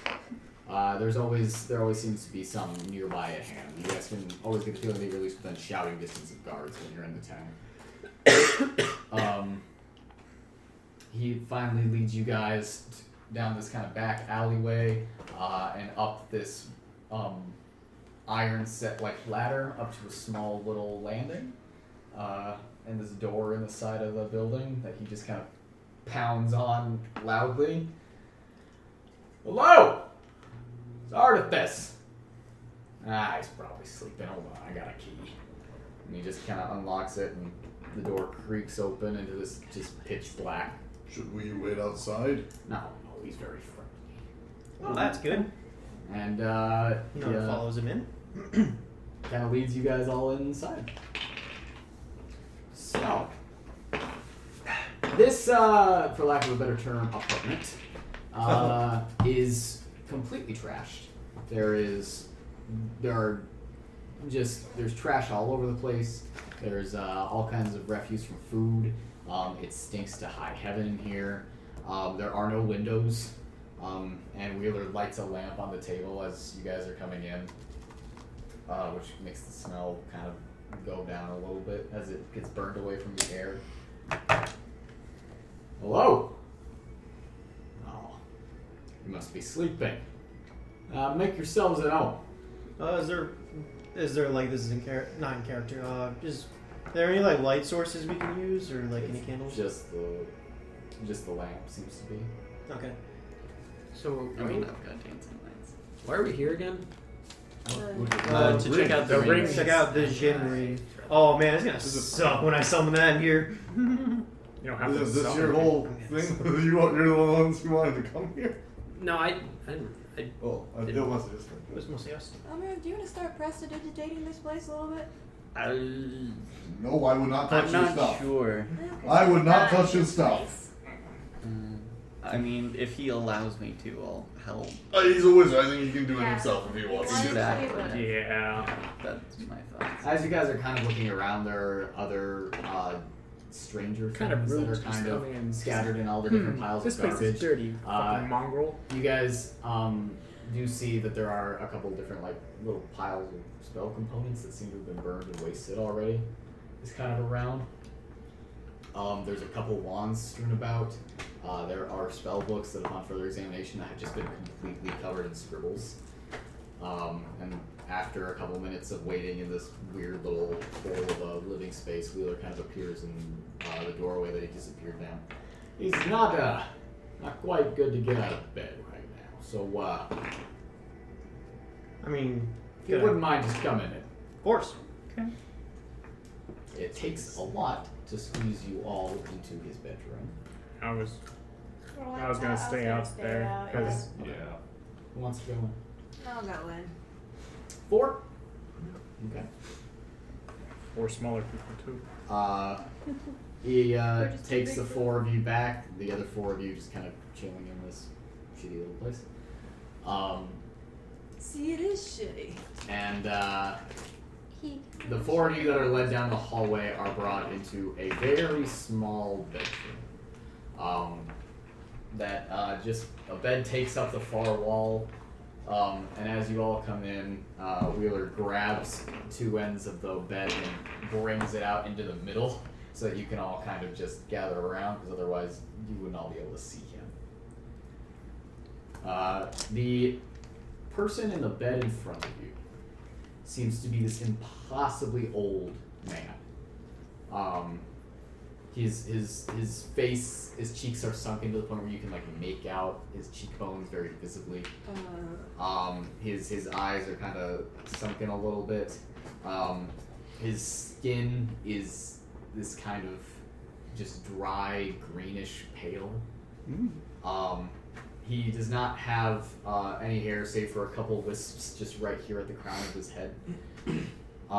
There always seems to be some nearby at hand. You guys can always get the feeling that you're at least within shouting distance of guards when you're in the town. He finally leads you guys down this kind of back alleyway and up this iron set like ladder up to a small little landing. And this door in the side of the building that he just kind of pounds on loudly. Hello! It's Artifice! He's probably sleeping. Hold on, I got a key. And he just kind of unlocks it and the door creaks open into this just pitch black. Should we wait outside? No, he's very friendly. Well, that's good. And No one follows him in. kind of leads you guys all inside. So, this, for lack of a better term, apartment, is completely trashed. There's trash all over the place. There's all kinds of refuse from food. It stinks to high heaven in here. There are no windows. And Wheeler lights a lamp on the table as you guys are coming in, which makes the smell kind of go down a little bit as it gets burned away from the air. Hello? Oh, you must be sleeping. Make yourselves at home. Is there like, this is not in character, is there any like light sources we can use or like any candles? Just the lamp seems to be. Okay. So, I mean, I've got dancing lights. why are we here again? To check out the ring. Check out the Jin ring. Oh man, it's gonna suck when I summon that in here. You don't have to. Is this sell your anything. whole thing? You're the ones who wanted to come here? No, I Oh, it was just. It was mostly us. Omareth, do you want to start prestidigitating this place a little bit? No, I would not touch I'm your not stuff. sure. Okay. I would not touch his stuff. I mean, if he allows me to, I'll help. He's a wizard. I think he can do it Yeah. himself if he wants to. Exactly. Yeah. That's my thoughts. As you guys are kind of looking around, there are other stranger Kind of things that rude are just kind of coming in. scattered in all the different piles This of place garbage. is dirty. Fucking mongrel. You guys do see that there are a couple of different like little piles of spell components that seem to have been burned and wasted already. Is kind of around. There's a couple wands strewn about. There are spell books that, upon further examination, have just been completely covered in scribbles. And after a couple minutes of waiting in this weird little hole of a living space, Wheeler kind of appears in the doorway that he disappeared down. He's not quite good to get out of bed right now. So, I mean, if you wouldn't mind just coming in. of course. Okay. It takes a lot to squeeze you all into his bedroom. I was Well, gonna stay out there out, because Yeah. Who wants to go in? I'll go in. 4? Okay. or smaller people too. He just too takes big the for 4 of you back. The other 4 of you just kind of chilling in this shitty little place. See, it is shitty. And the 4 of you that are led down the hallway are brought into a very small bedroom. That just a bed takes up the far wall. And as you all come in, Wheeler grabs 2 ends of the bed and brings it out into the middle so that you can all kind of just gather around, because otherwise you wouldn't all be able to see him. The person in the bed in front of you seems to be this impossibly old man. His face, his cheeks are sunken to the point where you can like make out his cheekbones very visibly. His eyes are kind of sunken a little bit. His skin is this kind of just dry, greenish pale. He does not have any hair save for a couple wisps just right here at the crown of his head. And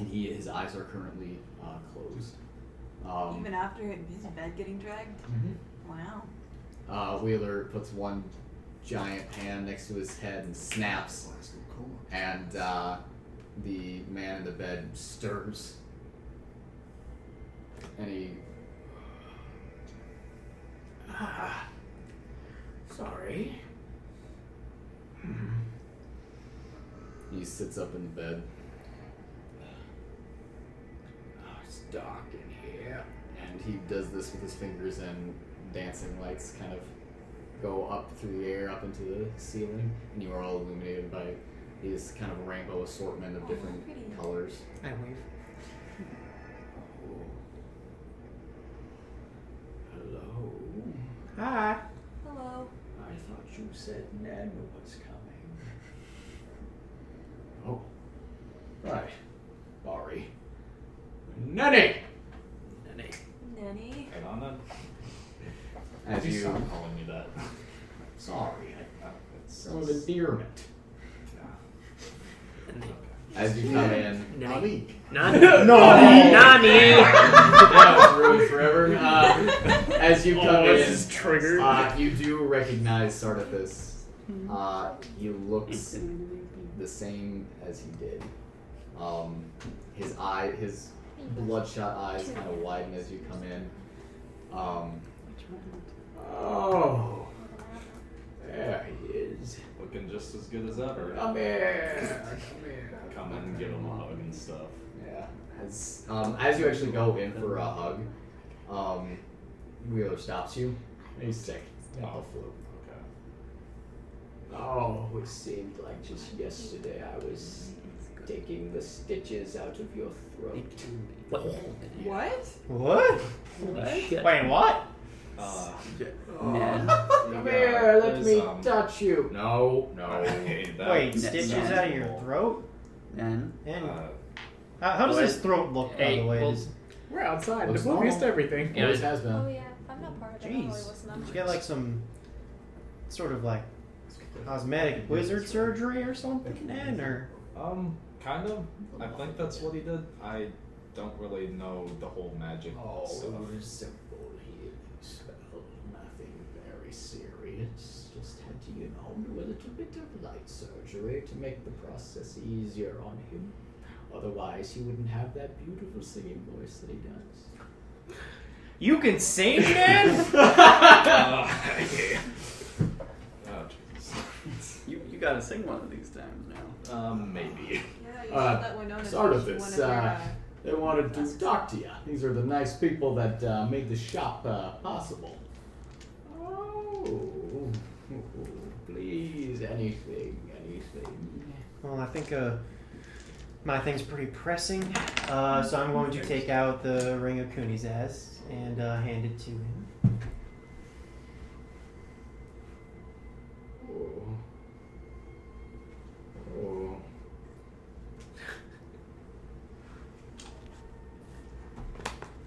his eyes are currently closed. Even after his bed getting dragged? Wow. Wheeler puts one giant hand next to his head and snaps, and the man in the bed stirs, and he sorry. He sits up in the bed. It's dark in here. And he does this with his fingers, and dancing lights kind of go up through the air, up into the ceiling, and you are all illuminated by these kind of rainbow assortment of different colors. I wave. Hello. Hi. Hello. I thought you said Ned was coming. Oh. Right. Sorry. Nenny! Nanny. Right on then. As You you... stop calling me that. Sorry. It's Some of endearment. okay. As you come in... Nani? No. Nani? That was ruined forever. As you come in... This is triggered. you do recognize Sardithus. He looks the same as he did. His bloodshot eyes kind of widen as you come in. Oh, there he is. Looking just as good as ever. Come here. Come in and give him a hug and stuff. Yeah. As you actually go in for a hug, Wheeler stops you. He's sick. Got the flu. Okay. Oh, it seemed like just yesterday I was taking the stitches out of your throat. What? What? Wait, what? Ned. Come here, let me There's, touch you. No. Okay, that Wait, sounds stitches out of your cool. throat? Ned. And how does his throat look, by Hey, the way? well, We're outside. Looks The movie's normal. everything. Yeah, Always has been. Oh yeah, if I'm not part of it, I'll really Jeez. listen Did up. you get like some sort of like cosmetic wizard surgery or something, then, or? Kind of. I think that's what he did. I don't really know the whole magic stuff. simple healing spell. Nothing very serious. Just had to, do a little bit of light surgery to make the process easier on him. Otherwise, he wouldn't have that beautiful singing voice that he does. You can sing, man? Oh, jeez. You gotta sing one of these times now. Maybe. Yeah, you should let Winona Start of teach you this. one of your, They wanted to talk to you. These are the nice people that made the shop possible. Oh, please, anything. Well, I think my thing's pretty pressing, so I'm going to take out the ring of Kunizaz and hand it to him. Oh.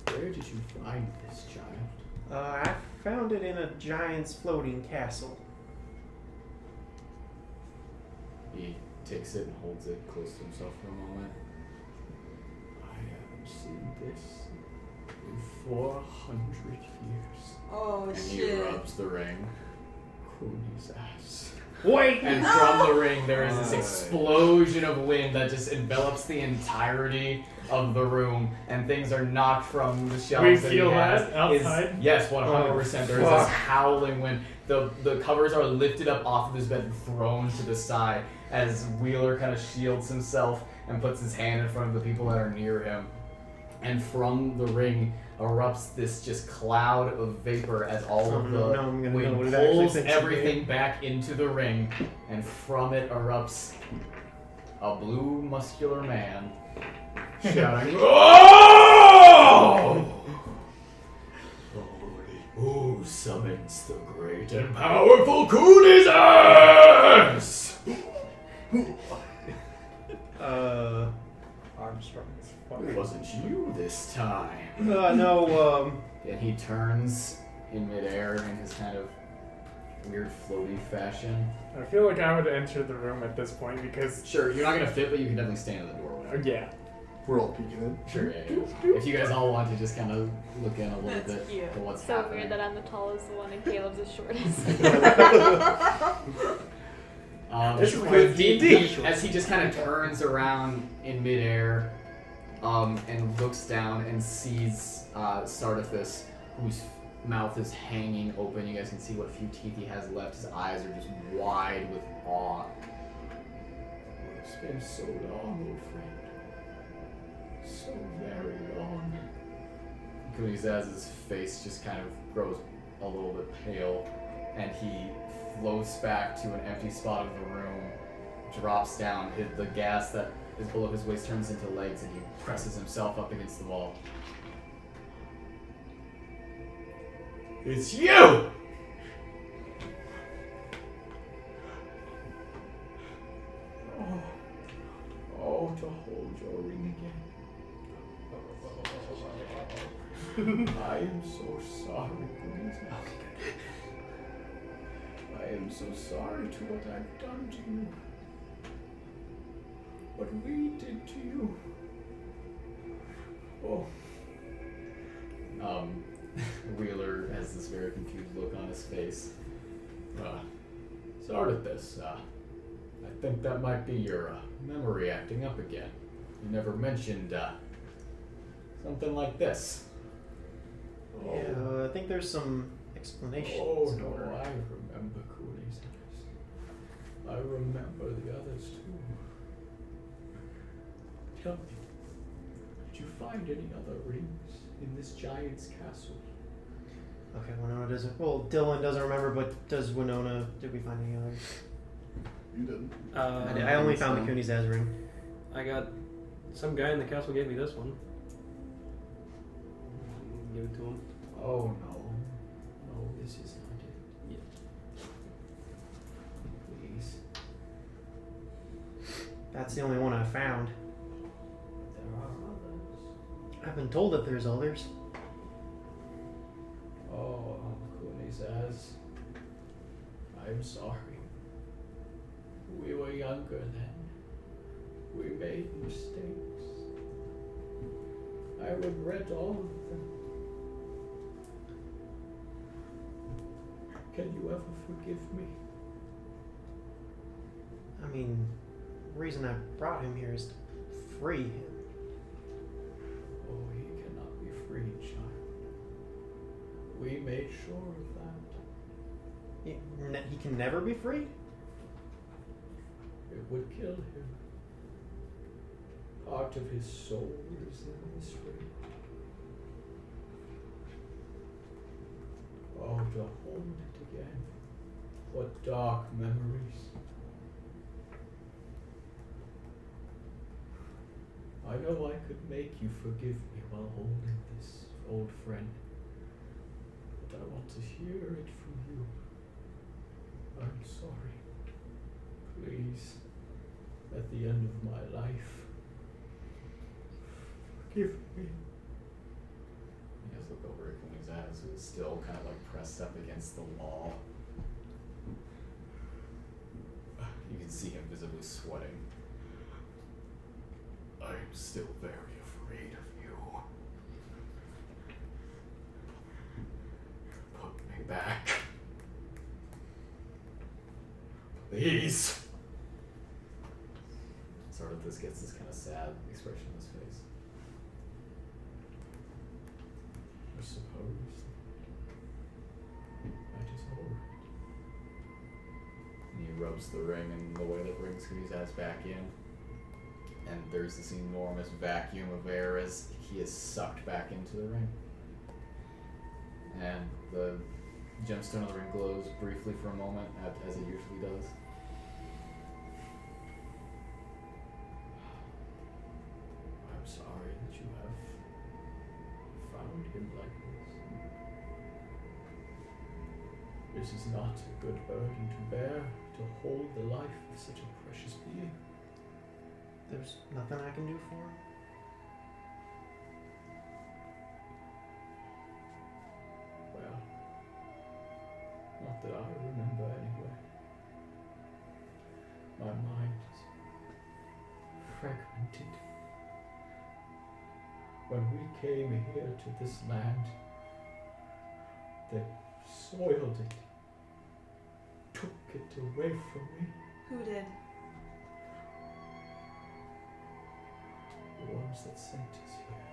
Where did you find this child? I found it in a giant's floating castle. He takes it and holds it close to himself for a moment. I haven't seen this in 400 years. Oh And he shit. rubs the ring. Cooney's ass. Wait! And from the ring, there is this explosion of wind that just envelops the entirety of the room, and things are knocked from the shelves. We that feel he has. that outside? Yes, 100%. There is fuck. this howling wind. The covers are lifted up off of his bed and thrown to the side as Wheeler kind of shields himself and puts his hand in front of the people that are near him. And from the ring erupts this just cloud of vapor as all of the I'm gonna know wind what it actually pulls thinks of me. everything back into the ring, and from it erupts a blue muscular man shouting, "Oh! Who summons the great and powerful Kunizaz?" Armstrong. It wasn't you this time. No, And he turns in midair in his kind of weird floaty fashion. I feel like I would enter the room at this point because. Sure, you're not gonna fit, but you can definitely stand in the doorway. Yeah. We're all peeking in. Sure, yeah. If you guys all want to just kind of look in a little That's bit cute. for what's So happening. weird that I'm the tallest one and Caleb's the shortest. This is but like as he just kind of turns around in midair, and looks down and sees Sardathus, whose mouth is hanging open. You guys can see what few teeth he has left. His eyes are just wide with awe. It's been so long, old friend. So very long. Kunizaz's face just kind of grows a little bit pale, and he floats back to an empty spot of the room, drops down. The gas that is below his waist turns into legs, and he presses himself up against the wall. It's you! Oh, to hold your ring again. I am so sorry, Louisa. I am so sorry to what I've done to you. What we did to you. Oh. Wheeler has this very confused look on his face. Sardathus, I think that might be your memory acting up again. You never mentioned something like this. Yeah, I think there's some explanations. Oh in no, order. I remember Cooley's eyes. I remember the others too. Tell me, did you find any other rings in this giant's castle? Okay, Winona doesn't. Well, Dylan doesn't remember, but does Winona? Did we find any others? You didn't. I only found the Kunizaz ring. I got some guy in the castle gave me this one. Give it to him. Oh no. No, this is not it. Yeah. Please. That's the only one I found. There are others. I've been told that there's others. Oh, Kunizaz. I'm sorry. We were younger then. We made mistakes. I regret all of them. Can you ever forgive me? I mean, the reason I brought him here is to free him. Oh, he cannot be freed, child. We made sure of that. He can never be freed? It would kill him. Part of his soul is in this ring. Oh, to hold it again. What dark memories. I know I could make you forgive me while holding this old friend, but I want to hear it from you. I'm sorry. Please, at the end of my life, forgive me. You guys look over at Kuvraz, who is still kind of like pressed up against the wall. You can see him visibly sweating. I'm still very afraid of you. Put me back. Please. Sort of this gets this kind of sad expression on his face. I suppose that is all right. And he rubs the ring in the way that brings Kuvraz back in. And there's this enormous vacuum of air as he is sucked back into the ring. And the gemstone of the ring glows briefly for a moment, as it usually does. I'm sorry that you have found him like this. This is not a good burden to bear, to hold the life of such a precious being. There's nothing I can do for him? Well, not that I remember anyway. My mind is fragmented. When we came here to this land, they soiled it, took it away from me. Who did? The ones that sent us here.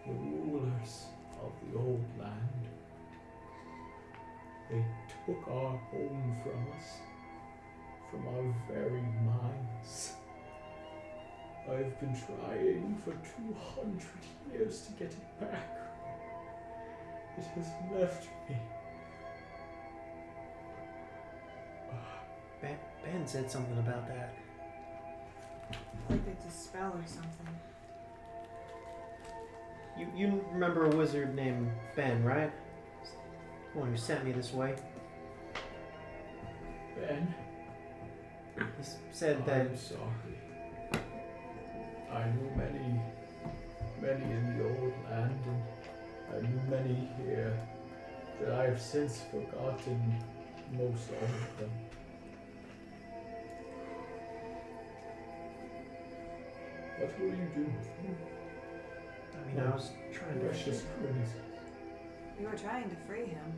The rulers of the old land. They took our home from us, from our very minds. I've been trying for 200 years to get it back. It has left me. Ben said something about that. Like it's a spell or something. You remember a wizard named Ben, right? The one who sent me this way. Ben? He said that... I'm sorry. I knew many in the old land, and I knew many here that I have since forgotten most all of them. What will you do with him? I mean, I was trying to... Precious Chris. You were trying to free him.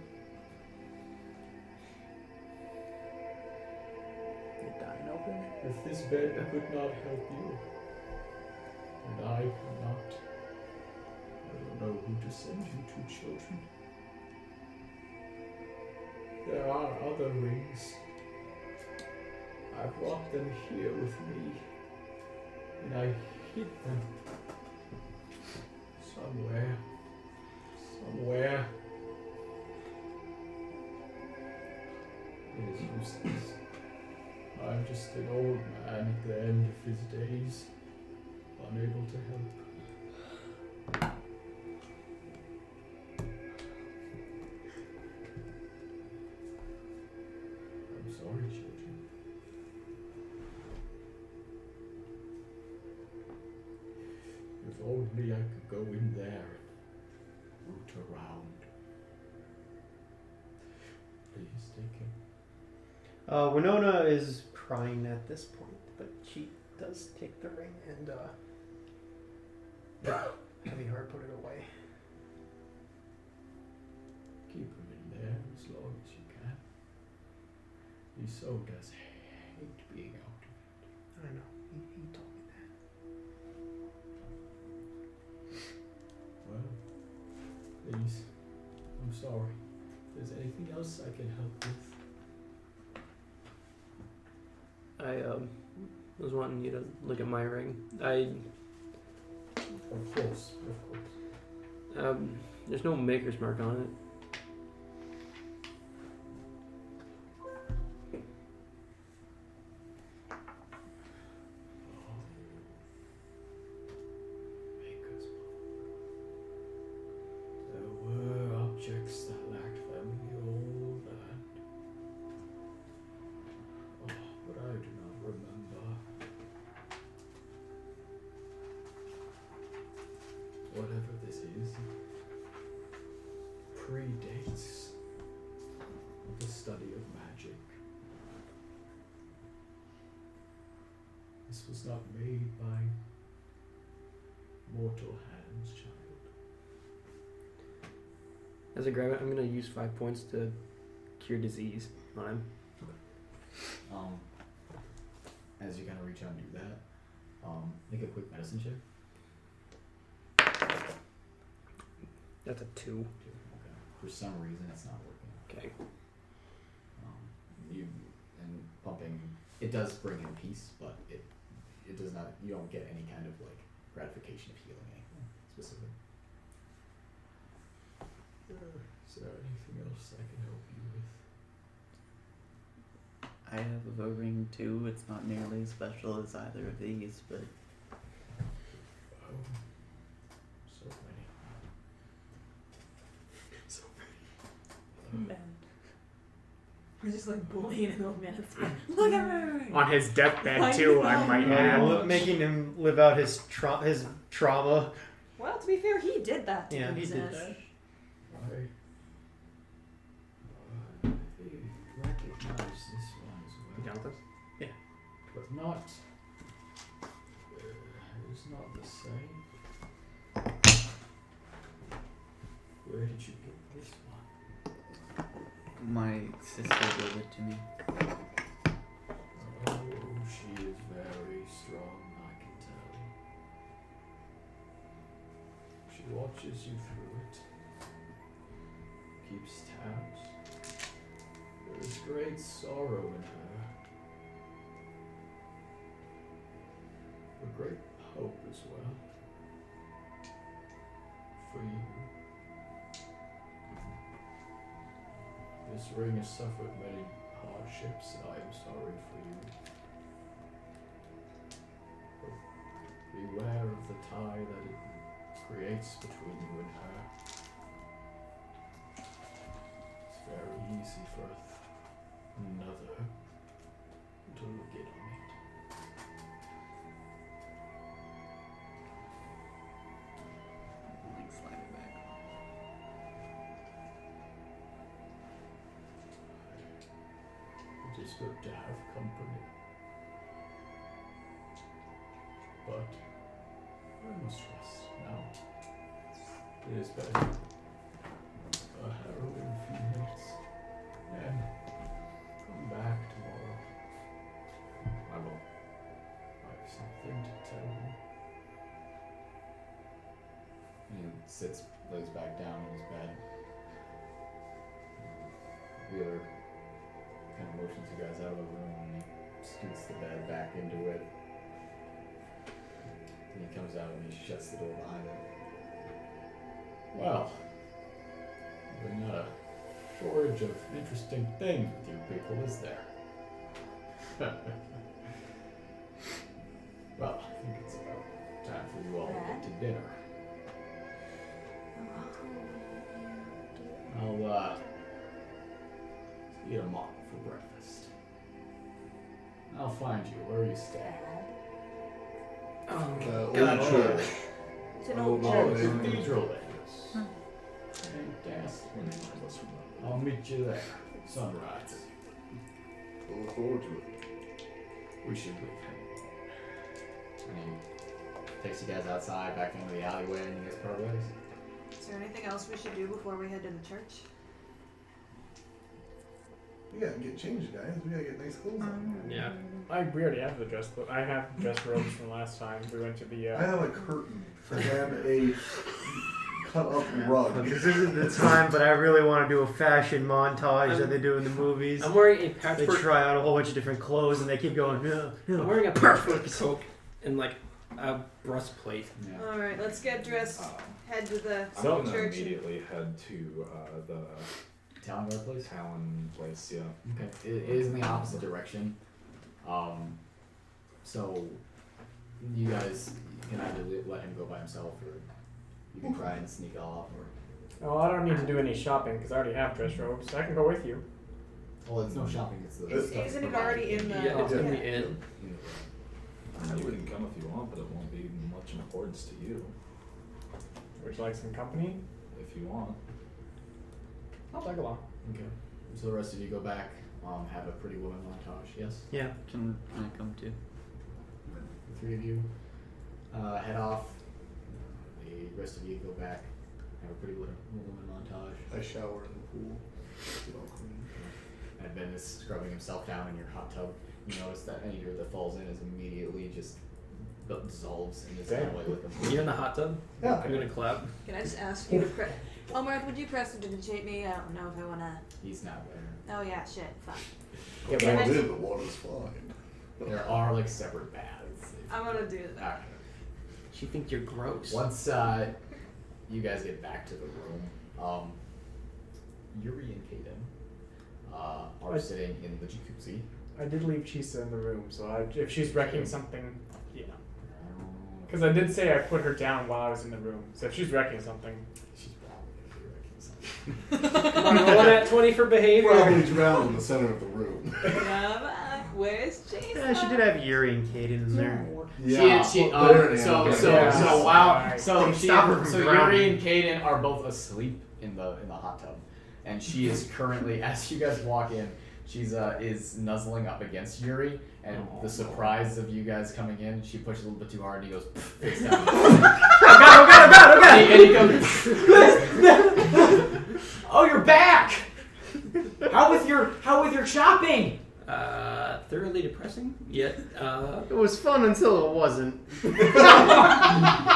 You're dying open? If this bed could not help you, and I cannot, I don't know who to send you to, children. There are other rings. I brought them here with me, and I hid them. Somewhere. It is useless. I'm just an old man at the end of his days, unable to help. I'm sorry, children. You've only I could go in there and root around. Please take him. Winona is crying at this point, but she does take the ring and heavy heart put it away. Keep him in there as long as you can. He so does hate being out of it. I know. He told me that. Well, please, I'm sorry. If there's anything else I can help with. I was wanting you to look at my ring. Of course. There's no maker's mark on it. Maker's mark. There were objects that lacked them in the old land. Oh, but I do not remember. Whatever this is predates the study of magic. This was not made by mortal hands, child. As I grab it, I'm gonna use 5 points to cure disease on him. As you kind of reach out and do that, make a quick medicine check. That's a 2. Okay. For some reason, it's not working. Okay. And pumping, it does bring him peace, but it does not. You don't get any kind of like gratification of healing anything specific. Is there anything else I can help you with? I have a ring too. It's not nearly as special as either of these, but Oh, so many. So many. Man. We're just like bullying an old man. It's like, look at me! On his deathbed Why too, you I might know? add. Making him live out his trauma. Well, to be fair, he did that to Yeah, he did Princess. that. I recognize this one as well. You down with this? Yeah. But not. It's not the same. Where did you get this one? my sister gave it to me. Oh, she is very strong, I can tell. She watches you through it, keeps tabs. There is great sorrow in her, but great hope as well. For you. This ring has suffered many hardships, and I am sorry for you. But beware of the tie that it creates between you and her. It's very easy for another to look in on it. Like slide it back. It is good to have company. But I must rest now. It has been a harrowing few minutes. And come back tomorrow. I will. I have something to tell you. And he sits, lays back down in his bed. Wheeler kind of motions you guys out of the room and he scoots the bed back into it. Then he comes out and he shuts the door behind him. Well, there's not a shortage of interesting things with you people, is there? Well, I think it's about time for you all to get to dinner. I'll see you tomorrow for breakfast. I'll find you where you stay. Old church. It's an old Oh, church. the cathedral there. Fantastic. I'll meet you there. Sunrise. We'll look forward to it. We should leave him alone. And he takes you guys outside, back into the alleyway, and you guys part ways. Is there anything else we should do before we head to the church? We gotta get changed, guys. We gotta get nice clothes on. Yeah. We already have the dress clothes. I have dress robes from last time. We went to the. I have a curtain and a cut up rug. This isn't the time, but I really want to do a fashion montage that they do in the movies. I'm wearing a They patchwork. try out a whole bunch of different clothes and they keep going, no, no. I'm wearing a patchwork coat and like a breastplate. Yeah. All right, let's get dressed. Head to the I'm gonna church. immediately head to the Talon Guard place? Talon place, yeah. Okay. It is in the opposite direction. So you guys can either let him go by himself, or you can try and sneak off, or. Oh, I don't need to do any shopping because I already have dress robes. I can go with you. Well, it's no shopping. It's the. Isn't it already in the? Yeah, it's gonna be in. You can come if you want, but it won't be much importance to you. Would you like some company? If you want. I'll tag along. Okay. So the rest of you go back, have a Pretty Woman montage, yes? Yeah, can I come too? The three of you head off. The rest of you go back, have a Pretty Woman montage. I shower in the pool. Get all clean. And Ben is scrubbing himself down in your hot tub. You notice that any dirt that falls in is immediately just dissolves in this kind of like You in the hot tub? Yeah. I'm gonna clap. Can I just ask you to Omareth, would you prestidigitate me? I don't know if I wanna. He's not there. Oh yeah, shit. Fuck. Yeah, Damn but it. the water's fine. There are like separate baths. I'm gonna do that. She thinks you're gross. Once you guys get back to the room, Yuri and Kaden are sitting in the jacuzzi. I did leave Chisa in the room, so if she's wrecking something, yeah. Because I did say I put her down while I was in the room, so if she's wrecking something, she's probably wrecking something. Come on, roll that 20 for behavior. Probably drowned in the center of the room. Where's Chisa? Yeah, she did have Yuri and Kaden in there. Yeah. So Yuri and Kaden are both asleep in the hot tub, and she is currently, as you guys walk in, she's is nuzzling up against Yuri, and the surprise of you guys coming in, she pushes a little bit too hard, and he goes face down. Oh God! And he goes, oh, you're back. How with your shopping? Thoroughly depressing, yet It was fun until it wasn't.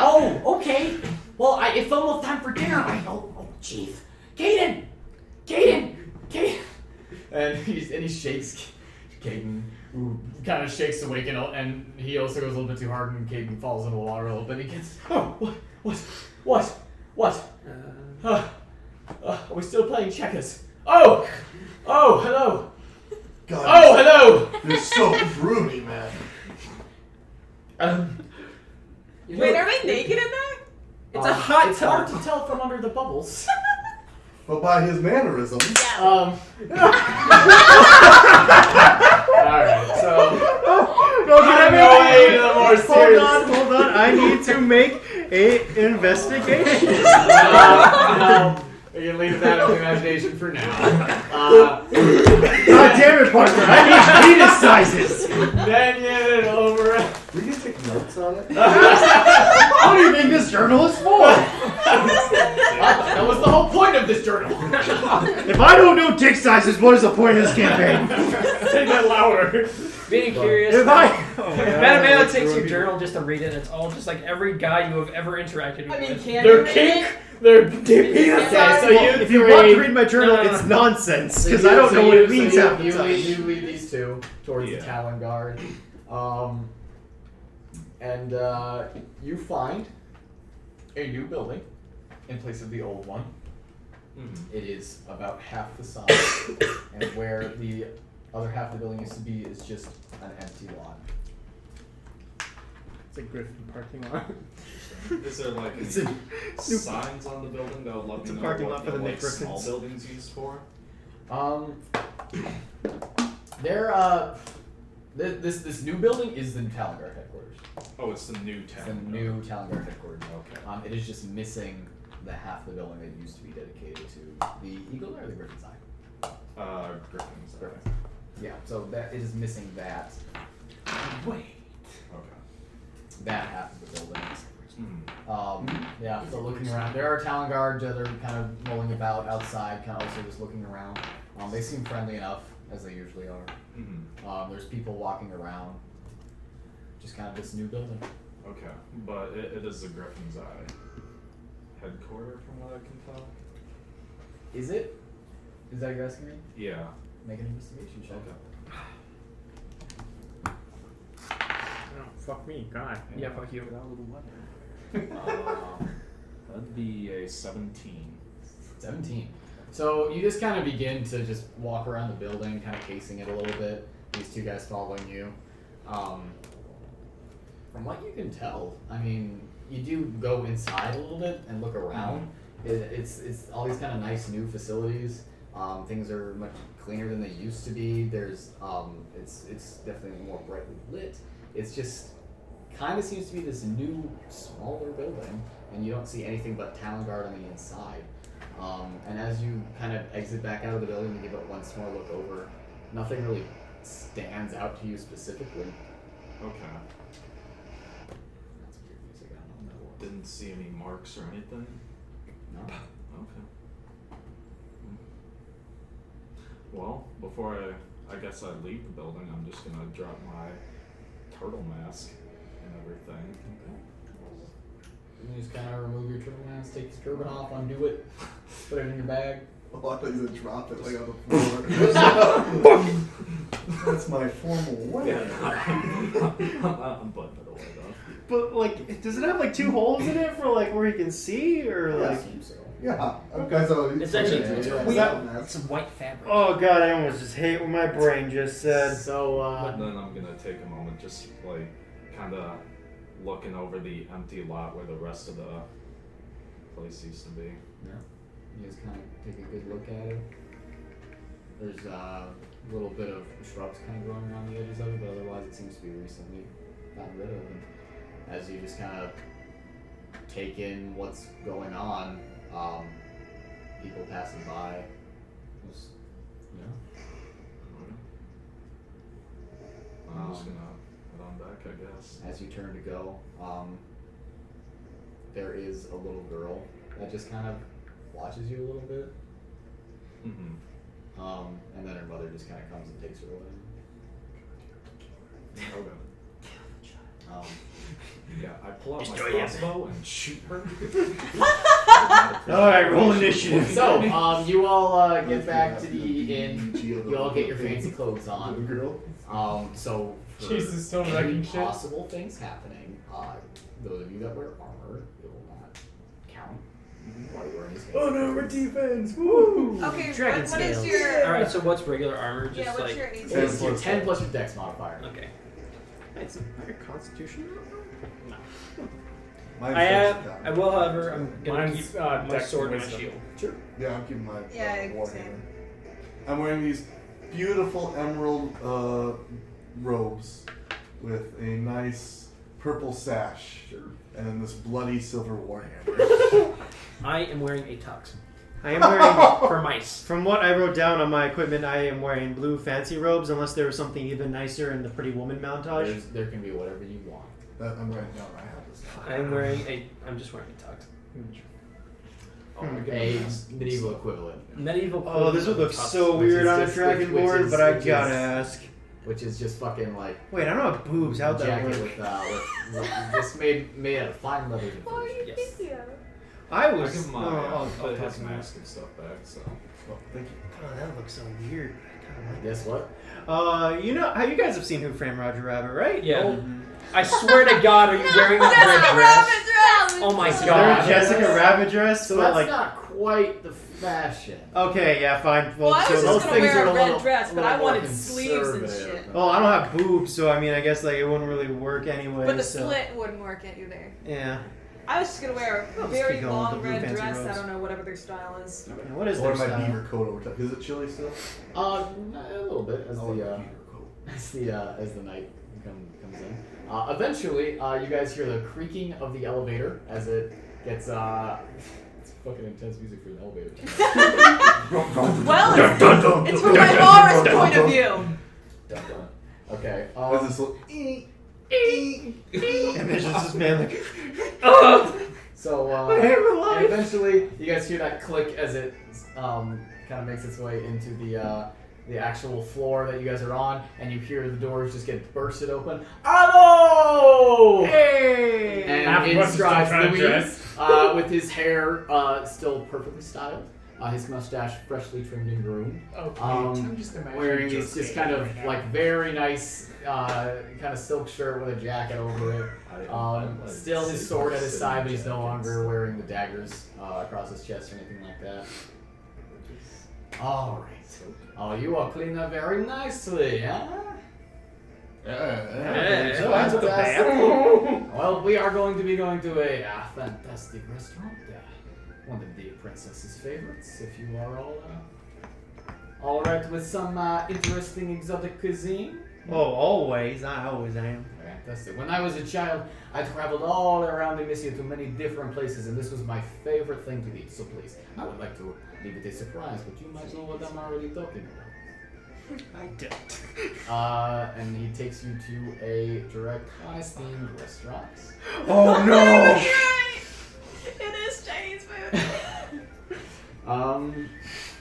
Oh, okay. Well, it's almost time for dinner. Oh, jeez. Kaden! And he shakes Kaden, who kind of shakes awake, and he also goes a little bit too hard, and Kaden falls into the water a little bit. He gets, what? Are we still playing checkers? Oh, hello. God, Hello. You're so broody, man. Wait, are they naked in there? it's a hot It's tub. hard to tell from under the bubbles. But by his mannerisms. Alright, so Hold more on. I need to make an investigation. No, we can leave that up to imagination for now. God damn it, partner! I need penis sizes. Then over. We can take notes on it. What do you think this journal is for? That was the whole point of this journal. If I don't know dick sizes, what is the point of this campaign? say that louder. Being curious. If Mattimeo takes your journal just to read it, and it's all just like every guy you have ever interacted with. I mean, can They're you read kink. it? They're penis size. So you if you want to read my journal, No. it's nonsense because I don't know what it means half the You time. lead these two towards the Talon Guard, and you find a new building in place of the old one. Mm-hmm. It is about half the size, and where the other half of the building used to be is just an empty lot. It's a Griffin parking lot. Is there like any It's a signs on the building that would let It's me a know parking what lot for the like Nick small Griffins. buildings used for? This new building is the Talon Guard headquarters. Oh, it's the new It's town. the new Talon Guard headquarters. Okay. It is just missing the half of the building that used to be dedicated to the Eagle or the Griffin's Eye. Griffin's Eye. Griffin. Yeah, so that it is missing that. Wait. Okay. That half of the building. Mm. Yeah, so looking around. There are Talon Guards that are kind of mulling about outside, kind of also just looking around. They seem friendly enough, as they usually are. Mm-hmm. There's people walking around. Just kind of this new building. Okay, but it is the Griffin's Eye headquarters, from what I can tell. Is it? Is that what you're asking me? Yeah. Make an investigation check. Oh, fuck me, God. Yeah, fuck you. That'd be a 17. 17. So you just kind of begin to just walk around the building, kind of casing it a little bit. These two guys following you. From what you can tell, I mean, you do go inside a little bit and look around. It's all these kind of nice new facilities. Things are much cleaner than they used to be. There's it's definitely more brightly lit. It's just kind of seems to be this new, smaller building, and you don't see anything but Talon Guard on the inside. And as you kind of exit back out of the building and give it one more look over, nothing really stands out to you specifically. Okay. That's weird music. I don't know what that was. Didn't see any marks or anything? No. Okay. Well, before I guess I leave the building, I'm just gonna drop my turtle mask and everything. You just kind of remove your turtle mask, take the turban off, undo it, put it in your bag. Oh, I thought you said drop it like on the floor. That's my formal way. I'm butting it away though. But like, does it have like 2 holes in it for like where you can see, or like? Yeah. Okay, so It's actually it's some white fabric. Oh god, I almost just hate what my brain just said. So, But then I'm gonna take a moment, just like kind of looking over the empty lot where the rest of the place used to be. Yeah. You just kind of take a good look at it. There's a little bit of shrubs kind of growing around the edges of it, but otherwise it seems to be recently gotten rid of. And as you just kind of take in what's going on, people passing by, just, I'm just gonna head on back, I guess. as you turn to go, there is a little girl that just kind of watches you a little bit. Mm-hmm. And then her mother just kind of comes and takes her away. Okay. Yeah, I pull out my Destroy him. crossbow and shoot her. Alright, roll initiative. So, you all get back to the inn. You all get your fancy clothes on. So, for Jesus, don't any wrecking shit. possible things happening, those of you that wear armor, it will not count. While you're wearing these fancy Oh no, we're clothes. defense! Woo! Okay, Dragon what is scales. your... Alright, so what's regular armor? Just Yeah, what's like your AC? It's your 10 plus your dex modifier. Okay. It's a constitution. I will, however, I'm gonna Mine's, keep my Dex sword and my wisdom. shield. Sure. Yeah, I'm keeping my Yeah, warhammer. same. I'm wearing these beautiful emerald robes with a nice purple sash. Sure. And then this bloody silver warhammer. I am wearing a tux. I am wearing, For mice. from what I wrote down on my equipment, I am wearing blue fancy robes, unless there was something even nicer in the Pretty Woman montage. There can be whatever you want. That I'm writing down. I have this. I'm just wearing a tux. Oh, I get A this. medieval equivalent. Medieval. Oh, this would look tux. so Which weird is on a just- dragon which board, is- but I which gotta is- ask. Which is just fucking like Wait, I don't have boobs. How'd that jacket work? with just made out of fine leather. What are you Yes. thinking of? I I was. give him my I'll put talk his to you. mask and stuff back, so. Oh, thank you. Oh, that looks so weird. Guess what? You know how you guys have seen Who Framed Roger Rabbit, right? Yeah. Oh, I swear to God, are you wearing that red dress? Oh my Is God. there a Jessica Rabbit dress? So but that's like, not quite the fashion. okay, yeah, fine. Well, I was those just gonna things wear are a a red little- dress, but I more wanted sleeves and conservative. shit. Well, I don't have boobs, so I mean, I guess like it wouldn't really work anyway. But the so. slit wouldn't work either. Yeah. I was just gonna wear a I'll just very keep going with long the blue red fancy dress. robes. I don't know whatever their style is. What is Or their my style? beaver coat over top. Is it chilly still? A little bit as I like the beaver coat. as the night comes in. Eventually, you guys hear the creaking of the elevator as it gets. It's fucking intense music for an elevator. Well, it's from my Morris point of view. Dun, dun. Okay. There's this little And there's just this man like, So and eventually, you guys hear that click as it kind of makes its way into the actual floor that you guys are on, and you hear the doors just get bursted open. Hello! hey! And in strides Louise, with his hair still perfectly styled, his mustache freshly trimmed and groomed. I'm just imagining Wearing this kind of like very nice kind of silk shirt with a jacket over it. Still his sword at his side, but he's no longer wearing the daggers across his chest or anything like that. All right. Oh, you all cleaned up very nicely, huh? Yeah. So well, we are going to be going to a fantastic restaurant. One of the princess's favorites, if you are all right with some interesting exotic cuisine. Oh, always. I always am. Fantastic. When I was a child, I traveled all around Amyssia to many different places, and this was my favorite thing to eat. So please, I would like to leave it a surprise, but you might know what I'm already talking about. I don't. And he takes you to a direct themed restaurant. Oh no! It is Chinese food.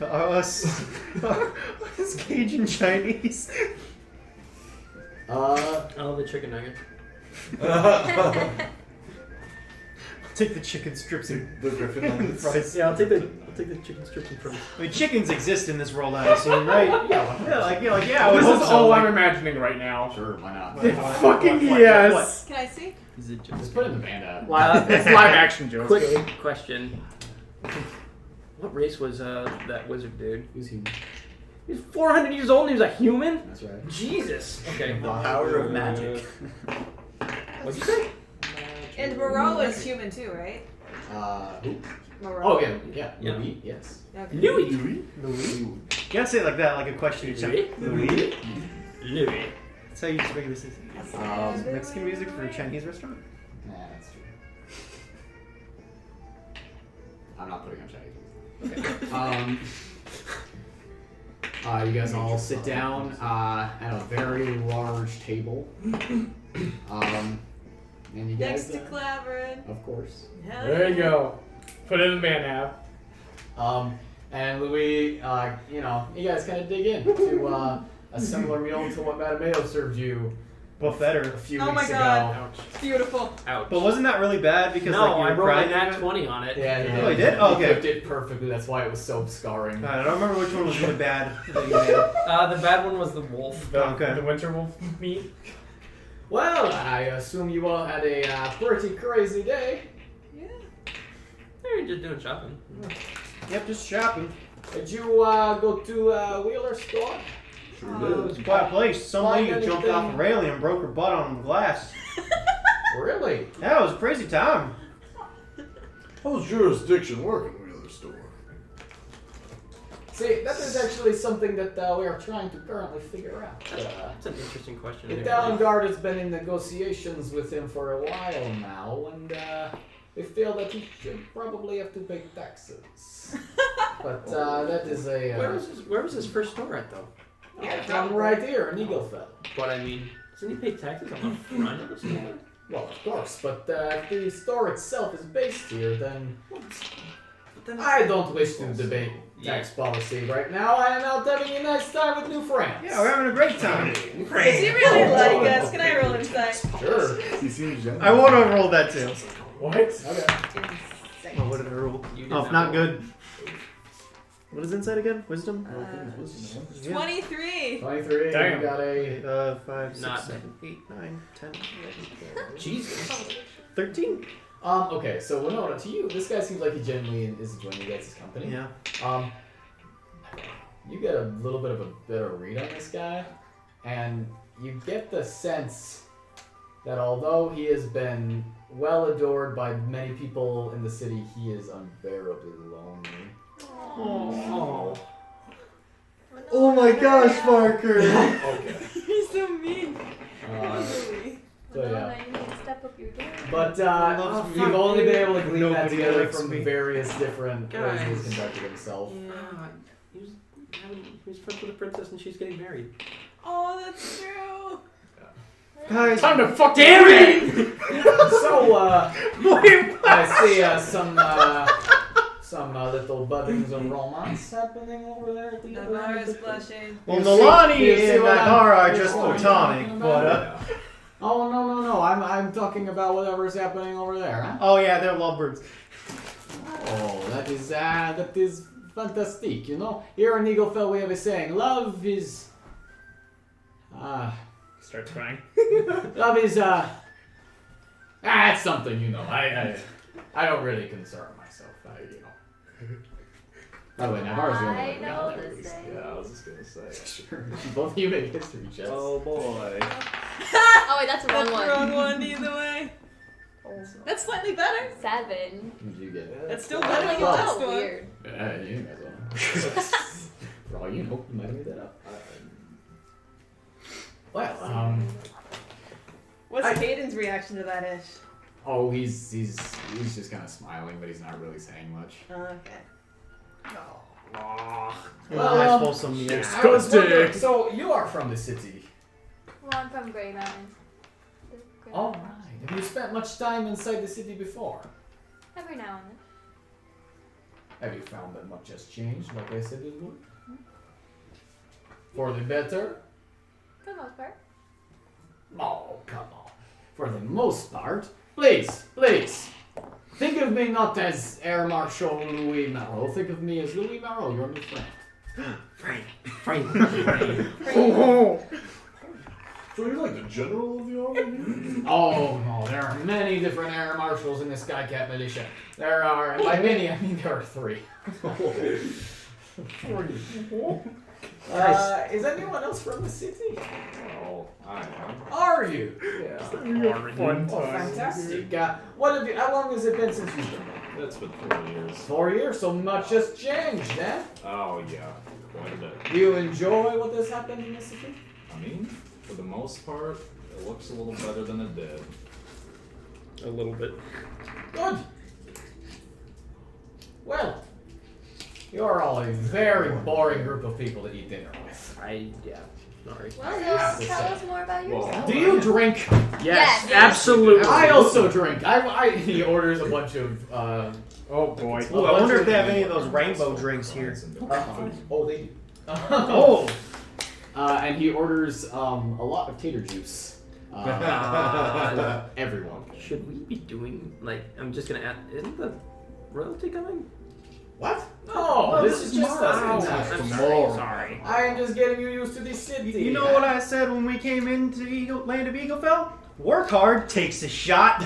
Us Cajun Chinese. Oh, the chicken nugget. I'll take the chicken strips and The Griffin nuggets. fries. Yeah, I'll take the chicken strips and fries. I mean, chickens exist in this world, I assume, right? Yeah, This is all I'm imagining right now. Sure, why not? Fucking yes. Can I see? Is it Just put it in the band app. It's live action, Joe. Quick question. What race was that wizard dude? Who's he? He's 400 years old and he was a human? That's right. Jesus. Okay. The power of magic. What'd you say? And Moreau is human too, right? Who? Moreau. Oh, yeah. Yeah. Louis, yes. Okay. Louis. You gotta say it like that, like a question. Louis. Louis. That's how you speak this. Is Mexican music for a Chinese restaurant? Nah, that's true. I'm not putting on Chinese music. Okay. You guys all sit down at a very large table. And you Next guys, to Clavering. of course. Hell There you yeah. go. Put it in the band app. And Louis, you guys kind of dig into a similar meal to what Mattimeo served you Well, better. a few Oh weeks my ago. god. It's beautiful. Ouch. But wasn't that really bad because No, like you I were rolled a crying? nat 20 on it. Yeah, Oh, you did? Oh, okay. You cooked it perfectly. That's why it was so scarring. I don't remember which one was really bad. That you made. The bad one was the wolf. The winter wolf meat. Well, I assume you all had a pretty crazy day. Yeah. They're just doing shopping. Yep, just shopping. Did you go to Wheeler's store? Sure It was did. a quiet place. Some Find lady jumped anything? off a railing and broke her butt on the glass. Really? Yeah, it was a crazy time. How's jurisdiction working, Wheeler Store? See, that is actually something that we are trying to currently figure out. That's an interesting question. The Talon Guard has been in negotiations with him for a while now, and we feel that he should probably have to pay taxes. But that is a... Where was his first store at, though? Down right here in Eaglefell. But I mean, doesn't he pay taxes on the front of the store? Well, of course, but if the store itself is based here, then I don't wish to debate tax policy right now. I am out having a nice time with new friends. Yeah, we're having a great time. Does he really like us? Can I roll insight? Sure. He seems young. I want to roll that too. What? Okay. Oh, what did I roll? You did Oh, not not roll. good. What is inside again? Wisdom? 23. 23. Damn. You got a... 5, 6, Not- 7, 8, 9, 10, 11, 12, Jesus. 13? Okay, so Winona, to you, this guy seems like he genuinely is enjoying you guys' company. Yeah. You get a little bit of a better read on this guy, and you get the sense that although he has been well adored by many people in the city, he is unbearably lonely. Oh. Oh my gosh, Parker! Okay. He's so But you've only been able to glean that Nobody together likes from me. various different ways Guys. he's conducted himself. He's friends with a princess and she's getting married. Oh, that's true. Guys, Time to fuck Damn it! So, I see some little buddings of romance happening over there at the other end of Naivara's the- blushing. well, You Nalane see and what I'm- Naivara are just what I'm platonic, talking but about? Oh no! I'm talking about whatever's happening over there. Huh? oh yeah, they're lovebirds. Oh, that is fantastic. You know, here in Eaglefell we have a saying: love is Starts crying. love is it's something, you know. I don't really concern myself. By the way, Naivara's the only one who got there, at least. Yeah, I was just gonna say. Sure. Both of you make history checks. Oh boy. Oh wait, that's the wrong That's one. the wrong one either way. That's slightly better. 7. What did you get? That's still I better think than the it's last so one. weird. Yeah, you guys will. For all you know, you might have made that up. Well, What's Caden's reaction to that ish? oh, he's just kind of smiling, but he's not really saying much. Okay. Well, I suppose some years. I was wondering, so you are from the city. Well, I'm from Grey Mountain. All right. Have you spent much time inside the city before? Every now and then. Have you found that much has changed, like I said it would? For the better? For the most part. Oh, come on. For the most part. Please. Think of me not as Air Marshal Louis Marot. Think of me as Louis Marot, your new friend. Frank. So you're like the general of the army? Oh, no. There are many different Air Marshals in the Skycat militia. There are, and by many, I mean there are 3. Is anyone else from the city? Oh, I am. Are you? Yeah. Fun Oh, time. fantastic. What have you? How long has it been since you've been there? It's been 4 years. 4 years. So much has changed, eh? Oh yeah, quite a bit. Do you enjoy what has happened in the city? I mean, for the most part, it looks a little better than it did. A little bit. Good. Well, you're all a very boring group of people to eat dinner with. Sorry. Well, tell us more about yourself. Do you drink? Yes, Yes. absolutely. I also drink. He orders a bunch of. Oh boy. Ooh, I wonder if they have any of those rainbow drinks here. Oh, they do. Oh, And he orders a lot of tater juice. For everyone. Should we be doing I'm just gonna add? Isn't the royalty coming? What? No, this is just us. I'm Tomorrow. sorry. I am just getting you used to the city. you know what I said when we came into land of Eaglefell? Work hard, takes a shot.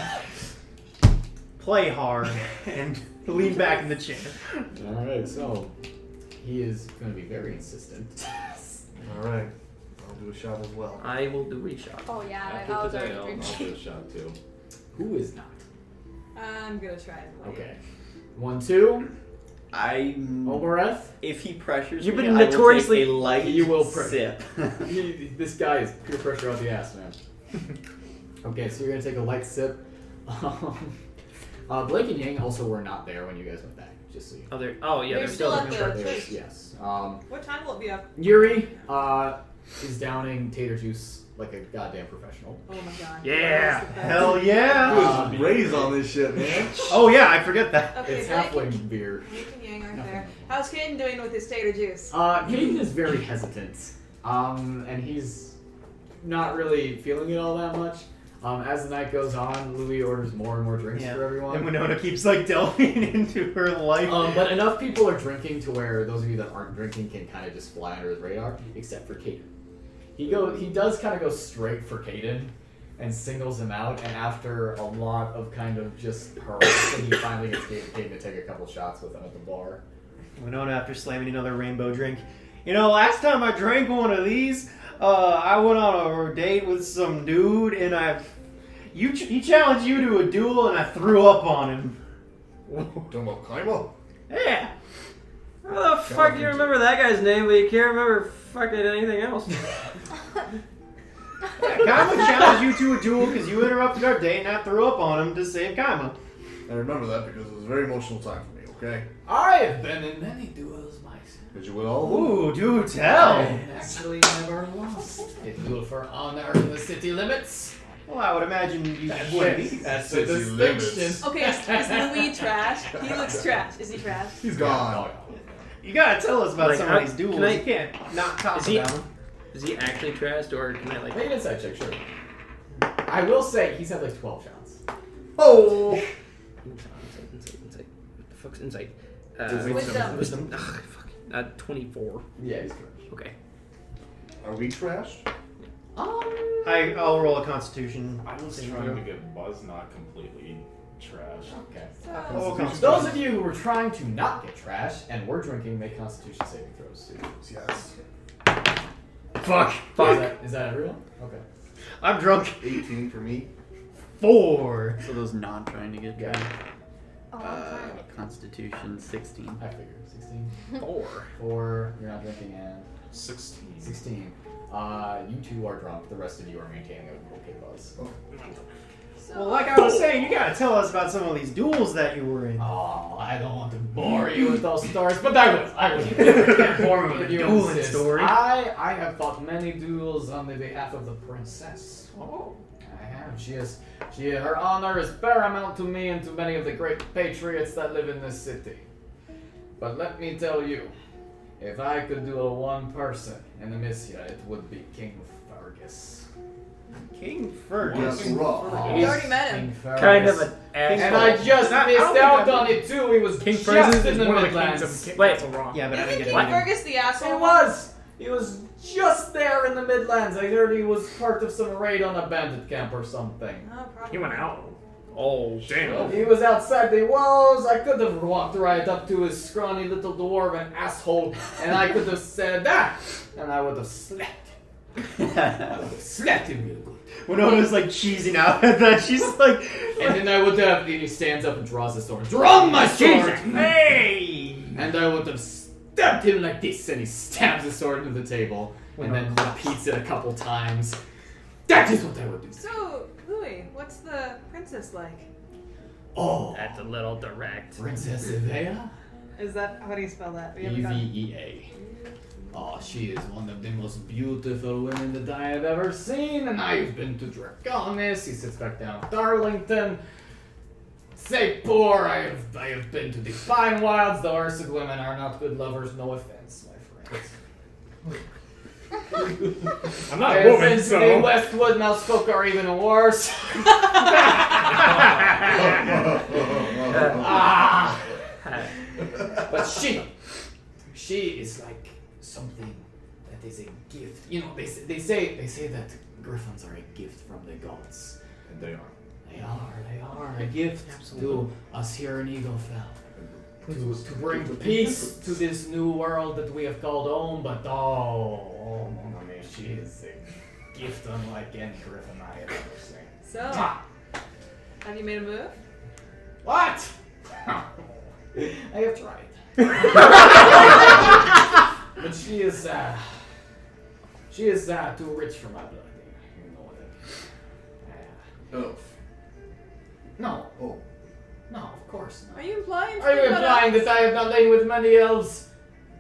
Play hard, and lean back in the chair. Alright, so he is going to be very insistent. Alright. I'll do a shot as well. I will do a shot. Oh yeah, I After was today, already I'll do drinking. a shot too. Who is not? I'm gonna try it. Okay. 1, 2. Omareth. If he pressures You've me, been I will notoriously- take a light You will sip. This guy is peer pressure out the ass, man. Okay, so you're going to take a light sip. Blake and Yang also were not there when you guys went back, just so you know. They're still at the church. Yes. What time will it be up? Yuri is downing tater juice like a goddamn professional. Oh my god. Yeah, That's the best. hell yeah. Raise on this shit, man. Oh yeah, I forget that. Okay, It's Blake halfling beer. and Yang aren't there. How's Caden doing with his tater juice? Caden is very hesitant, and he's not really feeling it all that much. As the night goes on, Louis orders more and more drinks for everyone. And Winona keeps delving into her life. But enough people are drinking to where those of you that aren't drinking can kind of just fly under his radar, except for Caden. He does kind of go straight for Caden and singles him out, and after a lot of kind of just harassing, he finally gets Caden to take a couple shots with him at the bar. Winona, after slamming another rainbow drink. Last time I drank one of these, I went on a date with some dude, and he challenged you to a duel, and I threw up on him. Talking about Klimisch? Yeah. How the fuck do you remember that guy's name, but you can't remember fucking anything else? Kaima challenged you to a duel because you interrupted our date and I threw up on him to save Kaima. I remember that because it was a very emotional time for me, okay? I have been in many duels myself. Did you win all of them? Ooh, do tell. I actually never lost a duel for honor in the city limits. Well, I would imagine you would be. That's City the distinction. limits. Okay, is Louis trash? He looks trash. Is he trash? He's gone. You gotta tell us about Like, some how- of these duels. can I- You can't not talk Is he- about them. Is he actually trashed, or can I like? Make an insight check, sure. I will say he's had like 12 shots. Oh! Insight. What the fuck's insight? Wisdom. Ugh, fuck. 24. Yeah, he's correct. Okay. Are we trashed? I'll roll a Constitution. I was trying to get Buzz not completely trash. Okay. Roll a Constitution. Those of you who were trying to not get trashed and were drinking, make Constitution saving throws too. Yes. Fuck. Is that everyone? Okay. I'm drunk. 18 for me. 4. So those not trying to get Yeah. drunk. Constitution 16. I figured 16. 4. 4. You're not drinking, and 16. 16. You two are drunk. The rest of you are maintaining a okay buzz. Well, like I was saying, you gotta tell us about some of these duels that you were in. Oh, I don't want to bore you with those stories, but I will. I will. Can't bore me with a If you dueling insist. story. I have fought many duels on the behalf of the princess. Oh. I have. Her honor is paramount to me and to many of the great patriots that live in this city. But let me tell you, if I could duel one person in Amyssia, it would be King Fergus. King Fergus. Yes, rough. We already met him. King Fergus. Kind of an asshole. And I just I don't missed think out I- on it too. He was King just Fergus in is the one of the Midlands. kings of Wait. Castle Rock. Yeah, but I Isn't didn't King get it. Fergus the asshole? He was just there in the Midlands. I heard he was part of some raid on a bandit camp or something. Oh, probably. He went out. Oh, Damn. He was outside the walls. I could have walked right up to his scrawny little dwarven asshole, and I could have said that, and I would have slapped him. I would have slapped him real good. Winona's like cheesing out at that. She's like, And then I would have. And he stands up and draws his sword. Draw my sword! hey! And I would have stabbed him like this, and he stabs his sword into the table, and then repeats it a couple times. That is what I would do. So, Louis, what's the princess like? Oh, that's a little direct. Princess Evea? Is that how do you spell that? We haven't gotten- EVEA. Oh, she is one of the most beautiful women that I have ever seen, and I've been to Draconis. He sits back down at Darlington. Say poor, I have been to the Pine Wilds. The Ursig women are not good lovers, no offense, my friends. I'm not I a have woman, been to so. the Westwood, Mousfolk are even worse. Ah. But she is like something that is a gift. You know, they say that griffins are a gift from the gods. And they are. They are a gift to us here in Eaglefell. To bring peace to this new world that we have called home, but oh, Mama Mia, she is a gift unlike any griffin I have ever seen. So, have you made a move? What? I have tried. But she is too rich for my blood. You know that. Elf. No. Oh. No, of course not. Are you implying? Are you implying that I have not lain with many elves?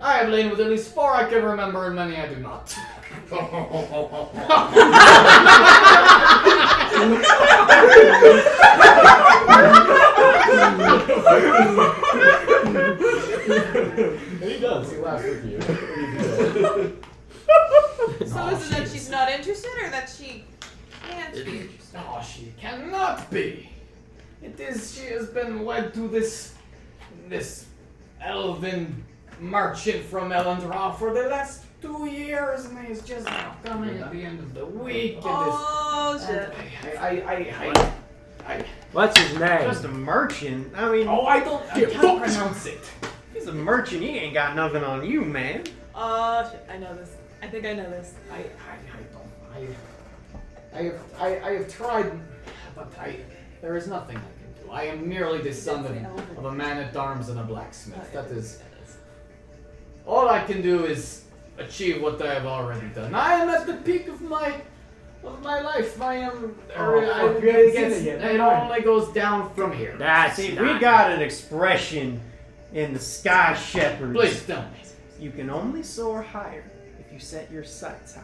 I have lain with at least 4 I can remember, and many I do not. He does. He laughs with you. So is it that she's not interested, or that she can't be interested? No, she cannot be. It is. She has been wed to this elven merchant from Elendra for the last 2 years, and he is just now coming at the end of the week. Oh shit! What's his name? Just a merchant. I mean, I can't pronounce it. he's a merchant. He ain't got nothing on you, man. Oh shit! I know this. I think I know this. I have tried, but there is nothing I can do. I am merely the son of a man-at-arms and a blacksmith. That is... All I can do is achieve what I have already done. I am at the peak of my of my life. I am. It only goes down from here. See, we got an expression in the Sky Shepherds. Please tell me. You can only soar higher if you set your sights higher.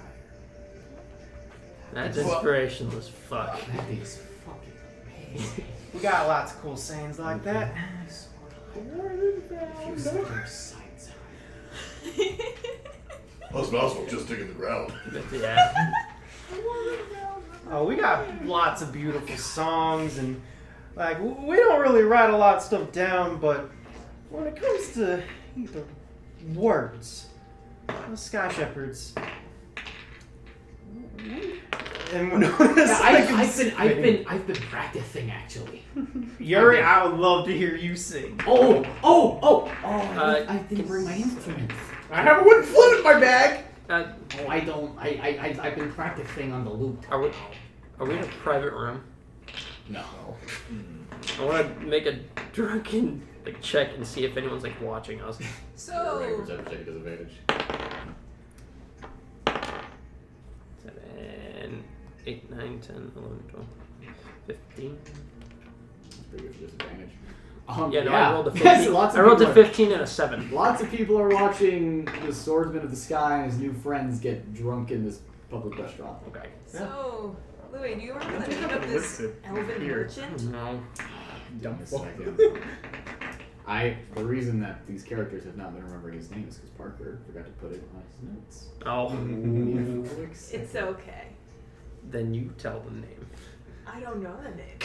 That's inspirational as fuck. That is fucking amazing. We got lots of cool sayings like that. If you set your sights higher. Us mouse will just dig in the ground. Yeah. Oh, we got lots of beautiful songs, and like we don't really write a lot of stuff down, but when it comes to the words, the Sky Shepherds, and Winona's I've been practicing actually. Yuri, I would love to hear you sing. I didn't bring my instruments. I have a wooden flute in my bag. I've been practicing on the lute. Are we in a private room? No. I want to make a drunken check and see if anyone's watching us. So. Perception check is advantage. 7, 8, 9, 10, 11, 12, 15. Pretty good for disadvantage. I rolled a 15. Yes, I rolled a 15 and a 7. Lots of people are watching the Swordsman of the Sky and his new friends get drunk in this public restaurant. Okay. So, Louis, do you remember the name of this elven merchant? No. Dumb fuck. The reason that these characters have not been remembering his name is because Parker forgot to put it on his notes. Oh. It's okay. Then you tell the name. I don't know the name.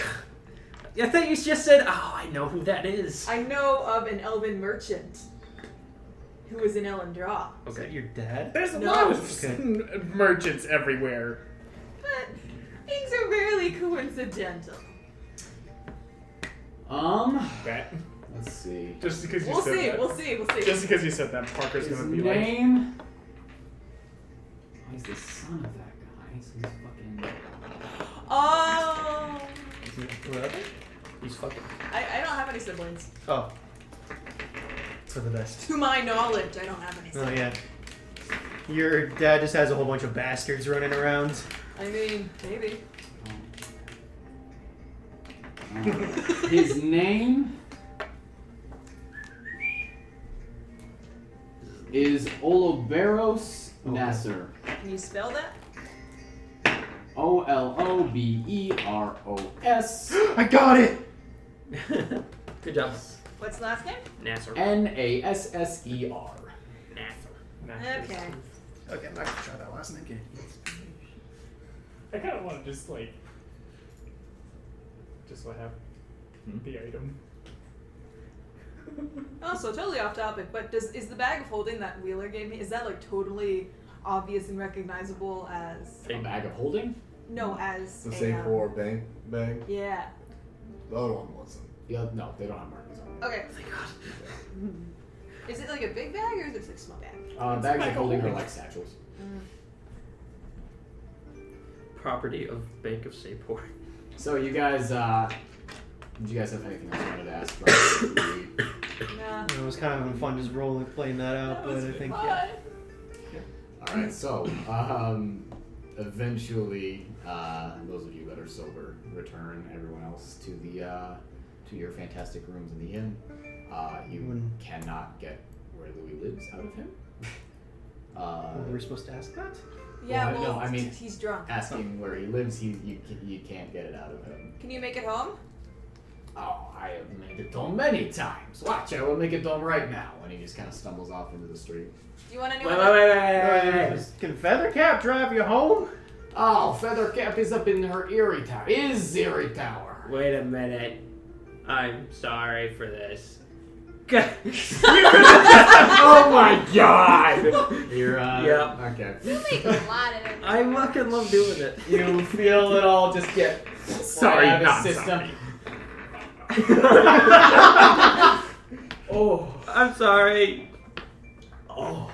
I thought you just said, I know who that is. I know of an elven merchant who is in Elendra. Is that your dad? There's a lot of merchants everywhere. But things are rarely coincidental. Bet. Let's see. Just because you We'll said see, that. we'll see. Just because you said that, Parker's His gonna be name. He's the son of that guy, so he's fucking. Oh! He's fucking. I don't have any siblings. Oh. For the best. To my knowledge, I don't have any siblings. Oh, yeah. Your dad just has a whole bunch of bastards running around. I mean, maybe. His name is Oloberos Nasser. Can you spell that? Oloberos. I got it! Good job. What's the last name? Nasser. Nasser. Okay. Okay, I'm not gonna try that last name again. I kind of want to just what have the item. Also, totally off topic, but is the bag of holding that Wheeler gave me, is that totally obvious and recognizable as... A bag of holding? No, as The a... same for bag. Yeah. The other one wasn't. No, they don't have markings on it. Okay. Thank God. Is it a big bag or is it a small bag? Bags of holding are like satchels. Property of Bank of Sapor. So you guys, did you guys have anything else you wanted to ask? Nah. It was kind of fun just playing that out, but I think, yeah. Alright, so, eventually, those of you that are sober return everyone else to to your fantastic rooms in the inn. You cannot get where Louis lives out of him. Were we supposed to ask that? Yeah, no, I mean, he's drunk. Asking where he lives, you can't get it out of him. Can you make it home? Oh, I have made it home many times. Watch, I will make it home right now. And he just kind of stumbles off into the street. Do you want anyone Wait. Can Feathercap drive you home? Oh, Feathercap is up in her Erie Tower. Erie Tower. Wait a minute. I'm sorry for this. Oh my god! You're, Yep. Okay. You make a lot of it. I fucking love doing it. You feel it all just get Sorry, out of not his system. Oh, I'm sorry. Oh,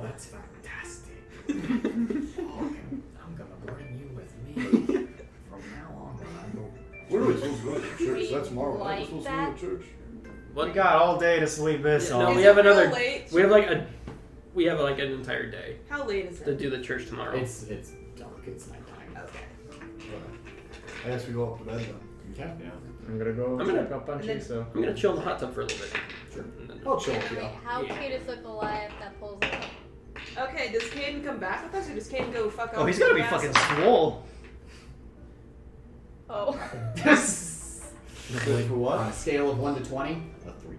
that's fantastic. I'm gonna bring you with me from now on. Where are we supposed to go to church? That's tomorrow. Right? Like We're supposed that? to go to church. We got all day to sleep this off. No, Is we it have real another. late? We have like a We have like an entire day How late is to it? do the church tomorrow. It's dark. It's nighttime. Okay. I guess we go up to bed then. Okay. Yeah. I'm gonna go I'm gonna- check up Bunchy, so. I'm gonna chill in the hot tub for a little bit. Sure. And then- I'll chill with you. Wait, how Yeah. cute is the Goliath that pulls it up? Okay, does Caden come back with us, or does Caden go fuck off? Oh, he's to gotta the be fucking castle? swole. Oh. Wait for what? On a scale of 1 to 20, a 3.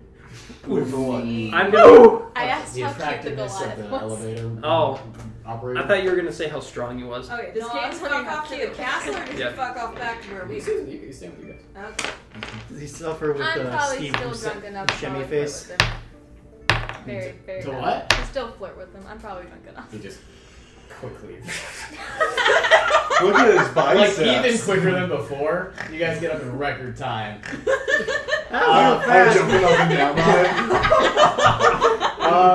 Wait for what? I'm gonna. I asked The how cute the attractiveness of Goliath the was. elevator. Oh. Operator. I thought you were gonna say how strong he was. Okay, does No, Caden I'm fuck wondering how off to cute the it castle, or does Yeah. he fuck off back to where we You stay with you guys. Okay. Does he suffer with I'm probably Steve still Buscemi drunk enough to shimmy probably face? flirt with him. Very, very To much. what? To still flirt with him. I'm probably drunk enough. He just quickly. Look at his Like biceps. even quicker than before. You guys get up in record time. I'm jumping up and down.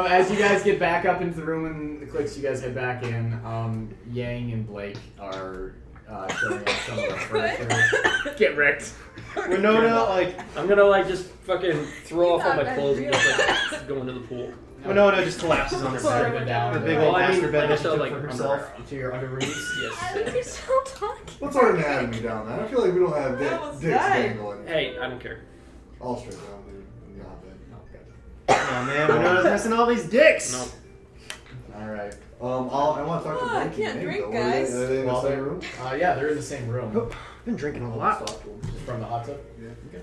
As you guys get back up into the room and the clicks, you guys head back in. Yang and Blake are showing up some of the furniture. Get wrecked. Winona, like, I'm gonna like just fucking throw off all my Not clothes and real just like go into the pool. Winona just collapses on her Sorry, bed. been down The to big the- old Well, I mean, master bed like I that she said, took like for underwear herself. on. To your underoos. Yes. I think you're still talking. What's our anatomy down there? I feel like we don't have That was dicks nice. dangling. Hey, I don't care. All straight down, dude. In the hot bed. Oh man, Winona's missing all these dicks. No. Alright. I want to talk to Oh, I Blake can't and Nate, drink, though. Are they- guys. Are they in the Well, same they're- room? Yeah, they're in the same room. I've been drinking a lot. Just from the hot tub.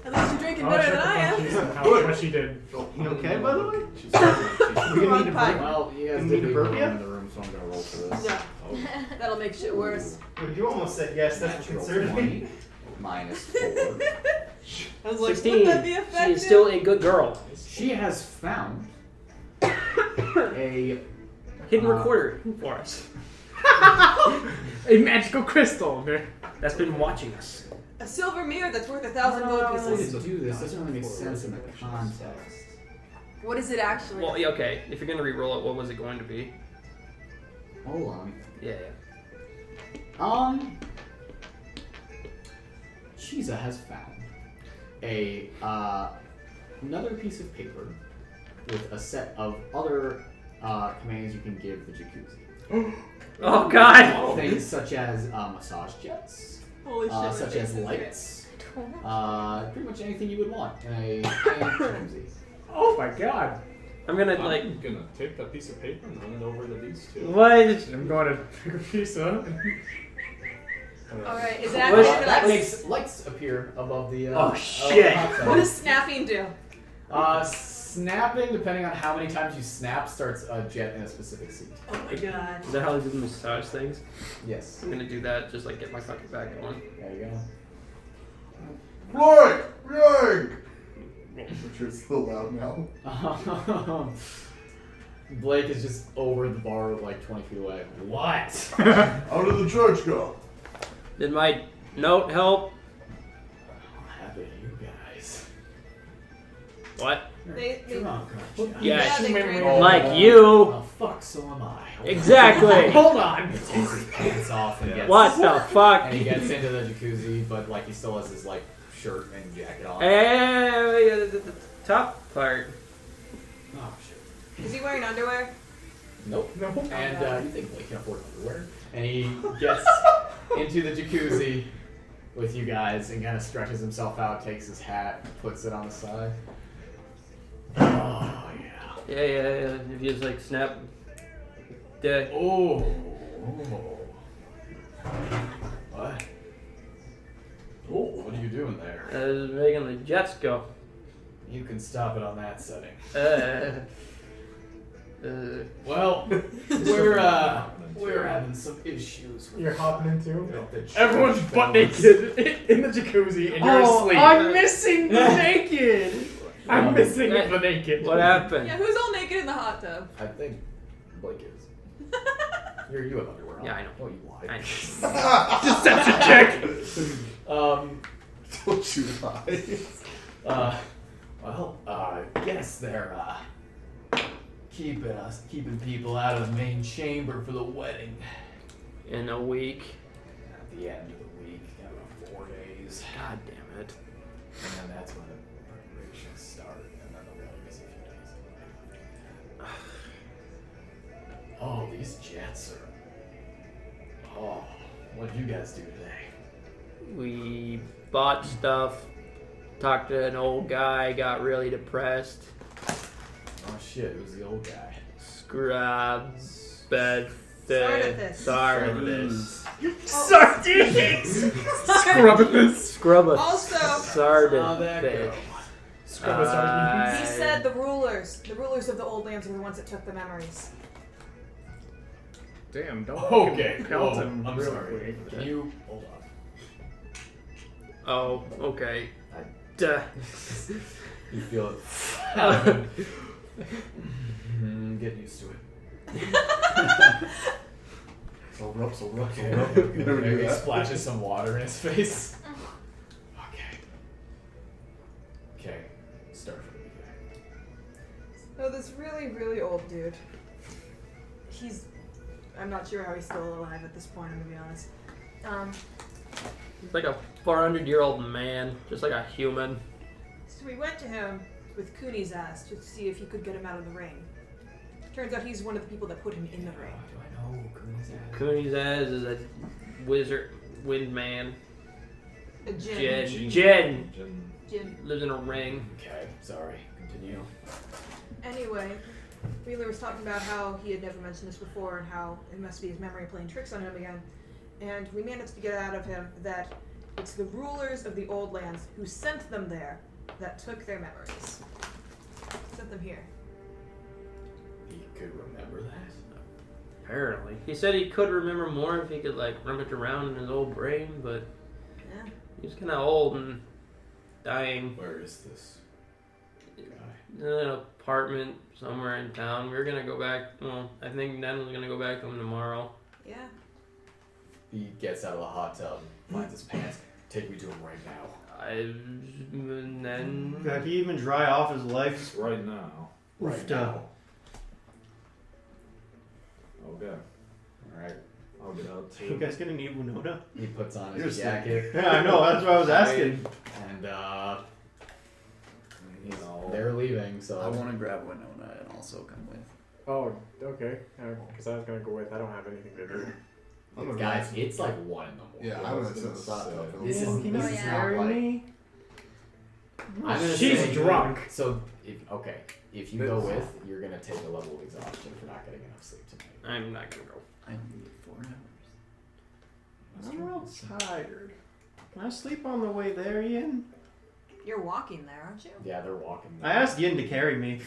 At least you're drinking I'll better check than I up am. on how much he did. You okay, by the way? She's We gonna need Wrong to pipe. burp. Well, you guys You did need to leave burp one yet? in the room, so I'm gonna roll for this. Yeah. That'll make shit worse. You almost said yes. That's what Natural concerning 20 me. minus 4. I was like, 16. would that be She effective? is still a good girl. She has found a Hidden recorder for us. A magical crystal. That's been watching us. A silver mirror that's worth 1,000 gold way pieces. to do this. Doesn't really make sense in the context. What is it actually? Well, yeah, okay. If you're gonna re-roll it, what was it going to be? Hold on. Yeah. Shiza has found a another piece of paper with a set of other commands you can give the jacuzzi. Oh God! Things such as massage jets, Holy shit. such as lights, pretty much anything you would want in a jacuzzi. Oh my god. I'm gonna I'm like. gonna take that piece of paper and run it over to these two. What? I'm going to pick a piece up. Alright, is it What? actually That like... makes lights appear above the. Oh, shit. What does snapping do? Snapping, depending on how many times you snap, starts a jet in a specific seat. Oh my god. Is that how they do the massage things? Yes. I'm gonna do that. Just like get my fucking back going. There you go. Right! Right! Which is still loud now. Blake is just over the bar, like 20 feet away. What? How did the church go? Did my note help? What happened to you guys? What? They Drunk, aren't you? Yeah, they drank. like you. Oh, fuck, so am I. Exactly. Hold on. He takes his pants off and gets... What the fuck? And he gets into the jacuzzi, but like he still has his like shirt and jacket on. Hey, the top part. Oh shit. Is he wearing underwear? Nope. No. And you think Blake can afford underwear? And he gets into the jacuzzi with you guys and kind of stretches himself out, takes his hat, puts it on the side. Oh yeah. Yeah. If you just like snap. Yeah. Oh. What? Oh, what are you doing there? I was making the jets go. You can stop it on that setting. Well, we're having some issues. You're hopping into? with the Everyone's church butt bells. naked in the jacuzzi and you're asleep. I'm missing the naked. I'm missing the naked. What happened? Yeah, who's all naked in the hot tub? I think Blake is. You have underwear on. Yeah, I know. Oh, you lied. I know. Deception check. Don't you lie. Well, I guess they're keeping people out of the main chamber for the wedding. In a week. At the end of the week, about 4 days. God damn it. And then that's when the preparations start, and then the wedding is a few days These jets are. Oh, what did you guys do today? We bought stuff, talked to an old guy, got really depressed. Oh shit, who's the old guy? Sardis. Sardines! Scrubba. Also, Sardis. he said the rulers of the old lands were the ones that took the memories. Damn, don't Okay, pelt whoa, him I'm real sorry. quick. Can you hold on? Oh, okay. Duh. You feel it. Get used to it. Sober up. Maybe splashes some water in his face. Okay. Start from the beginning. So this really, really old dude. I'm not sure how he's still alive at this point, I'm gonna be honest. He's like a 400-year-old man, just like a human. So we went to him with Cooney's ass to see if he could get him out of the ring. Turns out he's one of the people that put him in the ring. Do I know Cooney's ass? Cooney's ass is a wizard, wind man. A djinn. Djinn. Lives in a ring. Okay, sorry. Continue. Anyway, Wheeler was talking about how he had never mentioned this before and how it must be his memory playing tricks on him again. And we managed to get out of him that it's the rulers of the old lands who sent them there that took their memories. Sent them here. He could remember that? Apparently. He said he could remember more if he could, like, rummage around in his old brain, but Yeah. he's kind of old and dying. Where is this guy? In an apartment somewhere in town. We were going to go back. Well, I think Nen was going to go back to him tomorrow. Yeah. He gets out of the hot tub, finds his pants. Take me to him right now. And then... Could he even dry off his legs? Right now. Right now. Okay. Alright. I'll get out too. You guys gonna need Winona? He puts on his Seriously. jacket. Yeah, I know. That's what I was asking. And they're leaving, so I want to grab Winona and also come with. Oh, okay. Because I was gonna go with. I don't have anything to do. Guys, it's like 1 in the morning. Yeah, I'm gonna set this up. This is Can you not carry like. me? I'm gonna She's say- drunk. So, if you go with, you're gonna take a level of exhaustion for not getting enough sleep tonight. I'm not going to go. I need 4 hours. I'm real tired. Can I sleep on the way there, Yin? You're walking there, aren't you? Yeah, they're walking. I asked Yin to carry me.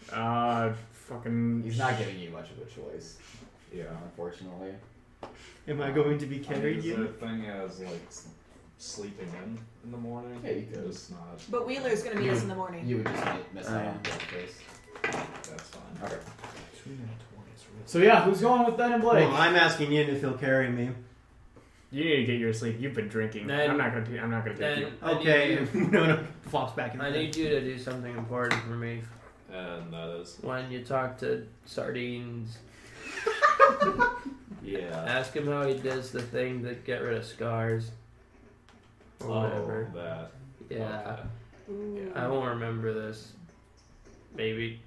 Fucking. He's not giving you much of a choice. Yeah. Unfortunately. Am I going to be I mean, carried, is there a Yin? thing as like sleeping in the morning? Yeah, you could. Just not. But Wheeler's gonna meet us in the morning. You would just miss out on breakfast. That's fine. Okay. So yeah, who's going with Ben and Blake? Well, I'm asking Yin if he'll carry me. You need to get your sleep. You've been drinking. Then- I'm not gonna take you. Okay, no, flops back in the I thing. need you to do something important for me. And that is. When you talk to Sardines, Yeah. ask him how he does the thing to get rid of scars. Or whatever. Oh, that. Yeah. Ooh. I won't remember this. Maybe.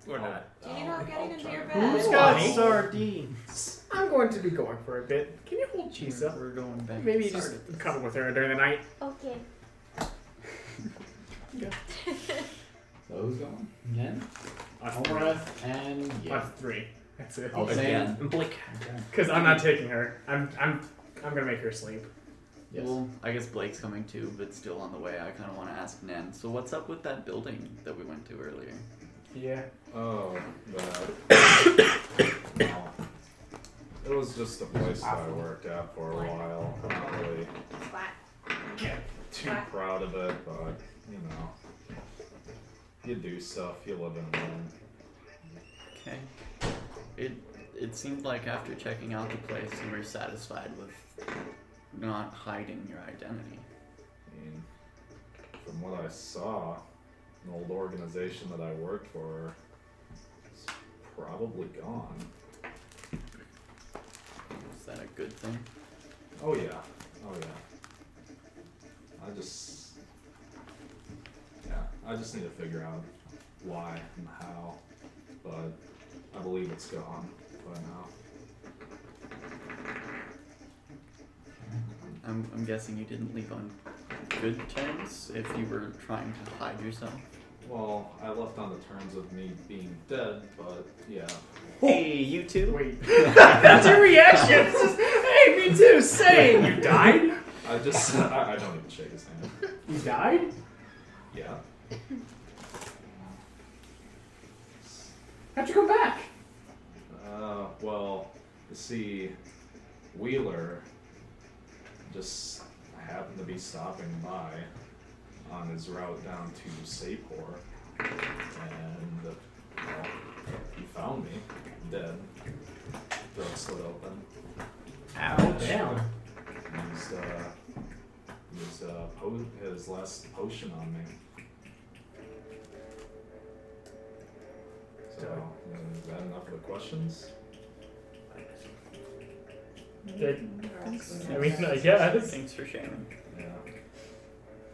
Or not. Do you not getting into your Who's bed? got sardines? I'm going to be going for a bit. Can you hold Chisa? We're going back. Maybe to just Sardis. cuddle with her during the night. Okay. So who's going? Yen? Omareth. And yeah. Us 3. That's it. Again. Blink. Because I'm not taking her. I'm gonna make her sleep. Yes. Well, I guess Blake's coming too, but still on the way. I kind of want to ask Nen. So what's up with that building that we went to earlier? Yeah. Oh, that. No. It was just a place that I worked at for a while. I'm not really too proud of it, but you know, you do stuff, you live and learn. Okay. It seemed like after checking out the place, you were satisfied with not hiding your identity. I mean, from what I saw, an old organization that I worked for is probably gone. Is that a good thing? Oh yeah. Oh yeah. I just need to figure out why and how. but I believe it's gone by now. I'm guessing you didn't leave on good terms if you were trying to hide yourself. Well, I left on the terms of me being dead, but yeah. Hey, you too? Wait. That's your reaction. It's just, hey, me too. Same. You died? I don't even shake his hand. You died? Yeah. How'd you come back? Well, you see, Wheeler just happened to be stopping by on his route down to Sapor, and well, he found me dead, throat slit open. Ouch. Damn. Used his last potion on me. So, is that enough of the questions? I mean, I guess. Thanks for sharing. Yeah.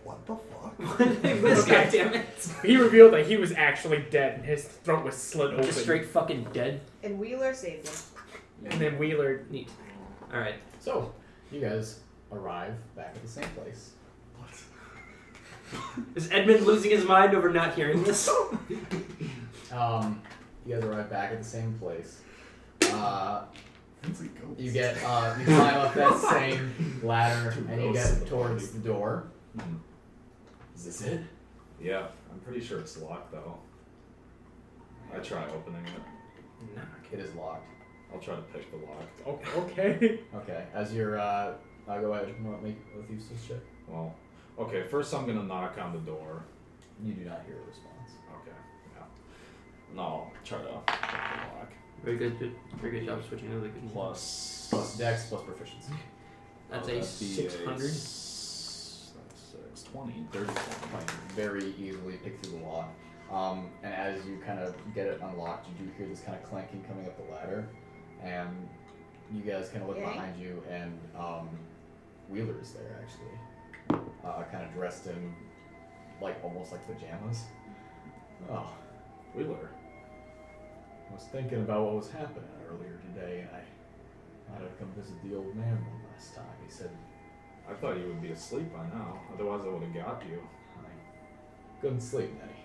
What the fuck? This guy, damn it. He revealed that he was actually dead and his throat was slit open. Just straight fucking dead. And Wheeler saved him. And then Wheeler. Neat. All right. So, you guys arrive back at the same place. Is Edmund losing his mind over not hearing this? You guys arrive back at the same place. You get, you climb up that same ladder and you get towards the door. Is this it? Yeah, I'm pretty sure it's locked though. I try opening it. No, it is locked. I'll try to pick the lock. Okay. Okay, as you're, I'll go ahead and make a Eustace check. Well, okay, first I'm gonna knock on the door. You do not hear a response. Okay, yeah. No, I'll try to pick the lock. Very good job switching to the good Plus Dex plus proficiency. That's that'd a be 600. 20, 30. Very easily pick through the lock. And as you kind of get it unlocked, you do hear this kind of clanking coming up the ladder. And you guys kind of look behind you, and Wheeler's there actually. Kind of dressed in like almost like pajamas. Oh, Wheeler. I was thinking about what was happening earlier today, and I might have come visit the old man one last time. He said, I thought you would be asleep by now. Otherwise, I would have got you. I couldn't sleep, Nettie.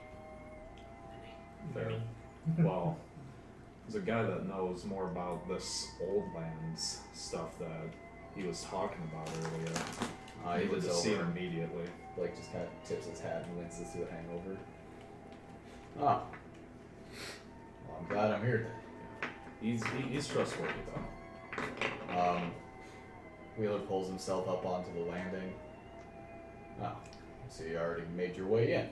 Fair. Well, there's a guy that knows more about this old lands stuff that he was talking about earlier. I needed to see him immediately. Blake just kind of tips his hat and winces to a hangover. Ah. Well, I'm glad I'm here then. He's trustworthy though. Wheeler pulls himself up onto the landing. Oh, so you already made your way in.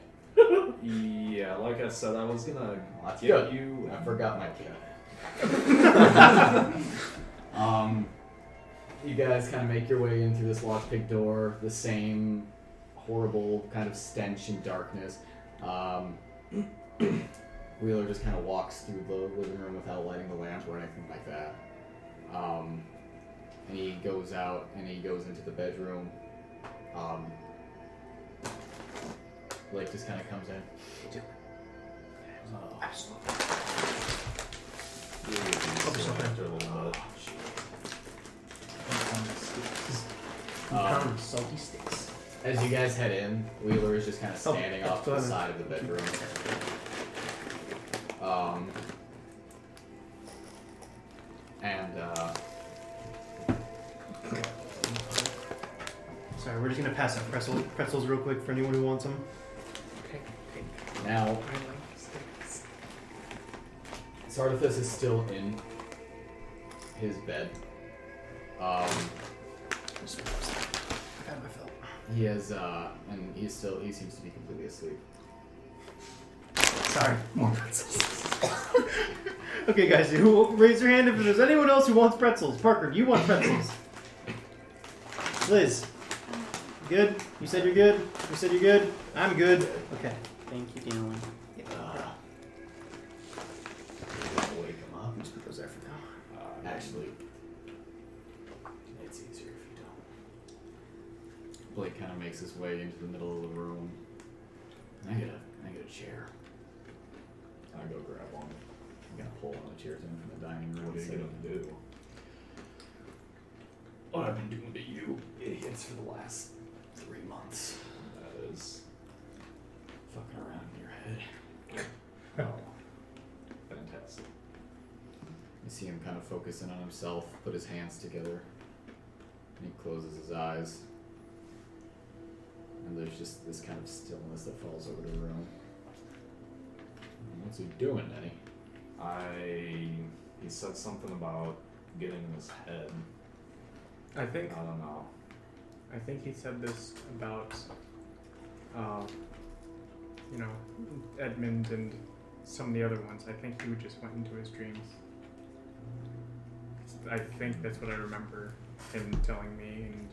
Yeah, like I said, I was gonna That's get good. you. I forgot my key. You guys kind of make your way in through this lockpick door, the same horrible kind of stench and darkness. Wheeler just kind of walks through the living room without lighting the lamp or anything like that. And he goes out and he goes into the bedroom. Blake just kind of comes in. Salty sticks. As you guys head in, Wheeler is just kind of standing off to the side of the bedroom. Sorry, we're just gonna pass out pretzels real quick for anyone who wants them. Now, Sardithus is still in his bed. He has, and he seems to be completely asleep. Sorry, more pretzels. Okay, guys, raise your hand if there's anyone else who wants pretzels. Parker, you want pretzels? Liz, good? You said you're good? You said you're good? I'm good. Okay. Thank you, Dylan. Wake him up. Just put those there for now. Actually, it's easier if you don't. Blake kind of makes his way into the middle of the room. I get a chair. I go grab one. I'm gonna pull one of the chairs in from the dining room. What are you gonna do? What I've been doing to you idiots for the last 3 months. That is. Fucking around in your head. Oh. Fantastic. You see him kind of focus in on himself, put his hands together, and he closes his eyes. And there's just this kind of stillness that falls over the room. What's he doing, Denny? He said something about getting in his head. I think I don't know. I think he said this about, Edmund and some of the other ones. I think he just went into his dreams. I think that's what I remember him telling me, and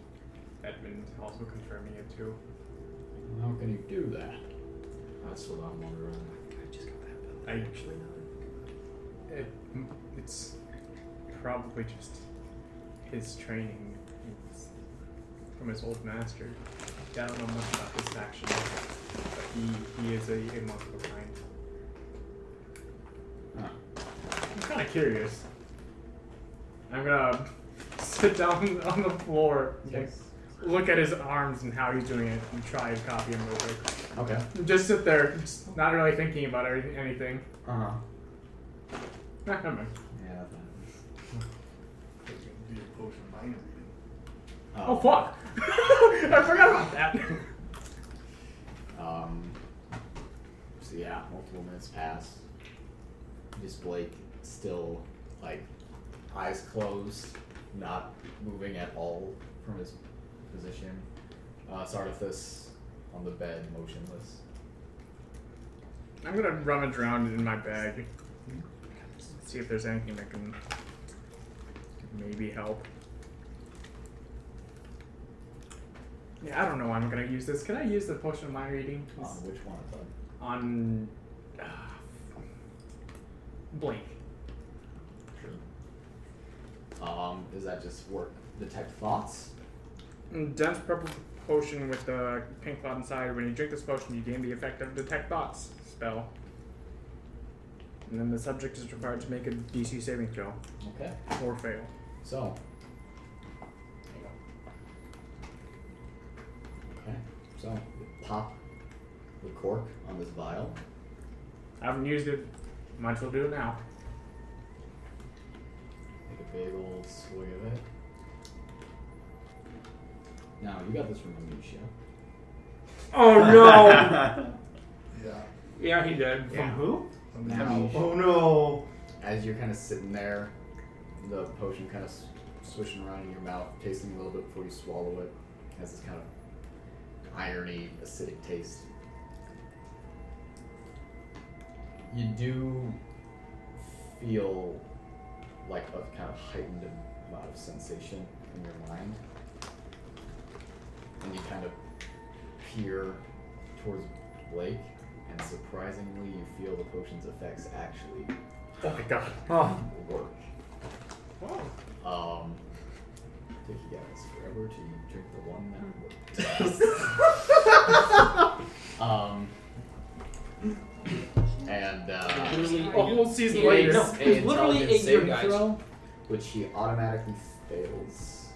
Edmund also confirming it too. How can you do that? That's what I'm wondering. I just got that bill. Actually, it's probably just his training from his old master. I don't know much about his action, but he is a monk of a kind. Huh. I'm kind of curious. I'm gonna sit down on the floor, and look at his arms and how he's doing it, and try and copy him real quick. Okay. Just sit there, just not really thinking about anything. Uh-huh. Never mind. Yeah, Be a potion mind reading. Oh fuck! I forgot about that. So yeah, multiple minutes pass. Just Blake still, like, eyes closed, not moving at all from his position. Sardathus on the bed, motionless. I'm gonna rummage around in my bag, see if there's anything that can maybe help. Yeah, I don't know why I'm gonna use this. Can I use the potion of mind reading? On which one of them? On Blake. Sure. Does that just work? Detect thoughts? Dense purple potion with the pink cloud inside. When you drink this potion, you gain the effect of Detect Thoughts spell. And then the subject is required to make a DC saving throw. Okay. Or fail. So. Okay. So, you pop the cork on this vial. I haven't used it. Might as well do it now. Take a big old swig of it. Now, you got this from Amyssia. Oh no! Yeah. Yeah, he did. From who? Now, Oh no! as you're kind of sitting there, the potion kind of swishing around in your mouth, tasting a little bit before you swallow it. It has this kind of irony, acidic taste. You do feel like a kind of heightened amount of sensation in your mind. And you kind of peer towards Blake, and surprisingly you feel the potion's effects actually Oh my god. work. Oh. Take you guys forever to drink the one that worked. Literally A whole season Yeah, later. no, a it's literally intelligence a year, saving guys. throw, which he automatically fails.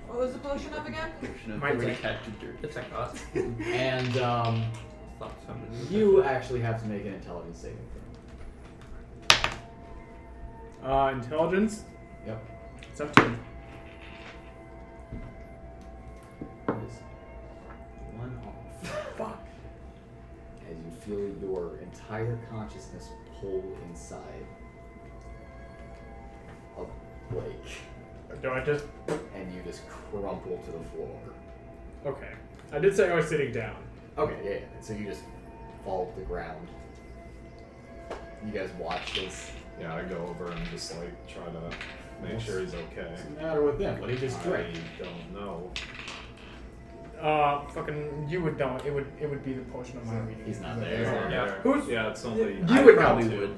What was the potion of again? My detected dirt. It's like us. And Thought something. you actually have to make an intelligence saving throw. Intelligence? Yep. It's up to you. It is one off. Fuck. As you feel your entire consciousness pull inside of Blake, Do I just... and you just crumple to the floor. Okay. I did say I was sitting down. Okay, yeah. So you just fall to the ground. You guys watch this. Yeah, I go over and just like try to make sure he's okay. What's the matter with him? What did he just drink? I don't know. Fucking, you would know. It would be the potion of mind reading. He's not He's there. not Yeah. there. Who's- Yeah, it's somebody. You I would probably know. would.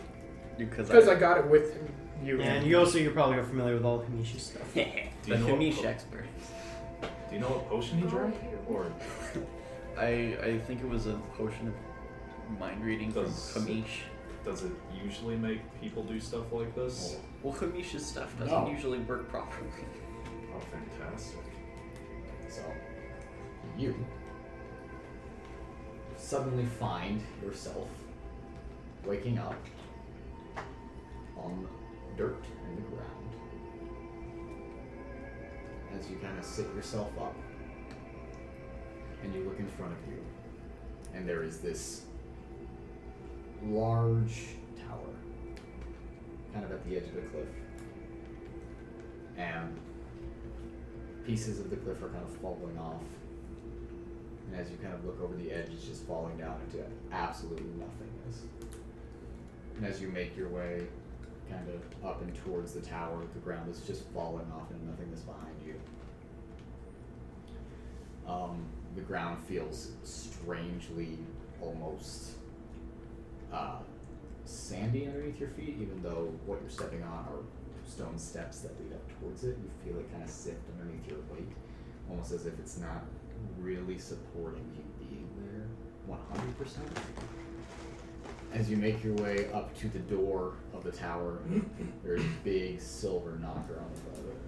Because Because I got it with you. Yeah, and you're probably familiar with all the Kamisha stuff. Do the you know what Klimisch po- expert. Do you know what potion he drank? Or I think it was a potion of mind reading from Does- Klimisch. does it usually make people do stuff like this? Well, Klimish's stuff doesn't usually work properly. Oh, fantastic. So, you suddenly find yourself waking up on dirt in the ground as you kind of sit yourself up and you look in front of you, and there is this large tower kind of at the edge of the cliff, and pieces of the cliff are kind of falling off, and as you kind of look over the edge, it's just falling down into absolutely nothingness. And as you make your way kind of up and towards the tower, the ground is just falling off and nothingness behind you. The ground feels strangely almost sandy underneath your feet, even though what you're stepping on are stone steps that lead up towards it. You feel it kind of sift underneath your weight, almost as if it's not really supporting you being there 100%. As you make your way up to the door of the tower, there's a big silver knocker on the front of it.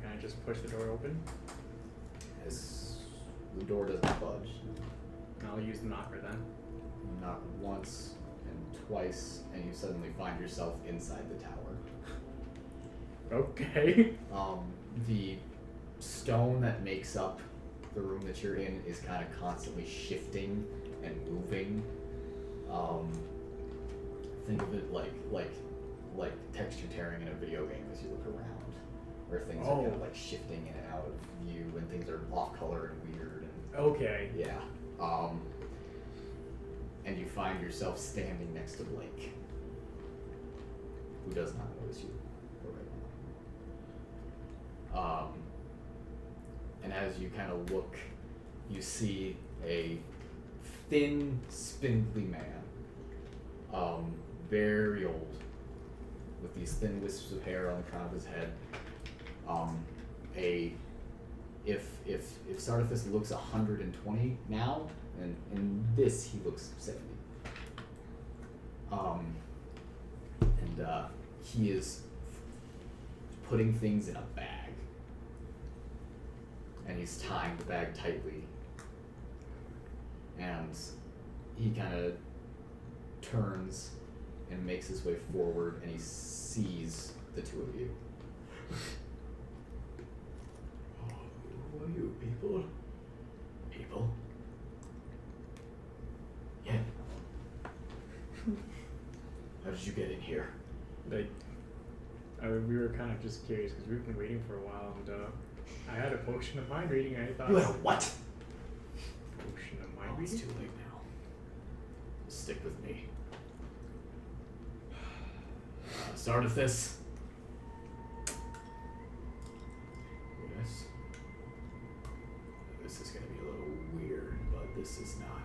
Can I just push the door open? As the door doesn't budge. I'll use the knocker then. You knock once and twice, and you suddenly find yourself inside the tower. Okay. The stone that makes up the room that you're in is kind of constantly shifting and moving. Think of it like texture tearing in a video game as you look around, where things are kind of like shifting in and out of view, and things are off color and weird. And, okay. Yeah. And you find yourself standing next to Blake, who does not notice you right now. And as you kind of look, you see a thin, spindly man, very old, with these thin wisps of hair on the crown of his head. If Sardathus looks 120 now, and in this he looks 70. He is putting things in a bag, and he's tying the bag tightly, and he kind of turns and makes his way forward, and he sees the two of you. Who are you, people? People? Yeah. How did you get in here? We were kind of just curious because we've been waiting for a while, and I had a potion of mind reading, and I thought. You had a what? Potion of mind reading? It's too late now. Stick with me. Sardathus. Yes. This is going to be a little weird, but this is not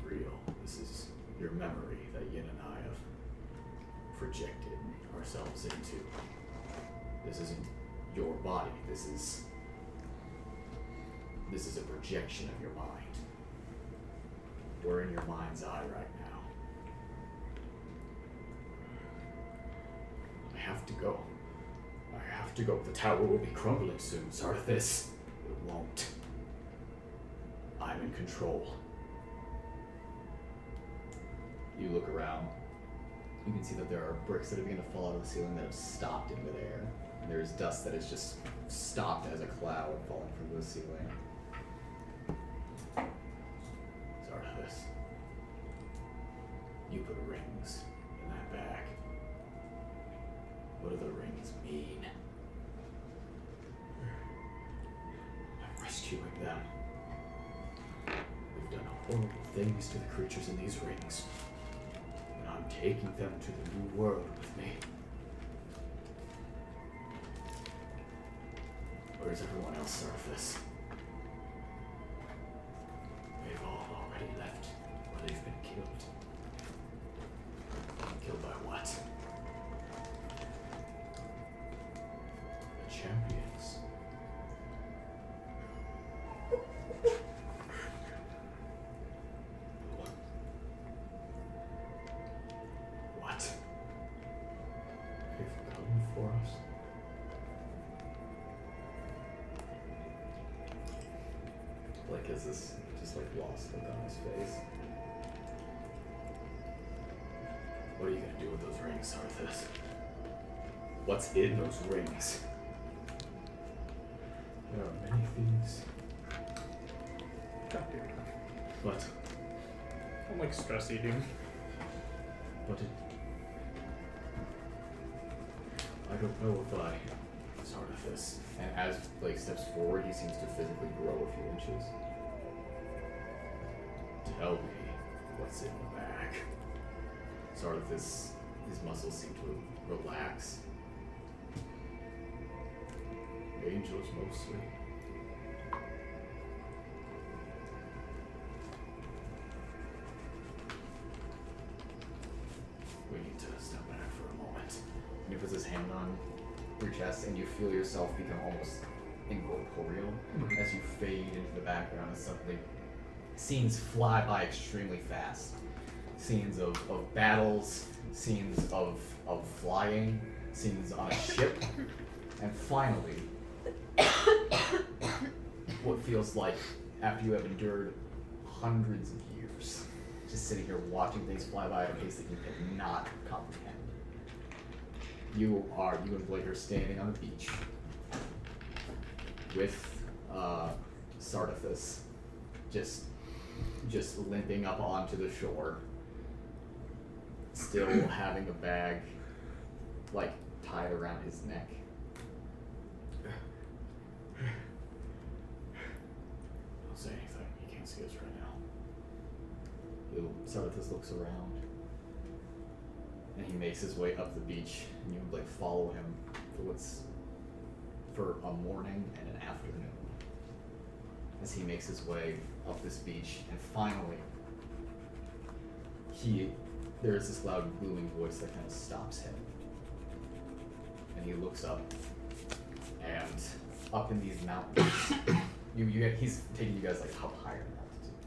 real. This is your memory that Yin and I have projected ourselves into. This isn't your body. This is a projection of your mind. We're in your mind's eye right now. I have to go. I have to go. The tower will be crumbling soon, Sardathus. It won't. I'm in control. You look around. You can see that there are bricks that are beginning to fall out of the ceiling that have stopped in midair. And there's dust that has just stopped as a cloud falling from the ceiling. Sardathus, you put rings in that bag. What do the rings mean? I'm rescuing them. We've done horrible things to the creatures in these rings. And I'm taking them to the new world with me. Where's everyone else, Sardathus? They've all already left, or they've been killed. Killed by what? The champions. for us? Like, is this just like lost look on his face? What are you gonna do with those rings, Arthas? What's in those rings? There are many things, but I'm like stress eating. it, I don't know if I started this. And as Blake steps forward, he seems to physically grow a few inches. Tell me what's in the bag. Sardathis, his muscles seem to relax. Angels mostly. We need to step back for a moment. And he puts his hand on your chest, and you feel yourself become almost incorporeal as you fade into the background, and suddenly scenes fly by extremely fast. Scenes of battles, scenes of flying, scenes on a ship, and finally, what feels like, after you have endured hundreds of years, just sitting here watching things fly by at a pace that you cannot comprehend. You and Blake are standing on the beach with Sardathis just limping up onto the shore, still having a bag like tied around his neck. Don't say anything. He can't see us right now. Sardathis looks around, and he makes his way up the beach, and you and Blake follow him for a morning and an afternoon as he makes his way up this beach, and finally there is this loud booming voice that kind of stops him, and he looks up, and up in these mountains, he's taking you guys like up higher in altitude,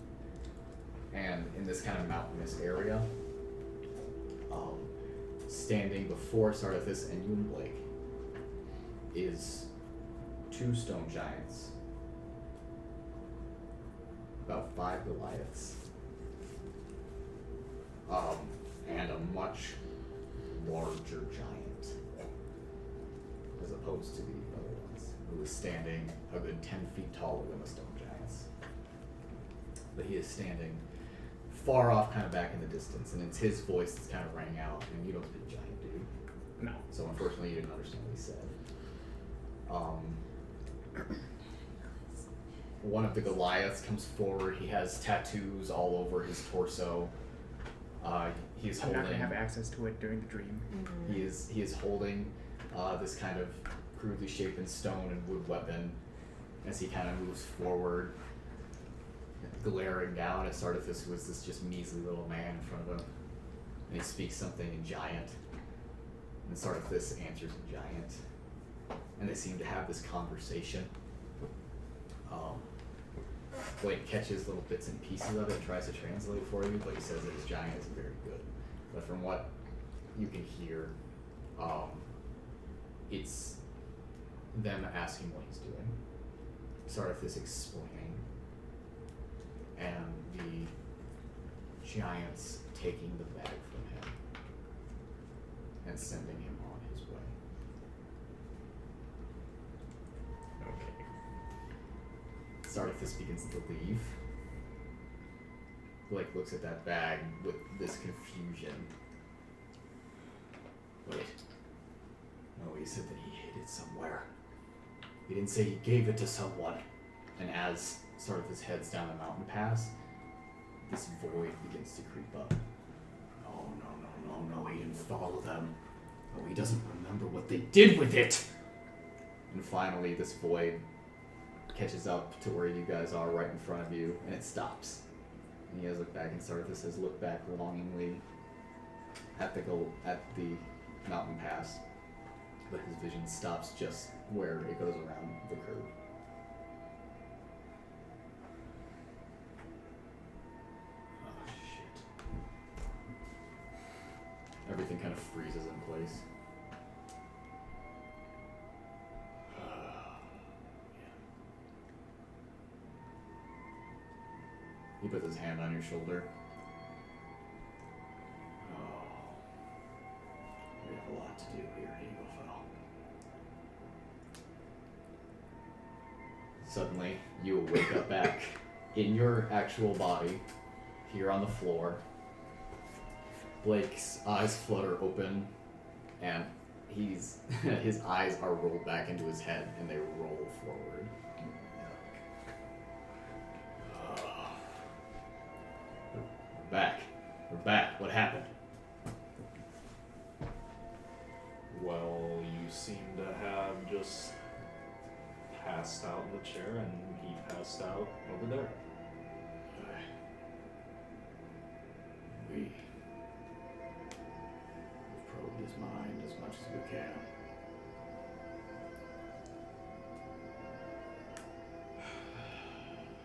and in this kind of mountainous area, standing before Sardathis and you and Blake is 2 stone giants, about 5 Goliaths, and a much larger giant, as opposed to the other ones, who is standing a good 10 feet taller than the stone giants. But he is standing far off, kind of back in the distance, and it's his voice that's kind of rang out, and you don't speak giant, do you? No. So unfortunately you didn't understand what he said. One of the Goliaths comes forward. He has tattoos all over his torso. He's I'm holding. not gonna have access to it during the dream. He is holding this kind of crudely shapen stone and wood weapon as he kind of moves forward, glaring down at Sardathis, who is this just measly little man in front of him. And he speaks something in giant. And Sardathis answers in giant. And they seem to have this conversation. Blake catches little bits and pieces of it and tries to translate for you, but he says that his giant isn't very good. But from what you can hear, it's them asking what he's doing, Sardathis explaining, and the giants taking the bag from him and sending him on his way. Okay. Sardathis begins to leave. Blake looks at that bag with this confusion. Wait. No, he said that he hid it somewhere. He didn't say he gave it to someone. And as Sardathis heads down the mountain pass, this void begins to creep up. Oh, no, he didn't follow them. Oh, he doesn't remember what they did with it! And finally, this void catches up to where you guys are right in front of you, and it stops. And you guys look back, and Sardathis says, look back longingly at the mountain pass, but his vision stops just where it goes around the curve. Oh, shit. Everything kind of freezes in place. He puts his hand on your shoulder. Oh, we have a lot to do here, Eaglefell. Suddenly, you wake up back in your actual body, here on the floor. Blake's eyes flutter open, and his eyes are rolled back into his head, and they roll forward. We're back. What happened? Well, you seem to have just passed out in the chair, and he passed out over there. We've probed his mind as much as we can.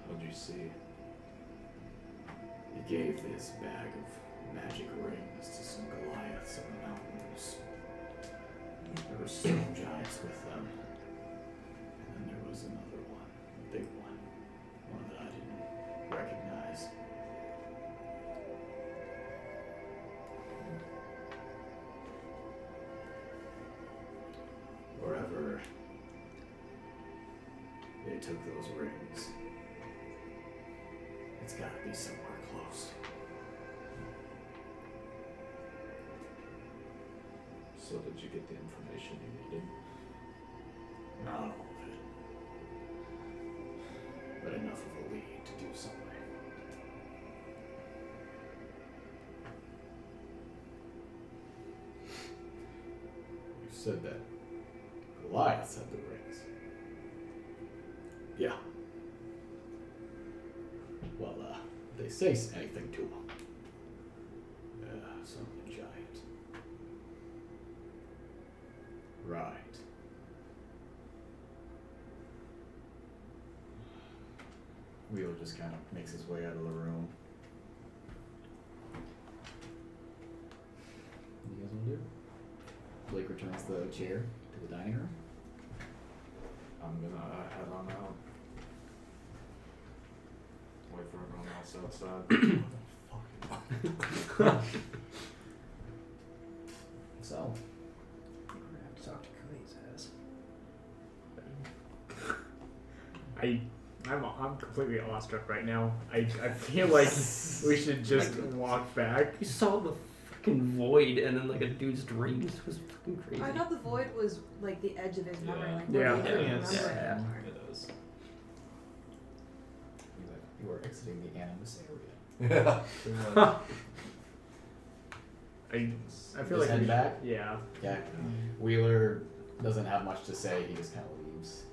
What'd you see? He gave this bag of magic rings to some Goliaths in the mountains. There were stone giants with them. And then there was another one, a big one that I didn't recognize. Wherever they took those rings, it's gotta be somewhere close. So did you get the information you needed? Not all of it. But enough of a lead to do something. You said that Goliath had the rings. Yeah. Well, they say anything to him. Something giant. Right. Wheeler just kind of makes his way out of the room. What do you guys want to do? Blake returns the chair to the dining room. I'm gonna head on out. Wait for everyone else outside. So, We're gonna have to talk to Clay's ass. I'm completely awestruck right now. I feel like we should just walk back. You saw the fucking void and then like a dude's dreams. It was fucking crazy. I thought the void was like the edge of his memory. Yeah. Like, Yeah. where he didn't Yeah. remember it Yeah. anymore. It is. you are exiting the animus area. Yeah. I feel Just like head we back? Yeah. Yeah. Wheeler doesn't have much to say. He just kind of leaves.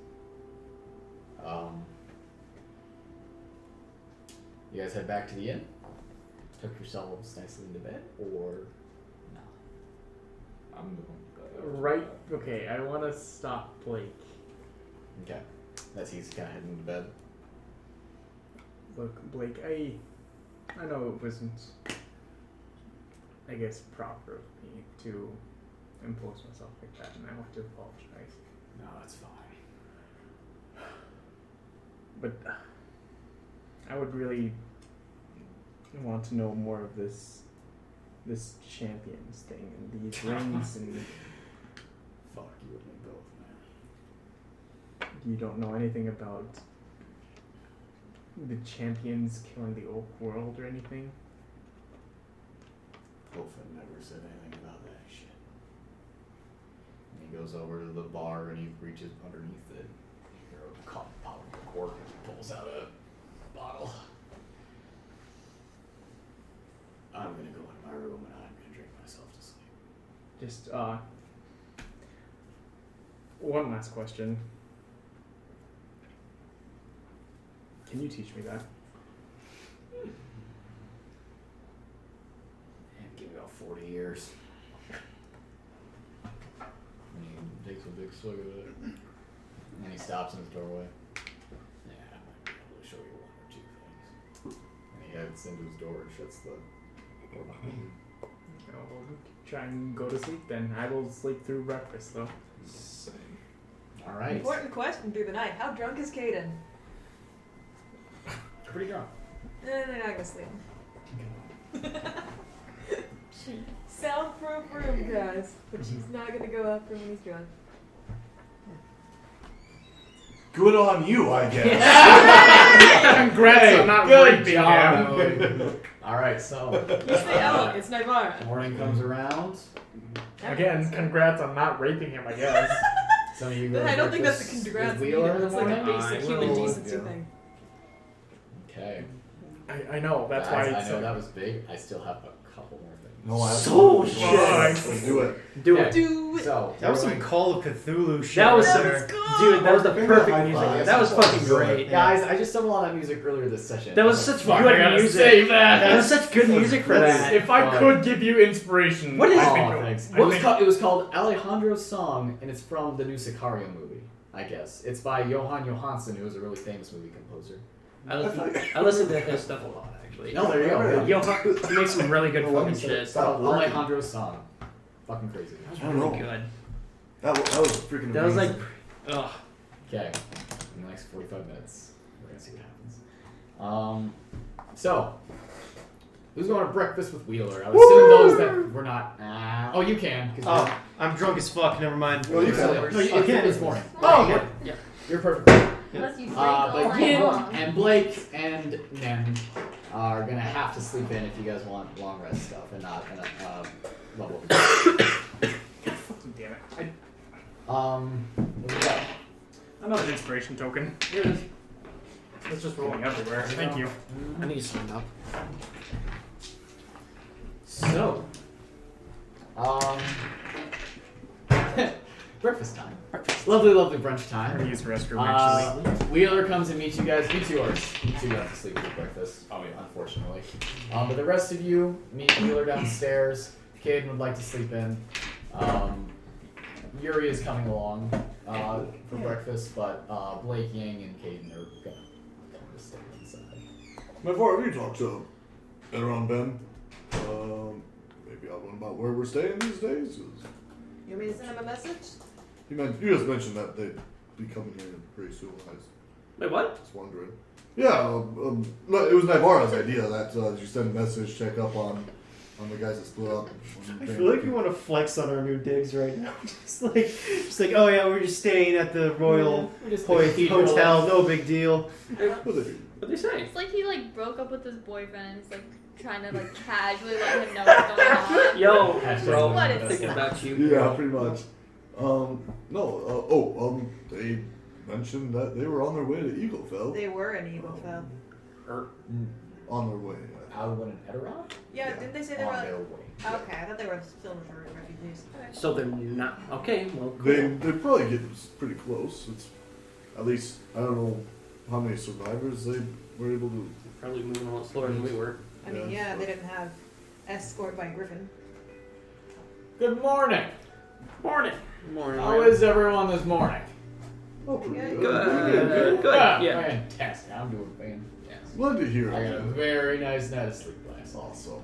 You guys head back to the inn? Tuck yourselves nicely into bed, or no? I'm going to bed. Right. Okay. I want to stop Blake. Okay. That's he's kind of heading to bed. Look, Blake. I know it wasn't, I guess, proper of me to impose myself like that, and I want to apologize. No, that's fine. But I would really want to know more of this champions thing and these rings, and Fuck you and me both, man. you don't know anything about the champions killing the oak world or anything. Wolfen never said anything about that shit. And he goes over to the bar and he reaches underneath it. You hear a pop of the cork and pulls out a bottle. I'm gonna go into my room and I'm gonna drink myself to sleep. Just one last question. Can you teach me that? And give me about 40 years. And he takes a big swig of it. And he stops in his doorway. Yeah, I might be able to show you one or two things. And he heads into his door and shuts the door behind him. I'll try and go to sleep then. I will sleep through breakfast though. Same. Alright. Important question through the night. How drunk is Caden? Pretty drunk. they're not gonna sleep. Soundproof room, guys. But she's not gonna go after him when he's drunk. Good on you, I guess. Congrats on not Good raping job. him. Alright, so. You say, oh, it's Naivara. Morning comes around. Again, congrats on not raping him, I guess. Some of you But go I to don't think that's a breakfast congrats with Wheeler either. in the That's like a morning. basic I human will, decency yeah. thing. Okay. I know, that's why Guys, I it's know that was big. I still have a couple more things. No, I So Let's shit. do it. Do Okay, it. Do it. So, That was we're some going- Call of Cthulhu shit. That was right some, there. dude. That was the Finger perfect high music. five. That was fucking Yeah. great. Guys, I just stumbled on that music earlier this session. That was such Fuck, I good gotta music. Save that. That was such good music for that. If I could give you inspiration, What is- I Oh, think thanks. I think- It was called Alejandro's Song, and it's from the new Sicario movie, I guess. It's by Johan Johansson, who was a really famous movie composer. I listen to his stuff a lot, actually. No, there you go. Yo, he makes some really good fucking shit. Stop. Alejandro's Song. Fucking crazy. That was I don't really know. good. That was freaking That was like, amazing. ugh. Okay. In the next 45 minutes, we're gonna see what happens. So, who's going to breakfast with Wheeler? I would assume those that were not. Oh, you can. 'Cause Oh, I'm drunk as fuck. Never mind. Well, you can. No, it's morning. Oh, yeah. Yeah. You're perfect. Unless you drink all But night Yin long. and Blake and Nem are gonna have to sleep in if you guys want long rest stuff and not in a level. Damn it. What we got? Another inspiration token. Here it is. It's just rolling everywhere. Thank you. I need to stand up. So, breakfast time. Lovely, lovely brunch I'm time. gonna use the restroom actually. Wheeler comes and meets you guys. You two have to sleep for breakfast. Oh yeah, unfortunately. But the rest of you meet Wheeler downstairs. Caden would like to sleep in. Yuri is coming along for breakfast, but Blake, Yang, and Caden are gonna stay inside. Before we talked to around Ben, maybe I'll learn about where we're staying these days. 'Cause You want me to send him a message? you just mentioned that they'd be coming here pretty soon. I was Wait, what? just wondering. Yeah, it was Naivara's idea that you send a message, check up on the guys that split up. I feel like you want to flex on our new digs right now. just like, oh yeah, we're just staying at the Royal Hotel. No big deal. What they say? It's like he like broke up with his boyfriend and he's like trying to like casually let him know what's going on. Yo, Hashtag bro, what I'm is thinking that? about you. Yeah, pretty much. They mentioned that they were on their way to Eaglefell. They were in Eaglefell. On their way. Alwyn and Edoron? Yeah, didn't they say they were On like... their way. Okay, I thought they were still in the refugees. Okay. So they're not. Okay, well, cool. They probably get pretty close. It's at least I don't know how many survivors they were able to. Probably moving a lot slower than we were. I mean, yeah, they didn't have escort by Griffin. Good morning. Morning. Morning. How is everyone this morning? Oh, pretty Good. Good. Good. Ah, Yeah. Fantastic. I'm doing fantastic. Glad to hear. I got a very nice night of sleep last night. Also.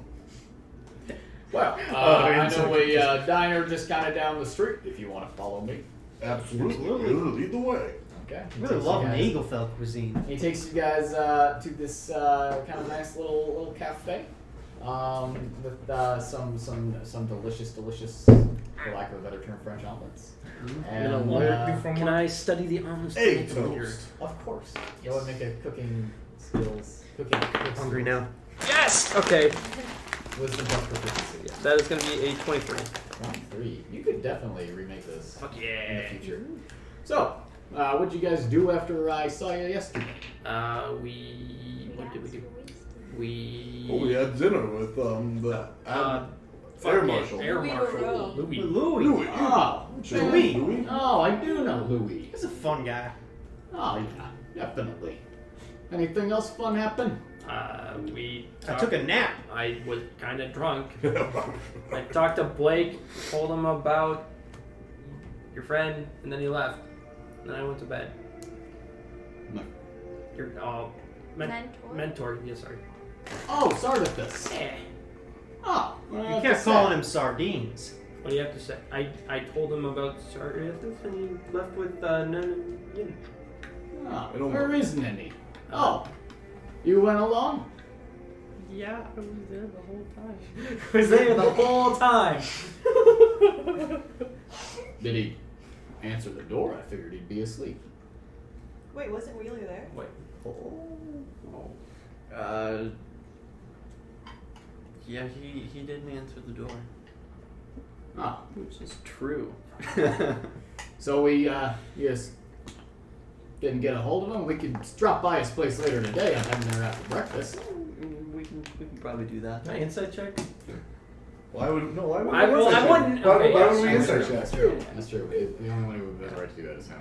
Well, I know a diner just kind of down the street if you want to follow me. Absolutely. Lead the way. Okay. I really love Nagelfeld cuisine. He takes you guys to this kind of nice little cafe with some delicious, for lack of a better term, French omelets. And Can I study the omelets? Egg toast. of course, go and make a cooking skills. Cooking. Hungry now. Yes. Okay. Wisdom plus proficiency. That is going to be a 23. 23. You could definitely remake this Fuck in yeah. the future. So, what did you guys do after I saw you yesterday? What did we do? We had dinner with the air marshal. Air Louis Marshal. Moreau. Louis. Louis. Oh, Louis. Oh, I do know Louis. He's a fun guy. Oh, yeah, definitely. Anything else fun happen? We. I took a nap. I was kind of drunk. I talked to Blake, told him about your friend, and then he left. And then I went to bed. No. Your mentor. Yes, sorry. Oh, Sardithus. Yeah. Oh, You kept calling him sardines. What do you have to say? I told him about Sardithus, and he left with Oh, where is Nenny? Oh, you went along? Yeah, I was there the whole time. Was there the whole time. Did he answer the door? I figured he'd be asleep. Wait, wasn't Wheeler there? Wait. Yeah, he didn't answer the door. Ah, Which is true. so we you guys didn't get a hold of him. We could drop by his place later today. I'm having there after breakfast. We can probably do that. Can I insight check? Why would no? Why would I wouldn't. Okay, why yeah, would we sure. insight check? That's true. That's true. The only one who has the right to do that is him.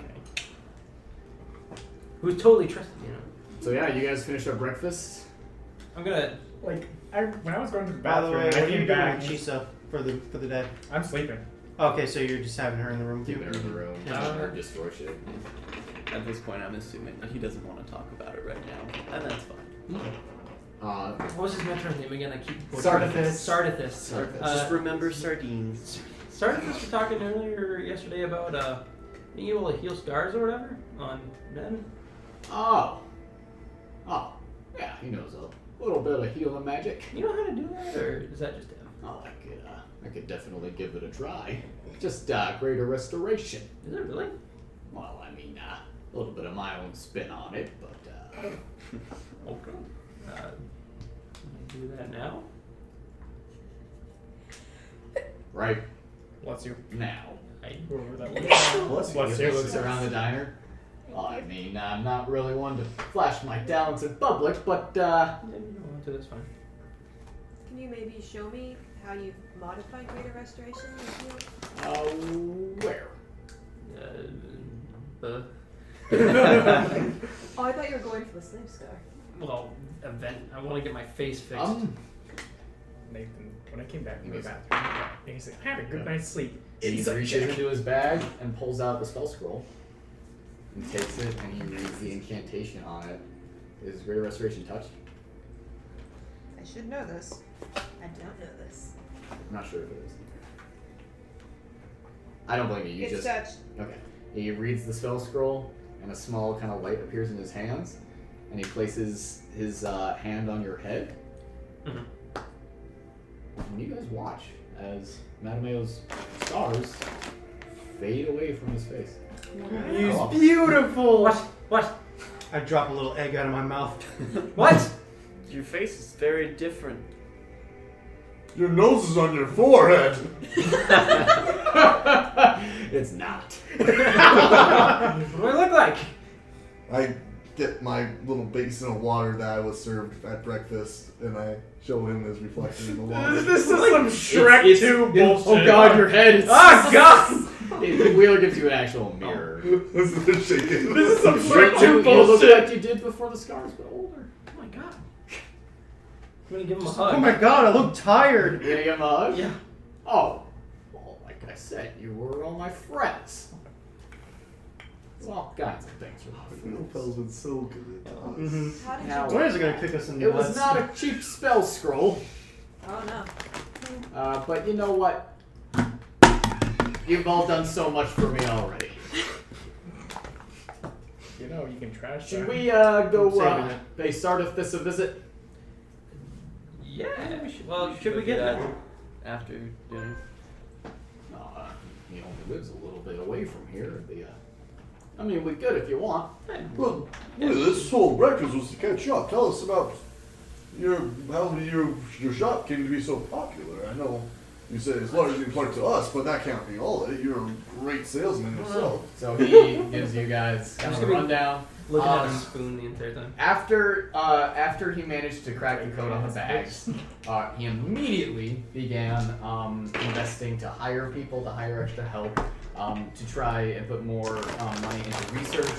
Who's totally trusted, you know? So yeah, you guys finished up breakfast. I'm gonna. Like, when I was going to the By the bathroom, way, what I are you came doing back. with Chisa for the day? I'm sleeping. Okay, so you're just having her in the room with Keep you? her in the room. Or destroy shit. At this point, I'm assuming that he doesn't want to talk about it right now, and that's fine. What was his mentor's name again? I keep Sardithus. Sardithus. Just remember sardines. Sardithus was talking earlier yesterday about being able to heal scars or whatever on men. Oh, yeah, he knows a little bit of healing magic. You know how to do that, or is that just him? Oh, I could definitely give it a try. Just greater restoration. Is it really? Well, I mean, a little bit of my own spin on it, but Okay. Can I do that now? right Bless you. now. Whoever that was. Bless Bless you. you. Looks around the diner. Well, I mean, I'm not really one to flash my talents in public, but Yeah, you don't want to. That's fine. Can you maybe show me how you've modified greater restoration? where? Oh, I thought you were going for the slave scar. Well, event. I want to get my face fixed. Nathan, when I came back from the bathroom, he's like, I had a good night's sleep. He reaches into his bag and pulls out the spell scroll. And takes it and he reads the incantation on it. Is Greater Restoration touch? I should know this. I don't know this. I'm not sure if it is. I don't blame you. It's touched. Okay. He reads the spell scroll and a small kind of light appears in his hands. And he places his hand on your head. Mhm. And you guys watch as Mattimeo's scars fade away from his face. He's beautiful! What? I drop a little egg out of my mouth. What? Your face is very different. Your nose is on your forehead. It's not. What do I look like? I get my little basin of water that I was served at breakfast, and I show him his reflection in the water. This is some Shrek 2 bullshit. Oh god, your head is... Oh god! Wheeler gives you an actual mirror. This is shaking. This is some Shrek 2 You look bullshit. like you did before the scars got older. Oh my god. I'm gonna give him a Oh hug. my god, I look tired! You gonna give him a hug? Yeah. Oh. Well, like I said, you were all my friends. There's all kinds of things. Phil's been so good at us. How did Now, you When is it gonna kick us in the it was nuts? not a cheap spell scroll, Oh no. but you know what? You've all done so much for me already. You know, you can trash Should that. we go Saving it. pay Sardithus a visit? Yeah. Well, should we get that that? after dinner? He only lives a little bit away from here. I mean, we could if you want. Well, this whole breakfast was to catch up. Tell us about how your shop came to be so popular. I know you said it's largely part to us, but that can't be all of it. You're a great salesman yourself. So he gives you guys kind of a rundown. Looking at a spoon the entire time. After he managed to crack the code on the bags, he immediately began investing to hire people, to hire extra help, to try and put more money into research,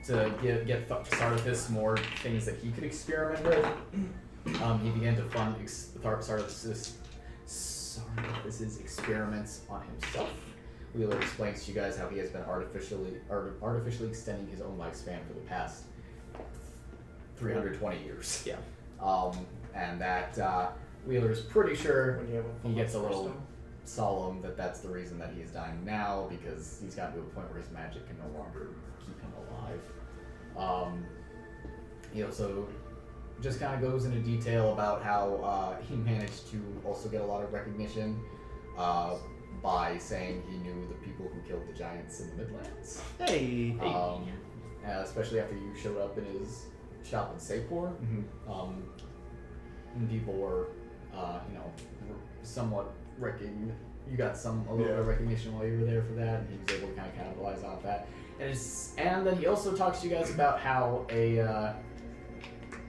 to get Sardithus more things that he could experiment with. He began to fund Sardithus's experiments on himself. Wheeler explains to you guys how he has been artificially extending his own lifespan for the past 320 years. Yeah. And that Wheeler's pretty sure When you have he gets a little solemn that that's the reason that he's dying now, because he's gotten to a point where his magic can no longer keep him alive. He also just kind of goes into detail about how he managed to also get a lot of recognition by saying he knew the people who killed the giants in the Midlands. Hey. Especially after you showed up in his shop in Sapor. And people were, somewhat you got a little bit of recognition while you were there for that, and he was able to kind of capitalize off that. And then he also talks to you guys about how a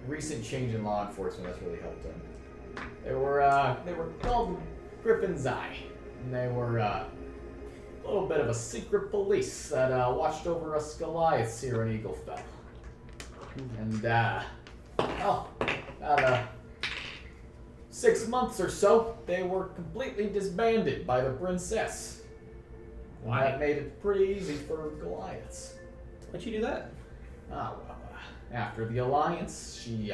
recent change in law enforcement has really helped him. They were called Griffin's Eye, and they were a little bit of a secret police that watched over us Goliaths here in Eaglefell. And about 6 months or so, they were completely disbanded by the princess. Why? That made it pretty easy for Goliaths. Why'd you do that? After the alliance, she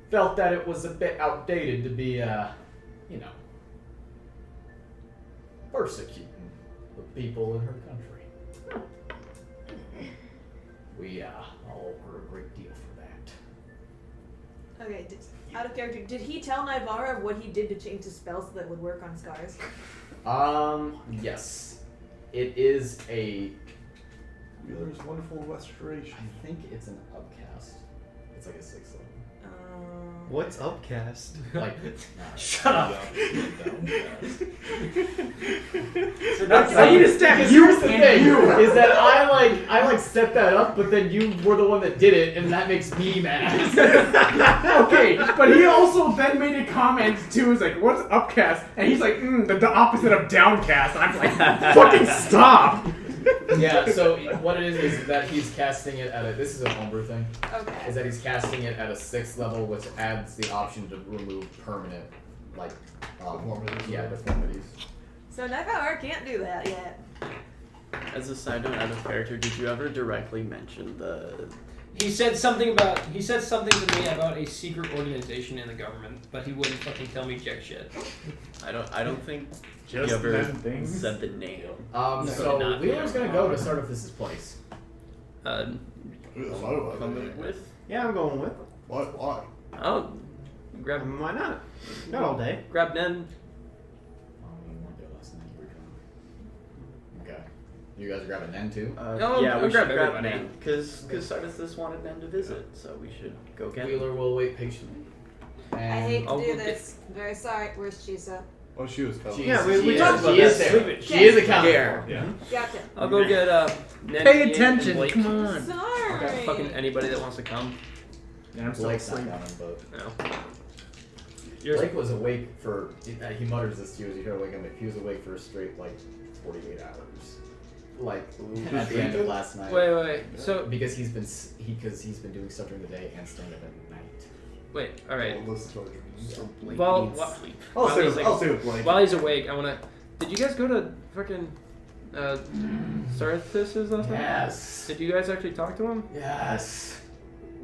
felt that it was a bit outdated to be, persecuting the people in her country. We owe her a great deal for that. Okay, out of character, did he tell Naivara what he did to change the spells so that would work on scars? Yes. It is a... Wheeler's Wonderful Restoration. I think it's an upcast. It's like a 6 level. What's upcast? Like, shut up. So that's how you just stack Here's the thing, is that I set that up, but then you were the one that did it, and that makes me mad. Okay, but he also then made a comment too. He's like, "What's upcast?" And he's like, "The opposite of downcast." And I'm like, "Fucking stop!" Yeah. So what it is that he's casting it at a. This is a homebrew thing. Okay. Is that he's casting it at a 6th level, which adds the option to remove permanent, deformities. Yeah, deformities. So Naivara can't do that yet. As a side note, out of character, did you ever directly mention the? He said something to me about a secret organization in the government, but he wouldn't fucking tell me jack shit. I don't think Just you ever them things. said the name. So Wheeler's gonna go to start with this place. Coming with? Yeah, I'm going with. Why? Oh, grab. Why not? Not all day. Grab Nen. Okay. You guys are grabbing Nen too? Yeah, we grab should grab everybody. Nen, because Sardis wanted Nen to visit, so we should go get Wheeler will wait patiently. I hate to I'll do go this. Very sorry. Where's Chisa? Oh, she was coming. Yeah, She we is- talked about she is that. there. She is accounted for. Yeah. Gotcha. I'll go get Nen. Pay Ian, attention, and Blake. come on. Sorry. Got fucking anybody that wants to come. Yeah, I'm still Blake's not asleep. coming, but No. Blake was awake for. He mutters this to you as you try to wake him up. He was awake for a straight 48 hours, at the end of last night. Wait. So because he's been doing stuff during the day and staying up at night. wait. All right. Well, let's start. So Blake Well, needs sleep. I'll stay with Blake. While he's awake, I wanna. Did you guys go to fucking Sarthis last night? Yes. Did you guys actually talk to him? Yes.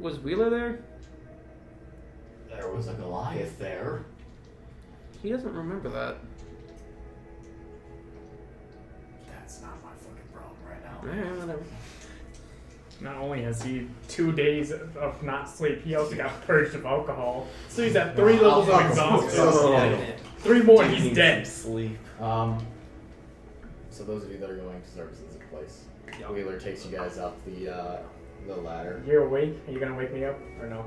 Was Wheeler there? There was a Goliath there. He doesn't remember that. That's not my fucking problem right now. Alright, whatever. Not only has he 2 days of not sleep, he also got purged of alcohol. So he's at 3 levels of exhaustion. 3 more, and he's dead. Sleep. So those of you that are going to services place, Wheeler takes you guys up the ladder. You're awake? Are you gonna wake me up or no?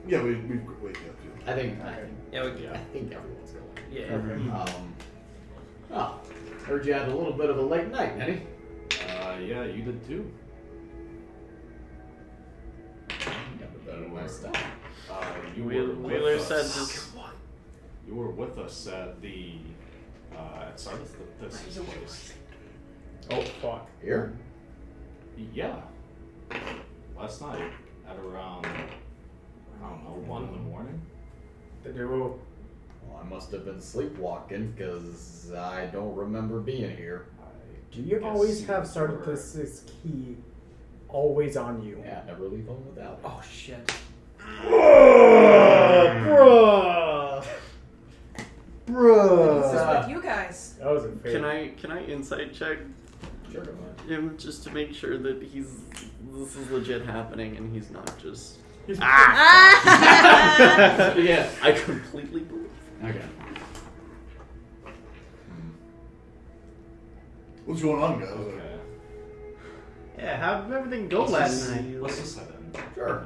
Yeah, we wake you up too. I think everyone's going. Yeah. Heard you had a little bit of a late night, Nettie. Yeah, you did too. Wheeler said this. You were with us at the at Sardis place. Oh fuck. Here? Yeah. Last night at around I don't know 1 in the morning. Well, I must have been sleepwalking because I don't remember being here. do you always have Sardis' key always on you? Yeah, never leave home without it. Oh shit. What's with you guys? That was a fail. Can I insight check Sure, go ahead. him just to make sure that this is legit happening and he's not just Yeah, I completely believe. Okay. What's going on, guys? Okay. Yeah, how did everything go last night? Let's just head in. Sure.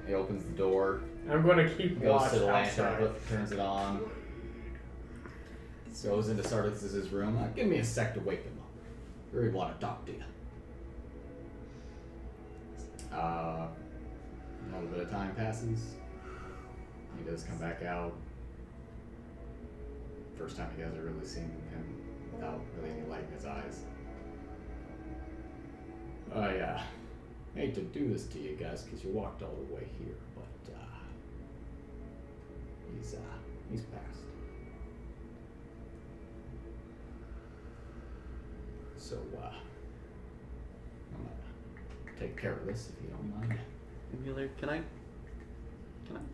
He opens the door, I'm going to keep goes watch to the outside. lantern, turns it on, goes into Sardis' room. Give me a sec to wake him up. Really want to talk to you. A little bit of time passes. He does come back out. First time you guys are really seeing him without really any light in his eyes. I hate to do this to you guys because you walked all the way here, but he's passed. So I'm gonna take care of this if you don't mind. Wheeler, can I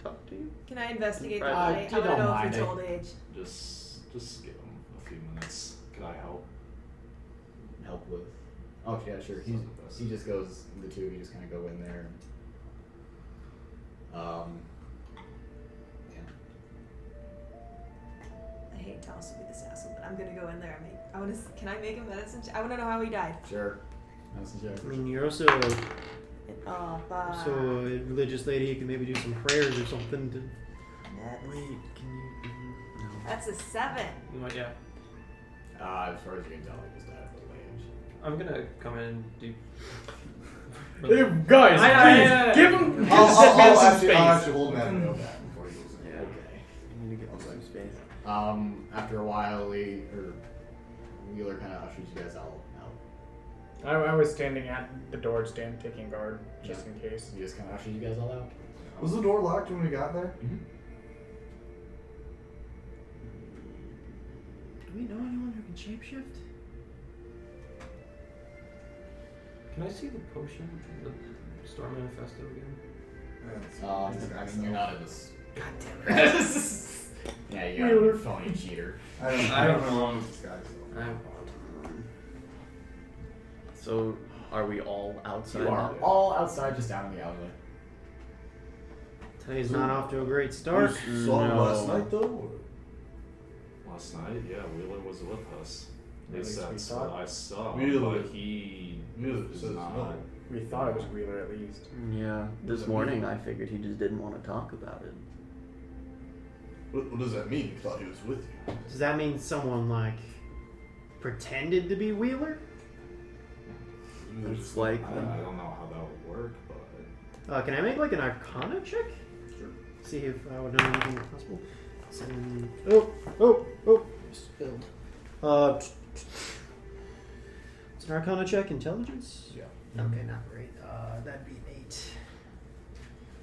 talk to you? Can I investigate the Right. body? I You want to don't know if mind it's it. old age. Just give him a few minutes. Could I help? Help with? Oh yeah, sure. He just goes. The two of you just kind of go in there. Yeah. I hate Thomas to be this asshole, but I'm gonna go in there. Can I make him medicine? I want to know how he died. Sure. Medicine check. I mean, you're also Oh, fuck. so a religious lady. You can maybe do some prayers or something. To... Wait, can you? No. That's a 7. You want, yeah. As far as you can tell, he just died of old age. I'm gonna come in and do. Hey, guys, please, give him I'll some actually hold Mattimeo back before he goes in. Yeah. Okay. I need to get some space. After a while, Wheeler kind of ushers you guys all out. I was standing at the door stand taking guard, just in case. He just kind of ushers you guys all out. Was the door locked when we got there? Mm-hmm. Do we know anyone who can shapeshift? Can I see the potion, the Storm Manifesto again? I mean, you're not in this. God damn it! Yeah, you're a phony cheater. I don't know wrong with this guy. So. So, are we all outside? You are now? all outside, just down in the alleyway. Today's not off to a great start. You saw him No. last night though? Or? Last night, yeah, Wheeler was with us. At least least we that's thought. what I saw. Wheeler. But he Wheeler is says not. no. We thought it was Wheeler at least. Yeah. This morning, I figured he just didn't want to talk about it. What does that mean? He thought he was with you. Does that mean someone like pretended to be Wheeler? It's like I don't know how that would work, but Can I make like an Arcana check? Sure. See if I would know anything possible. Spilled. It's an Arcana check, intelligence? Yeah. Okay, not great. That'd be 8.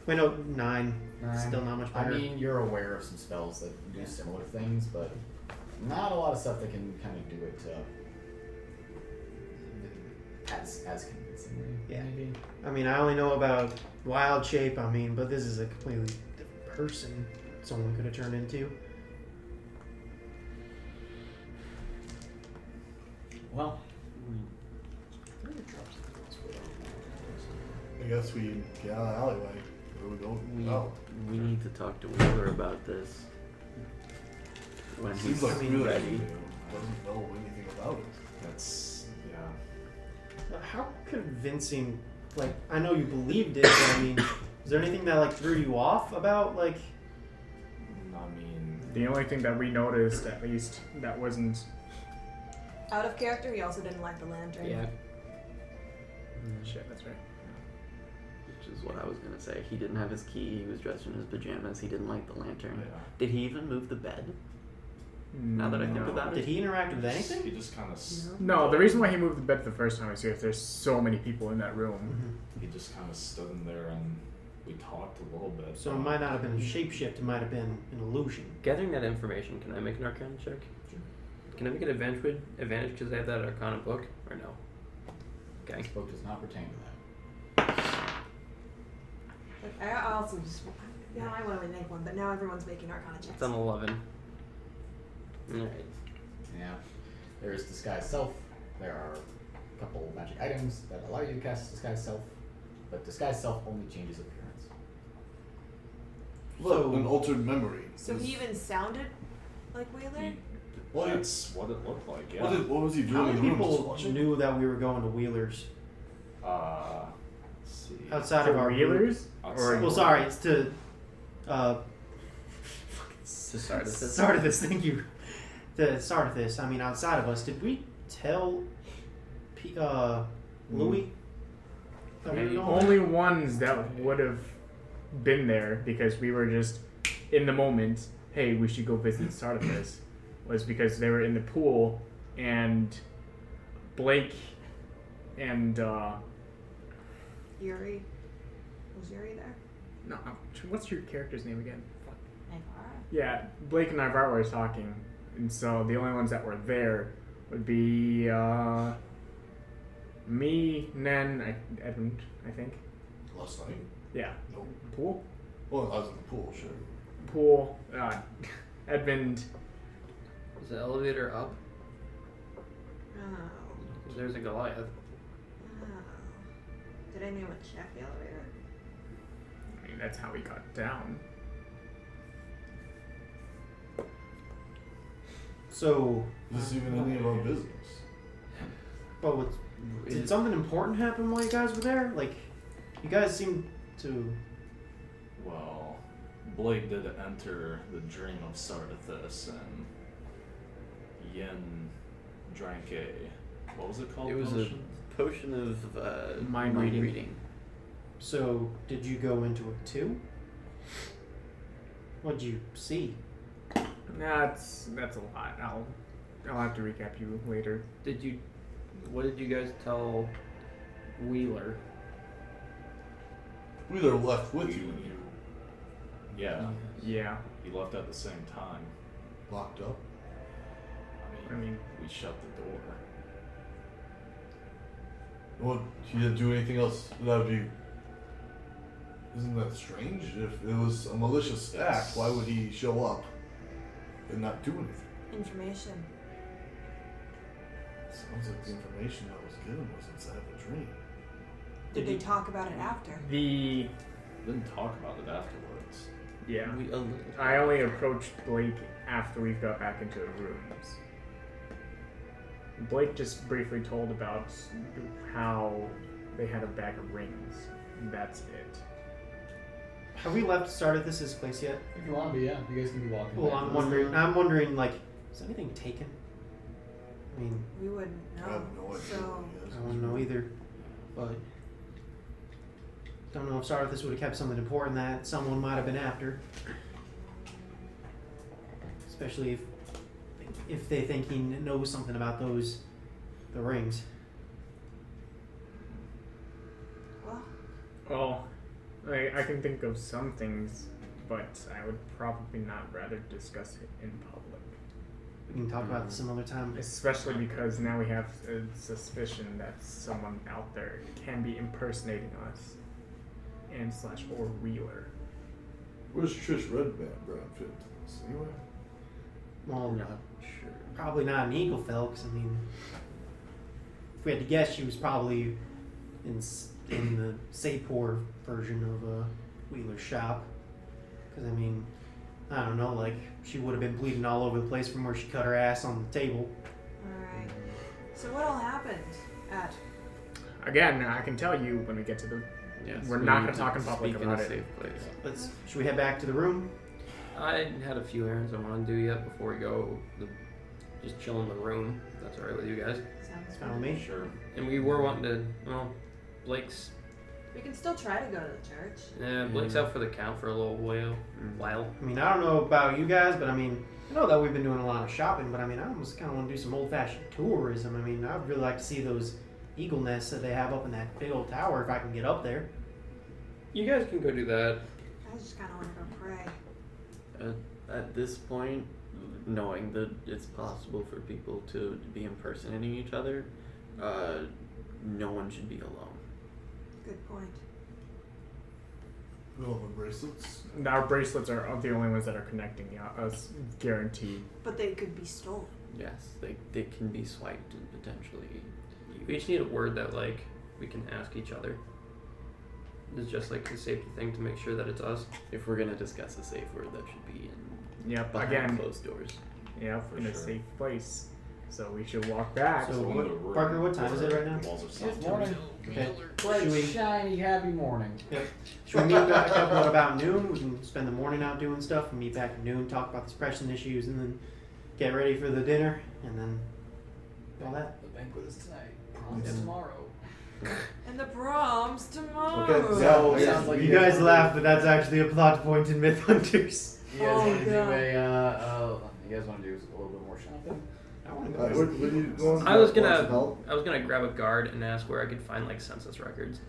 Wait, no, 9. Still not much I better. mean, you're aware of some spells that do similar things, but not a lot of stuff that can kind of do it as convincingly. Yeah. Maybe. I mean, I only know about wild shape, but this is a completely different person someone could have turned into. Well, I guess we get out of the alleyway. Where we go? Oh. We need to talk to Wheeler about this. When Seems he's like Wheeler ready. doesn't know anything about it. that's yeah. How convincing, like, I know you believed it, but I mean, is there anything that, like, threw you off about, like... I mean, The only thing that we noticed, at least, that wasn't... Out of character, he also didn't like the lantern. Yeah. Shit, that's right. Which is what I was gonna say. He didn't have his key. He was dressed in his pajamas. He didn't like the lantern. yeah. Did he even move the bed? Now that I think No. about it. Did he interact with anything? He just kind of. No, the reason why he moved the bed the first time is because there's so many people in that room. He just kind of stood in there and we talked a little bit. So it might not have been a shapeshift, it might have been an illusion. Gathering that information, can I make an Arcana check? Sure. Can I make an advantage because I have that Arcana book, or no? Okay. this book does not pertain to that. Like, I also just... Yeah, I want to make one, but now everyone's making Arcana checks. It's an 11. Alright. Yeah. There's Disguise Self. There are a couple magic items that allow you to cast Disguise Self, but Disguise Self only changes appearance. Look, an altered memory. So he even sounded like Wheeler? What? That's what it looked like, yeah. What was he doing How in many the room? Just people watching? knew that we were going to Wheeler's Let's see. outside of our Wheelers? Outside Well, of- sorry, it's to start of this. start of this. Thank you. The start of this. I mean, outside of us, did we tell Louis? that we were Maybe. going? Only ones that would have been there because we were just in the moment. Hey, we should go visit Sardathus. Was because they were in the pool and Blake and Yuri. Was Yuri there? no, what's your character's name again? Fuck. Naivara. Yeah, Blake and Naivara were talking, and so the only ones that were there would be me, Nen, Edmund, I think. Last night? Yeah. No. Pool? Well, I was in the pool, sure. Pool, Edmund. Is the elevator up? Oh. There's a Goliath. Oh. Did anyone check the elevator? I mean, that's how we got down. So, Is this even any of our business? but what's, did something important happen while you guys were there? Like, you guys seem to. Well, Blake did enter the dream of Sardathus, and Yin drank a. What was it called? It was potion? a potion of Mind reading. So, did you go into it too? What'd you see? That's a lot. I'll have to recap you later. What did you guys tell Wheeler? Wheeler left with you. Yeah, Yeah. he left at the same time. Locked up? I mean, we shut the door. Well, he didn't do anything else. That would be. Isn't that strange? If it was a malicious act, why would he show up and not do anything? Information. Sounds like the information that was given was inside of a dream. Did they talk about it after? Didn't talk about it afterwards. Yeah. We I only approached Blake after we got back into the rooms. Blake just briefly told about how they had a bag of rings. And that's it. Have we left Sardathus' place yet? If you want to be, yeah, you guys can be walking. Well, back I'm to wondering. the- I'm wondering, like, is anything taken? I mean, We wouldn't know. I have no idea So what he is. I don't know either, but don't know if Sardathus would have kept something important that someone might have been after, especially if they think he knows something about the rings. well, Well, I can think of some things, but I would probably not rather discuss it in public. We can talk about this some other time. Especially because now we have a suspicion that someone out there can be impersonating us and / or Wheeler. Where's Trish Redband fit into this? Anywhere? Well, not sure. probably not in Eaglefell, because I mean, if we had to guess, she was probably in the Sapor version of Wheeler's shop. Because I mean, I don't know, like she would have been bleeding all over the place from where she cut her ass on the table. alright. So what all happened at Again, I can tell you when we get to the. Yes. We're we not need going to talk in public speak in about a it. safe place. Should we head back to the room? I had a few errands I want to do yet before we go. Just chill in the room. If that's alright with you guys. sounds Fine with me. Sure. And we were wanting to. Well, Blake's. We can still try to go to the church. Yeah, Blake's out for the count for a little while. I mean, I don't know about you guys, but I mean, I know that we've been doing a lot of shopping, but I mean, I almost kind of want to do some old-fashioned tourism. I mean, I'd really like to see those eagle nests that they have up in that big old tower if I can get up there. You guys can go do that. I just kind of want to go pray. At this point, knowing that it's possible for people to be impersonating each other, no one should be alone. Good point. We don't have bracelets. Our bracelets are the only ones that are connecting us, guaranteed. But they could be stolen. Yes, they can be swiped and potentially. We each need a word that like we can ask each other. is just like a safety thing to make sure that it's us. If we're gonna discuss a safe word, that should be in Yep. behind Again. closed doors. Yep. For In a sure. safe place. So we should walk back. So Go into a room Parker, what time is it where right now? the walls are It's soft. morning. Okay. Bright, Should we- shiny, happy morning. Should we meet back up at about noon? We can spend the morning out doing stuff. We meet back at noon, talk about the pressing issues, and then get ready for the dinner, and then all that. The banquet is tonight. Proms tomorrow. And the prom's tomorrow. Okay, So, yeah, sounds like you you guys guys laugh, but that's actually a plot point in Myth Hunters. You guys Oh, want to do God. you guys want to do a little bit more shopping? I want to What are you going? I was Want some gonna help? grab a guard and ask where I could find like census records.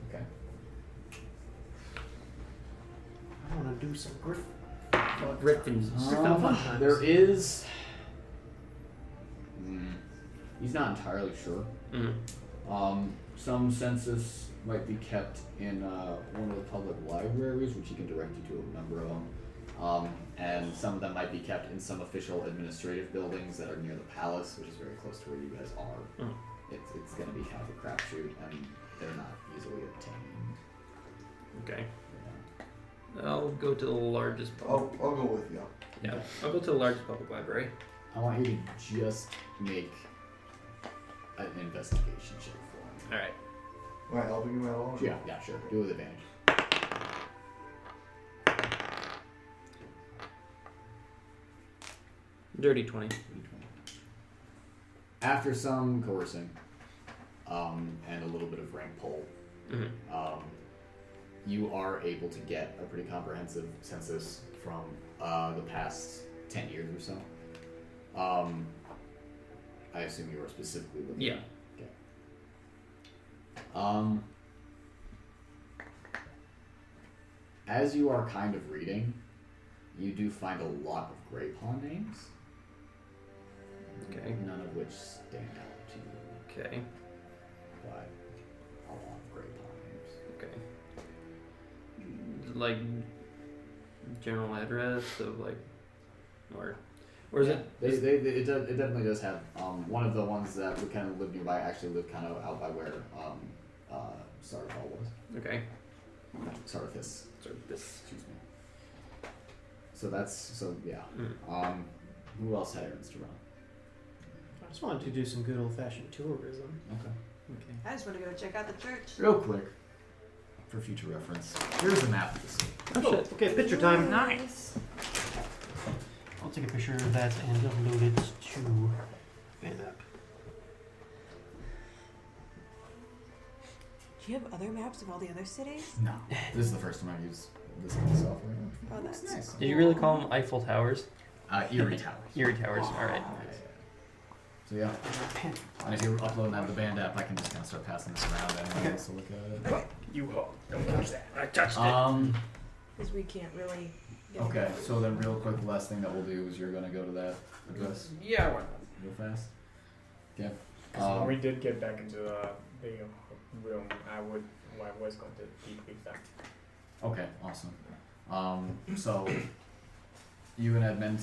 Okay. I want to do some Griffins. There is. He's not entirely sure. Mm. Some census might be kept in one of the public libraries, which he can direct you to a number of them. And some of them might be kept in some official administrative buildings that are near the palace, which is very close to where you guys are. Mm. It's going to be kind of a crapshoot, and they're not easily obtained. Okay. I'll go to the largest I'll go with you. Yeah, I'll go to the largest public library. I want you to just make an investigation check for me. Alright. Am I helping you at all? Yeah, sure. Do it with advantage. Dirty 20. After some coercing, and a little bit of rank pull, Mm-hmm. You are able to get a pretty comprehensive census from the past 10 years or so. I assume you are specifically looking. Yeah. Okay. As you are kind of reading, you do find a lot of Graypaw names. Okay. None of which stand out to you. Okay. But a lot of Graypaw names. Okay. Like general address of like, or is it? It definitely does have one of the ones that would kind of live nearby actually lived kind of out by where Sardathal was. Okay. Sardathis. This. Excuse me. So yeah. Mm. Who else had errands to run? I just wanted to do some good old-fashioned tourism. Okay. I just want to go check out the church. Real quick, for future reference, here's a map of the city. Oh, shit. Okay, picture time. Nice. I'll take a picture of that and upload it to FanApp. Do you have other maps of all the other cities? No. This is the first time I've used this kind of software. Oh, that's nice. Did you really call them Eiffel Towers? Erie Towers. Erie Towers. All right. So yeah. And if you're uploading that to the band app, I can just kind of start passing this around and anyone else to look at it. You don't touch that. I touched Because we can't really. Get Okay, so then real quick, the last thing that we'll do is you're gonna go to that address Yeah. real fast. Okay. When we did get back into the room, I was going to debrief them. Okay, awesome. So you and Edmund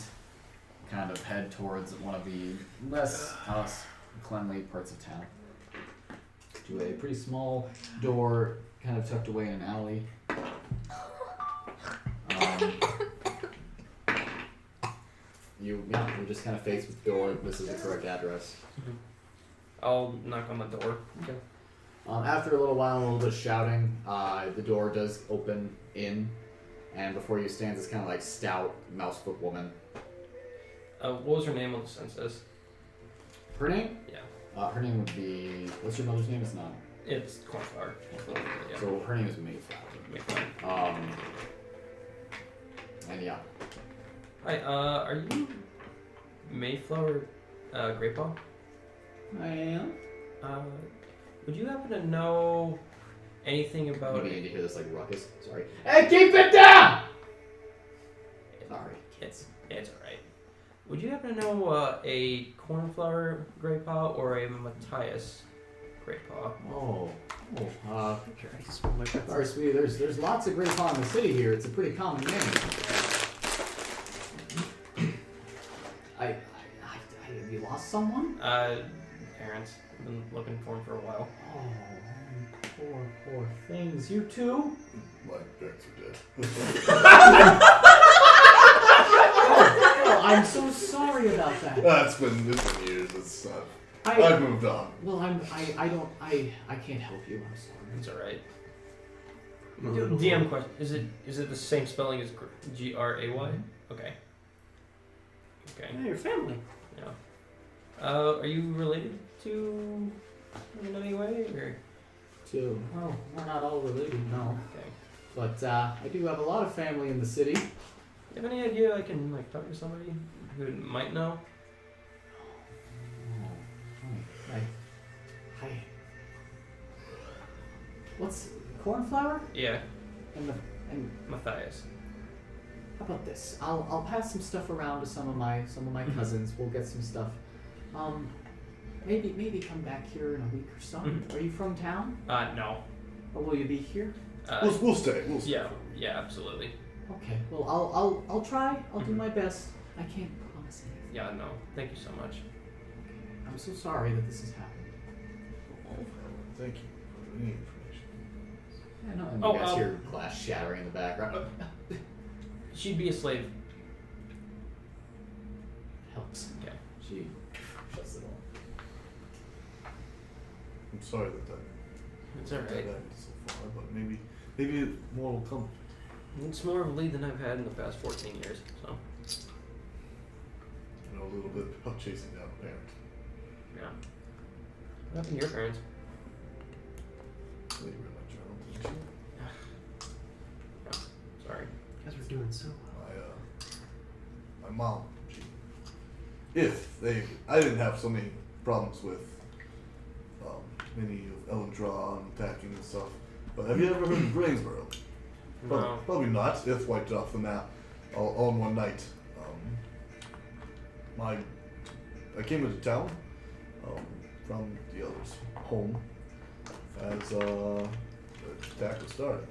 kind of head towards one of the less cleanly parts of town. To a pretty small door, kind of tucked away in an alley. You're just kind of faced with the door. This is the correct address. I'll knock on the door. Okay. After a little while, a little bit of shouting, the door does open in, and before you stands this kind of like stout mousefoot woman. What was her name on the census? Her name? Yeah. Her name would be. What's your mother's name? It's not. It's Cornflower. Yeah. So her name is Mayflower. Mayflower. And yeah. Hi. Are you Mayflower, Graypaw? I am. Would you happen to know anything about? You need to hear this like ruckus. Sorry. Hey, keep it down! Sorry. It's alright. Would you happen to know a Cornflower Graypaw or a Matthias Graypaw? Sorry, sweetie. There's lots of Graypaw in the city here. It's a pretty common name. Have you lost someone? parents. I've been looking for them for a while. Oh, poor things. You too? My parents are dead. Oh, I'm so sorry about that. It's been years. It's I've moved on. Well, I can't help you. I'm sorry. It's all right. DM question: Is it the same spelling as Gray? Okay. Okay. Yeah, your family. Yeah. Are you related to in any way, or? Well, we're not all related, no. Okay. But I do have a lot of family in the city. Do you have any idea I can like talk to somebody who might know? Hi. What's cornflower? Yeah. And Matthias. how about this? I'll pass some stuff around to some of my cousins. We'll get some stuff. Maybe come back here in a week or so. Are you from town? No. Or will you be here? We'll stay. We'll stay. Yeah, absolutely. Okay. Well, I'll try. I'll do my best. I can't promise anything. Yeah, no. Thank you so much. I'm so sorry that this has happened. Thank you for any information. I know. And you guys hear glass shattering in the background. She'd be a slave. Helps. Okay. She shuts the door. I'm sorry that It's all right. happened so far, but maybe more will come. It's more of a lead than I've had in the past 14 years, so. I know a little bit about chasing down a parent. Yeah. What happened to your parents? They read my journal, didn't you? Yeah. Sorry. You guys were doing so well. My mom, I didn't have so many problems with many of Elendraw and attacking and stuff. But have you ever heard of Greensboro? No. Probably not. It's wiped off the map all in one night. I came into town from the others' home as the attack was starting.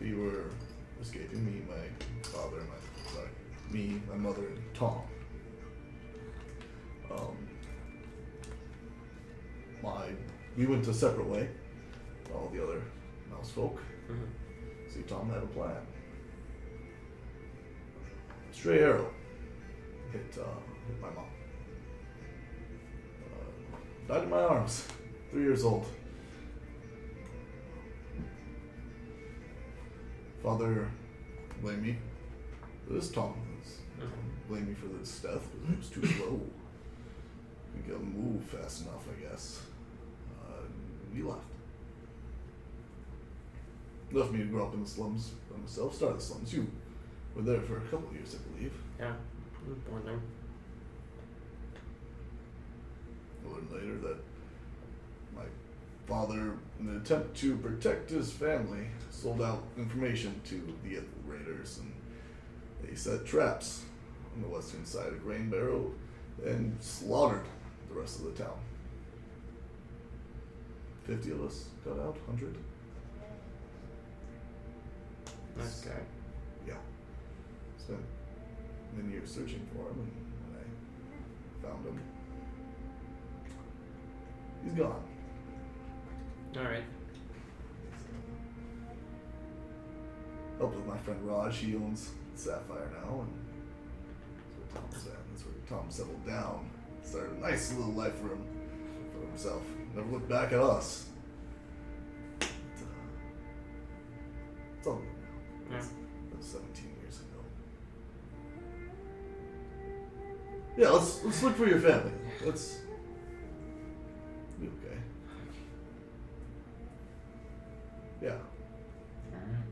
We were escaping, me, my mother, and Tom. We went a separate way. All the other mouse folk. See, Tom had a plan. A stray arrow hit my mom. Died in my arms. 3 years old. Father blamed me for this. Tom blamed me for this death because it was too slow. We couldn't move fast enough, I guess. We left. Left me to grow up in the slums by myself. Started the slums. You were there for a couple of years, I believe. Yeah, I was born there. I learned later that my father, in an attempt to protect his family, sold out information to the Ithel raiders, and they set traps on the western side of Grain Barrow and slaughtered the rest of the town. 50 of us got out, 100. Nice guy. Yeah. Spent many years searching for him, and when I found him, he's gone. Alright. Helped with my friend Raj. He owns Sapphire now, and that's where Tom's at. That's where Tom settled down. Started a nice little life for himself. Never looked back at us. But, it's all good now. Yeah. That was 17 years ago. Yeah, let's look for your family. Let's be okay. Yeah. Alright.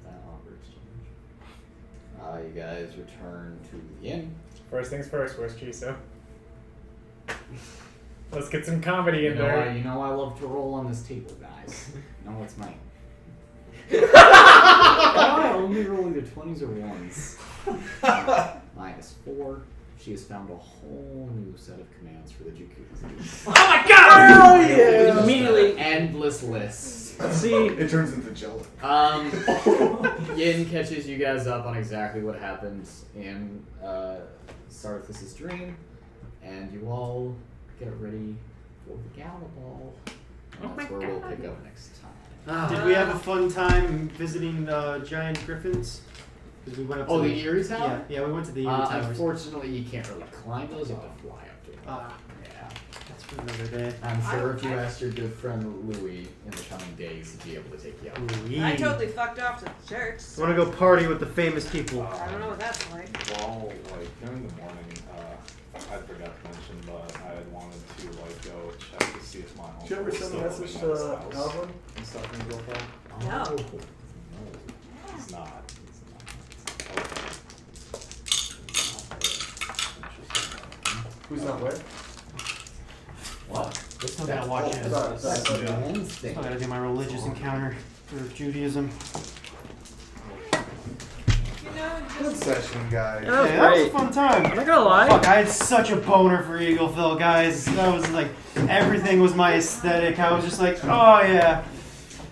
That awkward exchange. You guys return to the inn. First things first, where's Chiso? Let's get some comedy in there. You know I love to roll on this table, guys. You know it's mine. I only roll either 20s or 1s. -4. She has found a whole new set of commands for the Jacuzzi. Oh my god! Oh yeah! Immediately. Endless list. See? It turns into jello. Yin catches you guys up on exactly what happened in Sarthis' dream. and you all get ready for the gala ball. And that's where we'll pick up next time. Did we have a fun time visiting giant griffins? Because we went up to Oh, the Erie Tower? Yeah, we went to the Erie Towers. Unfortunately, you can't really climb those. You have to fly up to them. Yeah. That's for another day. I'm sure if you asked your good friend Louis in the coming days, he'd be able to take you out. Louis. I totally fucked off to the church. I want to go party with the famous people. I don't know what that's like. Well, like during the morning, I forgot to mention, but I had wanted to like go check to see if my uncle Did you ever was send a still message living at his to house Alvin? and stuff in Groeneweg. No. No, he's not. Who's not where? What? Still gotta watch it. Still gotta do my religious encounter for Judaism. Good session, guys. That was Yeah, that was a great. fun time. I'm not gonna lie. Fuck, I had such a boner for Eagleville, guys. That was like, everything was my aesthetic. I was just like, oh yeah.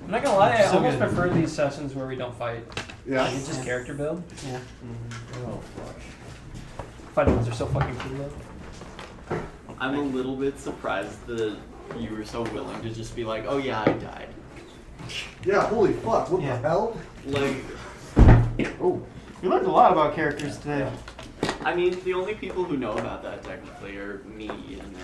I'm not gonna lie. I So almost good. prefer these sessions where we don't fight. Yeah. Like, it's just character build. Yeah. Oh, fuck. Fighting ones are so fucking cool though. I'm a little bit surprised that you were so willing to just be like, oh yeah, I died. Yeah, holy fuck, what Yeah. the hell? Like, Oh, we learned a lot about characters today. I mean, the only people who know about that technically are me and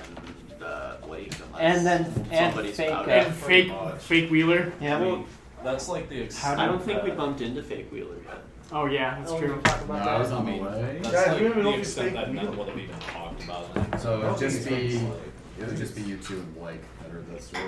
then Blake, And then somebody's about and it. fake Wheeler. Yeah. Well, that's like the extent. I don't think we bumped into Fake Wheeler yet. Oh yeah, that's true. No, I was on the way. That's Guys, like we don't even know the if he's extent fake that none either. would have even talked about it. So I don't think it it's would just be you two and Blake that heard that story.